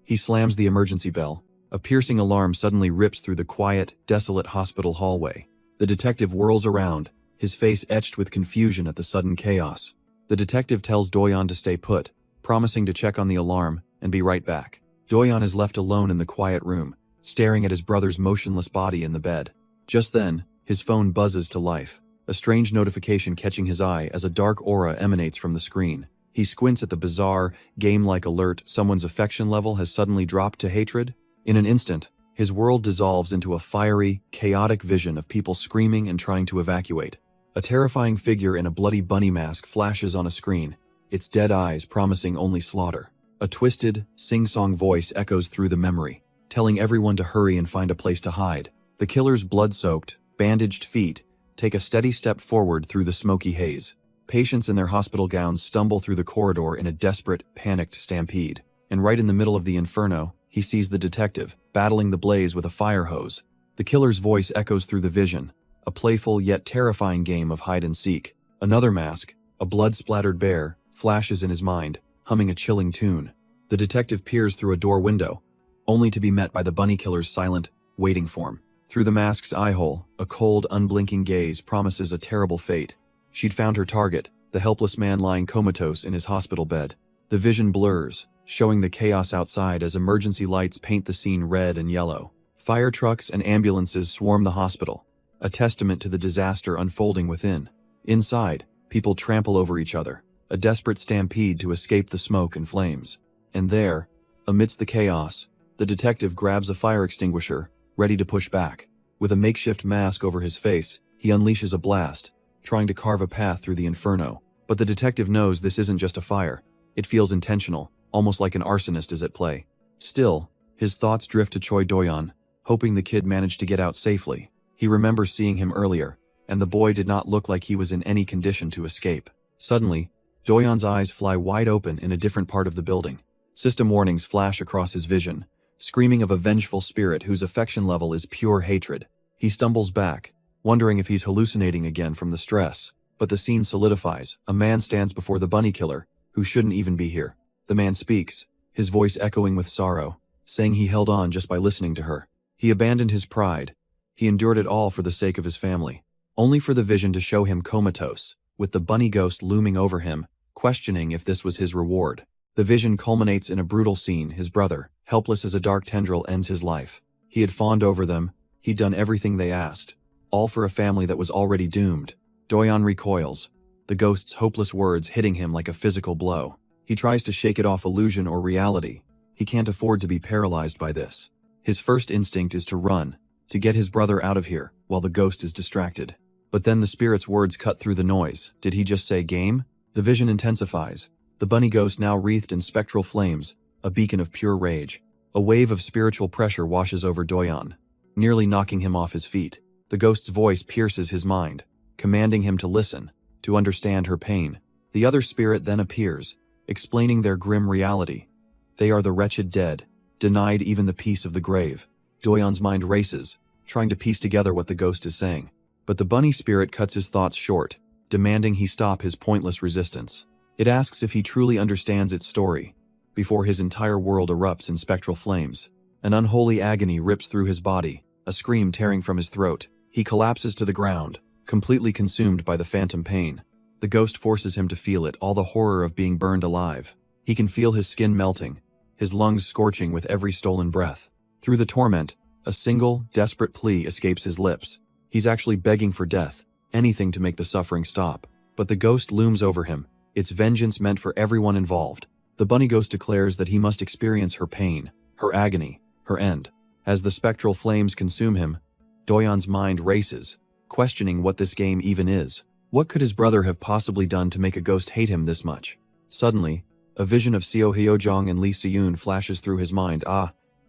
He slams the emergency bell. A piercing alarm suddenly rips through the quiet, desolate hospital hallway. The detective whirls around, his face etched with confusion at the sudden chaos. The detective tells Doyon to stay put, promising to check on the alarm and be right back. Doyon is left alone in the quiet room, staring at his brother's motionless body in the bed. Just then, his phone buzzes to life, a strange notification catching his eye as a dark aura emanates from the screen. He squints at the bizarre, game-like alert. Someone's affection level has suddenly dropped to hatred. In an instant, his world dissolves into a fiery, chaotic vision of people screaming and trying to evacuate. A terrifying figure in a bloody bunny mask flashes on a screen, its dead eyes promising only slaughter. A twisted, sing-song voice echoes through the memory, telling everyone to hurry and find a place to hide. The killer's blood-soaked, bandaged feet take a steady step forward through the smoky haze. Patients in their hospital gowns stumble through the corridor in a desperate, panicked stampede. And right in the middle of the inferno, he sees the detective, battling the blaze with a fire hose. The killer's voice echoes through the vision, a playful yet terrifying game of hide-and-seek. Another mask, a blood-splattered bear, flashes in his mind, humming a chilling tune. The detective peers through a door window, only to be met by the bunny killer's silent, waiting form. Through the mask's eye-hole, a cold, unblinking gaze promises a terrible fate. She'd found her target, the helpless man lying comatose in his hospital bed. The vision blurs, showing the chaos outside as emergency lights paint the scene red and yellow. Fire trucks and ambulances swarm the hospital, a testament to the disaster unfolding within. Inside, people trample over each other, a desperate stampede to escape the smoke and flames. And there, amidst the chaos, the detective grabs a fire extinguisher, ready to push back. With a makeshift mask over his face, he unleashes a blast, trying to carve a path through the inferno. But the detective knows this isn't just a fire. It feels intentional, almost like an arsonist is at play. Still, his thoughts drift to Choi Doyon, hoping the kid managed to get out safely. He remembers seeing him earlier, and the boy did not look like he was in any condition to escape. Suddenly, Doyon's eyes fly wide open in a different part of the building. System warnings flash across his vision, screaming of a vengeful spirit whose affection level is pure hatred. He stumbles back, wondering if he's hallucinating again from the stress. But the scene solidifies. A man stands before the bunny killer, who shouldn't even be here. The man speaks, his voice echoing with sorrow, saying he held on just by listening to her. He abandoned his pride. He endured it all for the sake of his family, only for the vision to show him comatose, with the bunny ghost looming over him, questioning if this was his reward. The vision culminates in a brutal scene. His brother, helpless as a dark tendril, ends his life. He had fawned over them, he'd done everything they asked, all for a family that was already doomed. Doyon recoils, the ghost's hopeless words hitting him like a physical blow. He tries to shake it off illusion or reality. He can't afford to be paralyzed by this. His first instinct is to run, to get his brother out of here, while the ghost is distracted. But then the spirit's words cut through the noise. Did he just say game? The vision intensifies, the bunny ghost now wreathed in spectral flames, a beacon of pure rage. A wave of spiritual pressure washes over Doyon, nearly knocking him off his feet. The ghost's voice pierces his mind, commanding him to listen, to understand her pain. The other spirit then appears, explaining their grim reality. They are the wretched dead, denied even the peace of the grave. Doyon's mind races, trying to piece together what the ghost is saying. But the bunny spirit cuts his thoughts short, demanding he stop his pointless resistance. It asks if he truly understands its story, before his entire world erupts in spectral flames. An unholy agony rips through his body, a scream tearing from his throat. He collapses to the ground, completely consumed by the phantom pain. The ghost forces him to feel it, all the horror of being burned alive. He can feel his skin melting, his lungs scorching with every stolen breath. Through the torment, a single, desperate plea escapes his lips. He's actually begging for death, anything to make the suffering stop. But the ghost looms over him, its vengeance meant for everyone involved. The bunny ghost declares that he must experience her pain, her agony, her end. As the spectral flames consume him, Doyon's mind races, questioning what this game even is. What could his brother have possibly done to make a ghost hate him this much? Suddenly, a vision of Seo Hyojong and Lee Seyoon flashes through his mind.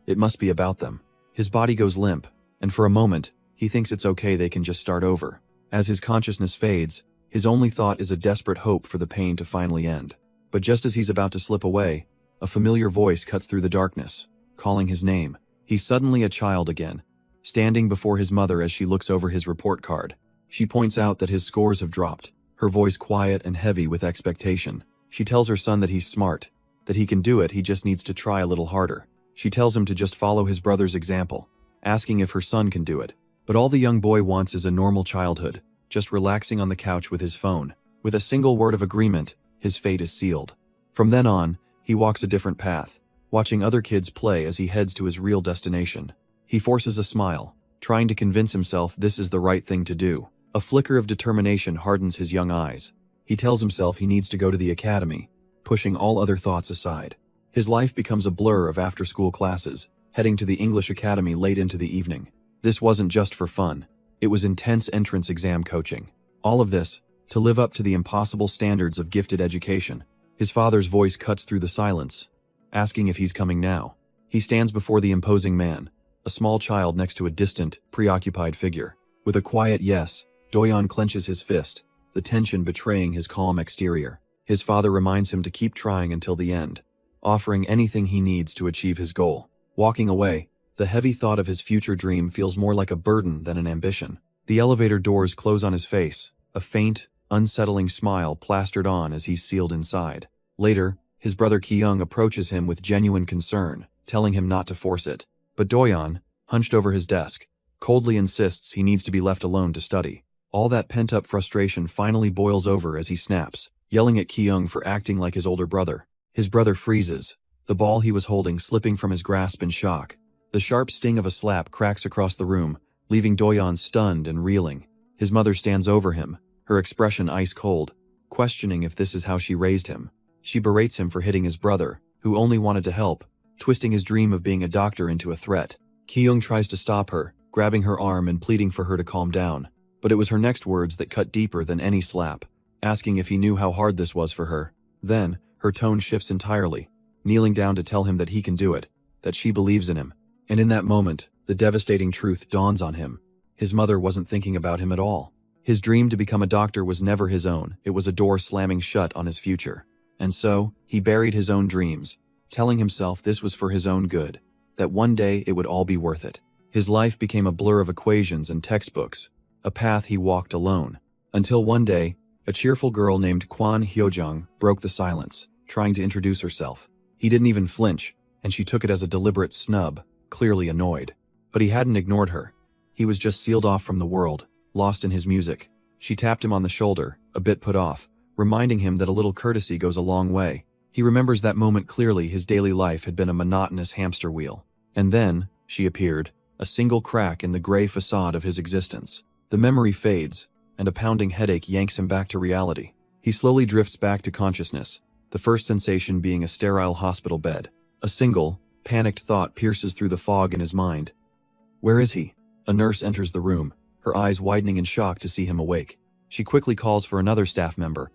It must be about them. His body goes limp, and for a moment, he thinks it's okay, they can just start over. As his consciousness fades, his only thought is a desperate hope for the pain to finally end. But just as he's about to slip away, a familiar voice cuts through the darkness, calling his name. He's suddenly a child again, standing before his mother as she looks over his report card. She points out that his scores have dropped, her voice quiet and heavy with expectation. She tells her son that he's smart, that he can do it, he just needs to try a little harder. She tells him to just follow his brother's example, asking if her son can do it. But all the young boy wants is a normal childhood, just relaxing on the couch with his phone. With a single word of agreement, his fate is sealed. From then on, he walks a different path, watching other kids play as he heads to his real destination. He forces a smile, trying to convince himself this is the right thing to do. A flicker of determination hardens his young eyes. He tells himself he needs to go to the academy, pushing all other thoughts aside. His life becomes a blur of after-school classes, heading to the English academy late into the evening. This wasn't just for fun. It was intense entrance exam coaching. All of this, to live up to the impossible standards of gifted education. His father's voice cuts through the silence, asking if he's coming now. He stands before the imposing man, a small child next to a distant, preoccupied figure. With a quiet yes, Doyon clenches his fist, the tension betraying his calm exterior. His father reminds him to keep trying until the end, offering anything he needs to achieve his goal. Walking away, the heavy thought of his future dream feels more like a burden than an ambition. The elevator doors close on his face, a faint, unsettling smile plastered on as he's sealed inside. Later, his brother Ki-young approaches him with genuine concern, telling him not to force it. But Doyon, hunched over his desk, coldly insists he needs to be left alone to study. All that pent-up frustration finally boils over as he snaps, yelling at Ki-young for acting like his older brother. His brother freezes, the ball he was holding slipping from his grasp in shock. The sharp sting of a slap cracks across the room, leaving Do-yeon stunned and reeling. His mother stands over him, her expression ice-cold, questioning if this is how she raised him. She berates him for hitting his brother, who only wanted to help, twisting his dream of being a doctor into a threat. Ki-young tries to stop her, grabbing her arm and pleading for her to calm down. But it was her next words that cut deeper than any slap, asking if he knew how hard this was for her. Then, her tone shifts entirely, kneeling down to tell him that he can do it, that she believes in him. And in that moment, the devastating truth dawns on him. His mother wasn't thinking about him at all. His dream to become a doctor was never his own, it was a door slamming shut on his future. And so, he buried his own dreams, telling himself this was for his own good, that one day it would all be worth it. His life became a blur of equations and textbooks, a path he walked alone. Until one day, a cheerful girl named Kwon Hyojung broke the silence, trying to introduce herself. He didn't even flinch, and she took it as a deliberate snub, clearly annoyed. But he hadn't ignored her. He was just sealed off from the world, lost in his music. She tapped him on the shoulder, a bit put off, reminding him that a little courtesy goes a long way. He remembers that moment clearly. His daily life had been a monotonous hamster wheel. And then, she appeared, a single crack in the gray facade of his existence. The memory fades, and a pounding headache yanks him back to reality. He slowly drifts back to consciousness, the first sensation being a sterile hospital bed. A single, panicked thought pierces through the fog in his mind. Where is he? A nurse enters the room, her eyes widening in shock to see him awake. She quickly calls for another staff member,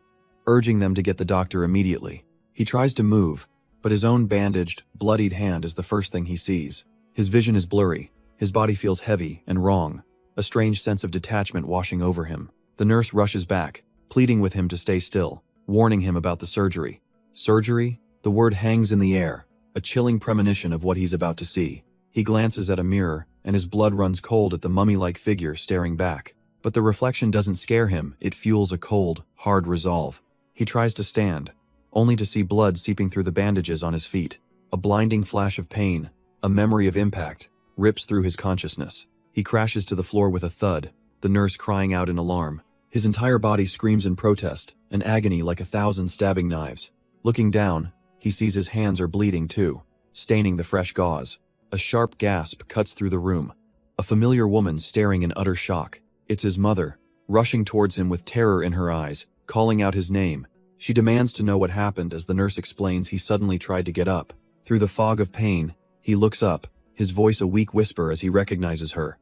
urging them to get the doctor immediately. He tries to move, but his own bandaged, bloodied hand is the first thing he sees. His vision is blurry, his body feels heavy and wrong, a strange sense of detachment washing over him. The nurse rushes back, pleading with him to stay still, warning him about the surgery. Surgery? The word hangs in the air, a chilling premonition of what he's about to see. He glances at a mirror, and his blood runs cold at the mummy-like figure staring back. But the reflection doesn't scare him, it fuels a cold, hard resolve. He tries to stand, only to see blood seeping through the bandages on his feet. A blinding flash of pain, a memory of impact, rips through his consciousness. He crashes to the floor with a thud, the nurse crying out in alarm. His entire body screams in protest, an agony like 1,000 stabbing knives. Looking down, he sees his hands are bleeding too, staining the fresh gauze. A sharp gasp cuts through the room. A familiar woman staring in utter shock. It's his mother, rushing towards him with terror in her eyes, calling out his name. She demands to know what happened as the nurse explains he suddenly tried to get up. Through the fog of pain, he looks up, his voice a weak whisper as he recognizes her.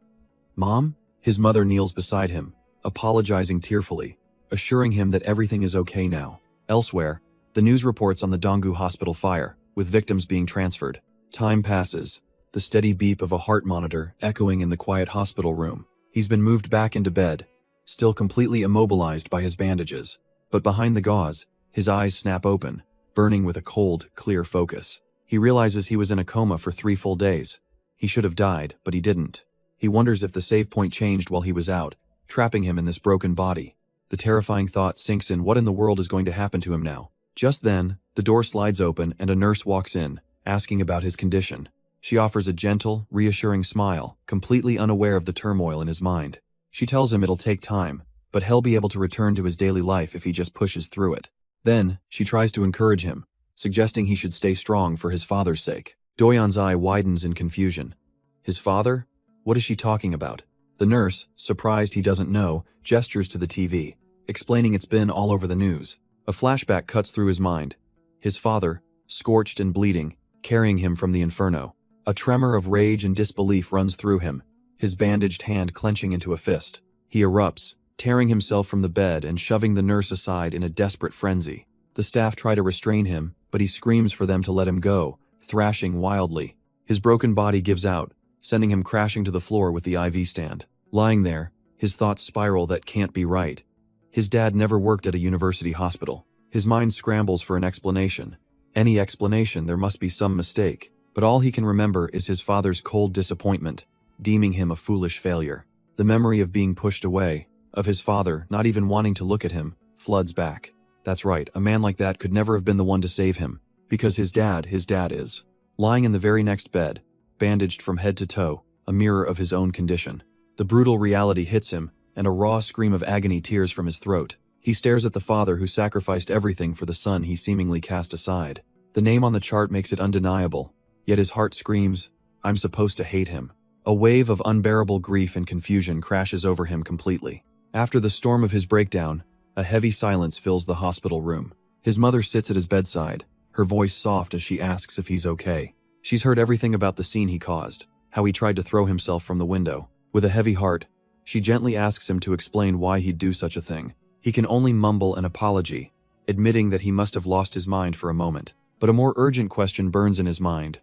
Mom? His mother kneels beside him, apologizing tearfully, assuring him that everything is okay now. Elsewhere, the news reports on the Donggu hospital fire, with victims being transferred. Time passes, the steady beep of a heart monitor echoing in the quiet hospital room. He's been moved back into bed, still completely immobilized by his bandages. But behind the gauze, his eyes snap open, burning with a cold, clear focus. He realizes he was in a coma for 3 full days. He should have died, but he didn't. He wonders if the save point changed while he was out, trapping him in this broken body. The terrifying thought sinks in: what in the world is going to happen to him now? Just then, the door slides open and a nurse walks in, asking about his condition. She offers a gentle, reassuring smile, completely unaware of the turmoil in his mind. She tells him it'll take time, but he'll be able to return to his daily life if he just pushes through it. Then, she tries to encourage him, suggesting he should stay strong for his father's sake. Do-yeon's eye widens in confusion. His father? What is she talking about? The nurse, surprised he doesn't know, gestures to the TV, explaining it's been all over the news. A flashback cuts through his mind. His father, scorched and bleeding, carrying him from the inferno. A tremor of rage and disbelief runs through him, his bandaged hand clenching into a fist. He erupts, tearing himself from the bed and shoving the nurse aside in a desperate frenzy. The staff try to restrain him, but he screams for them to let him go, thrashing wildly. His broken body gives out, sending him crashing to the floor with the IV stand. Lying there, his thoughts spiral that can't be right. His dad never worked at a university hospital. His mind scrambles for an explanation. Any explanation, there must be some mistake. But all he can remember is his father's cold disappointment, deeming him a foolish failure. The memory of being pushed away, of his father not even wanting to look at him, floods back. That's right, a man like that could never have been the one to save him, because his dad is. Lying in the very next bed, bandaged from head to toe, a mirror of his own condition. The brutal reality hits him, and a raw scream of agony tears from his throat. He stares at the father who sacrificed everything for the son he seemingly cast aside. The name on the chart makes it undeniable, yet his heart screams, "I'm supposed to hate him." A wave of unbearable grief and confusion crashes over him completely. After the storm of his breakdown, a heavy silence fills the hospital room. His mother sits at his bedside, her voice soft as she asks if he's okay. She's heard everything about the scene he caused, how he tried to throw himself from the window. With a heavy heart, she gently asks him to explain why he'd do such a thing. He can only mumble an apology, admitting that he must have lost his mind for a moment. But a more urgent question burns in his mind.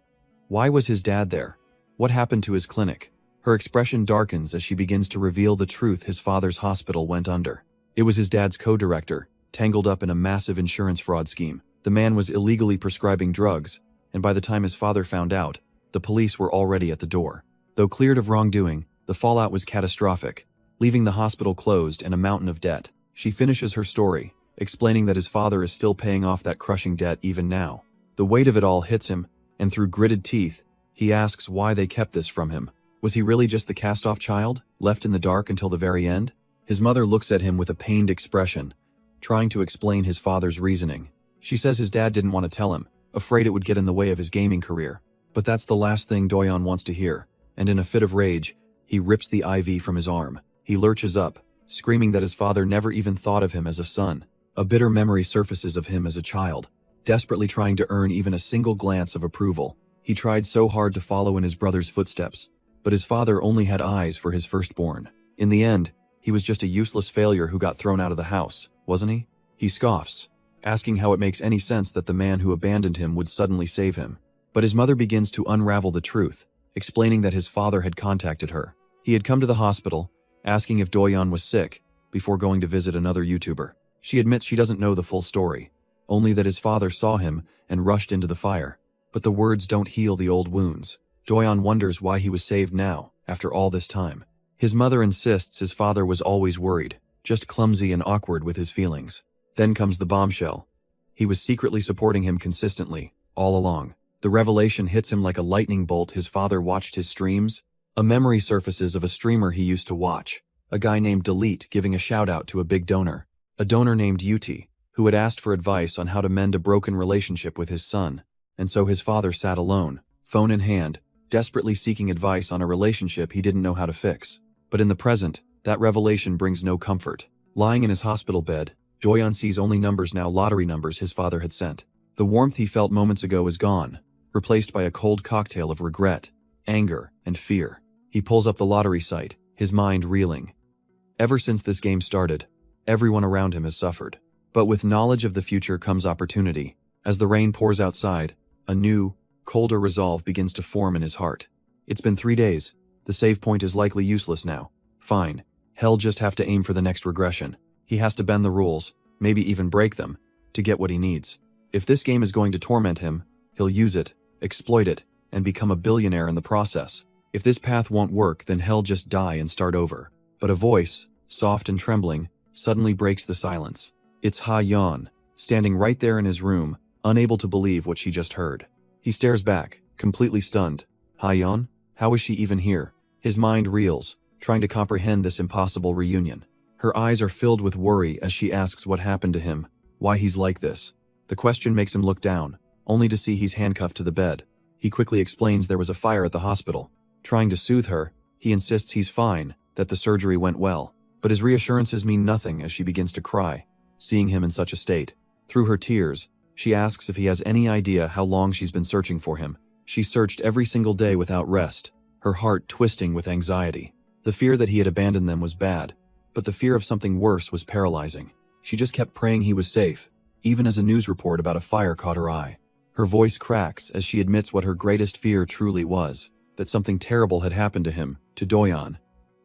Why was his dad there? What happened to his clinic? Her expression darkens as she begins to reveal the truth his father's hospital went under. It was his dad's co-director, tangled up in a massive insurance fraud scheme. The man was illegally prescribing drugs, and by the time his father found out, the police were already at the door. Though cleared of wrongdoing, the fallout was catastrophic, leaving the hospital closed and a mountain of debt. She finishes her story, explaining that his father is still paying off that crushing debt even now. The weight of it all hits him, and through gritted teeth, he asks why they kept this from him. Was he really just the cast-off child, left in the dark until the very end? His mother looks at him with a pained expression, trying to explain his father's reasoning. She says his dad didn't want to tell him, afraid it would get in the way of his gaming career. But that's the last thing Doyon wants to hear, and in a fit of rage, he rips the IV from his arm. He lurches up, screaming that his father never even thought of him as a son. A bitter memory surfaces of him as a child, desperately trying to earn even a single glance of approval. He tried so hard to follow in his brother's footsteps, but his father only had eyes for his firstborn. In the end, he was just a useless failure who got thrown out of the house, wasn't he? He scoffs, asking how it makes any sense that the man who abandoned him would suddenly save him. But his mother begins to unravel the truth, explaining that his father had contacted her. He had come to the hospital, asking if Doyon was sick, before going to visit another YouTuber. She admits she doesn't know the full story, only that his father saw him and rushed into the fire. But the words don't heal the old wounds. Doyon wonders why he was saved now, after all this time. His mother insists his father was always worried, just clumsy and awkward with his feelings. Then comes the bombshell. He was secretly supporting him consistently, all along. The revelation hits him like a lightning bolt. His father watched his streams. A memory surfaces of a streamer he used to watch, a guy named Delete giving a shout-out to a big donor. A donor named Yuti, who had asked for advice on how to mend a broken relationship with his son. And so his father sat alone, phone in hand, desperately seeking advice on a relationship he didn't know how to fix. But in the present, that revelation brings no comfort. Lying in his hospital bed, Doyon sees only numbers now, lottery numbers his father had sent. The warmth he felt moments ago is gone, replaced by a cold cocktail of regret, anger, and fear. He pulls up the lottery site, his mind reeling. Ever since this game started, everyone around him has suffered. But with knowledge of the future comes opportunity. As the rain pours outside, a new, colder resolve begins to form in his heart. It's been 3 days. The save point is likely useless now. Fine. He'll just have to aim for the next regression. He has to bend the rules, maybe even break them, to get what he needs. If this game is going to torment him, he'll use it, exploit it, and become a billionaire in the process. If this path won't work, then he'll just die and start over. But a voice, soft and trembling, suddenly breaks the silence. It's Ha Yan, standing right there in his room, unable to believe what she just heard. He stares back, completely stunned. Ha Yan? How is she even here? His mind reels, trying to comprehend this impossible reunion. Her eyes are filled with worry as she asks what happened to him, why he's like this. The question makes him look down, only to see he's handcuffed to the bed. He quickly explains there was a fire at the hospital. Trying to soothe her, he insists he's fine, that the surgery went well. But his reassurances mean nothing as she begins to cry, seeing him in such a state. Through her tears, she asks if he has any idea how long she's been searching for him. She searched every single day without rest, her heart twisting with anxiety. The fear that he had abandoned them was bad, but the fear of something worse was paralyzing. She just kept praying he was safe, even as a news report about a fire caught her eye. Her voice cracks as she admits what her greatest fear truly was, that something terrible had happened to him, to Doyon.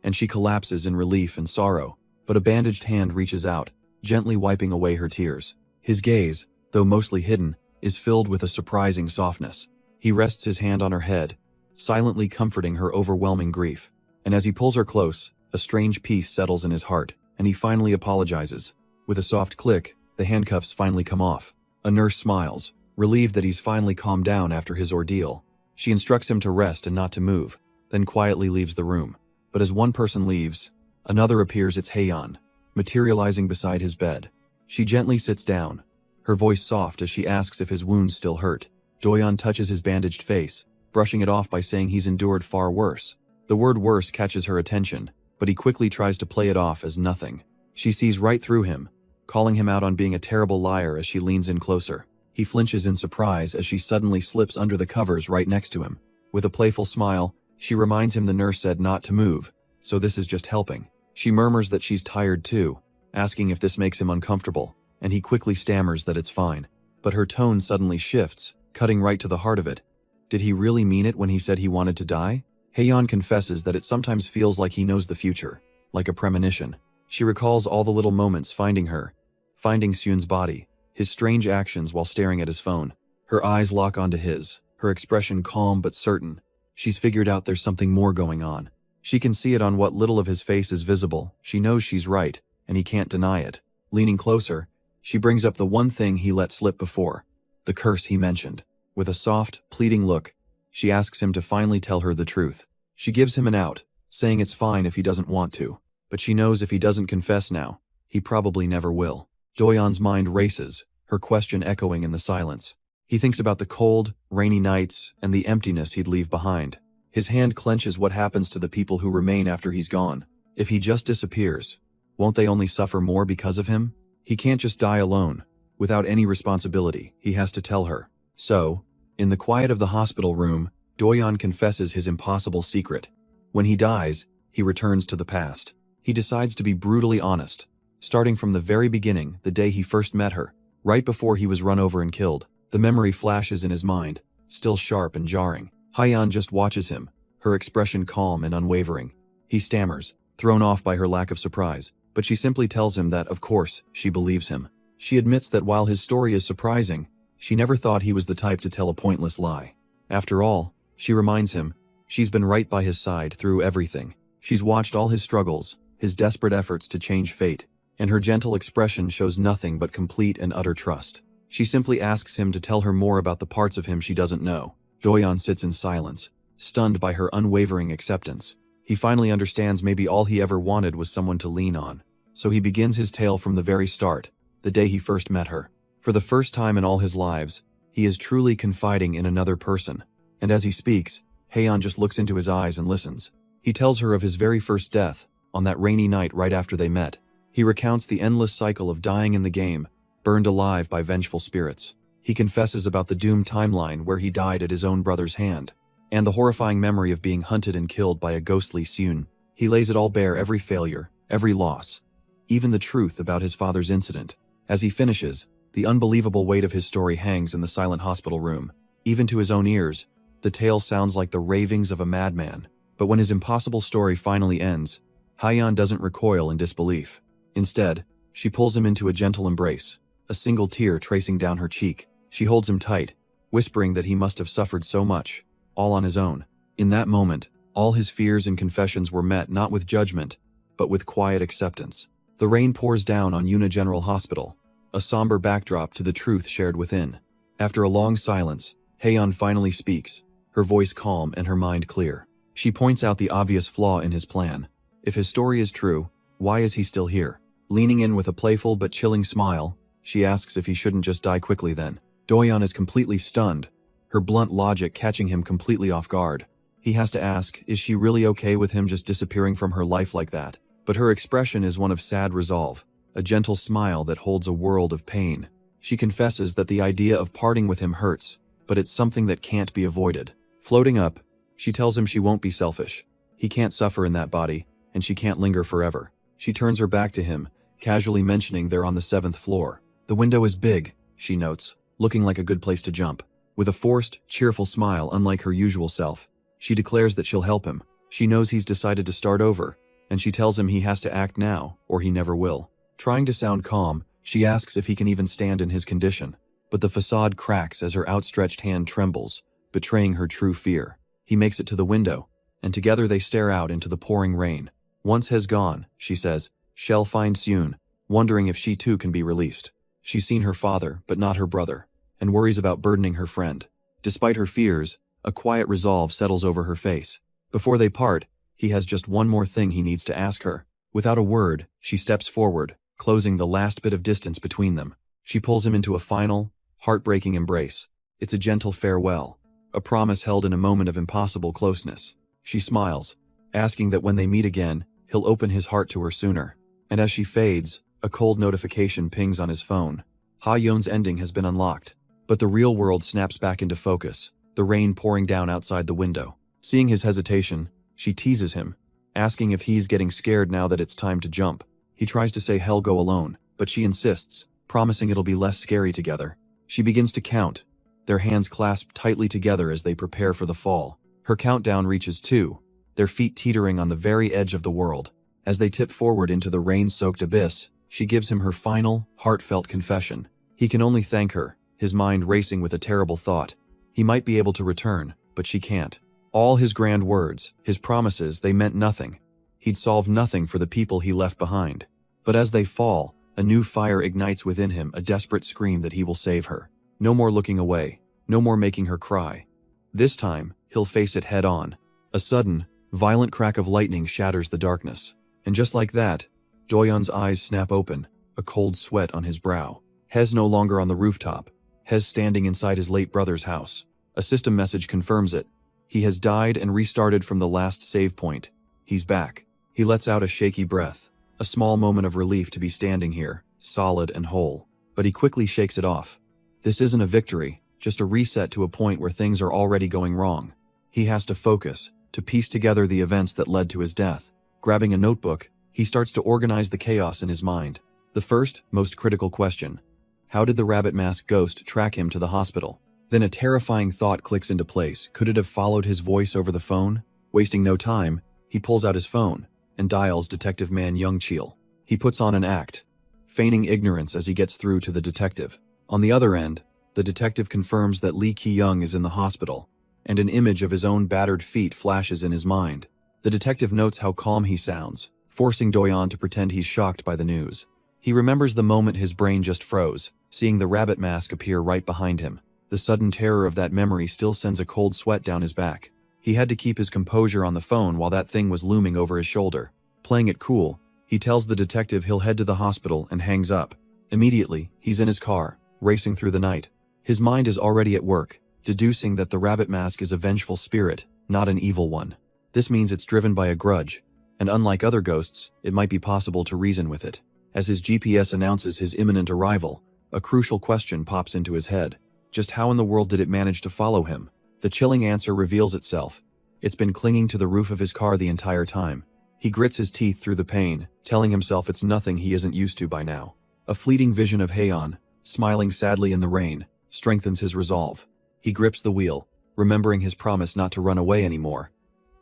And she collapses in relief and sorrow, but a bandaged hand reaches out, gently wiping away her tears. His gaze, though mostly hidden, is filled with a surprising softness. He rests his hand on her head, silently comforting her overwhelming grief. And as he pulls her close, a strange peace settles in his heart, and he finally apologizes. With a soft click, the handcuffs finally come off. A nurse smiles, relieved that he's finally calmed down after his ordeal. She instructs him to rest and not to move, then quietly leaves the room. But as one person leaves, Another appears, it's Heian, materializing beside his bed. She gently sits down, her voice soft as she asks if his wounds still hurt. Doyeon touches his bandaged face, brushing it off by saying he's endured far worse. The word worse catches her attention, but he quickly tries to play it off as nothing. She sees right through him, calling him out on being a terrible liar as she leans in closer. He flinches in surprise as she suddenly slips under the covers right next to him. With a playful smile, she reminds him the nurse said not to move, so this is just helping. She murmurs that she's tired too, asking if this makes him uncomfortable, and he quickly stammers that it's fine. But her tone suddenly shifts, cutting right to the heart of it. Did he really mean it when he said he wanted to die? Heian confesses that it sometimes feels like he knows the future, like a premonition. She recalls all the little moments finding her, finding Seun's body, his strange actions while staring at his phone. Her eyes lock onto his, her expression calm but certain. She's figured out there's something more going on. She can see it on what little of his face is visible. She knows she's right, and he can't deny it. Leaning closer, she brings up the one thing he let slip before, the curse he mentioned. With a soft, pleading look, she asks him to finally tell her the truth. She gives him an out, saying it's fine if he doesn't want to. But she knows if he doesn't confess now, he probably never will. Doyeon's mind races, her question echoing in the silence. He thinks about the cold, rainy nights and the emptiness he'd leave behind. His hand clenches. What happens to the people who remain after he's gone? If he just disappears, won't they only suffer more because of him? He can't just die alone, without any responsibility. He has to tell her. So, in the quiet of the hospital room, Doyeon confesses his impossible secret. When he dies, he returns to the past. He decides to be brutally honest, starting from the very beginning, the day he first met her, right before he was run over and killed. The memory flashes in his mind, still sharp and jarring. Heian just watches him, her expression calm and unwavering. He stammers, thrown off by her lack of surprise, but she simply tells him that, of course, she believes him. She admits that while his story is surprising, she never thought he was the type to tell a pointless lie. After all, she reminds him, she's been right by his side through everything. She's watched all his struggles, his desperate efforts to change fate, and her gentle expression shows nothing but complete and utter trust. She simply asks him to tell her more about the parts of him she doesn't know. Doyeon sits in silence, stunned by her unwavering acceptance. He finally understands maybe all he ever wanted was someone to lean on. So he begins his tale from the very start, the day he first met her. For the first time in all his lives, he is truly confiding in another person. And as he speaks, Heian just looks into his eyes and listens. He tells her of his very first death, on that rainy night right after they met. He recounts the endless cycle of dying in the game, burned alive by vengeful spirits. He confesses about the doomed timeline where he died at his own brother's hand, and the horrifying memory of being hunted and killed by a ghostly Seun. He lays it all bare, every failure, every loss, even the truth about his father's incident. As he finishes, the unbelievable weight of his story hangs in the silent hospital room. Even to his own ears, the tale sounds like the ravings of a madman. But when his impossible story finally ends, Heian doesn't recoil in disbelief. Instead, she pulls him into a gentle embrace, a single tear tracing down her cheek. She holds him tight, whispering that he must have suffered so much, all on his own. In that moment, all his fears and confessions were met not with judgment, but with quiet acceptance. The rain pours down on Yuna General Hospital, a somber backdrop to the truth shared within. After a long silence, Heian finally speaks, her voice calm and her mind clear. She points out the obvious flaw in his plan. If his story is true, why is he still here? Leaning in with a playful but chilling smile, she asks if he shouldn't just die quickly then. Doyeon is completely stunned, her blunt logic catching him completely off guard. He has to ask, is she really okay with him just disappearing from her life like that? But her expression is one of sad resolve, a gentle smile that holds a world of pain. She confesses that the idea of parting with him hurts, but it's something that can't be avoided. Floating up, she tells him she won't be selfish. He can't suffer in that body, and she can't linger forever. She turns her back to him, casually mentioning they're on the 7th floor. The window is big, she notes, looking like a good place to jump. With a forced, cheerful smile unlike her usual self, she declares that she'll help him. She knows he's decided to start over, and she tells him he has to act now, or he never will. Trying to sound calm, she asks if he can even stand in his condition, but the facade cracks as her outstretched hand trembles, betraying her true fear. He makes it to the window, and together they stare out into the pouring rain. Once has gone, she says, Shell finds Seun, wondering if she too can be released. She's seen her father, but not her brother, and worries about burdening her friend. Despite her fears, a quiet resolve settles over her face. Before they part, he has just one more thing he needs to ask her. Without a word, she steps forward, closing the last bit of distance between them. She pulls him into a final, heartbreaking embrace. It's a gentle farewell, a promise held in a moment of impossible closeness. She smiles, asking that when they meet again, he'll open his heart to her sooner. And as she fades, a cold notification pings on his phone. Ha-yeon's ending has been unlocked. But the real world snaps back into focus, the rain pouring down outside the window. Seeing his hesitation, she teases him, asking if he's getting scared now that it's time to jump. He tries to say he'll go alone, but she insists, promising it'll be less scary together. She begins to count, their hands clasped tightly together as they prepare for the fall. Her countdown reaches 2, their feet teetering on the very edge of the world. As they tip forward into the rain-soaked abyss, she gives him her final, heartfelt confession. He can only thank her, his mind racing with a terrible thought. He might be able to return, but she can't. All his grand words, his promises, they meant nothing. He'd solve nothing for the people he left behind. But as they fall, a new fire ignites within him, a desperate scream that he will save her. No more looking away, no more making her cry. This time, he'll face it head on. A sudden, violent crack of lightning shatters the darkness. And just like that, Doyeon's eyes snap open, a cold sweat on his brow. He's no longer on the rooftop. He's standing inside his late brother's house. A system message confirms it. He has died and restarted from the last save point. He's back. He lets out a shaky breath, a small moment of relief to be standing here, solid and whole. But he quickly shakes it off. This isn't a victory, just a reset to a point where things are already going wrong. He has to focus, to piece together the events that led to his death. Grabbing a notebook, he starts to organize the chaos in his mind. The first, most critical question: how did the rabbit mask ghost track him to the hospital? Then a terrifying thought clicks into place. Could it have followed his voice over the phone? Wasting no time, he pulls out his phone and dials Detective Man Young-chil. He puts on an act, feigning ignorance as he gets through to the detective. On the other end, the detective confirms that Lee Ki-young is in the hospital, and an image of his own battered feet flashes in his mind. The detective notes how calm he sounds, forcing Doyeon to pretend he's shocked by the news. He remembers the moment his brain just froze, seeing the rabbit mask appear right behind him. The sudden terror of that memory still sends a cold sweat down his back. He had to keep his composure on the phone while that thing was looming over his shoulder. Playing it cool, he tells the detective he'll head to the hospital and hangs up. Immediately, he's in his car, racing through the night. His mind is already at work, deducing that the rabbit mask is a vengeful spirit, not an evil one. This means it's driven by a grudge, and unlike other ghosts, it might be possible to reason with it. As his GPS announces his imminent arrival, a crucial question pops into his head. Just how in the world did it manage to follow him? The chilling answer reveals itself. It's been clinging to the roof of his car the entire time. He grits his teeth through the pain, telling himself it's nothing he isn't used to by now. A fleeting vision of Haeyeon, smiling sadly in the rain, strengthens his resolve. He grips the wheel, remembering his promise not to run away anymore.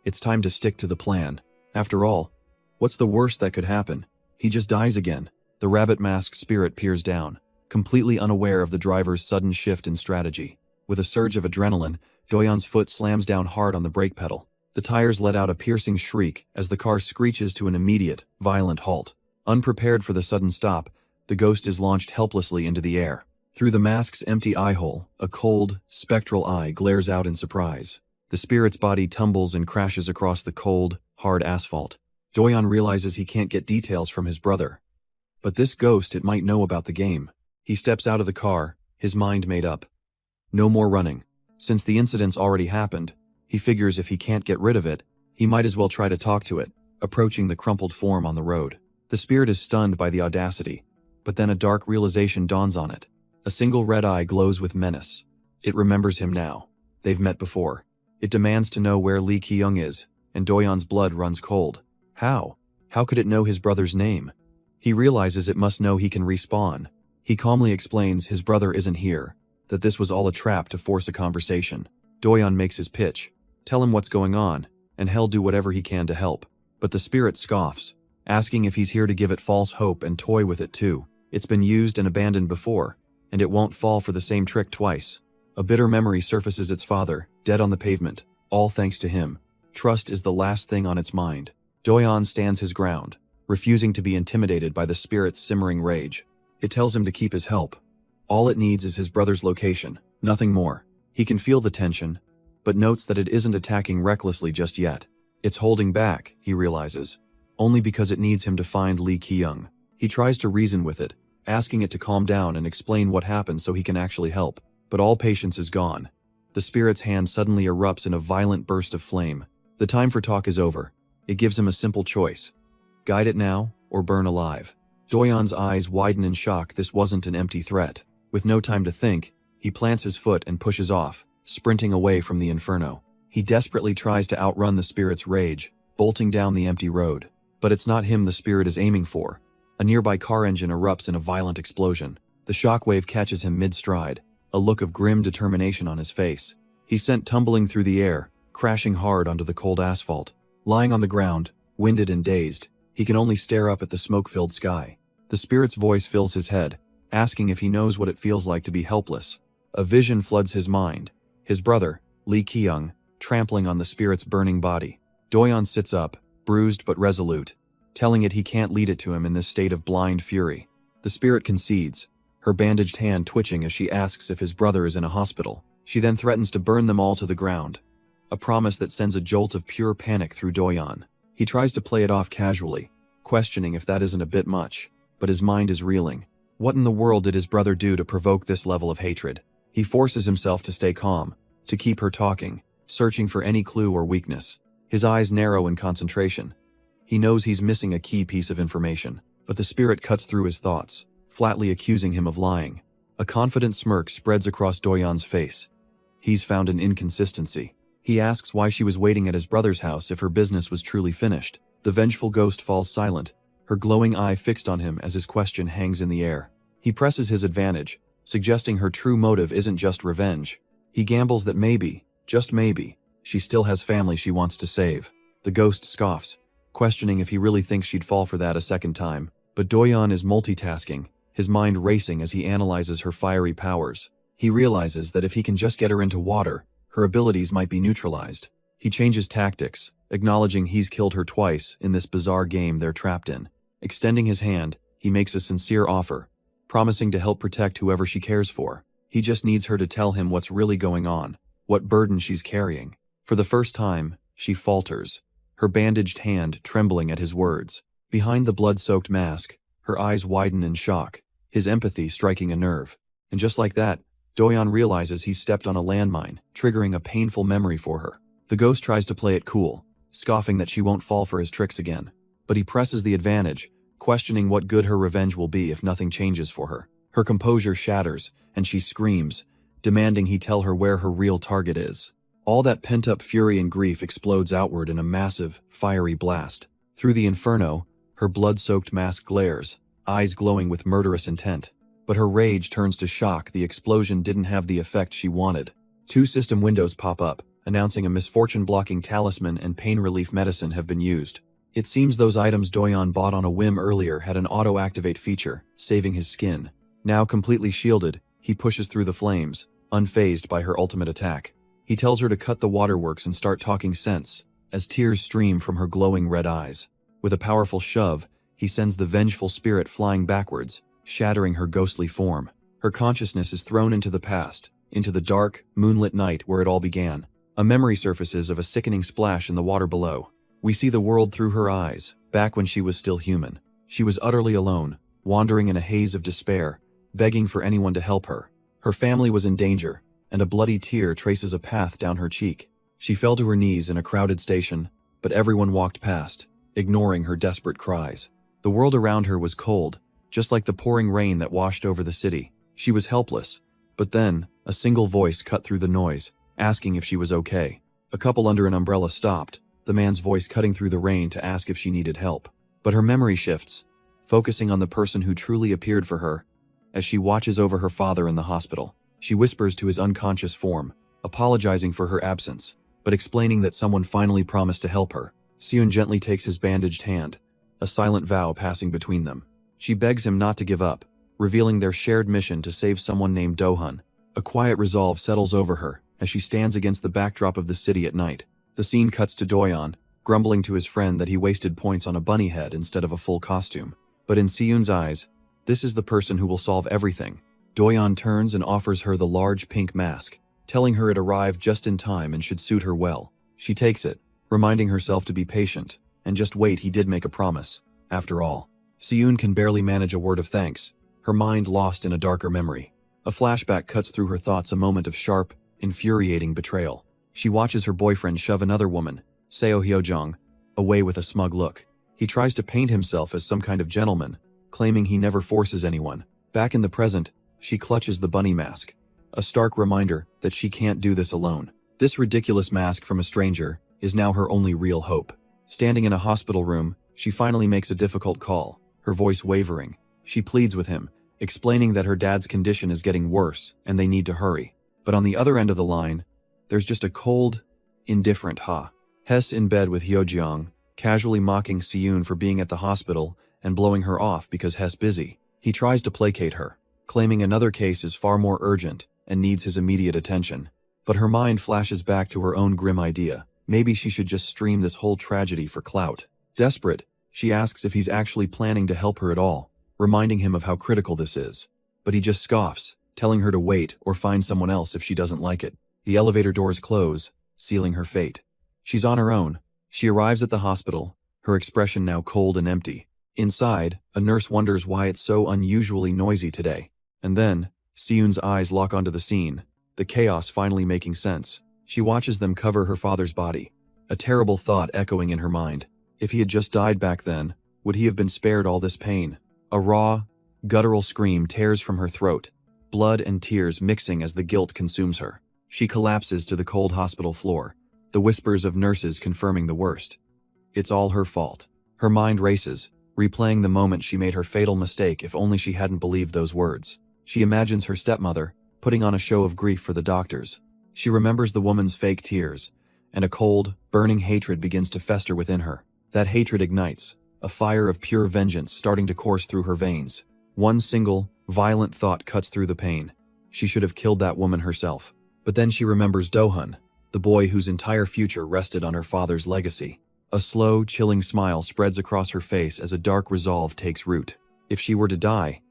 It's time to stick to the plan. After all, what's the worst that could happen? He just dies again. The rabbit mask spirit peers down, completely unaware of the driver's sudden shift in strategy. With a surge of adrenaline, Doyeon's foot slams down hard on the brake pedal. The tires let out a piercing shriek as the car screeches to an immediate, violent halt. Unprepared for the sudden stop, the ghost is launched helplessly into the air. Through the mask's empty eye hole, a cold, spectral eye glares out in surprise. The spirit's body tumbles and crashes across the cold, hard asphalt. Doyeon realizes he can't get details from his brother. But this ghost, it might know about the game. He steps out of the car, his mind made up. No more running. Since the incident's already happened, he figures if he can't get rid of it, he might as well try to talk to it, approaching the crumpled form on the road. The spirit is stunned by the audacity, but then a dark realization dawns on it. A single red eye glows with menace. It remembers him now. They've met before. It demands to know where Lee Ki-young is, and Doyeon's blood runs cold. How? How could it know his brother's name? He realizes it must know he can respawn. He calmly explains his brother isn't here, that this was all a trap to force a conversation. Doyeon makes his pitch. Tell him what's going on, and he'll do whatever he can to help. But the spirit scoffs, asking if he's here to give it false hope and toy with it too. It's been used and abandoned before, and it won't fall for the same trick twice. A bitter memory surfaces its father, dead on the pavement, all thanks to him. Trust is the last thing on its mind. Doyeon stands his ground, refusing to be intimidated by the spirit's simmering rage. It tells him to keep his help. All it needs is his brother's location, nothing more. He can feel the tension, but notes that it isn't attacking recklessly just yet. It's holding back, he realizes. only because it needs him to find Lee Ki-young. He tries to reason with it, asking it to calm down and explain what happened so he can actually help. But all patience is gone. The spirit's hand suddenly erupts in a violent burst of flame. The time for talk is over. It gives him a simple choice. Guide it now, or burn alive. Doyeon's eyes widen in shock. This wasn't an empty threat. With no time to think, he plants his foot and pushes off, sprinting away from the inferno. He desperately tries to outrun the spirit's rage, bolting down the empty road. But it's not him the spirit is aiming for. A nearby car engine erupts in a violent explosion. The shockwave catches him mid-stride, a look of grim determination on his face. He's sent tumbling through the air, crashing hard onto the cold asphalt. Lying on the ground, winded and dazed, he can only stare up at the smoke-filled sky. The spirit's voice fills his head, asking if he knows what it feels like to be helpless. A vision floods his mind. His brother, Lee Ki-young, trampling on the spirit's burning body. Doyeon sits up, bruised but resolute, telling it he can't lead it to him in this state of blind fury. The spirit concedes, her bandaged hand twitching as she asks if his brother is in a hospital. She then threatens to burn them all to the ground, a promise that sends a jolt of pure panic through Doyeon. He tries to play it off casually, questioning if that isn't a bit much, but his mind is reeling. What in the world did his brother do to provoke this level of hatred? He forces himself to stay calm, to keep her talking, searching for any clue or weakness. His eyes narrow in concentration. He knows he's missing a key piece of information, but the spirit cuts through his thoughts, flatly accusing him of lying. A confident smirk spreads across Doyeon's face. He's found an inconsistency. He asks why she was waiting at his brother's house if her business was truly finished. The vengeful ghost falls silent, her glowing eye fixed on him as his question hangs in the air. He presses his advantage, suggesting her true motive isn't just revenge. He gambles that maybe, just maybe, she still has family she wants to save. The ghost scoffs, questioning if he really thinks she'd fall for that a second time. But Doyeon is multitasking, his mind racing as he analyzes her fiery powers. He realizes that if he can just get her into water, her abilities might be neutralized. He changes tactics, acknowledging he's killed her twice in this bizarre game they're trapped in. Extending his hand, he makes a sincere offer, promising to help protect whoever she cares for. He just needs her to tell him what's really going on, what burden she's carrying. For the first time, she falters, her bandaged hand trembling at his words. Behind the blood-soaked mask, her eyes widen in shock, his empathy striking a nerve. And just like that, Doyeon realizes he's stepped on a landmine, triggering a painful memory for her. The ghost tries to play it cool, scoffing that she won't fall for his tricks again. But he presses the advantage, questioning what good her revenge will be if nothing changes for her. Her composure shatters, and she screams, demanding he tell her where her real target is. All that pent-up fury and grief explodes outward in a massive, fiery blast. Through the inferno, her blood-soaked mask glares, eyes glowing with murderous intent. But her rage turns to shock. The explosion didn't have the effect she wanted. 2 system windows pop up, announcing a misfortune-blocking talisman and pain relief medicine have been used. It seems those items Doyeon bought on a whim earlier had an auto-activate feature, saving his skin. Now completely shielded, he pushes through the flames, unfazed by her ultimate attack. He tells her to cut the waterworks and start talking sense, as tears stream from her glowing red eyes. With a powerful shove, he sends the vengeful spirit flying backwards, shattering her ghostly form. Her consciousness is thrown into the past, into the dark, moonlit night where it all began. A memory surfaces of a sickening splash in the water below. We see the world through her eyes, back when she was still human. She was utterly alone, wandering in a haze of despair, begging for anyone to help her. Her family was in danger, and a bloody tear traces a path down her cheek. She fell to her knees in a crowded station, but everyone walked past, ignoring her desperate cries. The world around her was cold, just like the pouring rain that washed over the city. She was helpless, but then, a single voice cut through the noise, asking if she was okay. A couple under an umbrella stopped, the man's voice cutting through the rain to ask if she needed help. But her memory shifts, focusing on the person who truly appeared for her. As she watches over her father in the hospital, she whispers to his unconscious form, apologizing for her absence, but explaining that someone finally promised to help her. Seun gently takes his bandaged hand, a silent vow passing between them. She begs him not to give up, revealing their shared mission to save someone named Dohun. A quiet resolve settles over her as she stands against the backdrop of the city at night. The scene cuts to Doyeon, grumbling to his friend that he wasted points on a bunny head instead of a full costume. But in Seun's eyes, this is the person who will solve everything. Doyeon turns and offers her the large pink mask, telling her it arrived just in time and should suit her well. She takes it, reminding herself to be patient, And just wait, he did make a promise. After all. Siyun can barely manage a word of thanks, her mind lost in a darker memory. A flashback cuts through her thoughts, a moment of sharp, infuriating betrayal. She watches her boyfriend shove another woman, Seo Hyojong, away with a smug look. He tries to paint himself as some kind of gentleman, claiming he never forces anyone. Back in the present, she clutches the bunny mask. A stark reminder that she can't do this alone. This ridiculous mask from a stranger is now her only real hope. Standing in a hospital room, she finally makes a difficult call, her voice wavering. She pleads with him, explaining that her dad's condition is getting worse and they need to hurry. But on the other end of the line, there's just a cold, indifferent Ha. Hess in bed with Hyojeong, casually mocking Siyun for being at the hospital and blowing her off because Hess busy. He tries to placate her, claiming another case is far more urgent and needs his immediate attention. But her mind flashes back to her own grim idea. Maybe she should just stream this whole tragedy for clout. Desperate, she asks if he's actually planning to help her at all, reminding him of how critical this is. But he just scoffs, telling her to wait or find someone else if she doesn't like it. The elevator doors close, sealing her fate. She's on her own. She arrives at the hospital, her expression now cold and empty. Inside, a nurse wonders why it's so unusually noisy today. And then, Siyun's eyes lock onto the scene, the chaos finally making sense. She watches them cover her father's body, a terrible thought echoing in her mind. If he had just died back then, would he have been spared all this pain? A raw, guttural scream tears from her throat, blood and tears mixing as the guilt consumes her. She collapses to the cold hospital floor, the whispers of nurses confirming the worst. It's all her fault. Her mind races, replaying the moment she made her fatal mistake. If only she hadn't believed those words. She imagines her stepmother, putting on a show of grief for the doctors. She remembers the woman's fake tears, and a cold, burning hatred begins to fester within her. That hatred ignites, a fire of pure vengeance starting to course through her veins. One single, violent thought cuts through the pain. She should have killed that woman herself. But then she remembers Dohun, the boy whose entire future rested on her father's legacy. A slow, chilling smile spreads across her face as a dark resolve takes root. If she were to die,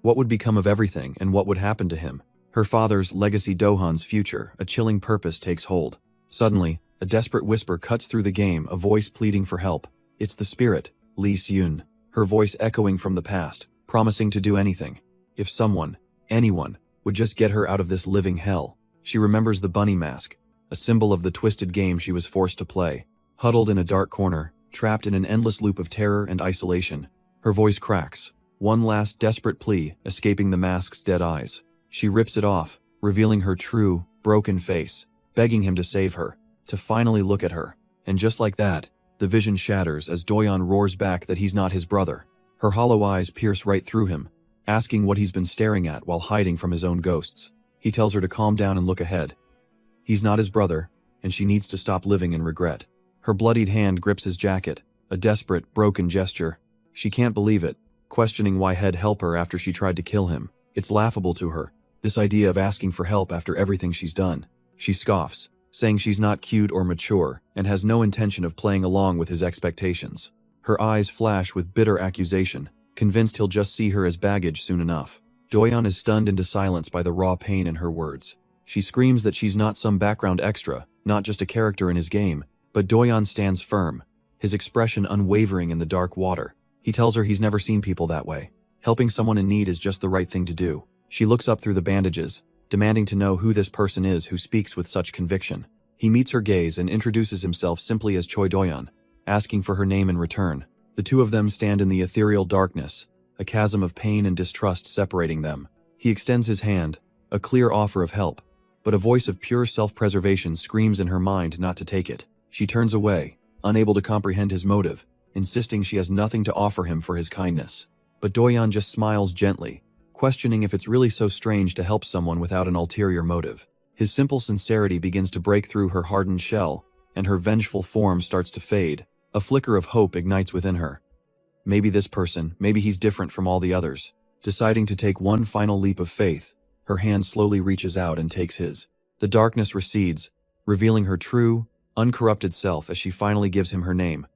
what would become of everything and what would happen to him? Her father's legacy, Dohun's future, a chilling purpose takes hold. Suddenly, a desperate whisper cuts through the game, a voice pleading for help. It's the spirit, Lee Siyun, her voice echoing from the past, promising to do anything. If someone, anyone, would just get her out of this living hell. She remembers the bunny mask, a symbol of the twisted game she was forced to play. Huddled in a dark corner, trapped in an endless loop of terror and isolation, her voice cracks, one last desperate plea escaping the mask's dead eyes. She rips it off, revealing her true, broken face, begging him to save her, to finally look at her. And just like that, the vision shatters as Doyon roars back that he's not his brother. Her hollow eyes pierce right through him, asking what he's been staring at while hiding from his own ghosts. He tells her to calm down and look ahead. He's not his brother, and she needs to stop living in regret. Her bloodied hand grips his jacket, a desperate, broken gesture. She can't believe it, questioning why he'd help her after she tried to kill him. It's laughable to her, this idea of asking for help after everything she's done. She scoffs, saying she's not cute or mature, and has no intention of playing along with his expectations. Her eyes flash with bitter accusation, convinced he'll just see her as baggage soon enough. Doyon is stunned into silence by the raw pain in her words. She screams that she's not some background extra, not just a character in his game, but Doyon stands firm, his expression unwavering in the dark water. He tells her he's never seen people that way. Helping someone in need is just the right thing to do. She looks up through the bandages, demanding to know who this person is who speaks with such conviction. He meets her gaze and introduces himself simply as Choi Doyon, asking for her name in return. The two of them stand in the ethereal darkness, a chasm of pain and distrust separating them. He extends his hand, a clear offer of help, but a voice of pure self-preservation screams in her mind not to take it. She turns away, unable to comprehend his motive, insisting she has nothing to offer him for his kindness. But Doyon just smiles gently, questioning if it's really so strange to help someone without an ulterior motive. His simple sincerity begins to break through her hardened shell, and her vengeful form starts to fade. A flicker of hope ignites within her. Maybe this person, maybe he's different from all the others. Deciding to take one final leap of faith, her hand slowly reaches out and takes his. The darkness recedes, revealing her true, uncorrupted self as she finally gives him her name.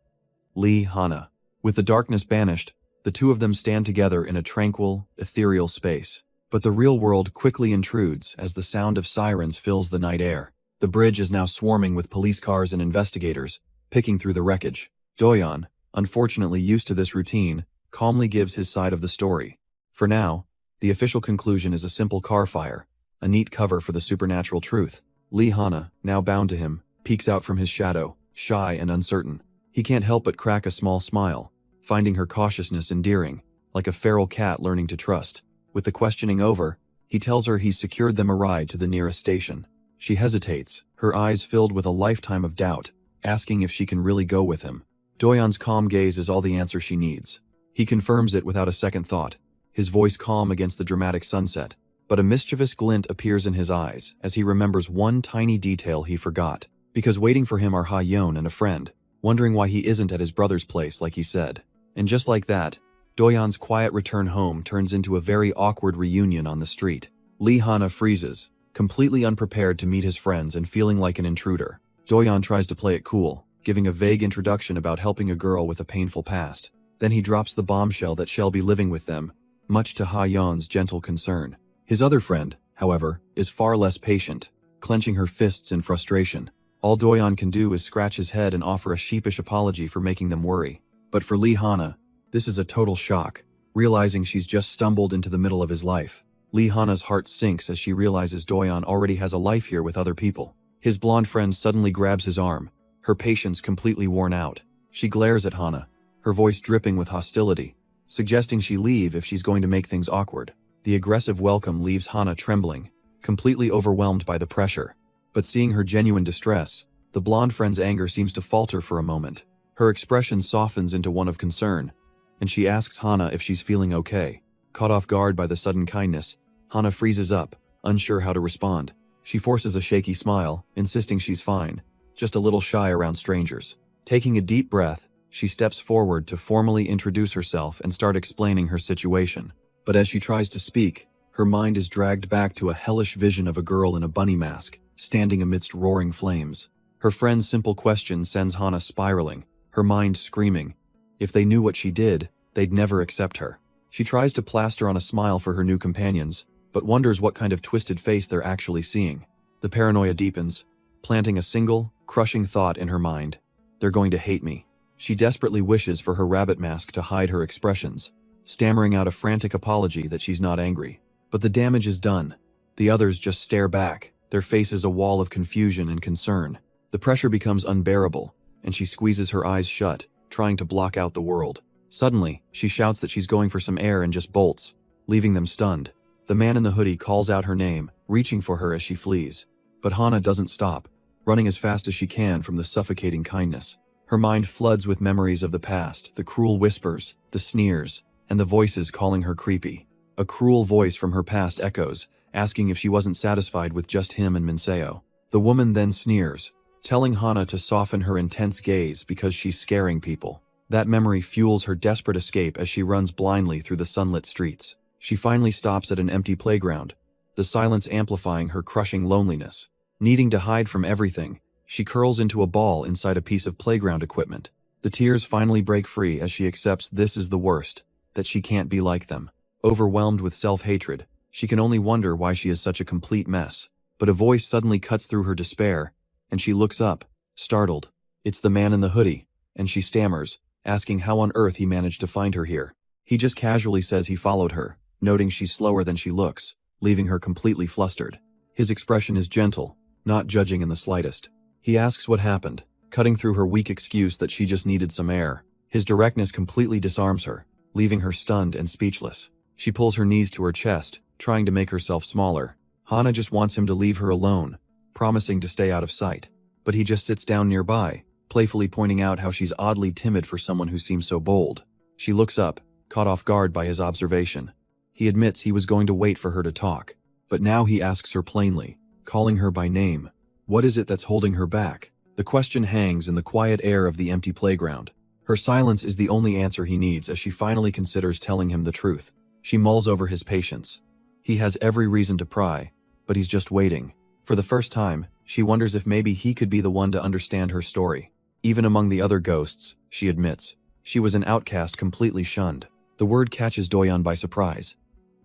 Lee Hana. With the darkness banished, the two of them stand together in a tranquil, ethereal space. But the real world quickly intrudes as the sound of sirens fills the night air. The bridge is now swarming with police cars and investigators, picking through the wreckage. Doyeon, unfortunately used to this routine, calmly gives his side of the story. For now, the official conclusion is a simple car fire, a neat cover for the supernatural truth. Lee Hana, now bound to him, peeks out from his shadow, shy and uncertain. He can't help but crack a small smile, finding her cautiousness endearing, like a feral cat learning to trust. With the questioning over, he tells her he's secured them a ride to the nearest station. She hesitates, her eyes filled with a lifetime of doubt, asking if she can really go with him. Doyeon's calm gaze is all the answer she needs. He confirms it without a second thought, his voice calm against the dramatic sunset. But a mischievous glint appears in his eyes as he remembers one tiny detail he forgot. Because waiting for him are Ha-yeon and a friend, wondering why he isn't at his brother's place like he said. And just like that, Doyeon's quiet return home turns into a very awkward reunion on the street. Lee Hana freezes, completely unprepared to meet his friends and feeling like an intruder. Doyeon tries to play it cool, giving a vague introduction about helping a girl with a painful past. Then he drops the bombshell that she'll be living with them, much to Ha-yeon's gentle concern. His other friend, however, is far less patient, clenching her fists in frustration. All Doyeon can do is scratch his head and offer a sheepish apology for making them worry. But for Lee Hana, this is a total shock, realizing she's just stumbled into the middle of his life. Lee Hana's heart sinks as she realizes Doyeon already has a life here with other people. His blonde friend suddenly grabs his arm, her patience completely worn out. She glares at Hana, her voice dripping with hostility, suggesting she leave if she's going to make things awkward. The aggressive welcome leaves Hana trembling, completely overwhelmed by the pressure. But seeing her genuine distress, the blonde friend's anger seems to falter for a moment. Her expression softens into one of concern, and she asks Hana if she's feeling okay. Caught off guard by the sudden kindness, Hana freezes up, unsure how to respond. She forces a shaky smile, insisting she's fine, just a little shy around strangers. Taking a deep breath, she steps forward to formally introduce herself and start explaining her situation. But as she tries to speak, her mind is dragged back to a hellish vision of a girl in a bunny mask, standing amidst roaring flames. Her friend's simple question sends Hana spiraling, her mind screaming. If they knew what she did, they'd never accept her. She tries to plaster on a smile for her new companions, but wonders what kind of twisted face they're actually seeing. The paranoia deepens, planting a single, crushing thought in her mind. They're going to hate me. She desperately wishes for her rabbit mask to hide her expressions, stammering out a frantic apology that she's not angry. But the damage is done. The others just stare back, their faces a wall of confusion and concern. The pressure becomes unbearable, and she squeezes her eyes shut, trying to block out the world. Suddenly, she shouts that she's going for some air and just bolts, leaving them stunned. The man in the hoodie calls out her name, reaching for her as she flees. But Hana doesn't stop, running as fast as she can from the suffocating kindness. Her mind floods with memories of the past, the cruel whispers, the sneers, and the voices calling her creepy. A cruel voice from her past echoes, asking if she wasn't satisfied with just him and Minseo. The woman then sneers, telling Hana to soften her intense gaze because she's scaring people. That memory fuels her desperate escape as she runs blindly through the sunlit streets. She finally stops at an empty playground, the silence amplifying her crushing loneliness. Needing to hide from everything, she curls into a ball inside a piece of playground equipment. The tears finally break free as she accepts this is the worst, that she can't be like them. Overwhelmed with self-hatred, she can only wonder why she is such a complete mess. But a voice suddenly cuts through her despair, and she looks up, startled. It's the man in the hoodie, and she stammers, asking how on earth he managed to find her here. He just casually says he followed her, noting she's slower than she looks, leaving her completely flustered. His expression is gentle, not judging in the slightest. He asks what happened, cutting through her weak excuse that she just needed some air. His directness completely disarms her, leaving her stunned and speechless. She pulls her knees to her chest, trying to make herself smaller. Hana just wants him to leave her alone, promising to stay out of sight. But he just sits down nearby, playfully pointing out how she's oddly timid for someone who seems so bold. She looks up, caught off guard by his observation. He admits he was going to wait for her to talk, but now he asks her plainly, calling her by name. What is it that's holding her back? The question hangs in the quiet air of the empty playground. Her silence is the only answer he needs as she finally considers telling him the truth. She mulls over his patience. He has every reason to pry, but he's just waiting. For the first time, she wonders if maybe he could be the one to understand her story. Even among the other ghosts, she admits, she was an outcast completely shunned. The word catches Doyeon by surprise,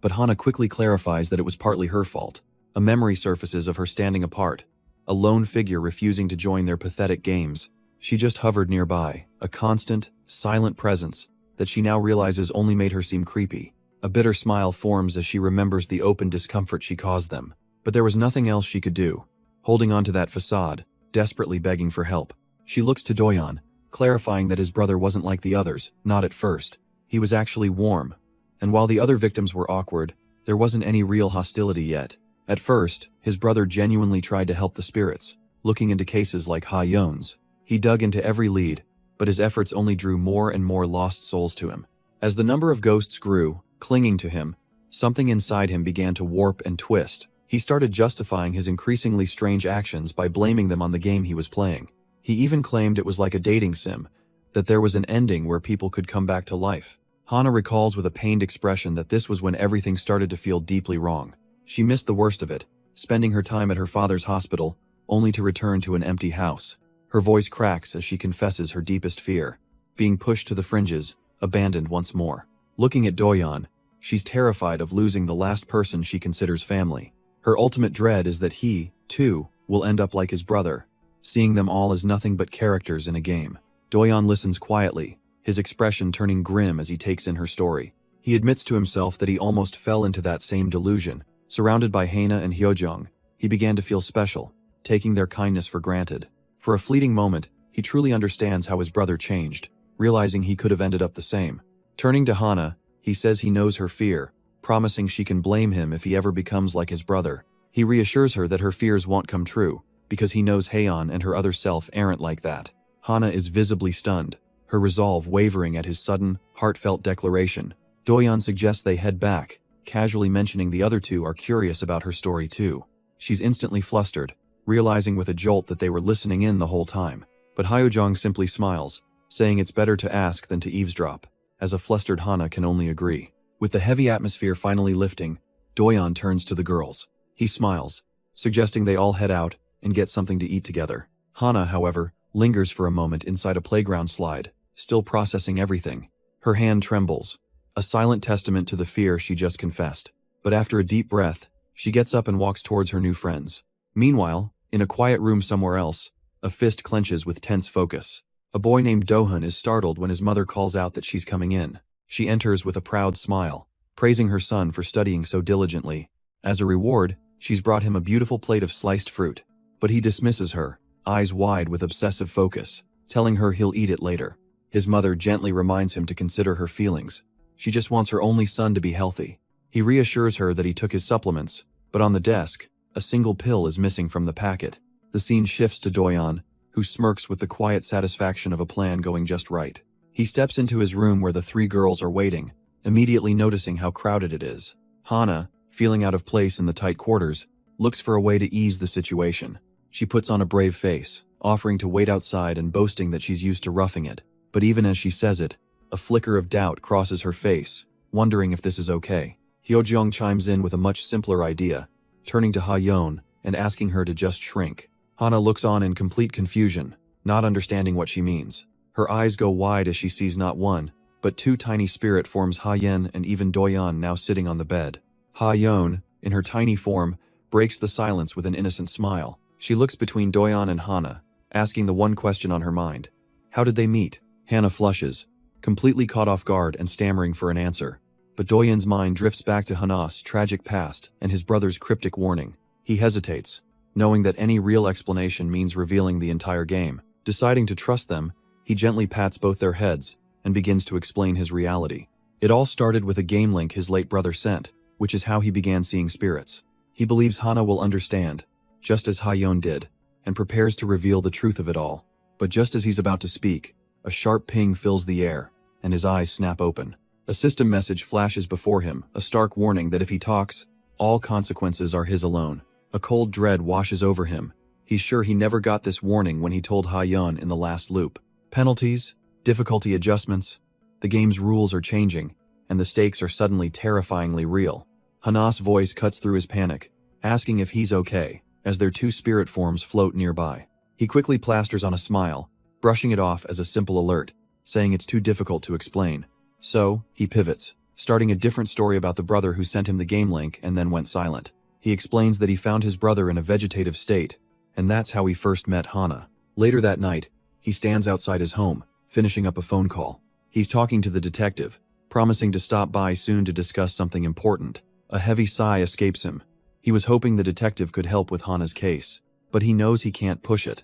but Hana quickly clarifies that it was partly her fault. A memory surfaces of her standing apart, a lone figure refusing to join their pathetic games. She just hovered nearby, a constant, silent presence that she now realizes only made her seem creepy. A bitter smile forms as she remembers the open discomfort she caused them. But there was nothing else she could do. Holding onto that facade, desperately begging for help, she looks to Doyon, clarifying that his brother wasn't like the others, not at first. He was actually warm. And while the other victims were awkward, there wasn't any real hostility yet. At first, his brother genuinely tried to help the spirits, looking into cases like Ha-Yeon's. He dug into every lead, but his efforts only drew more and more lost souls to him. As the number of ghosts grew, clinging to him, something inside him began to warp and twist. He started justifying his increasingly strange actions by blaming them on the game he was playing. He even claimed it was like a dating sim, that there was an ending where people could come back to life. Hana recalls with a pained expression that this was when everything started to feel deeply wrong. She missed the worst of it, spending her time at her father's hospital, only to return to an empty house. Her voice cracks as she confesses her deepest fear, being pushed to the fringes, abandoned once more. Looking at Doyon, she's terrified of losing the last person she considers family. Her ultimate dread is that he, too, will end up like his brother, seeing them all as nothing but characters in a game. Doyon listens quietly, his expression turning grim as he takes in her story. He admits to himself that he almost fell into that same delusion. Surrounded by Haina and Hyojong, he began to feel special, taking their kindness for granted. For a fleeting moment, he truly understands how his brother changed, realizing he could have ended up the same. Turning to Hana, he says he knows her fear, promising she can blame him if he ever becomes like his brother. He reassures her that her fears won't come true, because he knows Haeon and her other self aren't like that. Hana is visibly stunned, her resolve wavering at his sudden, heartfelt declaration. Doyon suggests they head back, casually mentioning the other two are curious about her story too. She's instantly flustered, realizing with a jolt that they were listening in the whole time. But Hyojong simply smiles, saying it's better to ask than to eavesdrop, as a flustered Hana can only agree. With the heavy atmosphere finally lifting, Doyon turns to the girls. He smiles, suggesting they all head out and get something to eat together. Hana, however, lingers for a moment inside a playground slide, still processing everything. Her hand trembles, a silent testament to the fear she just confessed. But after a deep breath, she gets up and walks towards her new friends. Meanwhile, in a quiet room somewhere else, a fist clenches with tense focus. A boy named Dohun is startled when his mother calls out that she's coming in. She enters with a proud smile, praising her son for studying so diligently. As a reward, she's brought him a beautiful plate of sliced fruit. But he dismisses her, eyes wide with obsessive focus, telling her he'll eat it later. His mother gently reminds him to consider her feelings. She just wants her only son to be healthy. He reassures her that he took his supplements, but on the desk, a single pill is missing from the packet. The scene shifts to Doyon, who smirks with the quiet satisfaction of a plan going just right. He steps into his room where the three girls are waiting, immediately noticing how crowded it is. Hana, feeling out of place in the tight quarters, looks for a way to ease the situation. She puts on a brave face, offering to wait outside and boasting that she's used to roughing it. But even as she says it, a flicker of doubt crosses her face, wondering if this is okay. Hyojong chimes in with a much simpler idea, turning to Ha-Yeon and asking her to just shrink. Hana looks on in complete confusion, not understanding what she means. Her eyes go wide as she sees not one, but two tiny spirit forms, Ha-Yen and even Doyon, now sitting on the bed. Ha-Yeon, in her tiny form, breaks the silence with an innocent smile. She looks between Doyon and Hana, asking the one question on her mind. How did they meet? Hana flushes, completely caught off guard and stammering for an answer. But Doyon's mind drifts back to Hana's tragic past and his brother's cryptic warning. He hesitates, knowing that any real explanation means revealing the entire game. Deciding to trust them, he gently pats both their heads and begins to explain his reality. It all started with a game link his late brother sent, which is how he began seeing spirits. He believes Hana will understand, just as Ha-Yeon did, and prepares to reveal the truth of it all. But just as he's about to speak, a sharp ping fills the air, and his eyes snap open. A system message flashes before him, a stark warning that if he talks, all consequences are his alone. A cold dread washes over him. He's sure he never got this warning when he told Ha-Yeon in the last loop. Penalties, difficulty adjustments, the game's rules are changing, and the stakes are suddenly terrifyingly real. Hana's voice cuts through his panic, asking if he's okay, as their two spirit forms float nearby. He quickly plasters on a smile, brushing it off as a simple alert, saying it's too difficult to explain. So, he pivots, starting a different story about the brother who sent him the game link and then went silent. He explains that he found his brother in a vegetative state, and that's how he first met Hana. Later that night, He stands outside his home, finishing up a phone call. He's talking to the detective, promising to stop by soon to discuss something important. A heavy sigh escapes him. He was hoping the detective could help with Hana's case, but he knows he can't push it.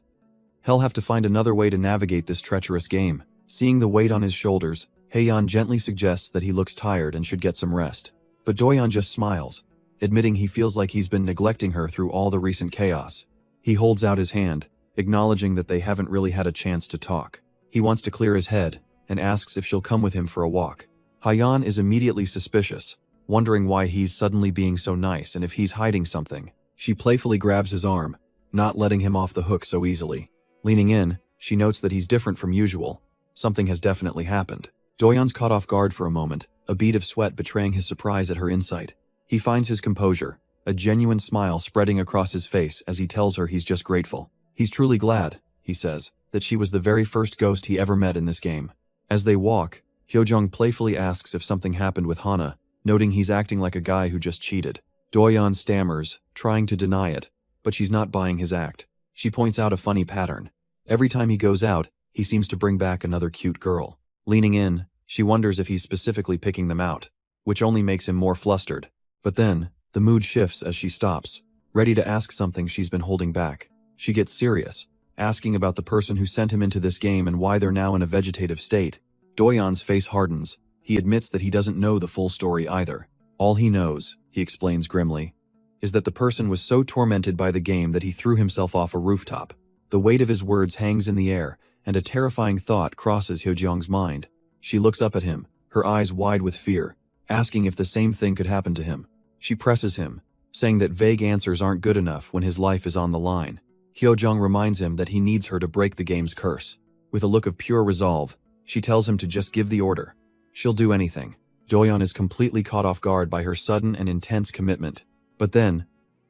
He'll have to find another way to navigate this treacherous game. Seeing the weight on his shoulders, Haeyeon gently suggests that he looks tired and should get some rest. But Doyeon just smiles, admitting he feels like he's been neglecting her through all the recent chaos. He holds out his hand, acknowledging that they haven't really had a chance to talk. He wants to clear his head, and asks if she'll come with him for a walk. Haeyeon is immediately suspicious, wondering why he's suddenly being so nice and if he's hiding something. She playfully grabs his arm, not letting him off the hook so easily. Leaning in, she notes that he's different from usual. Something has definitely happened. Doyeon's caught off guard for a moment, a bead of sweat betraying his surprise at her insight. He finds his composure, a genuine smile spreading across his face as he tells her he's just grateful. He's truly glad, he says, that she was the very first ghost he ever met in this game. As they walk, Hyojung playfully asks if something happened with Hana, noting he's acting like a guy who just cheated. Doyeon stammers, trying to deny it, but she's not buying his act. She points out a funny pattern. Every time he goes out, he seems to bring back another cute girl. Leaning in, she wonders if he's specifically picking them out, which only makes him more flustered. But then, the mood shifts as she stops, ready to ask something she's been holding back. She gets serious, asking about the person who sent him into this game and why they're now in a vegetative state. Doyeon's face hardens. He admits that he doesn't know the full story either. All he knows, he explains grimly, is that the person was so tormented by the game that he threw himself off a rooftop. The weight of his words hangs in the air, and a terrifying thought crosses Hyojung's mind. She looks up at him, her eyes wide with fear, asking if the same thing could happen to him. She presses him, saying that vague answers aren't good enough when his life is on the line. Hyojung reminds him that he needs her to break the game's curse. With a look of pure resolve, she tells him to just give the order. She'll do anything. Doyeon is completely caught off guard by her sudden and intense commitment. But then,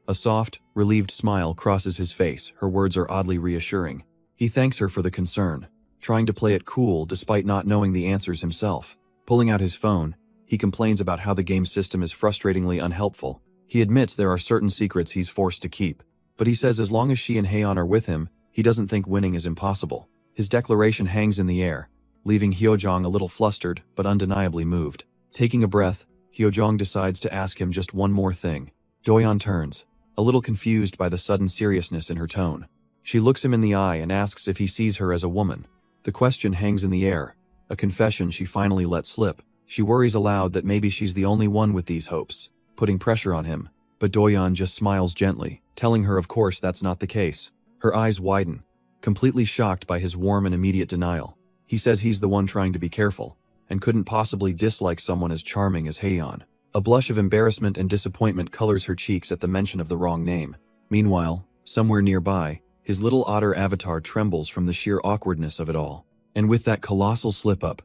a soft, relieved smile crosses his face. Her words are oddly reassuring. He thanks her for the concern, trying to play it cool despite not knowing the answers himself. Pulling out his phone, he complains about how the game system is frustratingly unhelpful. He admits there are certain secrets he's forced to keep, but he says as long as she and Haeyeon are with him, he doesn't think winning is impossible. His declaration hangs in the air, leaving Hyojung a little flustered but undeniably moved. Taking a breath, Hyojung decides to ask him just one more thing. Doyeon turns, a little confused by the sudden seriousness in her tone. She looks him in the eye and asks if he sees her as a woman. The question hangs in the air, a confession she finally lets slip. She worries aloud that maybe she's the only one with these hopes, putting pressure on him, but Doyeon just smiles gently, telling her of course that's not the case. Her eyes widen, completely shocked by his warm and immediate denial. He says he's the one trying to be careful, and couldn't possibly dislike someone as charming as Haeyeon. A blush of embarrassment and disappointment colors her cheeks at the mention of the wrong name. Meanwhile, somewhere nearby, his little otter avatar trembles from the sheer awkwardness of it all. And with that colossal slip-up,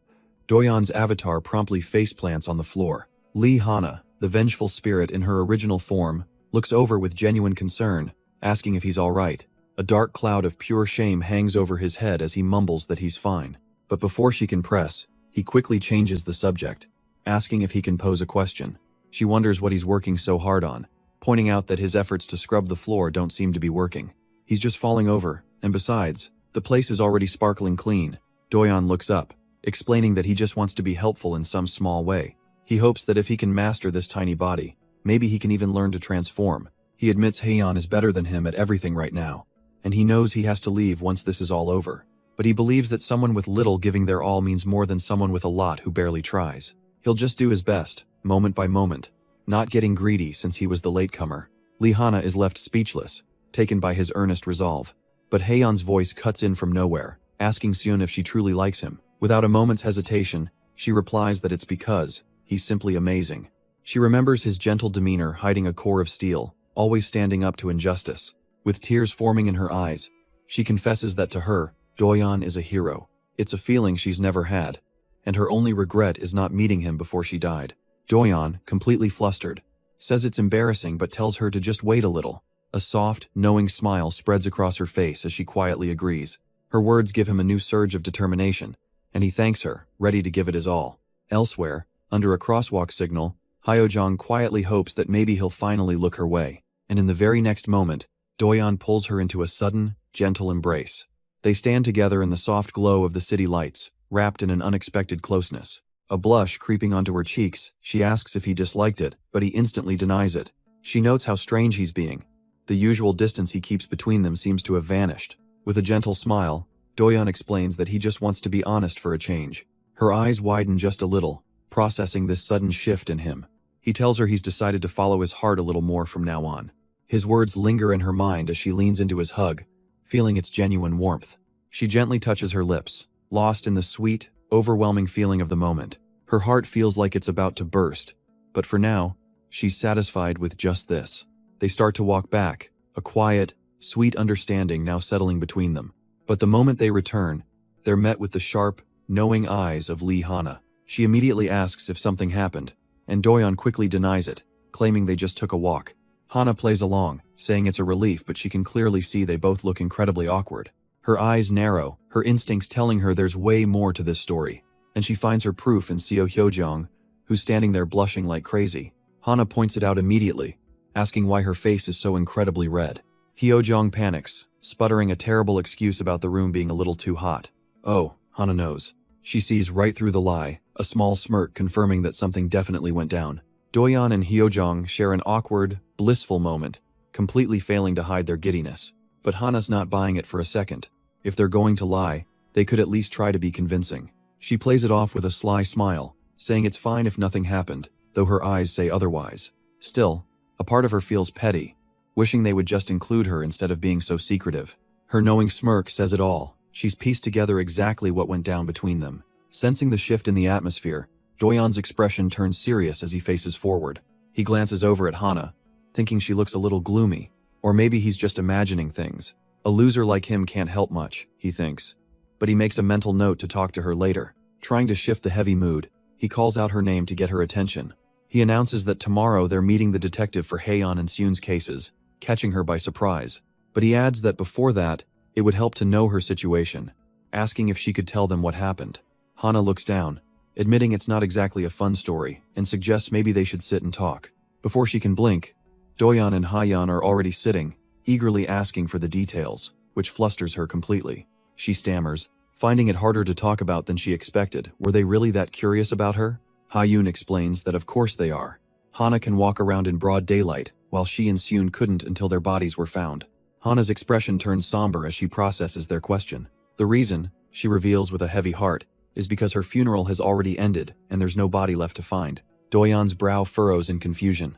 Doyeon's avatar promptly faceplants on the floor. Lee Hana, the vengeful spirit in her original form, looks over with genuine concern, asking if he's alright. A dark cloud of pure shame hangs over his head as he mumbles that he's fine. But before she can press, he quickly changes the subject, asking if he can pose a question. She wonders what he's working so hard on, pointing out that his efforts to scrub the floor don't seem to be working. He's just falling over, and besides, the place is already sparkling clean. Doyeon looks up, explaining that he just wants to be helpful in some small way. He hopes that if he can master this tiny body, maybe he can even learn to transform. He admits Haeyeon is better than him at everything right now, and he knows he has to leave once this is all over. But he believes that someone with little giving their all means more than someone with a lot who barely tries. He'll just do his best, moment by moment, not getting greedy since he was the latecomer. Lee Hana is left speechless, taken by his earnest resolve. But Haeyeon's voice cuts in from nowhere, asking Seon if she truly likes him. Without a moment's hesitation, she replies that it's because he's simply amazing. She remembers his gentle demeanor hiding a core of steel, always standing up to injustice. With tears forming in her eyes, she confesses that to her, Doyeon is a hero. It's a feeling she's never had, and her only regret is not meeting him before she died. Doyeon, completely flustered, says it's embarrassing but tells her to just wait a little. A soft, knowing smile spreads across her face as she quietly agrees. Her words give him a new surge of determination, and he thanks her, ready to give it his all. Elsewhere, under a crosswalk signal, Hyojung quietly hopes that maybe he'll finally look her way, and in the very next moment, Doyeon pulls her into a sudden, gentle embrace. They stand together in the soft glow of the city lights, wrapped in an unexpected closeness. A blush creeping onto her cheeks, she asks if he disliked it, but he instantly denies it. She notes how strange he's being. The usual distance he keeps between them seems to have vanished. With a gentle smile, Doyeon explains that he just wants to be honest for a change. Her eyes widen just a little, processing this sudden shift in him. He tells her he's decided to follow his heart a little more from now on. His words linger in her mind as she leans into his hug, feeling its genuine warmth. She gently touches her lips, lost in the sweet, overwhelming feeling of the moment. Her heart feels like it's about to burst, but for now, she's satisfied with just this. They start to walk back, a quiet, sweet understanding now settling between them. But the moment they return, they're met with the sharp, knowing eyes of Lee Hana. She immediately asks if something happened, and Doyeon quickly denies it, claiming they just took a walk. Hana plays along, saying it's a relief, but she can clearly see they both look incredibly awkward. Her eyes narrow, her instincts telling her there's way more to this story, and she finds her proof in Seo Hyojong, who's standing there blushing like crazy. Hana points it out immediately, asking why her face is so incredibly red. Hyojong panics, sputtering a terrible excuse about the room being a little too hot. Oh, Hana knows. She sees right through the lie, a small smirk confirming that something definitely went down. Doyeon and Hyojong share an awkward, blissful moment, completely failing to hide their giddiness. But Hana's not buying it for a second. If they're going to lie, they could at least try to be convincing. She plays it off with a sly smile, saying it's fine if nothing happened, though her eyes say otherwise. Still, a part of her feels petty, wishing they would just include her instead of being so secretive. Her knowing smirk says it all. She's pieced together exactly what went down between them. Sensing the shift in the atmosphere, Doyeon's expression turns serious as he faces forward. He glances over at Hana, thinking she looks a little gloomy, or maybe he's just imagining things. A loser like him can't help much, he thinks. But he makes a mental note to talk to her later. Trying to shift the heavy mood, he calls out her name to get her attention. He announces that tomorrow they're meeting the detective for Haeyeon and Seun's cases, catching her by surprise. But he adds that before that, it would help to know her situation, asking if she could tell them what happened. Hana looks down, admitting it's not exactly a fun story, and suggests maybe they should sit and talk. Before she can blink, Doyeon and Haeyeon are already sitting, eagerly asking for the details, which flusters her completely. She stammers, finding it harder to talk about than she expected. Were they really that curious about her? Haeyeon explains that of course they are. Hana can walk around in broad daylight, while she and Seun couldn't until their bodies were found. Hana's expression turns somber as she processes their question. The reason, she reveals with a heavy heart, is because her funeral has already ended and there's no body left to find. Doyeon's brow furrows in confusion.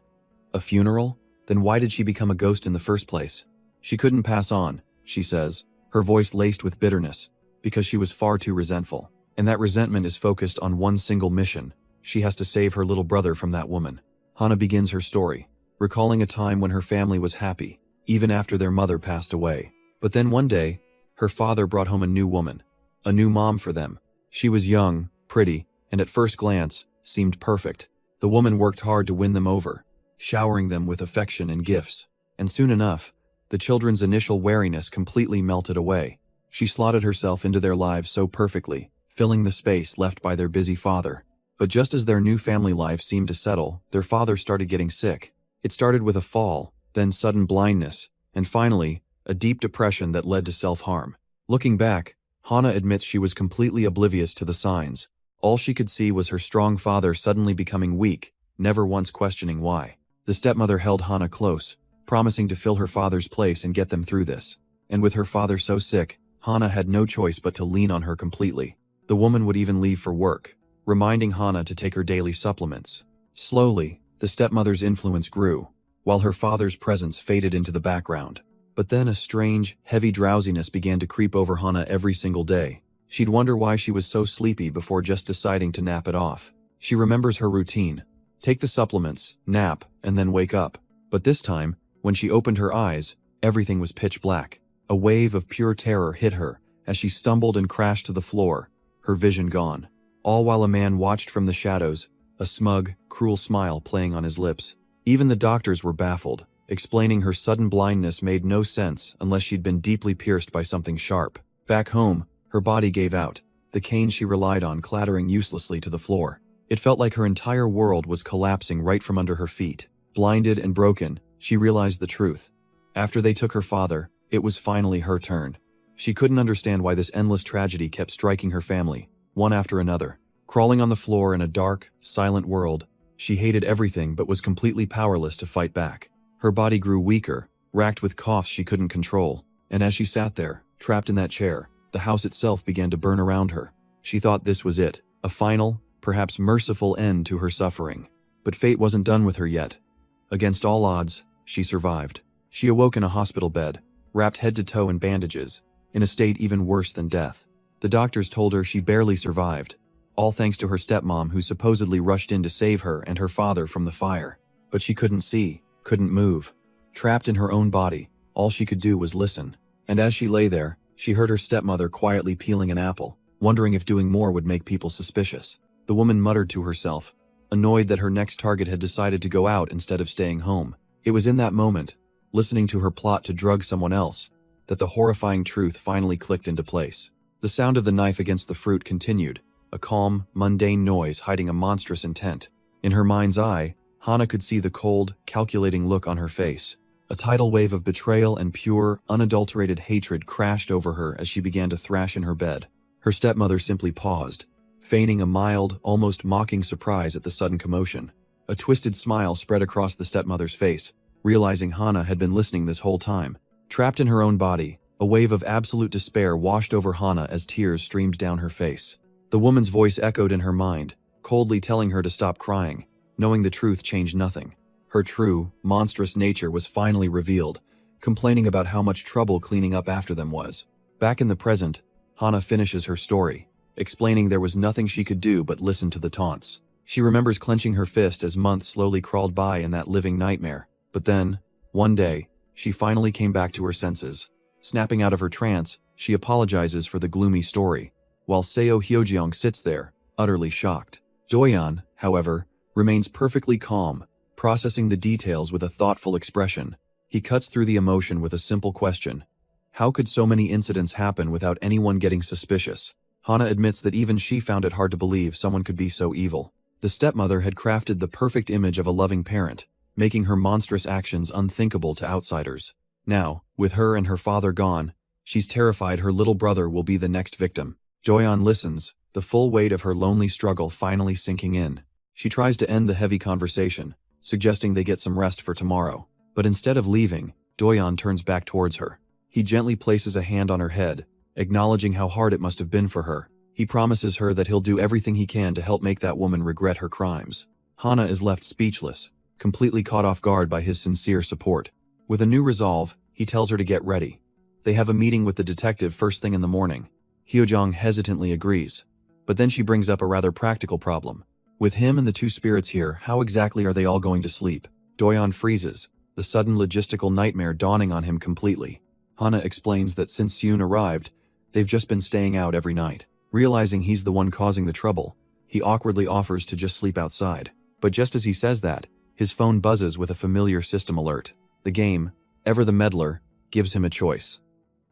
A funeral? Then why did she become a ghost in the first place? She couldn't pass on, she says, her voice laced with bitterness, because she was far too resentful. And that resentment is focused on one single mission. She has to save her little brother from that woman. Hana begins her story, recalling a time when her family was happy, even after their mother passed away. But then one day, her father brought home a new woman, a new mom for them. She was young, pretty, and at first glance, seemed perfect. The woman worked hard to win them over, showering them with affection and gifts. And soon enough, the children's initial wariness completely melted away. She slotted herself into their lives so perfectly, filling the space left by their busy father. But just as their new family life seemed to settle, their father started getting sick. It started with a fall, then sudden blindness, and finally, a deep depression that led to self-harm. Looking back, Hana admits she was completely oblivious to the signs. All she could see was her strong father suddenly becoming weak, never once questioning why. The stepmother held Hana close, promising to fill her father's place and get them through this. And with her father so sick, Hana had no choice but to lean on her completely. The woman would even leave for work, reminding Hana to take her daily supplements. Slowly, the stepmother's influence grew, while her father's presence faded into the background. But then a strange, heavy drowsiness began to creep over Hana every single day. She'd wonder why she was so sleepy before just deciding to nap it off. She remembers her routine. Take the supplements, nap, and then wake up. But this time, when she opened her eyes, everything was pitch black. A wave of pure terror hit her as she stumbled and crashed to the floor, her vision gone. All while a man watched from the shadows, a smug, cruel smile playing on his lips. Even the doctors were baffled, explaining her sudden blindness made no sense unless she'd been deeply pierced by something sharp. Back home, her body gave out, the cane she relied on clattering uselessly to the floor. It felt like her entire world was collapsing right from under her feet. Blinded and broken, she realized the truth. After they took her father, it was finally her turn. She couldn't understand why this endless tragedy kept striking her family, one after another. Crawling on the floor in a dark, silent world, she hated everything but was completely powerless to fight back. Her body grew weaker, racked with coughs she couldn't control, and as she sat there, trapped in that chair, the house itself began to burn around her. She thought this was it, a final, perhaps merciful end to her suffering. But fate wasn't done with her yet. Against all odds, she survived. She awoke in a hospital bed, wrapped head to toe in bandages, in a state even worse than death. The doctors told her she barely survived, all thanks to her stepmom who supposedly rushed in to save her and her father from the fire. But she couldn't see, couldn't move. Trapped in her own body, all she could do was listen. And as she lay there, she heard her stepmother quietly peeling an apple, wondering if doing more would make people suspicious. The woman muttered to herself, annoyed that her next target had decided to go out instead of staying home. It was in that moment, listening to her plot to drug someone else, that the horrifying truth finally clicked into place. The sound of the knife against the fruit continued, a calm, mundane noise hiding a monstrous intent. In her mind's eye, Hana could see the cold, calculating look on her face. A tidal wave of betrayal and pure, unadulterated hatred crashed over her as she began to thrash in her bed. Her stepmother simply paused, feigning a mild, almost mocking surprise at the sudden commotion. A twisted smile spread across the stepmother's face, realizing Hana had been listening this whole time. Trapped in her own body, a wave of absolute despair washed over Hana as tears streamed down her face. The woman's voice echoed in her mind, coldly telling her to stop crying. Knowing the truth changed nothing. Her true, monstrous nature was finally revealed, complaining about how much trouble cleaning up after them was. Back in the present, Hana finishes her story, explaining there was nothing she could do but listen to the taunts. She remembers clenching her fist as months slowly crawled by in that living nightmare. But then, one day, she finally came back to her senses. Snapping out of her trance, she apologizes for the gloomy story, while Seo Hyojeong sits there, utterly shocked. Doyeon, however, remains perfectly calm, processing the details with a thoughtful expression. He cuts through the emotion with a simple question. How could so many incidents happen without anyone getting suspicious? Hana admits that even she found it hard to believe someone could be so evil. The stepmother had crafted the perfect image of a loving parent, making her monstrous actions unthinkable to outsiders. Now, with her and her father gone, she's terrified her little brother will be the next victim. Doyeon listens, the full weight of her lonely struggle finally sinking in. She tries to end the heavy conversation, suggesting they get some rest for tomorrow. But instead of leaving, Doyeon turns back towards her. He gently places a hand on her head, acknowledging how hard it must have been for her. He promises her that he'll do everything he can to help make that woman regret her crimes. Hana is left speechless, completely caught off guard by his sincere support. With a new resolve, he tells her to get ready. They have a meeting with the detective first thing in the morning. Hyojeong hesitantly agrees, but then she brings up a rather practical problem. With him and the two spirits here, how exactly are they all going to sleep? Doyeon freezes, the sudden logistical nightmare dawning on him completely. Hana explains that since Seun arrived, they've just been staying out every night. Realizing he's the one causing the trouble, he awkwardly offers to just sleep outside. But just as he says that, his phone buzzes with a familiar system alert. The game, Ever the Meddler, gives him a choice.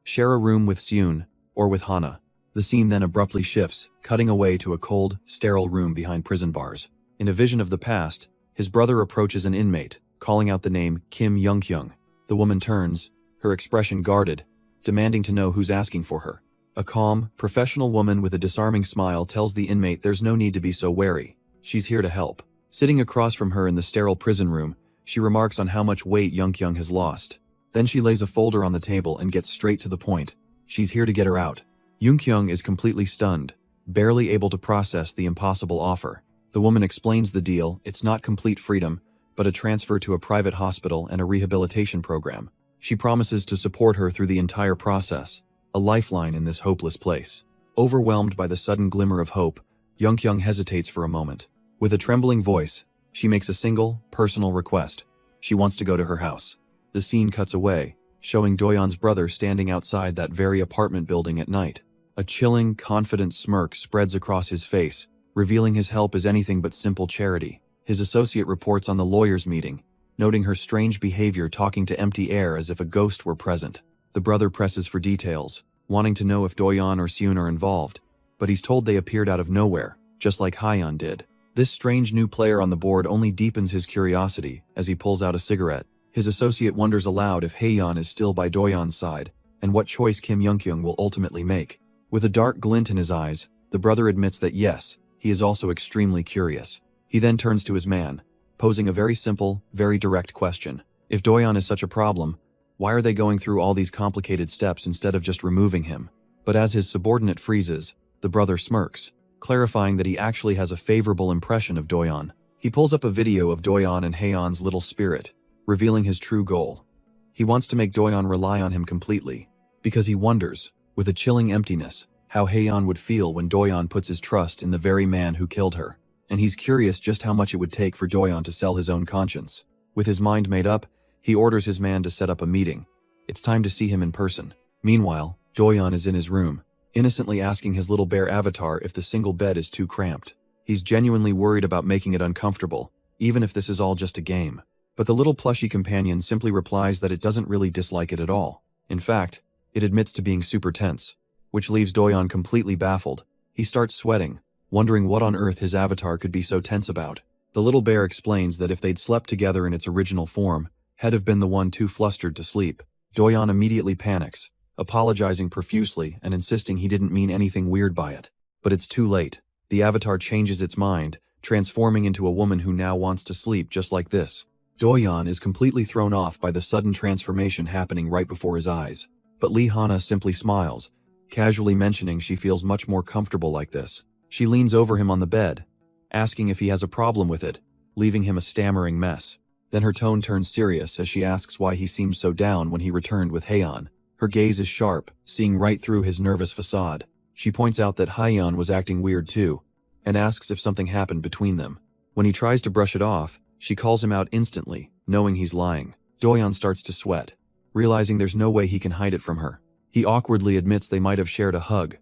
Share a room with Seun, or with Hana. The scene then abruptly shifts, cutting away to a cold, sterile room behind prison bars. In a vision of the past, his brother approaches an inmate, calling out the name Kim Young-kyung. The woman turns, her expression guarded, demanding to know who's asking for her. A calm, professional woman with a disarming smile tells the inmate there's no need to be so wary. She's here to help. Sitting across from her in the sterile prison room, she remarks on how much weight Young-kyung has lost. Then she lays a folder on the table and gets straight to the point. She's here to get her out. Young-kyung is completely stunned, barely able to process the impossible offer. The woman explains the deal. It's not complete freedom, but a transfer to a private hospital and a rehabilitation program. She promises to support her through the entire process, a lifeline in this hopeless place. Overwhelmed by the sudden glimmer of hope, Young-kyung hesitates for a moment. With a trembling voice, she makes a single, personal request. She wants to go to her house. The scene cuts away, showing Doyeon's brother standing outside that very apartment building at night. A chilling, confident smirk spreads across his face, revealing his help is anything but simple charity. His associate reports on the lawyer's meeting, noting her strange behavior talking to empty air as if a ghost were present. The brother presses for details, wanting to know if Doyeon or Seun are involved, but he's told they appeared out of nowhere, just like Haeyeon did. This strange new player on the board only deepens his curiosity as he pulls out a cigarette. His associate wonders aloud if Haeyeon is still by Doyeon's side, and what choice Kim Young-kyung will ultimately make. With a dark glint in his eyes, the brother admits that yes, he is also extremely curious. He then turns to his man, posing a very simple, very direct question. If Doyeon is such a problem, why are they going through all these complicated steps instead of just removing him? But as his subordinate freezes, the brother smirks, clarifying that he actually has a favorable impression of Doyeon. He pulls up a video of Doyeon and Haeyeon's little spirit, revealing his true goal. He wants to make Doyeon rely on him completely, because he wonders, with a chilling emptiness, how Haeyeon would feel when Doyeon puts his trust in the very man who killed her. And he's curious just how much it would take for Doyeon to sell his own conscience. With his mind made up, he orders his man to set up a meeting. It's time to see him in person. Meanwhile, Doyeon is in his room, innocently asking his little bear avatar if the single bed is too cramped. He's genuinely worried about making it uncomfortable, even if this is all just a game. But the little plushy companion simply replies that it doesn't really dislike it at all. In fact, it admits to being super tense, which leaves Doyeon completely baffled. He starts sweating, wondering what on earth his avatar could be so tense about. The little bear explains that if they'd slept together in its original form, He'd have been the one too flustered to sleep. Doyeon immediately panics, apologizing profusely and insisting he didn't mean anything weird by it. But it's too late. The avatar changes its mind, transforming into a woman who now wants to sleep just like this. Doyeon is completely thrown off by the sudden transformation happening right before his eyes. But Lee Hana simply smiles, casually mentioning she feels much more comfortable like this. She leans over him on the bed, asking if he has a problem with it, leaving him a stammering mess. Then her tone turns serious as she asks why he seemed so down when he returned with Haeyeon. Her gaze is sharp, seeing right through his nervous facade. She points out that Haeyeon was acting weird too, and asks if something happened between them. When he tries to brush it off, she calls him out instantly, knowing he's lying. Doyeon starts to sweat, realizing there's no way he can hide it from her. He awkwardly admits they might have shared a hug,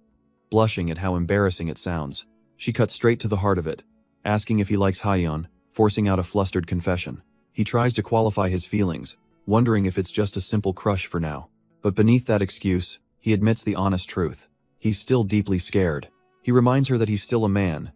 blushing at how embarrassing it sounds. She cuts straight to the heart of it, asking if he likes Haeyeon, forcing out a flustered confession. He tries to qualify his feelings, wondering if it's just a simple crush for now. But beneath that excuse, he admits the honest truth. He's still deeply scared. He reminds her that he's still a man,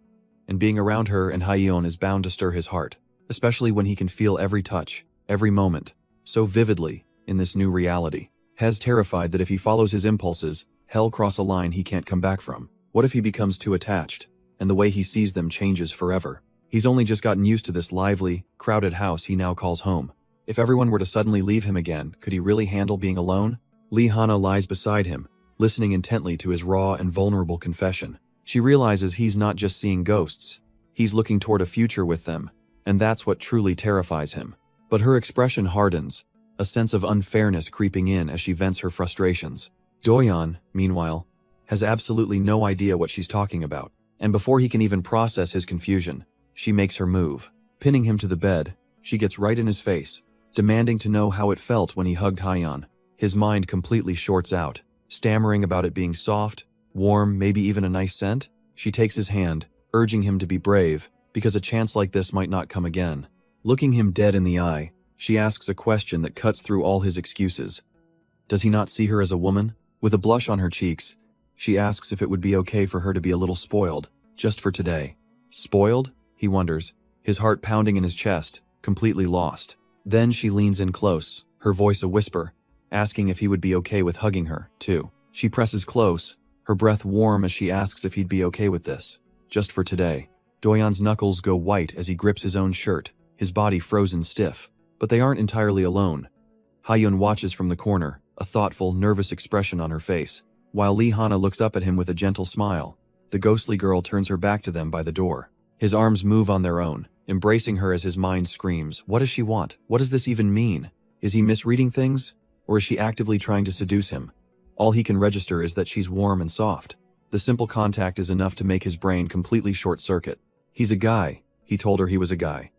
and being around her and Haeyeon is bound to stir his heart, especially when he can feel every touch, every moment, so vividly, in this new reality. He's terrified that if he follows his impulses, he'll cross a line he can't come back from. What if he becomes too attached, and the way he sees them changes forever? He's only just gotten used to this lively, crowded house he now calls home. If everyone were to suddenly leave him again, could he really handle being alone? Lee Hana lies beside him, listening intently to his raw and vulnerable confession. She realizes he's not just seeing ghosts. He's looking toward a future with them, and that's what truly terrifies him. But her expression hardens, a sense of unfairness creeping in as she vents her frustrations. Doyeon, meanwhile, has absolutely no idea what she's talking about, and before he can even process his confusion, she makes her move. Pinning him to the bed, she gets right in his face, demanding to know how it felt when he hugged Haeyeon. His mind completely shorts out, stammering about it being soft, warm, maybe even a nice scent. She takes his hand, urging him to be brave, because a chance like this might not come again. Looking him dead in the eye, she asks a question that cuts through all his excuses. Does he not see her as a woman? With a blush on her cheeks, she asks if it would be okay for her to be a little spoiled, just for today. Spoiled? He wonders, his heart pounding in his chest, completely lost. Then she leans in close, her voice a whisper, asking if he would be okay with hugging her, too. She presses close, her breath warm as she asks if he'd be okay with this, just for today. Doyeon's knuckles go white as he grips his own shirt, his body frozen stiff. But they aren't entirely alone. Haeyeon watches from the corner, a thoughtful, nervous expression on her face. While Lee Hana looks up at him with a gentle smile, the ghostly girl turns her back to them by the door. His arms move on their own, embracing her as his mind screams, what does she want? What does this even mean? Is he misreading things? Or is she actively trying to seduce him? All he can register is that she's warm and soft. The simple contact is enough to make his brain completely short-circuit. He's a guy. He told her he was a guy.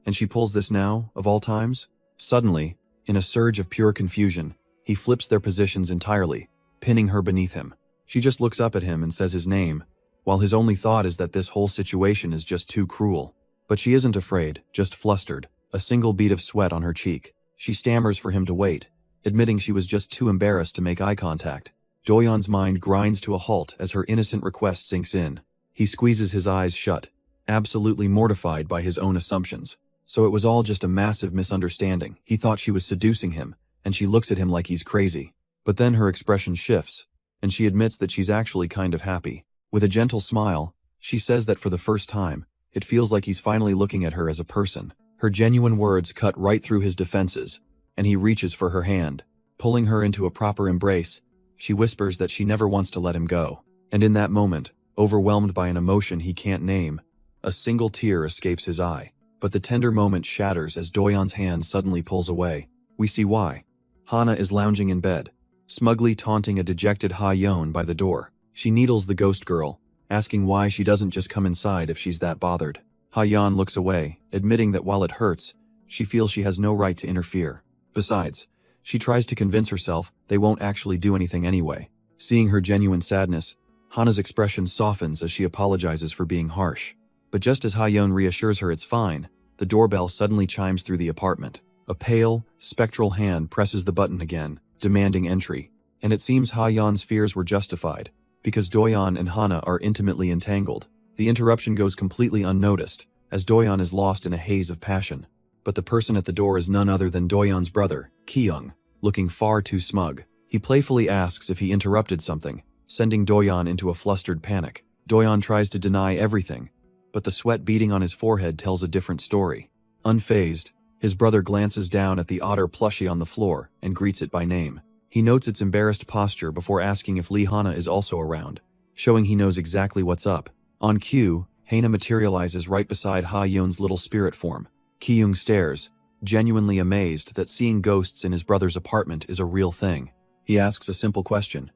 And she pulls this now, of all times? Suddenly, in a surge of pure confusion, he flips their positions entirely, pinning her beneath him. She just looks up at him and says his name, while his only thought is that this whole situation is just too cruel. But she isn't afraid, just flustered, a single bead of sweat on her cheek. She stammers for him to wait, admitting she was just too embarrassed to make eye contact. Doyeon's mind grinds to a halt as her innocent request sinks in. He squeezes his eyes shut, absolutely mortified by his own assumptions. So it was all just a massive misunderstanding. He thought she was seducing him, and she looks at him like he's crazy. But then her expression shifts, and she admits that she's actually kind of happy. With a gentle smile, she says that for the first time, it feels like he's finally looking at her as a person. Her genuine words cut right through his defenses, and he reaches for her hand. Pulling her into a proper embrace, she whispers that she never wants to let him go. And in that moment, overwhelmed by an emotion he can't name, a single tear escapes his eye. But the tender moment shatters as Doyeon's hand suddenly pulls away. We see why. Hana is lounging in bed, smugly taunting a dejected Ha-yeon by the door. She needles the ghost girl, asking why she doesn't just come inside if she's that bothered. Ha-yeon looks away, admitting that while it hurts, she feels she has no right to interfere. Besides, she tries to convince herself they won't actually do anything anyway. Seeing her genuine sadness, Hana's expression softens as she apologizes for being harsh. But just as Ha-yeon reassures her it's fine, the doorbell suddenly chimes through the apartment. A pale, spectral hand presses the button again, demanding entry. And it seems Ha-yeon's fears were justified, because Doyeon and Hana are intimately entangled. The interruption goes completely unnoticed, as Doyeon is lost in a haze of passion. But the person at the door is none other than Doyeon's brother, Ki-young, looking far too smug. He playfully asks if he interrupted something, sending Doyeon into a flustered panic. Doyeon tries to deny everything, but the sweat beading on his forehead tells a different story. Unfazed, his brother glances down at the otter plushie on the floor and greets it by name. He notes its embarrassed posture before asking if Lee Hana is also around, showing he knows exactly what's up. On cue, Hana materializes right beside Ha-yeon's little spirit form. Ki-young stares, genuinely amazed that seeing ghosts in his brother's apartment is a real thing. He asks a simple question.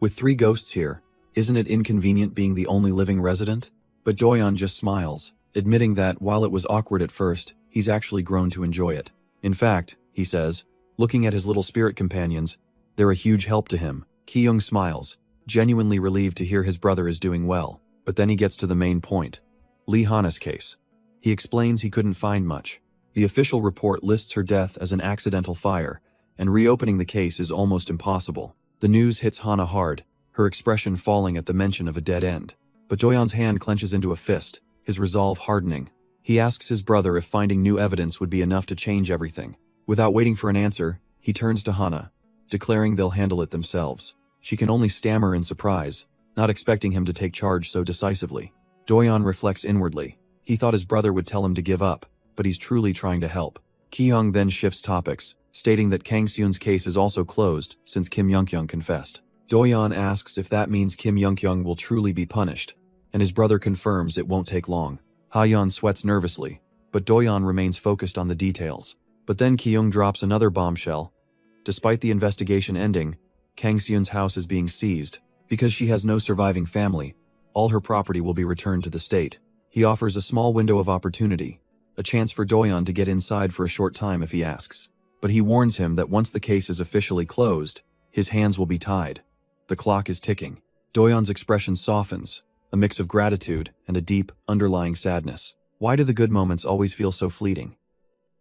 With 3 ghosts here, isn't it inconvenient being the only living resident? But Doyeon just smiles, admitting that while it was awkward at first, he's actually grown to enjoy it. In fact, he says, looking at his little spirit companions, they're a huge help to him. Ki-young smiles, genuinely relieved to hear his brother is doing well. But then he gets to the main point. Lee Hana's case. He explains he couldn't find much. The official report lists her death as an accidental fire, and reopening the case is almost impossible. The news hits Hana hard, her expression falling at the mention of a dead end. But Doyeon's hand clenches into a fist, his resolve hardening. He asks his brother if finding new evidence would be enough to change everything. Without waiting for an answer, he turns to Hana, declaring they'll handle it themselves. She can only stammer in surprise, not expecting him to take charge so decisively. Doyeon reflects inwardly. He thought his brother would tell him to give up, but he's truly trying to help. Ki-young then shifts topics, stating that Kang Seun's case is also closed since Kim Young-kyung confessed. Doyeon asks if that means Kim Young-kyung will truly be punished, and his brother confirms it won't take long. Ha-yeon sweats nervously, but Doyeon remains focused on the details. But then Ki-young drops another bombshell. Despite the investigation ending, Kang Seun's house is being seized. Because she has no surviving family, all her property will be returned to the state. He offers a small window of opportunity, a chance for Doyeon to get inside for a short time if he asks. But he warns him that once the case is officially closed, his hands will be tied. The clock is ticking. Doyeon's expression softens, a mix of gratitude and a deep, underlying sadness. Why do the good moments always feel so fleeting?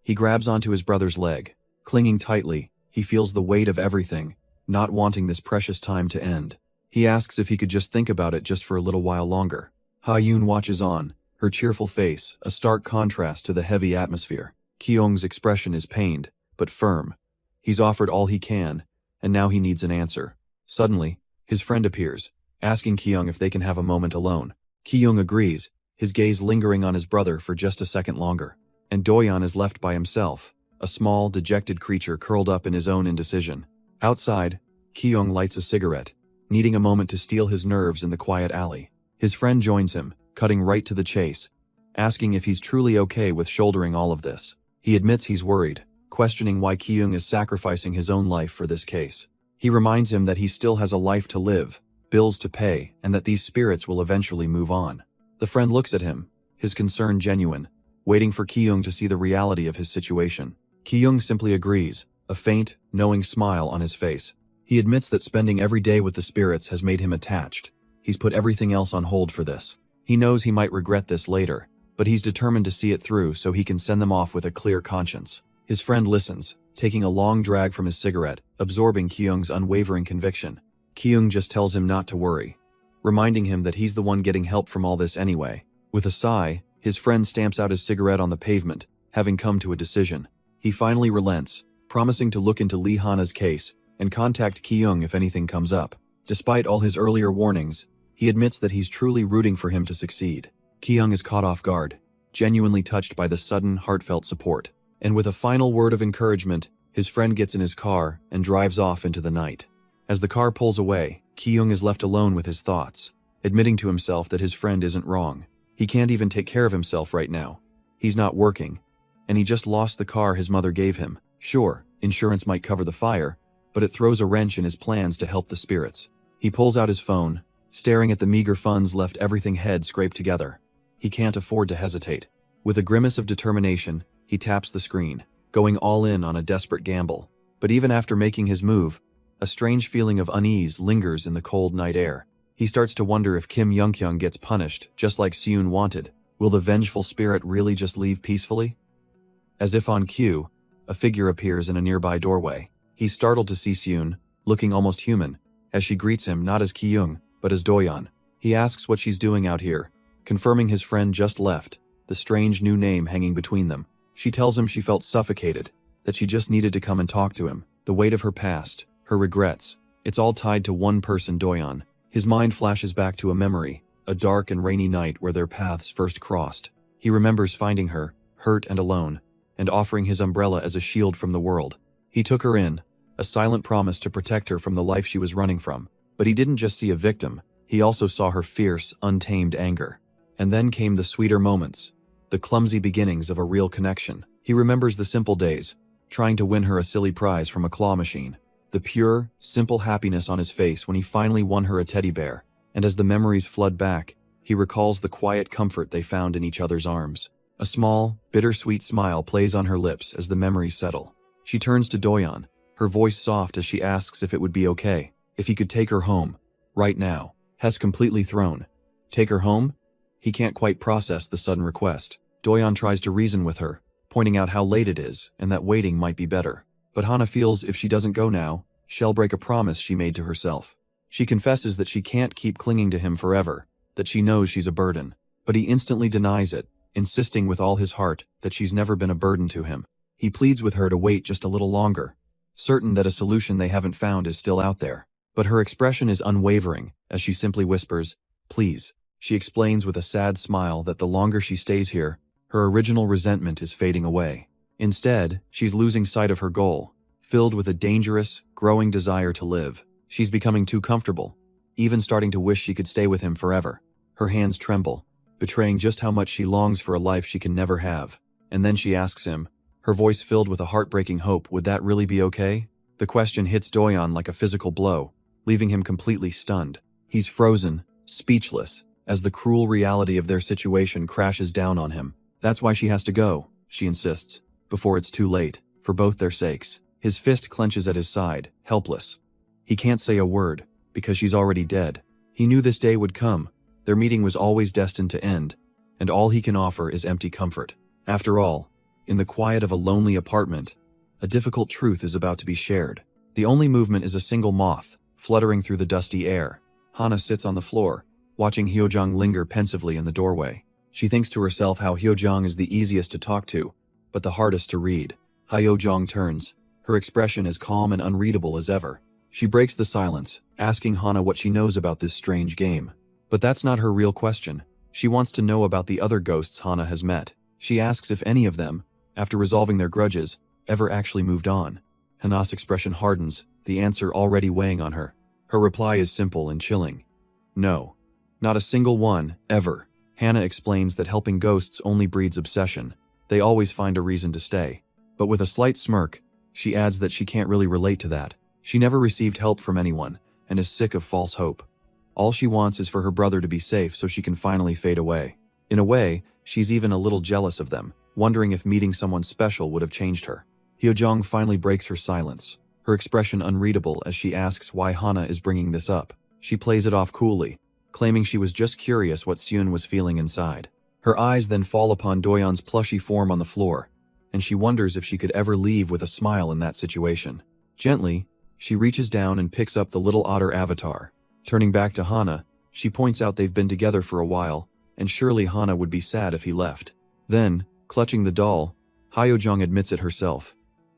He grabs onto his brother's leg. Clinging tightly, he feels the weight of everything, not wanting this precious time to end. He asks if he could just think about it just for a little while longer. Ha-yeon watches on, her cheerful face a stark contrast to the heavy atmosphere. Ki-young's expression is pained, but firm. He's offered all he can, and now he needs an answer. Suddenly, his friend appears, asking Ki-young if they can have a moment alone. Ki-young agrees, his gaze lingering on his brother for just a second longer. And Doyeon is left by himself, a small, dejected creature curled up in his own indecision. Outside, Ki-young lights a cigarette, needing a moment to steel his nerves in the quiet alley. His friend joins him, cutting right to the chase, asking if he's truly okay with shouldering all of this. He admits he's worried, questioning why Ki-young is sacrificing his own life for this case. He reminds him that he still has a life to live, bills to pay, and that these spirits will eventually move on. The friend looks at him, his concern genuine, waiting for Ki-young to see the reality of his situation. Ki-young simply agrees, a faint, knowing smile on his face. He admits that spending every day with the spirits has made him attached. He's put everything else on hold for this. He knows he might regret this later, but he's determined to see it through so he can send them off with a clear conscience. His friend listens, taking a long drag from his cigarette, absorbing Ki-young's unwavering conviction. Ki-young just tells him not to worry, reminding him that he's the one getting help from all this anyway. With a sigh, his friend stamps out his cigarette on the pavement, having come to a decision. He finally relents, promising to look into Lee Hana's case, and contact Kyung if anything comes up. Despite all his earlier warnings, he admits that he's truly rooting for him to succeed. Kyung is caught off guard, genuinely touched by the sudden, heartfelt support. And with a final word of encouragement, his friend gets in his car and drives off into the night. As the car pulls away, Kyung is left alone with his thoughts, admitting to himself that his friend isn't wrong. He can't even take care of himself right now. He's not working, and he just lost the car his mother gave him. Sure, insurance might cover the fire, but it throws a wrench in his plans to help the spirits. He pulls out his phone, staring at the meager funds left, everything head scraped together. He can't afford to hesitate. With a grimace of determination, he taps the screen, going all in on a desperate gamble. But even after making his move, a strange feeling of unease lingers in the cold night air. He starts to wonder if Kim Young-kyung gets punished, just like Seun wanted. Will the vengeful spirit really just leave peacefully? As if on cue, a figure appears in a nearby doorway. He's startled to see Seun, looking almost human, as she greets him not as Kyung, but as Doyeon. He asks what she's doing out here, confirming his friend just left, the strange new name hanging between them. She tells him she felt suffocated, that she just needed to come and talk to him. The weight of her past, her regrets, it's all tied to one person, Doyeon. His mind flashes back to a memory, a dark and rainy night where their paths first crossed. He remembers finding her, hurt and alone, and offering his umbrella as a shield from the world. He took her in, a silent promise to protect her from the life she was running from. But he didn't just see a victim, he also saw her fierce, untamed anger. And then came the sweeter moments, the clumsy beginnings of a real connection. He remembers the simple days, trying to win her a silly prize from a claw machine. The pure, simple happiness on his face when he finally won her a teddy bear. And as the memories flood back, he recalls the quiet comfort they found in each other's arms. A small, bittersweet smile plays on her lips as the memories settle. She turns to Doyeon, her voice soft as she asks if it would be okay, if he could take her home, right now. Hess completely thrown. Take her home? He can't quite process the sudden request. Doyeon tries to reason with her, pointing out how late it is and that waiting might be better. But Hana feels if she doesn't go now, she'll break a promise she made to herself. She confesses that she can't keep clinging to him forever, that she knows she's a burden. But he instantly denies it, insisting with all his heart that she's never been a burden to him. He pleads with her to wait just a little longer, certain that a solution they haven't found is still out there. But her expression is unwavering as she simply whispers, "Please." She explains with a sad smile that the longer she stays here, her original resentment is fading away. Instead, she's losing sight of her goal, filled with a dangerous, growing desire to live. She's becoming too comfortable, even starting to wish she could stay with him forever. Her hands tremble, betraying just how much she longs for a life she can never have. And then she asks him, her voice filled with a heartbreaking hope, would that really be okay? The question hits Doyeon like a physical blow, leaving him completely stunned. He's frozen, speechless, as the cruel reality of their situation crashes down on him. That's why she has to go, she insists, before it's too late, for both their sakes. His fist clenches at his side, helpless. He can't say a word, because she's already dead. He knew this day would come. Their meeting was always destined to end, and all he can offer is empty comfort. After all, in the quiet of a lonely apartment, a difficult truth is about to be shared. The only movement is a single moth, fluttering through the dusty air. Hana sits on the floor, watching Hyojong linger pensively in the doorway. She thinks to herself how Hyojong is the easiest to talk to, but the hardest to read. Hyojong turns, her expression as calm and unreadable as ever. She breaks the silence, asking Hana what she knows about this strange game. But that's not her real question. She wants to know about the other ghosts Hana has met. She asks if any of them, after resolving their grudges, ever actually moved on. Hana's expression hardens, the answer already weighing on her. Her reply is simple and chilling. No. Not a single one, ever. Hana explains that helping ghosts only breeds obsession. They always find a reason to stay. But with a slight smirk, she adds that she can't really relate to that. She never received help from anyone, and is sick of false hope. All she wants is for her brother to be safe so she can finally fade away. In a way, she's even a little jealous of them, wondering if meeting someone special would have changed her. Hyojong finally breaks her silence, her expression unreadable as she asks why Hana is bringing this up. She plays it off coolly, claiming she was just curious what Seun was feeling inside. Her eyes then fall upon Doyeon's plushy form on the floor, and she wonders if she could ever leave with a smile in that situation. Gently, she reaches down and picks up the little otter avatar. Turning back to Hana, she points out they've been together for a while, and surely Hana would be sad if he left. Then, clutching the doll, Hyojong admits it herself.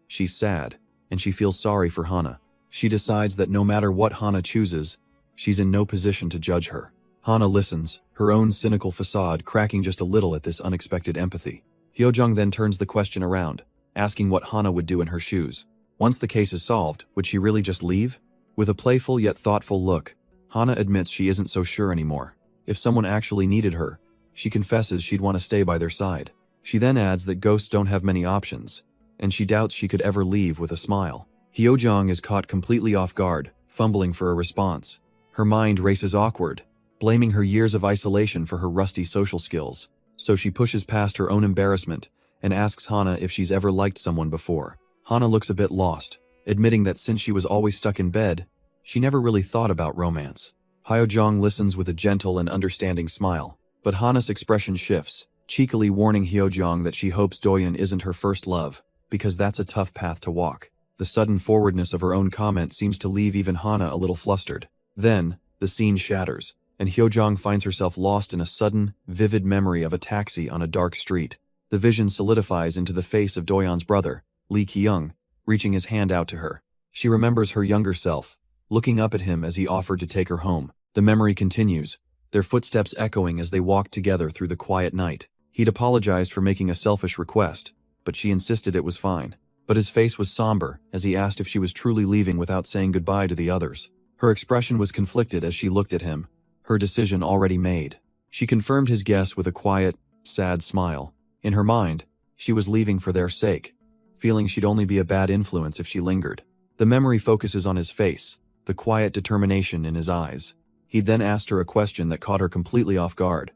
She's sad, and she feels sorry for Hana. She decides that no matter what Hana chooses, she's in no position to judge her. Hana listens, her own cynical facade cracking just a little at this unexpected empathy. Hyojung then turns the question around, asking what Hana would do in her shoes. Once the case is solved, would she really just leave? With a playful yet thoughtful look, Hana admits she isn't so sure anymore. If someone actually needed her, she confesses she'd want to stay by their side. She then adds that ghosts don't have many options, and she doubts she could ever leave with a smile. Hyojung is caught completely off guard, fumbling for a response. Her mind races awkward, blaming her years of isolation for her rusty social skills. So she pushes past her own embarrassment and asks Hana if she's ever liked someone before. Hana looks a bit lost, admitting that since she was always stuck in bed, she never really thought about romance. Hyojung listens with a gentle and understanding smile, but Hana's expression shifts, cheekily warning Hyojung that she hopes Doyeon isn't her first love, because that's a tough path to walk. The sudden forwardness of her own comment seems to leave even Hana a little flustered. Then, the scene shatters, and Hyojung finds herself lost in a sudden, vivid memory of a taxi on a dark street. The vision solidifies into the face of Doyeon's brother, Lee Ki-young, reaching his hand out to her. She remembers her younger self, looking up at him as he offered to take her home. The memory continues, their footsteps echoing as they walked together through the quiet night. He'd apologized for making a selfish request, but she insisted it was fine. But his face was somber as he asked if she was truly leaving without saying goodbye to the others. Her expression was conflicted as she looked at him, her decision already made. She confirmed his guess with a quiet, sad smile. In her mind, she was leaving for their sake, feeling she'd only be a bad influence if she lingered. The memory focuses on his face, the quiet determination in his eyes. He'd then asked her a question that caught her completely off guard.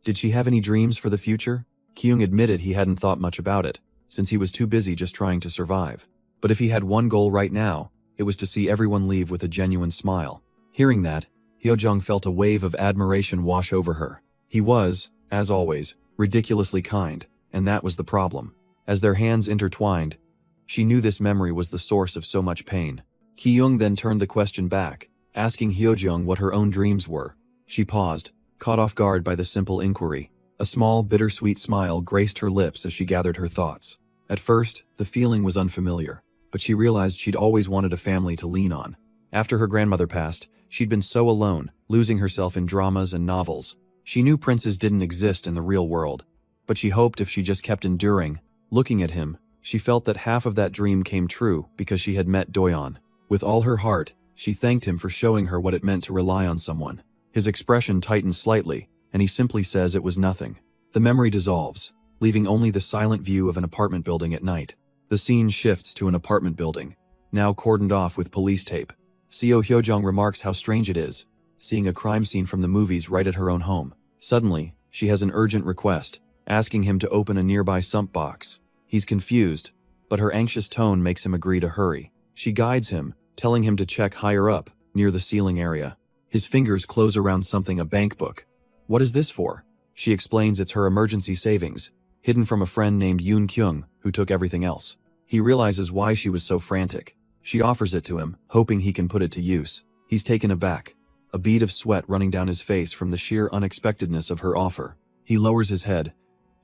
Did she have any dreams for the future? Kyung admitted he hadn't thought much about it, since he was too busy just trying to survive. But if he had one goal right now, it was to see everyone leave with a genuine smile. Hearing that, Hyojung felt a wave of admiration wash over her. He was, as always, ridiculously kind, and that was the problem. As their hands intertwined, she knew this memory was the source of so much pain. Ki-young then turned the question back, asking Hyojung what her own dreams were. She paused, caught off guard by the simple inquiry. A small, bittersweet smile graced her lips as she gathered her thoughts. At first, the feeling was unfamiliar, but she realized she'd always wanted a family to lean on. After her grandmother passed, she'd been so alone, losing herself in dramas and novels. She knew princes didn't exist in the real world, but she hoped if she just kept enduring. Looking at him, she felt that half of that dream came true because she had met Doyeon. With all her heart, she thanked him for showing her what it meant to rely on someone. His expression tightens slightly, and he simply says it was nothing. The memory dissolves, leaving only the silent view of an apartment building at night. The scene shifts to an apartment building, now cordoned off with police tape. Seo Hyojung remarks how strange it is, seeing a crime scene from the movies right at her own home. Suddenly, she has an urgent request, asking him to open a nearby sump box. He's confused, but her anxious tone makes him agree to hurry. She guides him, telling him to check higher up, near the ceiling area. His fingers close around something, a bank book. What is this for? She explains it's her emergency savings, hidden from a friend named Yoon Kyung, who took everything else. He realizes why she was so frantic. She offers it to him, hoping he can put it to use. He's taken aback, a bead of sweat running down his face from the sheer unexpectedness of her offer. He lowers his head,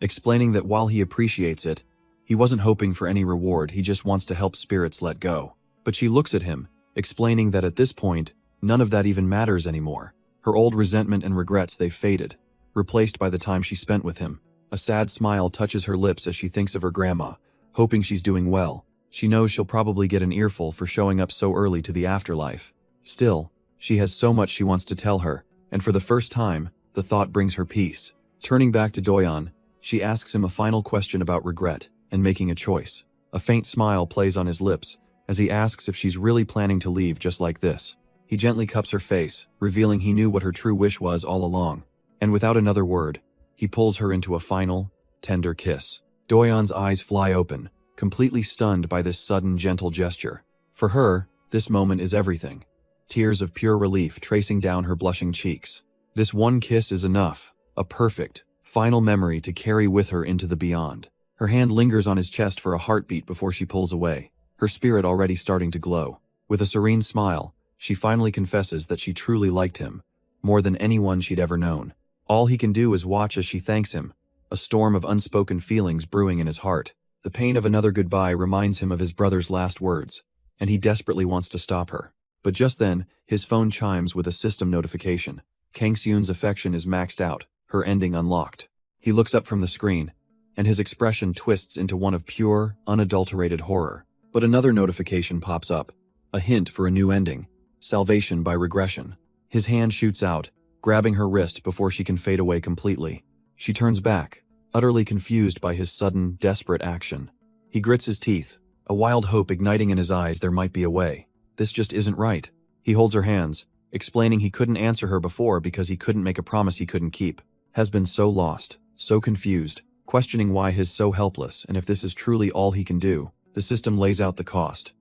explaining that while he appreciates it, he wasn't hoping for any reward, he just wants to help spirits let go. But she looks at him, explaining that at this point, none of that even matters anymore. Her old resentment and regrets, they've faded, replaced by the time she spent with him. A sad smile touches her lips as she thinks of her grandma, hoping she's doing well. She knows she'll probably get an earful for showing up so early to the afterlife. Still, she has so much she wants to tell her, and for the first time, the thought brings her peace. Turning back to Doyeon, she asks him a final question about regret and making a choice. A faint smile plays on his lips as he asks if she's really planning to leave just like this. He gently cups her face, revealing he knew what her true wish was all along. And without another word, he pulls her into a final, tender kiss. Doyeon's eyes fly open, completely stunned by this sudden, gentle gesture. For her, this moment is everything. Tears of pure relief tracing down her blushing cheeks. This one kiss is enough, a perfect, final memory to carry with her into the beyond. Her hand lingers on his chest for a heartbeat before she pulls away, her spirit already starting to glow. With a serene smile, she finally confesses that she truly liked him, more than anyone she'd ever known. All he can do is watch as she thanks him, a storm of unspoken feelings brewing in his heart. The pain of another goodbye reminds him of his brother's last words. and he desperately wants to stop her. But just then, his phone chimes with a system notification. Kang Seun's affection is maxed out, her ending unlocked. He looks up from the screen, and his expression twists into one of pure, unadulterated horror. But another notification pops up, a hint for a new ending, salvation by regression. His hand shoots out, grabbing her wrist before she can fade away completely. She turns back, utterly confused by his sudden, desperate action. He grits his teeth, a wild hope igniting in his eyes there might be a way. This just isn't right. He holds her hands, explaining he couldn't answer her before because he couldn't make a promise he couldn't keep. Has been so lost, so confused, questioning why he's so helpless and if this is truly all he can do. The system lays out the cost.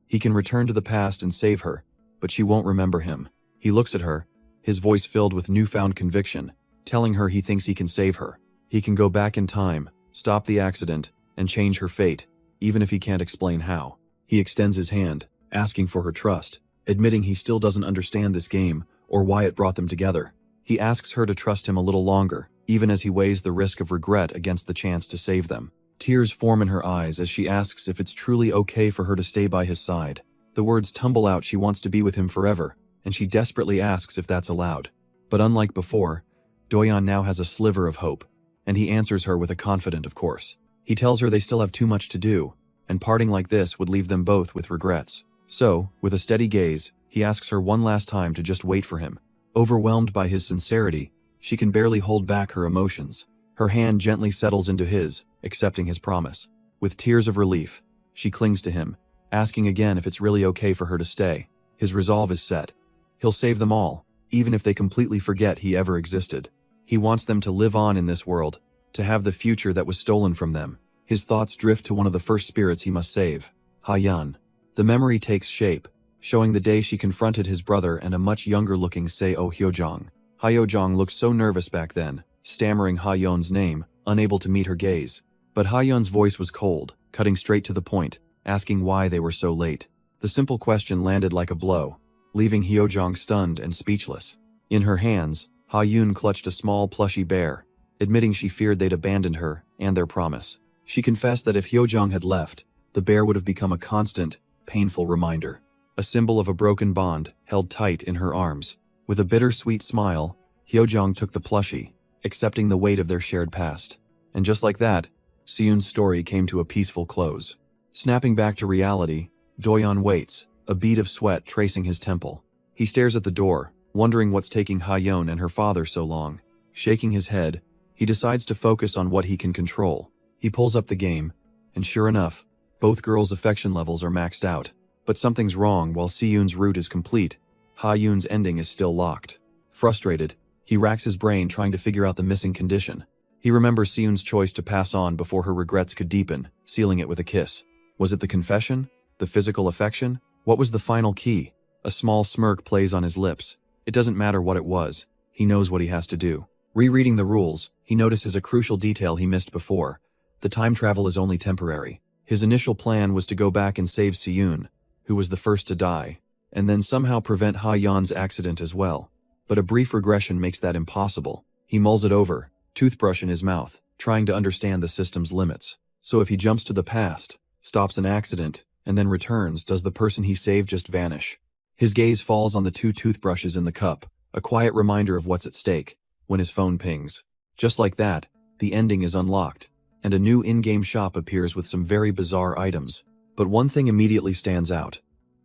He can return to the past and save her, but she won't remember him. He looks at her, his voice filled with newfound conviction, telling her he thinks he can save her. He can go back in time, stop the accident, and change her fate, even if he can't explain how. He extends his hand, asking for her trust, admitting he still doesn't understand this game or why it brought them together. He asks her to trust him a little longer, even as he weighs the risk of regret against the chance to save them. Tears form in her eyes as she asks if it's truly okay for her to stay by his side. The words tumble out she wants to be with him forever, and she desperately asks if that's allowed. But unlike before, Doyeon now has a sliver of hope, and he answers her with a confident of course. He tells her they still have too much to do, and parting like this would leave them both with regrets. So, with a steady gaze, he asks her one last time to just wait for him. Overwhelmed by his sincerity, she can barely hold back her emotions. Her hand gently settles into his, accepting his promise. With tears of relief, she clings to him, asking again if it's really okay for her to stay. His resolve is set. He'll save them all, even if they completely forget he ever existed. He wants them to live on in this world, to have the future that was stolen from them. His thoughts drift to one of the first spirits he must save, Ha-yeon. The memory takes shape, showing the day she confronted his brother and a much younger-looking Seo Hyojong. Hyojong looked so nervous back then, stammering Ha-yeon's name, unable to meet her gaze. But Ha-yeon's voice was cold, cutting straight to the point, asking why they were so late. The simple question landed like a blow, leaving Hyojong stunned and speechless. In her hands, Ha-yeon clutched a small plushy bear, admitting she feared they'd abandoned her and their promise. She confessed that if Hyojong had left, the bear would have become a constant, painful reminder, a symbol of a broken bond held tight in her arms. With a bittersweet smile, Hyojong took the plushie, accepting the weight of their shared past. And just like that, Seun's story came to a peaceful close. Snapping back to reality, Doyeon waits, a bead of sweat tracing his temple. He stares at the door, wondering what's taking Ha-yeon and her father so long. Shaking his head, he decides to focus on what he can control. He pulls up the game, and sure enough, both girls' affection levels are maxed out. But something's wrong. While Seun's route is complete, Ha-yeon's ending is still locked. Frustrated, he racks his brain trying to figure out the missing condition. He remembers Seun's choice to pass on before her regrets could deepen, sealing it with a kiss. Was it the confession? The physical affection? What was the final key? A small smirk plays on his lips. It doesn't matter what it was. He knows what he has to do. Rereading the rules, he notices a crucial detail he missed before. The time travel is only temporary. His initial plan was to go back and save Seun, who was the first to die, and then somehow prevent Ha-yeon's accident as well. But a brief regression makes that impossible. He mulls it over, toothbrush in his mouth, trying to understand the system's limits. So if he jumps to the past, stops an accident, and then returns, does the person he saved just vanish? His gaze falls on the two toothbrushes in the cup, a quiet reminder of what's at stake, when his phone pings. Just like that, the ending is unlocked, and a new in-game shop appears with some very bizarre items. But one thing immediately stands out.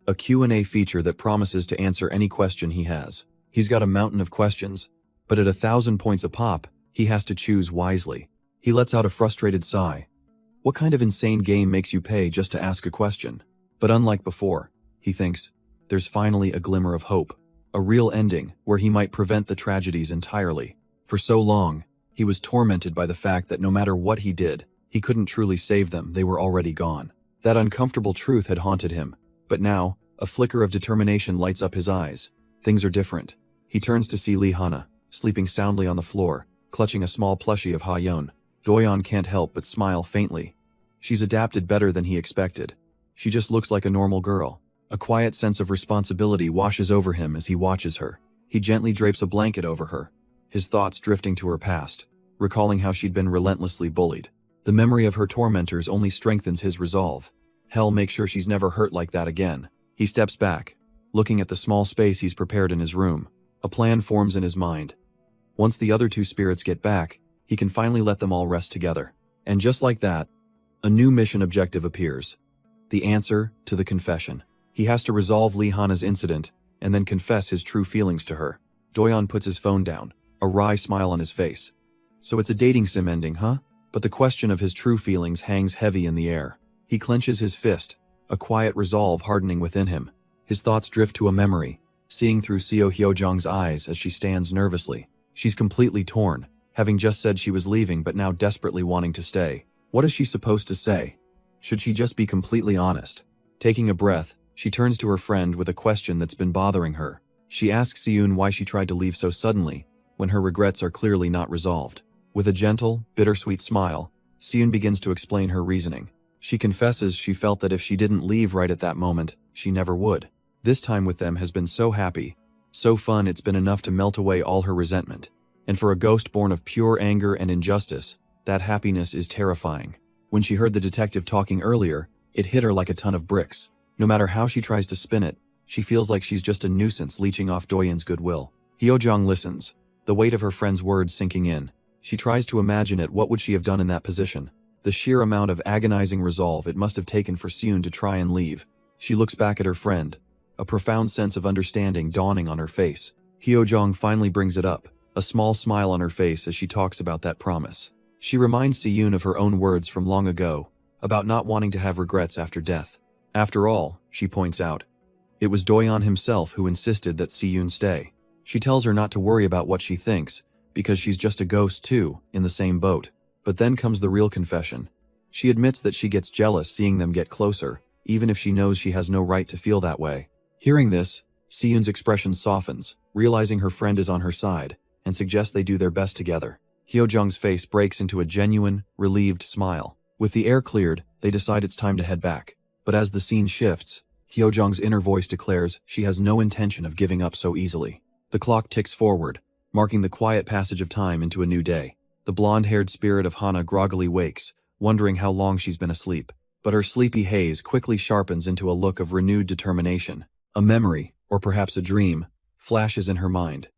A Q&A feature that promises to answer any question he has. He's got a mountain of questions, but at 1,000 points a pop, he has to choose wisely. He lets out a frustrated sigh. What kind of insane game makes you pay just to ask a question? But unlike before, he thinks, there's finally a glimmer of hope. A real ending where he might prevent the tragedies entirely. For so long, he was tormented by the fact that no matter what he did, he couldn't truly save them. They were already gone. That uncomfortable truth had haunted him. But now, a flicker of determination lights up his eyes. Things are different. He turns to see Lee Hana, sleeping soundly on the floor, clutching a small plushie of Ha-yeon. Doyeon can't help but smile faintly. She's adapted better than he expected. She just looks like a normal girl. A quiet sense of responsibility washes over him as he watches her. He gently drapes a blanket over her, his thoughts drifting to her past, recalling how she'd been relentlessly bullied. The memory of her tormentors only strengthens his resolve. Hell, make sure she's never hurt like that again. He steps back, looking at the small space he's prepared in his room. A plan forms in his mind. Once the other two spirits get back, he can finally let them all rest together. And just like that, a new mission objective appears. The answer to the confession. He has to resolve Lee Hana's incident and then confess his true feelings to her. Doyeon puts his phone down, a wry smile on his face. So it's a dating sim ending, huh? But the question of his true feelings hangs heavy in the air. He clenches his fist, a quiet resolve hardening within him. His thoughts drift to a memory, seeing through Seo Hyojong's eyes as she stands nervously. She's completely torn, having just said she was leaving but now desperately wanting to stay. What is she supposed to say? Should she just be completely honest? Taking a breath, she turns to her friend with a question that's been bothering her. She asks Seyoon why she tried to leave so suddenly, when her regrets are clearly not resolved. With a gentle, bittersweet smile, Seyoon begins to explain her reasoning. She confesses she felt that if she didn't leave right at that moment, she never would. This time with them has been so happy, so fun, it's been enough to melt away all her resentment. And for a ghost born of pure anger and injustice, that happiness is terrifying. When she heard the detective talking earlier, it hit her like a ton of bricks. No matter how she tries to spin it, she feels like she's just a nuisance leeching off Doyeon's goodwill. Hyojong listens, the weight of her friend's words sinking in. She tries to imagine it. What would she have done in that position? The sheer amount of agonizing resolve it must have taken for Seyoon to try and leave. She looks back at her friend, a profound sense of understanding dawning on her face. Hyojong finally brings it up, a small smile on her face as she talks about that promise. She reminds Seyoon of her own words from long ago, about not wanting to have regrets after death. After all, she points out, it was Doyeon himself who insisted that Seyoon stay. She tells her not to worry about what she thinks, because she's just a ghost too, in the same boat. But then comes the real confession. She admits that she gets jealous seeing them get closer, even if she knows she has no right to feel that way. Hearing this, Seyoon's expression softens, realizing her friend is on her side, and suggests they do their best together. Hyojong's face breaks into a genuine, relieved smile. With the air cleared, they decide it's time to head back. But as the scene shifts, Hyojong's inner voice declares she has no intention of giving up so easily. The clock ticks forward, marking the quiet passage of time into a new day. The blonde-haired spirit of Hana groggily wakes, wondering how long she's been asleep. But her sleepy haze quickly sharpens into a look of renewed determination. A memory, or perhaps a dream, flashes in her mind.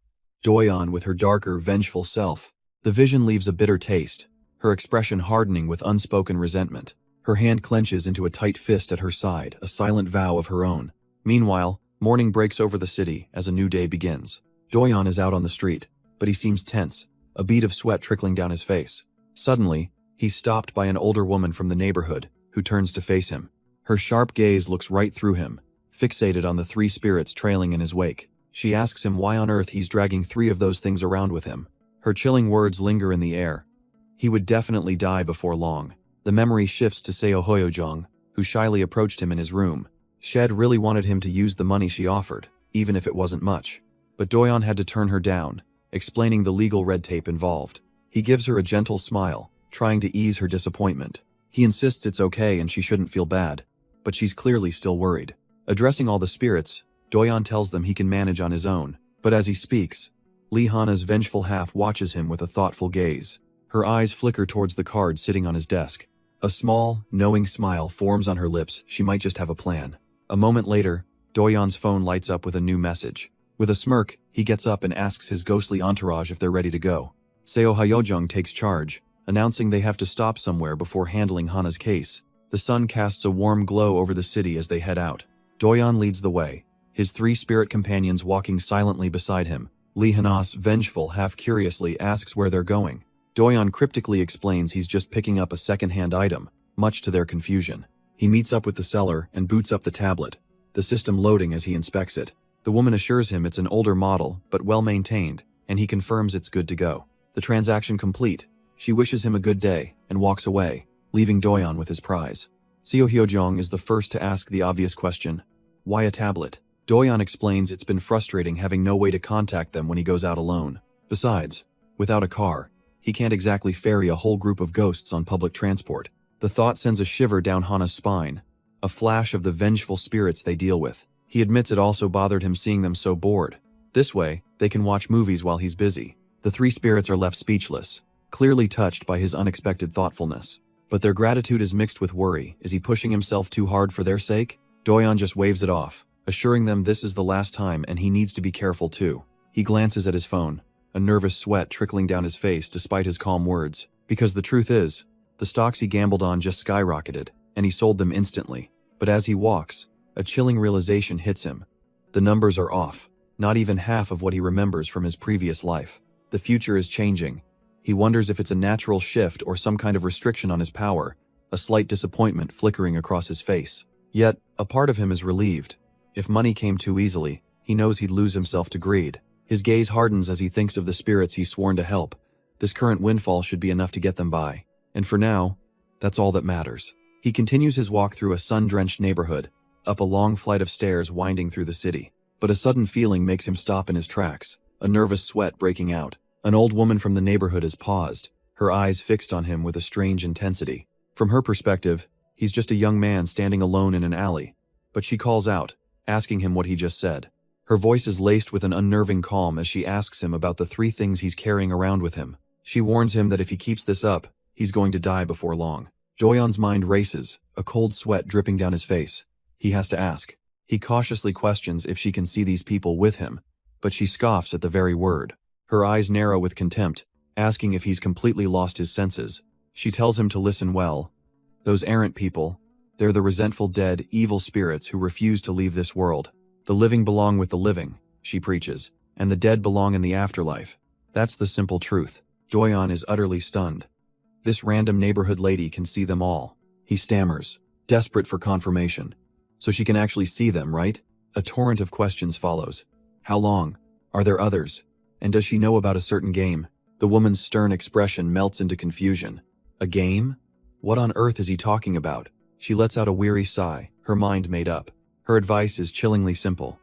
Doyeon with her darker, vengeful self. The vision leaves a bitter taste, her expression hardening with unspoken resentment. Her hand clenches into a tight fist at her side, a silent vow of her own. Meanwhile, morning breaks over the city as a new day begins. Doyeon is out on the street, but he seems tense, a bead of sweat trickling down his face. Suddenly, he's stopped by an older woman from the neighborhood, who turns to face him. Her sharp gaze looks right through him, fixated on the three spirits trailing in his wake. She asks him why on earth he's dragging three of those things around with him. Her chilling words linger in the air. He would definitely die before long. The memory shifts to Seo Hyojong, who shyly approached him in his room. Shed really wanted him to use the money she offered, even if it wasn't much. But Doyeon had to turn her down, explaining the legal red tape involved. He gives her a gentle smile, trying to ease her disappointment. He insists it's okay and she shouldn't feel bad, but she's clearly still worried. Addressing all the spirits, Doyeon tells them he can manage on his own, but as he speaks, Lee Hana's vengeful half watches him with a thoughtful gaze. Her eyes flicker towards the card sitting on his desk. A small, knowing smile forms on her lips. She might just have a plan. A moment later, Doyeon's phone lights up with a new message. With a smirk, he gets up and asks his ghostly entourage if they're ready to go. Seo Hyojong takes charge, announcing they have to stop somewhere before handling Hana's case. The sun casts a warm glow over the city as they head out. Doyeon leads the way, his three spirit companions walking silently beside him. Lee Hanas, vengeful, half-curiously, asks where they're going. Doyeon cryptically explains he's just picking up a second-hand item, much to their confusion. He meets up with the seller and boots up the tablet, the system loading as he inspects it. The woman assures him it's an older model, but well-maintained, and he confirms it's good to go. The transaction complete, she wishes him a good day and walks away, leaving Doyeon with his prize. Seo Hyojong is the first to ask the obvious question, why a tablet? Doyeon explains it's been frustrating having no way to contact them when he goes out alone. Besides, without a car, he can't exactly ferry a whole group of ghosts on public transport. The thought sends a shiver down Hana's spine, a flash of the vengeful spirits they deal with. He admits it also bothered him seeing them so bored. This way, they can watch movies while he's busy. The three spirits are left speechless, clearly touched by his unexpected thoughtfulness. But their gratitude is mixed with worry. Is he pushing himself too hard for their sake? Doyon just waves it off, assuring them this is the last time and he needs to be careful too. He glances at his phone, a nervous sweat trickling down his face despite his calm words. Because the truth is, the stocks he gambled on just skyrocketed, and he sold them instantly. But as he walks, a chilling realization hits him. The numbers are off, not even half of what he remembers from his previous life. The future is changing. He wonders if it's a natural shift or some kind of restriction on his power, a slight disappointment flickering across his face. Yet, a part of him is relieved. If money came too easily, he knows he'd lose himself to greed. His gaze hardens as he thinks of the spirits he's sworn to help. This current windfall should be enough to get them by. And for now, that's all that matters. He continues his walk through a sun-drenched neighborhood, up a long flight of stairs winding through the city. But a sudden feeling makes him stop in his tracks, a nervous sweat breaking out. An old woman from the neighborhood has paused, her eyes fixed on him with a strange intensity. From her perspective, he's just a young man standing alone in an alley. But she calls out, asking him what he just said. Her voice is laced with an unnerving calm as she asks him about the 3 things he's carrying around with him. She warns him that if he keeps this up, he's going to die before long. Doyon's mind races, a cold sweat dripping down his face. He has to ask. He cautiously questions if she can see these people with him, but she scoffs at the very word. Her eyes narrow with contempt, asking if he's completely lost his senses. She tells him to listen well. Those errant people, they're the resentful dead, evil spirits who refuse to leave this world. The living belong with the living, she preaches, and the dead belong in the afterlife. That's the simple truth. Doyon is utterly stunned. This random neighborhood lady can see them all. He stammers, desperate for confirmation. So she can actually see them, right? A torrent of questions follows. How long? Are there others? And does she know about a certain game? The woman's stern expression melts into confusion. A game? What on earth is he talking about? She lets out a weary sigh, her mind made up. Her advice is chillingly simple.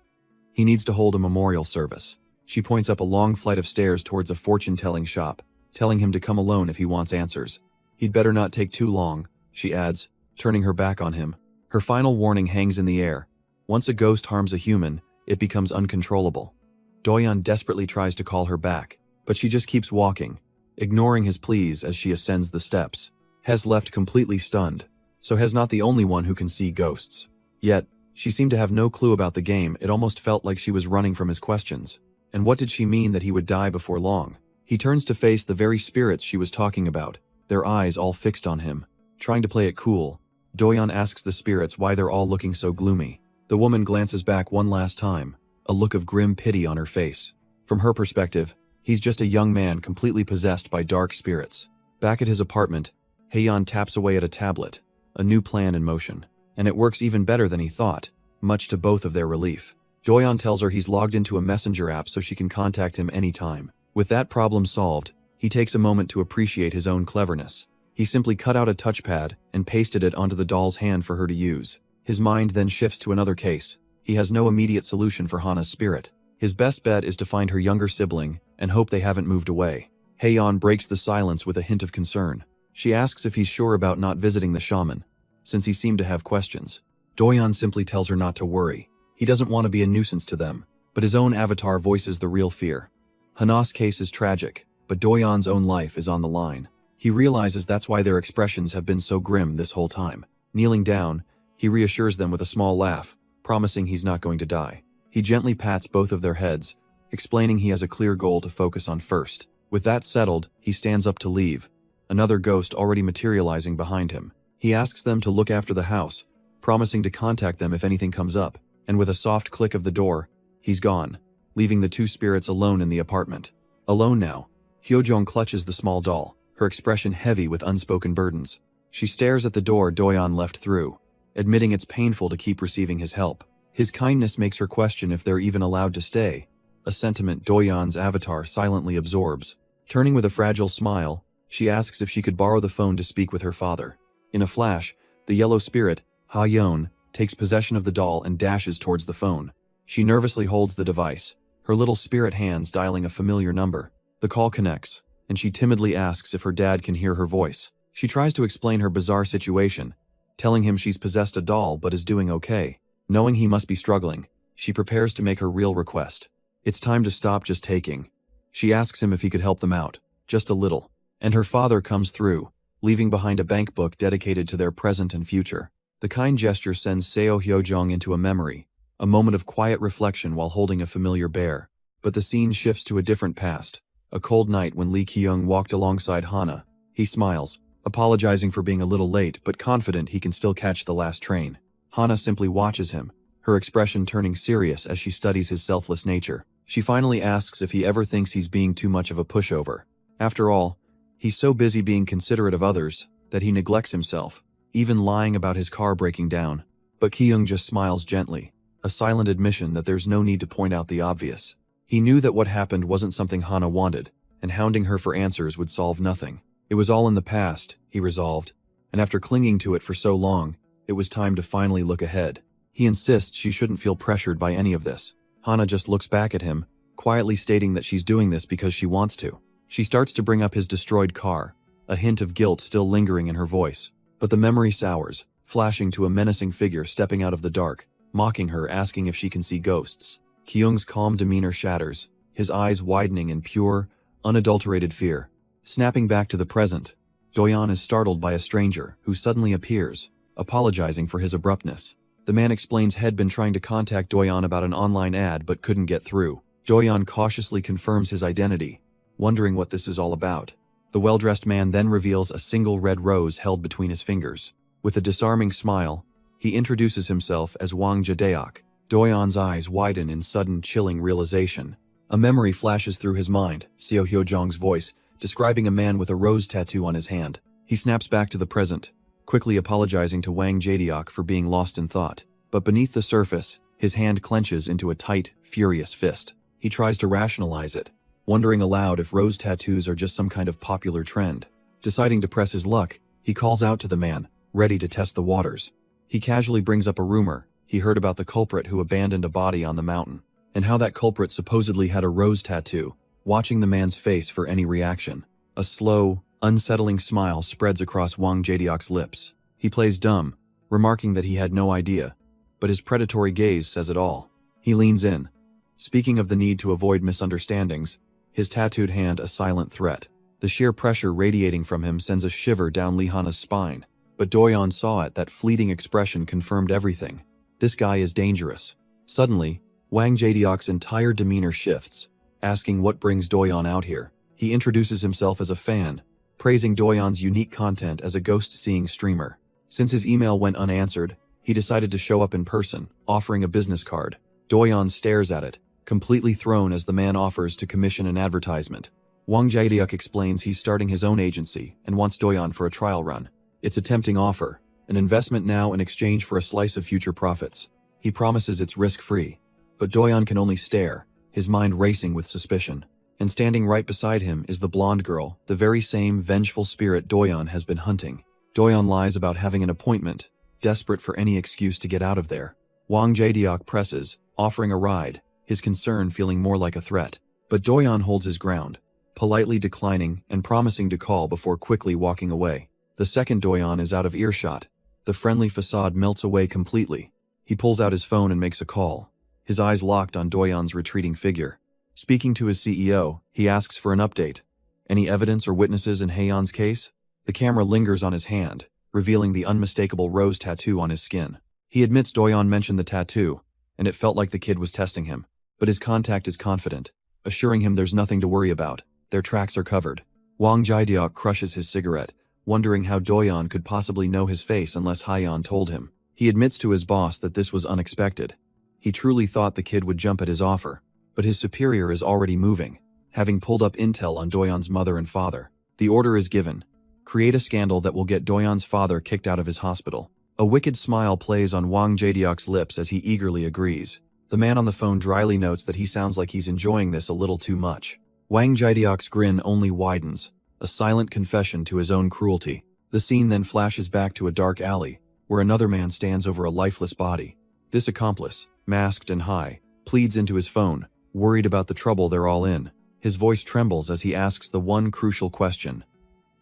He needs to hold a memorial service. She points up a long flight of stairs towards a fortune-telling shop, telling him to come alone if he wants answers. He'd better not take too long, she adds, turning her back on him. Her final warning hangs in the air. Once a ghost harms a human, it becomes uncontrollable. Doyon desperately tries to call her back, but she just keeps walking, ignoring his pleas as she ascends the steps. Hes left completely stunned, so Hes not the only one who can see ghosts. Yet, she seemed to have no clue about the game. It almost felt like she was running from his questions. And what did she mean that he would die before long? He turns to face the very spirits she was talking about, their eyes all fixed on him. Trying to play it cool, Doyon asks the spirits why they're all looking so gloomy. The woman glances back one last time, a look of grim pity on her face. From her perspective, he's just a young man completely possessed by dark spirits. Back at his apartment, Heian taps away at a tablet, a new plan in motion. And it works even better than he thought, much to both of their relief. Doyon tells her he's logged into a messenger app so she can contact him anytime. With that problem solved, he takes a moment to appreciate his own cleverness. He simply cut out a touchpad and pasted it onto the doll's hand for her to use. His mind then shifts to another case. He has no immediate solution for Hana's spirit. His best bet is to find her younger sibling and hope they haven't moved away. Heian breaks the silence with a hint of concern. She asks if he's sure about not visiting the shaman, since he seemed to have questions. Doyon simply tells her not to worry. He doesn't want to be a nuisance to them, but his own avatar voices the real fear. Hana's case is tragic, but Doyon's own life is on the line. He realizes that's why their expressions have been so grim this whole time. Kneeling down, he reassures them with a small laugh, promising he's not going to die. He gently pats both of their heads, explaining he has a clear goal to focus on first. With that settled, he stands up to leave, another ghost already materializing behind him. He asks them to look after the house, promising to contact them if anything comes up, and with a soft click of the door, he's gone, leaving the 2 spirits alone in the apartment. Alone now, Hyojong clutches the small doll, her expression heavy with unspoken burdens. She stares at the door Doyon left through, admitting it's painful to keep receiving his help. His kindness makes her question if they're even allowed to stay, a sentiment Doyon's avatar silently absorbs. Turning with a fragile smile, she asks if she could borrow the phone to speak with her father. In a flash, the yellow spirit, Ha-Yon, takes possession of the doll and dashes towards the phone. She nervously holds the device, her little spirit hands dialing a familiar number. The call connects, and she timidly asks if her dad can hear her voice. She tries to explain her bizarre situation, telling him she's possessed a doll but is doing okay. Knowing he must be struggling, she prepares to make her real request. It's time to stop just taking. She asks him if he could help them out, just a little. And her father comes through, leaving behind a bank book dedicated to their present and future. The kind gesture sends Seo Hyojong into a memory, a moment of quiet reflection while holding a familiar bear. But the scene shifts to a different past, a cold night when Lee Kyung walked alongside Hana. He smiles, apologizing for being a little late but confident he can still catch the last train. Hana simply watches him, her expression turning serious as she studies his selfless nature. She finally asks if he ever thinks he's being too much of a pushover. After all, he's so busy being considerate of others that he neglects himself, even lying about his car breaking down. But Kyung just smiles gently, a silent admission that there's no need to point out the obvious. He knew that what happened wasn't something Hana wanted, and hounding her for answers would solve nothing. It was all in the past, he resolved, and after clinging to it for so long, it was time to finally look ahead. He insists she shouldn't feel pressured by any of this. Hana just looks back at him, quietly stating that she's doing this because she wants to. She starts to bring up his destroyed car, a hint of guilt still lingering in her voice. But the memory sours, flashing to a menacing figure stepping out of the dark, mocking her, asking if she can see ghosts. Kyung's calm demeanor shatters, his eyes widening in pure, unadulterated fear. Snapping back to the present, Doyeon is startled by a stranger who suddenly appears, apologizing for his abruptness. The man explains he'd been trying to contact Doyeon about an online ad but couldn't get through. Doyeon cautiously confirms his identity, wondering what this is all about. The well-dressed man then reveals a single red rose held between his fingers. With a disarming smile, he introduces himself as Wang Jaedeok. Doyeon's eyes widen in sudden, chilling realization. A memory flashes through his mind, Seo Hyojong's voice, describing a man with a rose tattoo on his hand. He snaps back to the present, quickly apologizing to Wang Jaedeok for being lost in thought. But beneath the surface, his hand clenches into a tight, furious fist. He tries to rationalize it, wondering aloud if rose tattoos are just some kind of popular trend. Deciding to press his luck, he calls out to the man, ready to test the waters. He casually brings up a rumor he heard about the culprit who abandoned a body on the mountain, and how that culprit supposedly had a rose tattoo, watching the man's face for any reaction. A slow, unsettling smile spreads across Wang Jaedeok's lips. He plays dumb, remarking that he had no idea, but his predatory gaze says it all. He leans in, speaking of the need to avoid misunderstandings, his tattooed hand a silent threat. The sheer pressure radiating from him sends a shiver down Lee Hana's spine. But Doyeon saw it. That fleeting expression confirmed everything. This guy is dangerous. Suddenly, Wang Jaedeok's entire demeanor shifts, asking what brings Doyeon out here. He introduces himself as a fan, praising Doyeon's unique content as a ghost-seeing streamer. Since his email went unanswered, he decided to show up in person, offering a business card. Doyeon stares at it, completely thrown as the man offers to commission an advertisement. Wang Jaedeok explains he's starting his own agency and wants Doyeon for a trial run. It's a tempting offer, an investment now in exchange for a slice of future profits. He promises it's risk-free, but Doyeon can only stare, his mind racing with suspicion. And standing right beside him is the blonde girl, the very same vengeful spirit Doyeon has been hunting. Doyeon lies about having an appointment, desperate for any excuse to get out of there. Wang Jaedeok presses, offering a ride, his concern feeling more like a threat. But Doyeon holds his ground, politely declining and promising to call before quickly walking away. The second Doyeon is out of earshot. The friendly facade melts away completely. He pulls out his phone and makes a call, his eyes locked on Doyeon's retreating figure. Speaking to his CEO, he asks for an update. Any evidence or witnesses in Haeyeon's case? The camera lingers on his hand, revealing the unmistakable rose tattoo on his skin. He admits Doyeon mentioned the tattoo, and it felt like the kid was testing him. But his contact is confident, assuring him there's nothing to worry about. Their tracks are covered. Wang Jaedeok crushes his cigarette, wondering how Doyeon could possibly know his face unless Haeyeon told him. He admits to his boss that this was unexpected. He truly thought the kid would jump at his offer, but his superior is already moving, having pulled up intel on Doyeon's mother and father. The order is given. Create a scandal that will get Doyeon's father kicked out of his hospital. A wicked smile plays on Wang Jaedeok's lips as he eagerly agrees. The man on the phone dryly notes that he sounds like he's enjoying this a little too much. Wang Jaedeok's grin only widens, a silent confession to his own cruelty. The scene then flashes back to a dark alley, where another man stands over a lifeless body. This accomplice, masked and high, pleads into his phone, worried about the trouble they're all in. His voice trembles as he asks the one crucial question.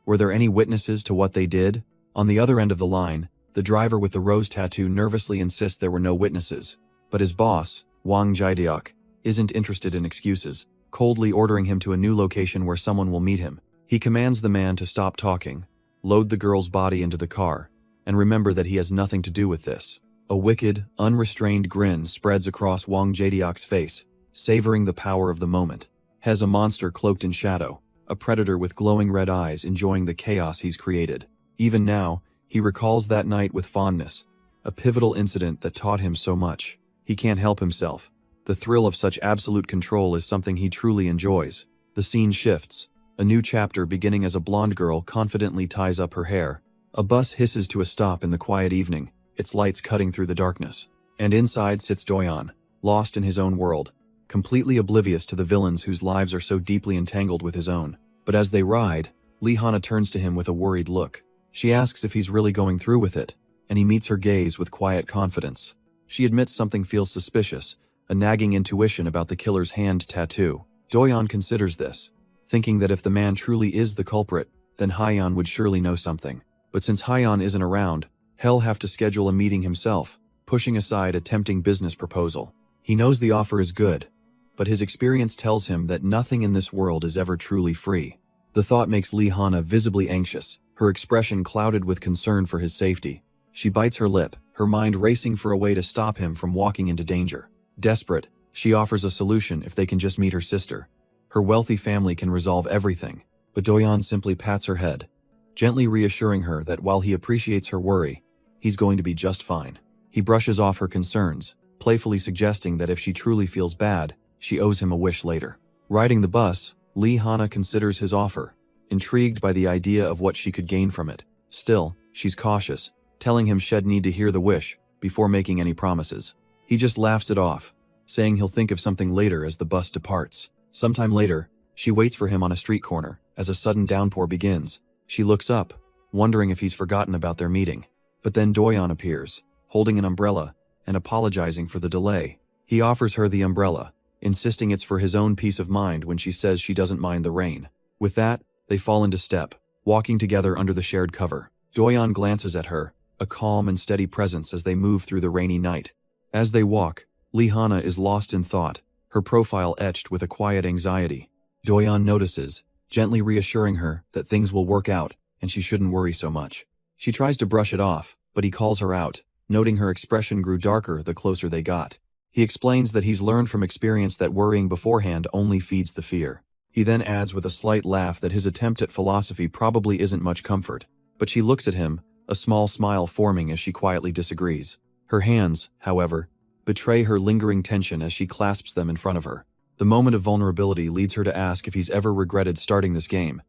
Were there any witnesses to what they did? On the other end of the line, the driver with the rose tattoo nervously insists there were no witnesses. But his boss, Wang Jaedeok, isn't interested in excuses, coldly ordering him to a new location where someone will meet him. He commands the man to stop talking, load the girl's body into the car, and remember that he has nothing to do with this. A wicked, unrestrained grin spreads across Wang Jadiok's face, savoring the power of the moment. Has a monster cloaked in shadow, a predator with glowing red eyes enjoying the chaos he's created. Even now, he recalls that night with fondness, a pivotal incident that taught him so much. He can't help himself. The thrill of such absolute control is something he truly enjoys. The scene shifts. A new chapter beginning as a blonde girl confidently ties up her hair. A bus hisses to a stop in the quiet evening, its lights cutting through the darkness. And inside sits Doyon, lost in his own world, completely oblivious to the villains whose lives are so deeply entangled with his own. But as they ride, Lee-hana turns to him with a worried look. She asks if he's really going through with it, and he meets her gaze with quiet confidence. She admits something feels suspicious, a nagging intuition about the killer's hand tattoo. Doyon considers this, thinking that if the man truly is the culprit, then Hyeon would surely know something. But since Hyeon isn't around, he'll have to schedule a meeting himself, pushing aside a tempting business proposal. He knows the offer is good, but his experience tells him that nothing in this world is ever truly free. The thought makes Lee-hana visibly anxious, her expression clouded with concern for his safety. She bites her lip, her mind racing for a way to stop him from walking into danger. Desperate, she offers a solution if they can just meet her sister. Her wealthy family can resolve everything, but Doyon simply pats her head, gently reassuring her that while he appreciates her worry, he's going to be just fine. He brushes off her concerns, playfully suggesting that if she truly feels bad, she owes him a wish later. Riding the bus, Lee-hana considers his offer, intrigued by the idea of what she could gain from it. Still, she's cautious, telling him she'd need to hear the wish before making any promises. He just laughs it off, saying he'll think of something later as the bus departs. Sometime later, she waits for him on a street corner as a sudden downpour begins. She looks up, wondering if he's forgotten about their meeting. But then Doyon appears, holding an umbrella and apologizing for the delay. He offers her the umbrella, insisting it's for his own peace of mind when she says she doesn't mind the rain. With that, they fall into step, walking together under the shared cover. Doyon glances at her, a calm and steady presence as they move through the rainy night. As they walk, Lee-hana is lost in thought, her profile etched with a quiet anxiety. Doyon notices, gently reassuring her that things will work out and she shouldn't worry so much. She tries to brush it off, but he calls her out, noting her expression grew darker the closer they got. He explains that he's learned from experience that worrying beforehand only feeds the fear. He then adds with a slight laugh that his attempt at philosophy probably isn't much comfort. But she looks at him, a small smile forming as she quietly disagrees. Her hands, however, betray her lingering tension as she clasps them in front of her. The moment of vulnerability leads her to ask if he's ever regretted starting this game,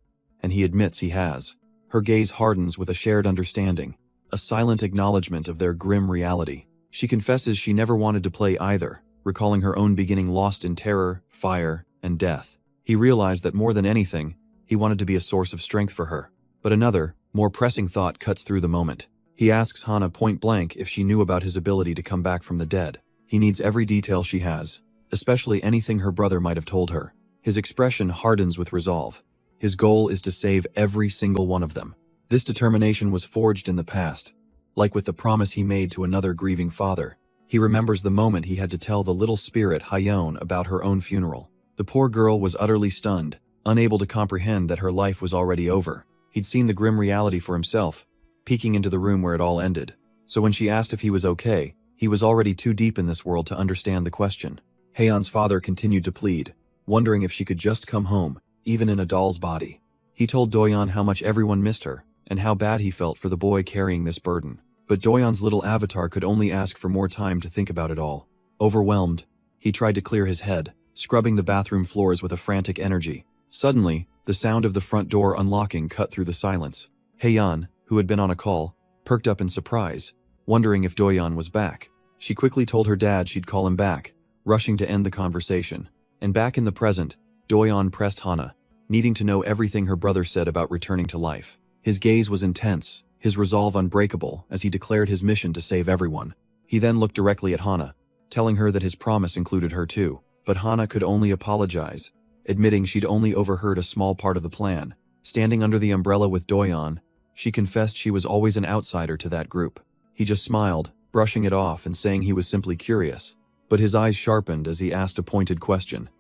and he admits he has. Her gaze hardens with a shared understanding, a silent acknowledgement of their grim reality. She confesses she never wanted to play either, recalling her own beginning lost in terror, fire, and death. He realized that more than anything, he wanted to be a source of strength for her. But another, more pressing thought cuts through the moment. He asks Hana point blank if she knew about his ability to come back from the dead. He needs every detail she has, especially anything her brother might have told her. His expression hardens with resolve. His goal is to save every single one of them. This determination was forged in the past, like with the promise he made to another grieving father. He remembers the moment he had to tell the little spirit Hyeon about her own funeral. The poor girl was utterly stunned, unable to comprehend that her life was already over. He'd seen the grim reality for himself, peeking into the room where it all ended. So when she asked if he was okay, he was already too deep in this world to understand the question. Haeon's father continued to plead, wondering if she could just come home, even in a doll's body. He told Doyon how much everyone missed her, and how bad he felt for the boy carrying this burden. But Doyon's little avatar could only ask for more time to think about it all. Overwhelmed, he tried to clear his head, scrubbing the bathroom floors with a frantic energy. Suddenly, the sound of the front door unlocking cut through the silence. Haeon, who had been on a call, perked up in surprise, wondering if Doyon was back. She quickly told her dad she'd call him back, rushing to end the conversation. And back in the present, Doyon pressed Hana, needing to know everything her brother said about returning to life. His gaze was intense, his resolve unbreakable as he declared his mission to save everyone. He then looked directly at Hana, telling her that his promise included her too. But Hana could only apologize, admitting she'd only overheard a small part of the plan. Standing under the umbrella with Doyon, she confessed she was always an outsider to that group. He just smiled, brushing it off and saying he was simply curious. But his eyes sharpened as he asked a pointed question.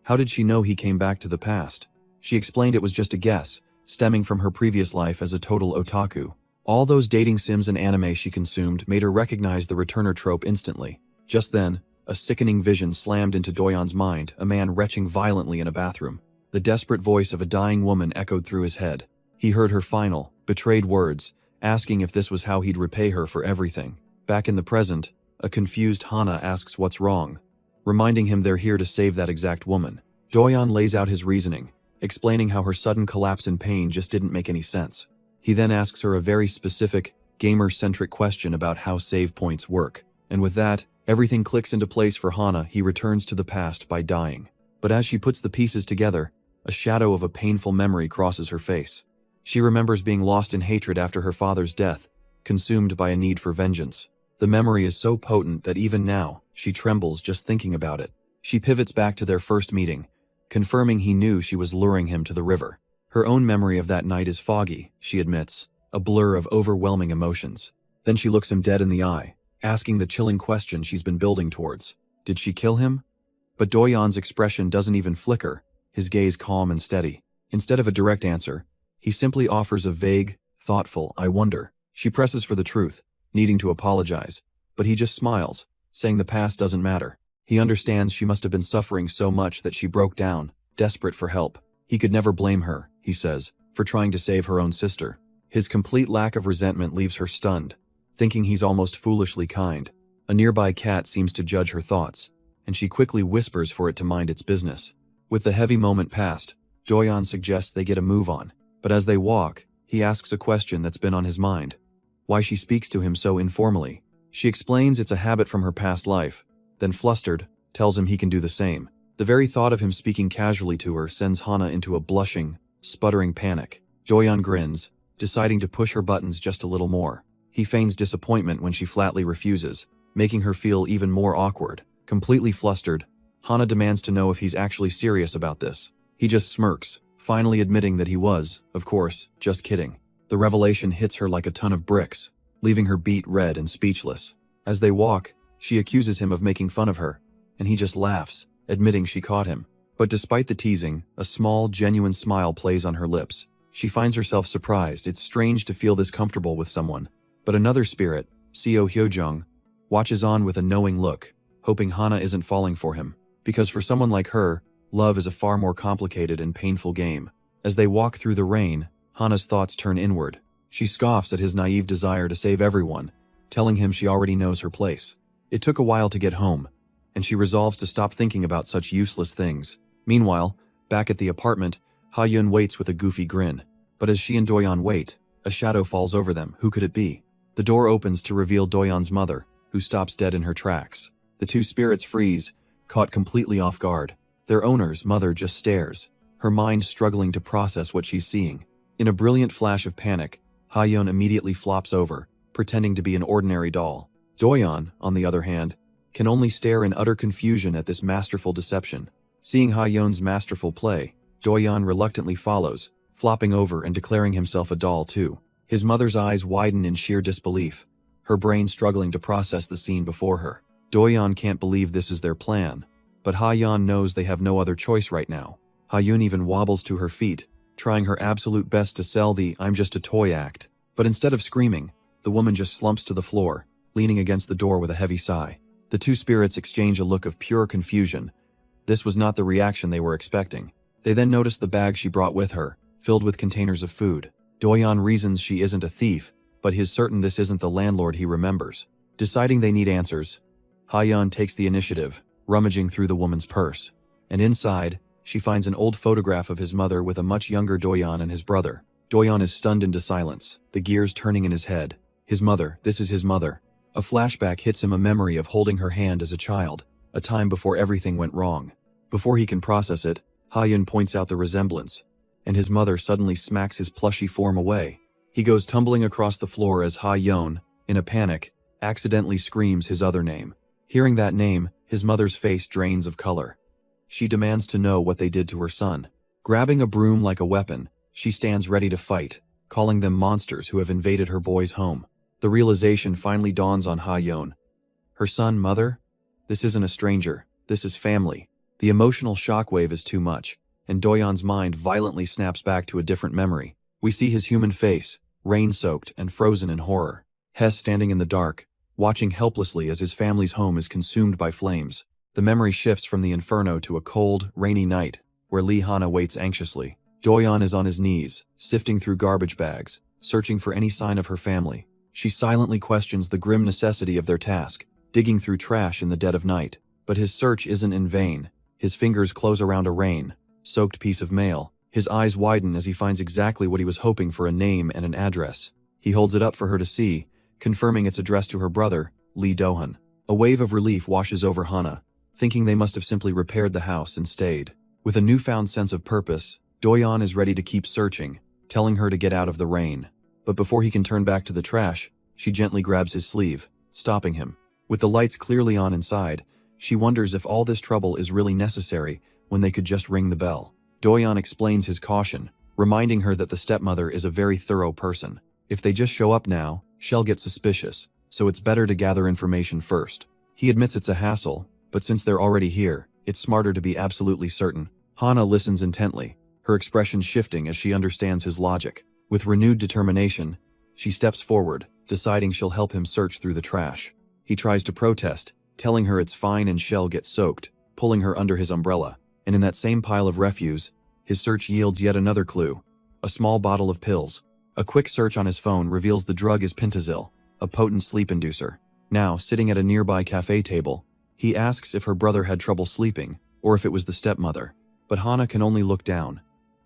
How did she know he came back to the past? She explained it was just a guess, stemming from her previous life as a total otaku. All those dating sims and anime she consumed made her recognize the returner trope instantly. Just then, a sickening vision slammed into Doyeon's mind, a man retching violently in a bathroom. The desperate voice of a dying woman echoed through his head. He heard her final, betrayed words, asking if this was how he'd repay her for everything. Back in the present, a confused Hana asks what's wrong, reminding him they're here to save that exact woman. Doyeon lays out his reasoning, explaining how her sudden collapse in pain just didn't make any sense. He then asks her a very specific, gamer-centric question about how save points work. And with that, everything clicks into place for Hana. He returns to the past by dying. But as she puts the pieces together, a shadow of a painful memory crosses her face. She remembers being lost in hatred after her father's death, consumed by a need for vengeance. The memory is so potent that even now, she trembles just thinking about it. She pivots back to their first meeting, confirming he knew she was luring him to the river. Her own memory of that night is foggy, she admits, a blur of overwhelming emotions. Then she looks him dead in the eye, asking the chilling question she's been building towards. Did she kill him? But Doyeon's expression doesn't even flicker, his gaze calm and steady. Instead of a direct answer, he simply offers a vague, thoughtful, "I wonder." She presses for the truth, needing to apologize, but he just smiles, saying the past doesn't matter. He understands she must have been suffering so much that she broke down, desperate for help. He could never blame her, he says, for trying to save her own sister. His complete lack of resentment leaves her stunned, thinking he's almost foolishly kind. A nearby cat seems to judge her thoughts, and she quickly whispers for it to mind its business. With the heavy moment past, Doyeon suggests they get a move on, but as they walk, he asks a question that's been on his mind. Why she speaks to him so informally. She explains it's a habit from her past life, then flustered, tells him he can do the same. The very thought of him speaking casually to her sends Hana into a blushing, sputtering panic. Doyeon grins, deciding to push her buttons just a little more. He feigns disappointment when she flatly refuses, making her feel even more awkward. Completely flustered, Hana demands to know if he's actually serious about this. He just smirks, finally admitting that he was, of course, just kidding. The revelation hits her like a ton of bricks, leaving her beet red and speechless. As they walk, she accuses him of making fun of her, and he just laughs, admitting she caught him. But despite the teasing, a small, genuine smile plays on her lips. She finds herself surprised. It's strange to feel this comfortable with someone. But another spirit, Seo Hyojung, watches on with a knowing look, hoping Hana isn't falling for him. Because for someone like her, love is a far more complicated and painful game. As they walk through the rain, Hana's thoughts turn inward. She scoffs at his naive desire to save everyone, telling him she already knows her place. It took a while to get home, and she resolves to stop thinking about such useless things. Meanwhile, back at the apartment, Ha-Yun waits with a goofy grin. But as she and Doyeon wait, a shadow falls over them. Who could it be? The door opens to reveal Doyeon's mother, who stops dead in her tracks. The two spirits freeze, caught completely off guard. Their owner's mother just stares, her mind struggling to process what she's seeing. In a brilliant flash of panic, Ha-Yun immediately flops over, pretending to be an ordinary doll. Doyeon, on the other hand, can only stare in utter confusion at this masterful deception. Seeing Ha-Yun's masterful play, Doyeon reluctantly follows, flopping over and declaring himself a doll too. His mother's eyes widen in sheer disbelief, her brain struggling to process the scene before her. Doyeon can't believe this is their plan, but Ha-Yun knows they have no other choice right now. Ha-Yun even wobbles to her feet, trying her absolute best to sell the "I'm just a toy" act. But instead of screaming, the woman just slumps to the floor, leaning against the door with a heavy sigh. The two spirits exchange a look of pure confusion. This was not the reaction they were expecting. They then notice the bag she brought with her, filled with containers of food. Doyeon reasons she isn't a thief, but he's certain this isn't the landlord he remembers. Deciding they need answers, Ha-Yun takes the initiative, rummaging through the woman's purse. And inside, she finds an old photograph of his mother with a much younger Doyeon and his brother. Doyeon is stunned into silence, the gears turning in his head. His mother, this is his mother. A flashback hits him, a memory of holding her hand as a child, a time before everything went wrong. Before he can process it, Ha-Yun points out the resemblance, and his mother suddenly smacks his plushy form away. He goes tumbling across the floor as Ha-Yun, in a panic, accidentally screams his other name. Hearing that name, his mother's face drains of color. She demands to know what they did to her son. Grabbing a broom like a weapon, she stands ready to fight, calling them monsters who have invaded her boy's home. The realization finally dawns on Ha-Yun. Her son, mother? This isn't a stranger, this is family. The emotional shockwave is too much, and Doyeon's mind violently snaps back to a different memory. We see his human face, rain-soaked and frozen in horror. Hess standing in the dark, watching helplessly as his family's home is consumed by flames. The memory shifts from the inferno to a cold, rainy night, where Lee Hana waits anxiously. Doyeon is on his knees, sifting through garbage bags, searching for any sign of her family. She silently questions the grim necessity of their task, digging through trash in the dead of night. But his search isn't in vain. His fingers close around a rain-soaked piece of mail. His eyes widen as he finds exactly what he was hoping for: a name and an address. He holds it up for her to see, confirming it's addressed to her brother, Lee Dohan. A wave of relief washes over Hana, thinking they must have simply repaired the house and stayed. With a newfound sense of purpose, Doyeon is ready to keep searching, telling her to get out of the rain. But before he can turn back to the trash, she gently grabs his sleeve, stopping him. With the lights clearly on inside, she wonders if all this trouble is really necessary when they could just ring the bell. Doyeon explains his caution, reminding her that the stepmother is a very thorough person. If they just show up now, she'll get suspicious, so it's better to gather information first. He admits it's a hassle, but since they're already here, it's smarter to be absolutely certain. Hana listens intently, her expression shifting as she understands his logic. With renewed determination, she steps forward, deciding she'll help him search through the trash. He tries to protest, telling her it's fine and she'll get soaked, pulling her under his umbrella. And in that same pile of refuse, his search yields yet another clue: a small bottle of pills. A quick search on his phone reveals the drug is Pentazil, a potent sleep inducer. Now, sitting at a nearby cafe table, he asks if her brother had trouble sleeping, or if it was the stepmother. But Hana can only look down,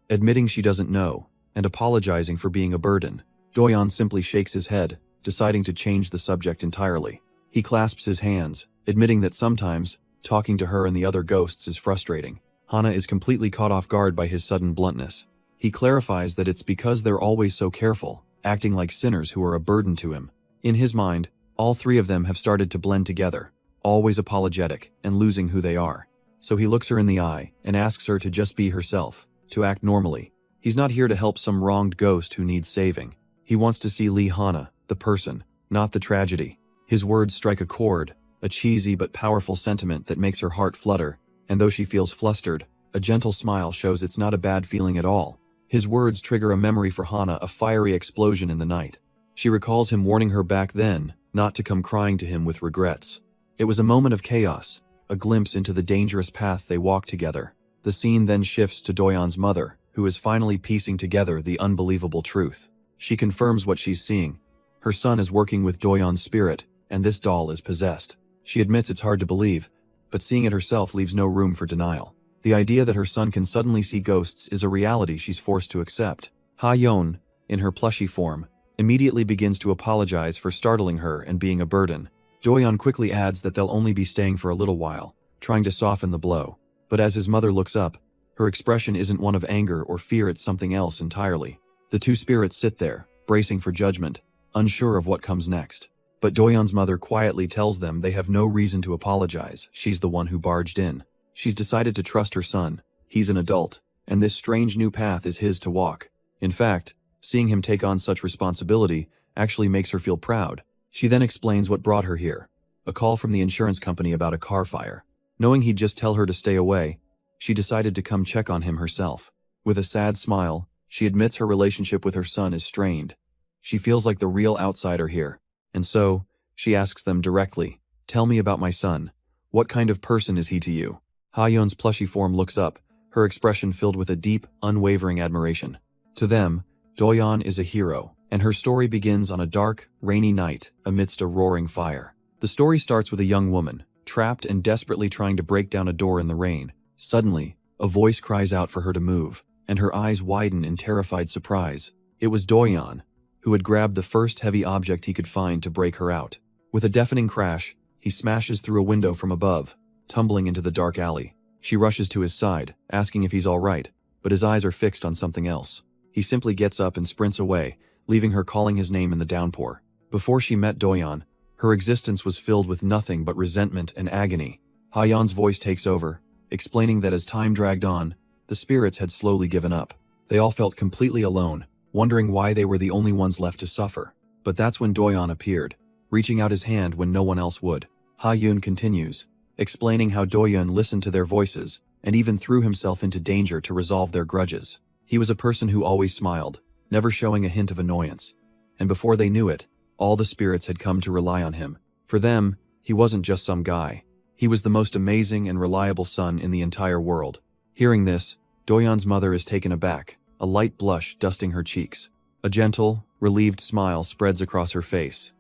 admitting she doesn't know, and apologizing for being a burden. Doyeon simply shakes his head, deciding to change the subject entirely. He clasps his hands, admitting that sometimes, talking to her and the other ghosts is frustrating. Hana is completely caught off guard by his sudden bluntness. He clarifies that it's because they're always so careful, acting like sinners who are a burden to him. In his mind, all three of them have started to blend together, always apologetic and losing who they are. So he looks her in the eye and asks her to just be herself, to act normally. He's not here to help some wronged ghost who needs saving. He wants to see Lee Hana, the person, not the tragedy. His words strike a chord, a cheesy but powerful sentiment that makes her heart flutter, and though she feels flustered, a gentle smile shows it's not a bad feeling at all. His words trigger a memory for Hana, a fiery explosion in the night. She recalls him warning her back then not to come crying to him with regrets. It was a moment of chaos, a glimpse into the dangerous path they walked together. The scene then shifts to Doyeon's mother, who is finally piecing together the unbelievable truth. She confirms what she's seeing. Her son is working with Doyeon's spirit, and this doll is possessed. She admits it's hard to believe, but seeing it herself leaves no room for denial. The idea that her son can suddenly see ghosts is a reality she's forced to accept. Ha-yeon, in her plushy form, immediately begins to apologize for startling her and being a burden. Doyeon quickly adds that they'll only be staying for a little while, trying to soften the blow. But as his mother looks up, her expression isn't one of anger or fear, it's something else entirely. The two spirits sit there, bracing for judgment, unsure of what comes next. But Doyeon's mother quietly tells them they have no reason to apologize. She's the one who barged in. She's decided to trust her son. He's an adult, and this strange new path is his to walk. In fact, seeing him take on such responsibility actually makes her feel proud. She then explains what brought her here: a call from the insurance company about a car fire. Knowing he'd just tell her to stay away, she decided to come check on him herself. With a sad smile, she admits her relationship with her son is strained. She feels like the real outsider here, and so, she asks them directly, "Tell me about my son. What kind of person is he to you?" Ha-yeon's plushy form looks up, her expression filled with a deep, unwavering admiration. To them, Doyeon is a hero, and her story begins on a dark, rainy night amidst a roaring fire. The story starts with a young woman, trapped and desperately trying to break down a door in the rain. Suddenly, a voice cries out for her to move, and her eyes widen in terrified surprise. It was Doyeon, who had grabbed the first heavy object he could find to break her out. With a deafening crash, he smashes through a window from above, tumbling into the dark alley. She rushes to his side, asking if he's all right, but his eyes are fixed on something else. He simply gets up and sprints away, leaving her calling his name in the downpour. Before she met Doyeon, her existence was filled with nothing but resentment and agony. Ha-yeon's voice takes over, explaining that as time dragged on, the spirits had slowly given up. They all felt completely alone, wondering why they were the only ones left to suffer. But that's when Doyeon appeared, reaching out his hand when no one else would. Ha-yeon continues, explaining how Doyeon listened to their voices and even threw himself into danger to resolve their grudges. He was a person who always smiled, never showing a hint of annoyance. And before they knew it, all the spirits had come to rely on him. For them, he wasn't just some guy. He was the most amazing and reliable son in the entire world. Hearing this, Doyeon's mother is taken aback, a light blush dusting her cheeks. A gentle, relieved smile spreads across her face.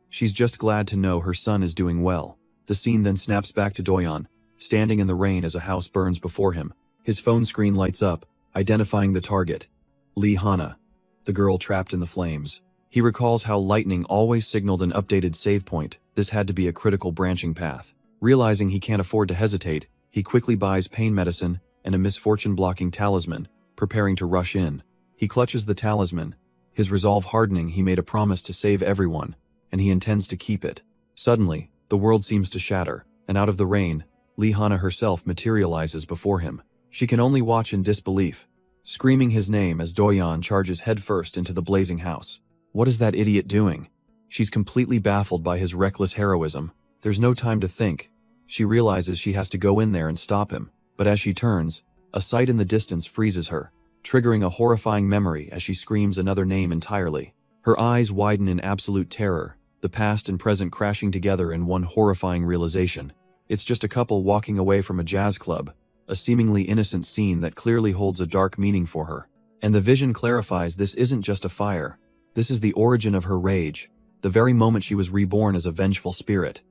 She's just glad to know her son is doing well. The scene then snaps back to Doyeon, standing in the rain as a house burns before him. His phone screen lights up, identifying the target, Lee Hana, the girl trapped in the flames. He recalls how lightning always signaled an updated save point. This had to be a critical branching path. Realizing he can't afford to hesitate, he quickly buys pain medicine and a misfortune-blocking talisman, preparing to rush in. He clutches the talisman, his resolve hardening. He made a promise to save everyone, and he intends to keep it. Suddenly, the world seems to shatter, and out of the rain, Lee Hana herself materializes before him. She can only watch in disbelief, screaming his name as Doyeon charges headfirst into the blazing house. What is that idiot doing? She's completely baffled by his reckless heroism. There's no time to think. She realizes she has to go in there and stop him, but as she turns, a sight in the distance freezes her, triggering a horrifying memory as she screams another name entirely. Her eyes widen in absolute terror, the past and present crashing together in one horrifying realization. It's just a couple walking away from a jazz club, a seemingly innocent scene that clearly holds a dark meaning for her. And the vision clarifies this isn't just a fire. This is the origin of her rage, the very moment she was reborn as a vengeful spirit.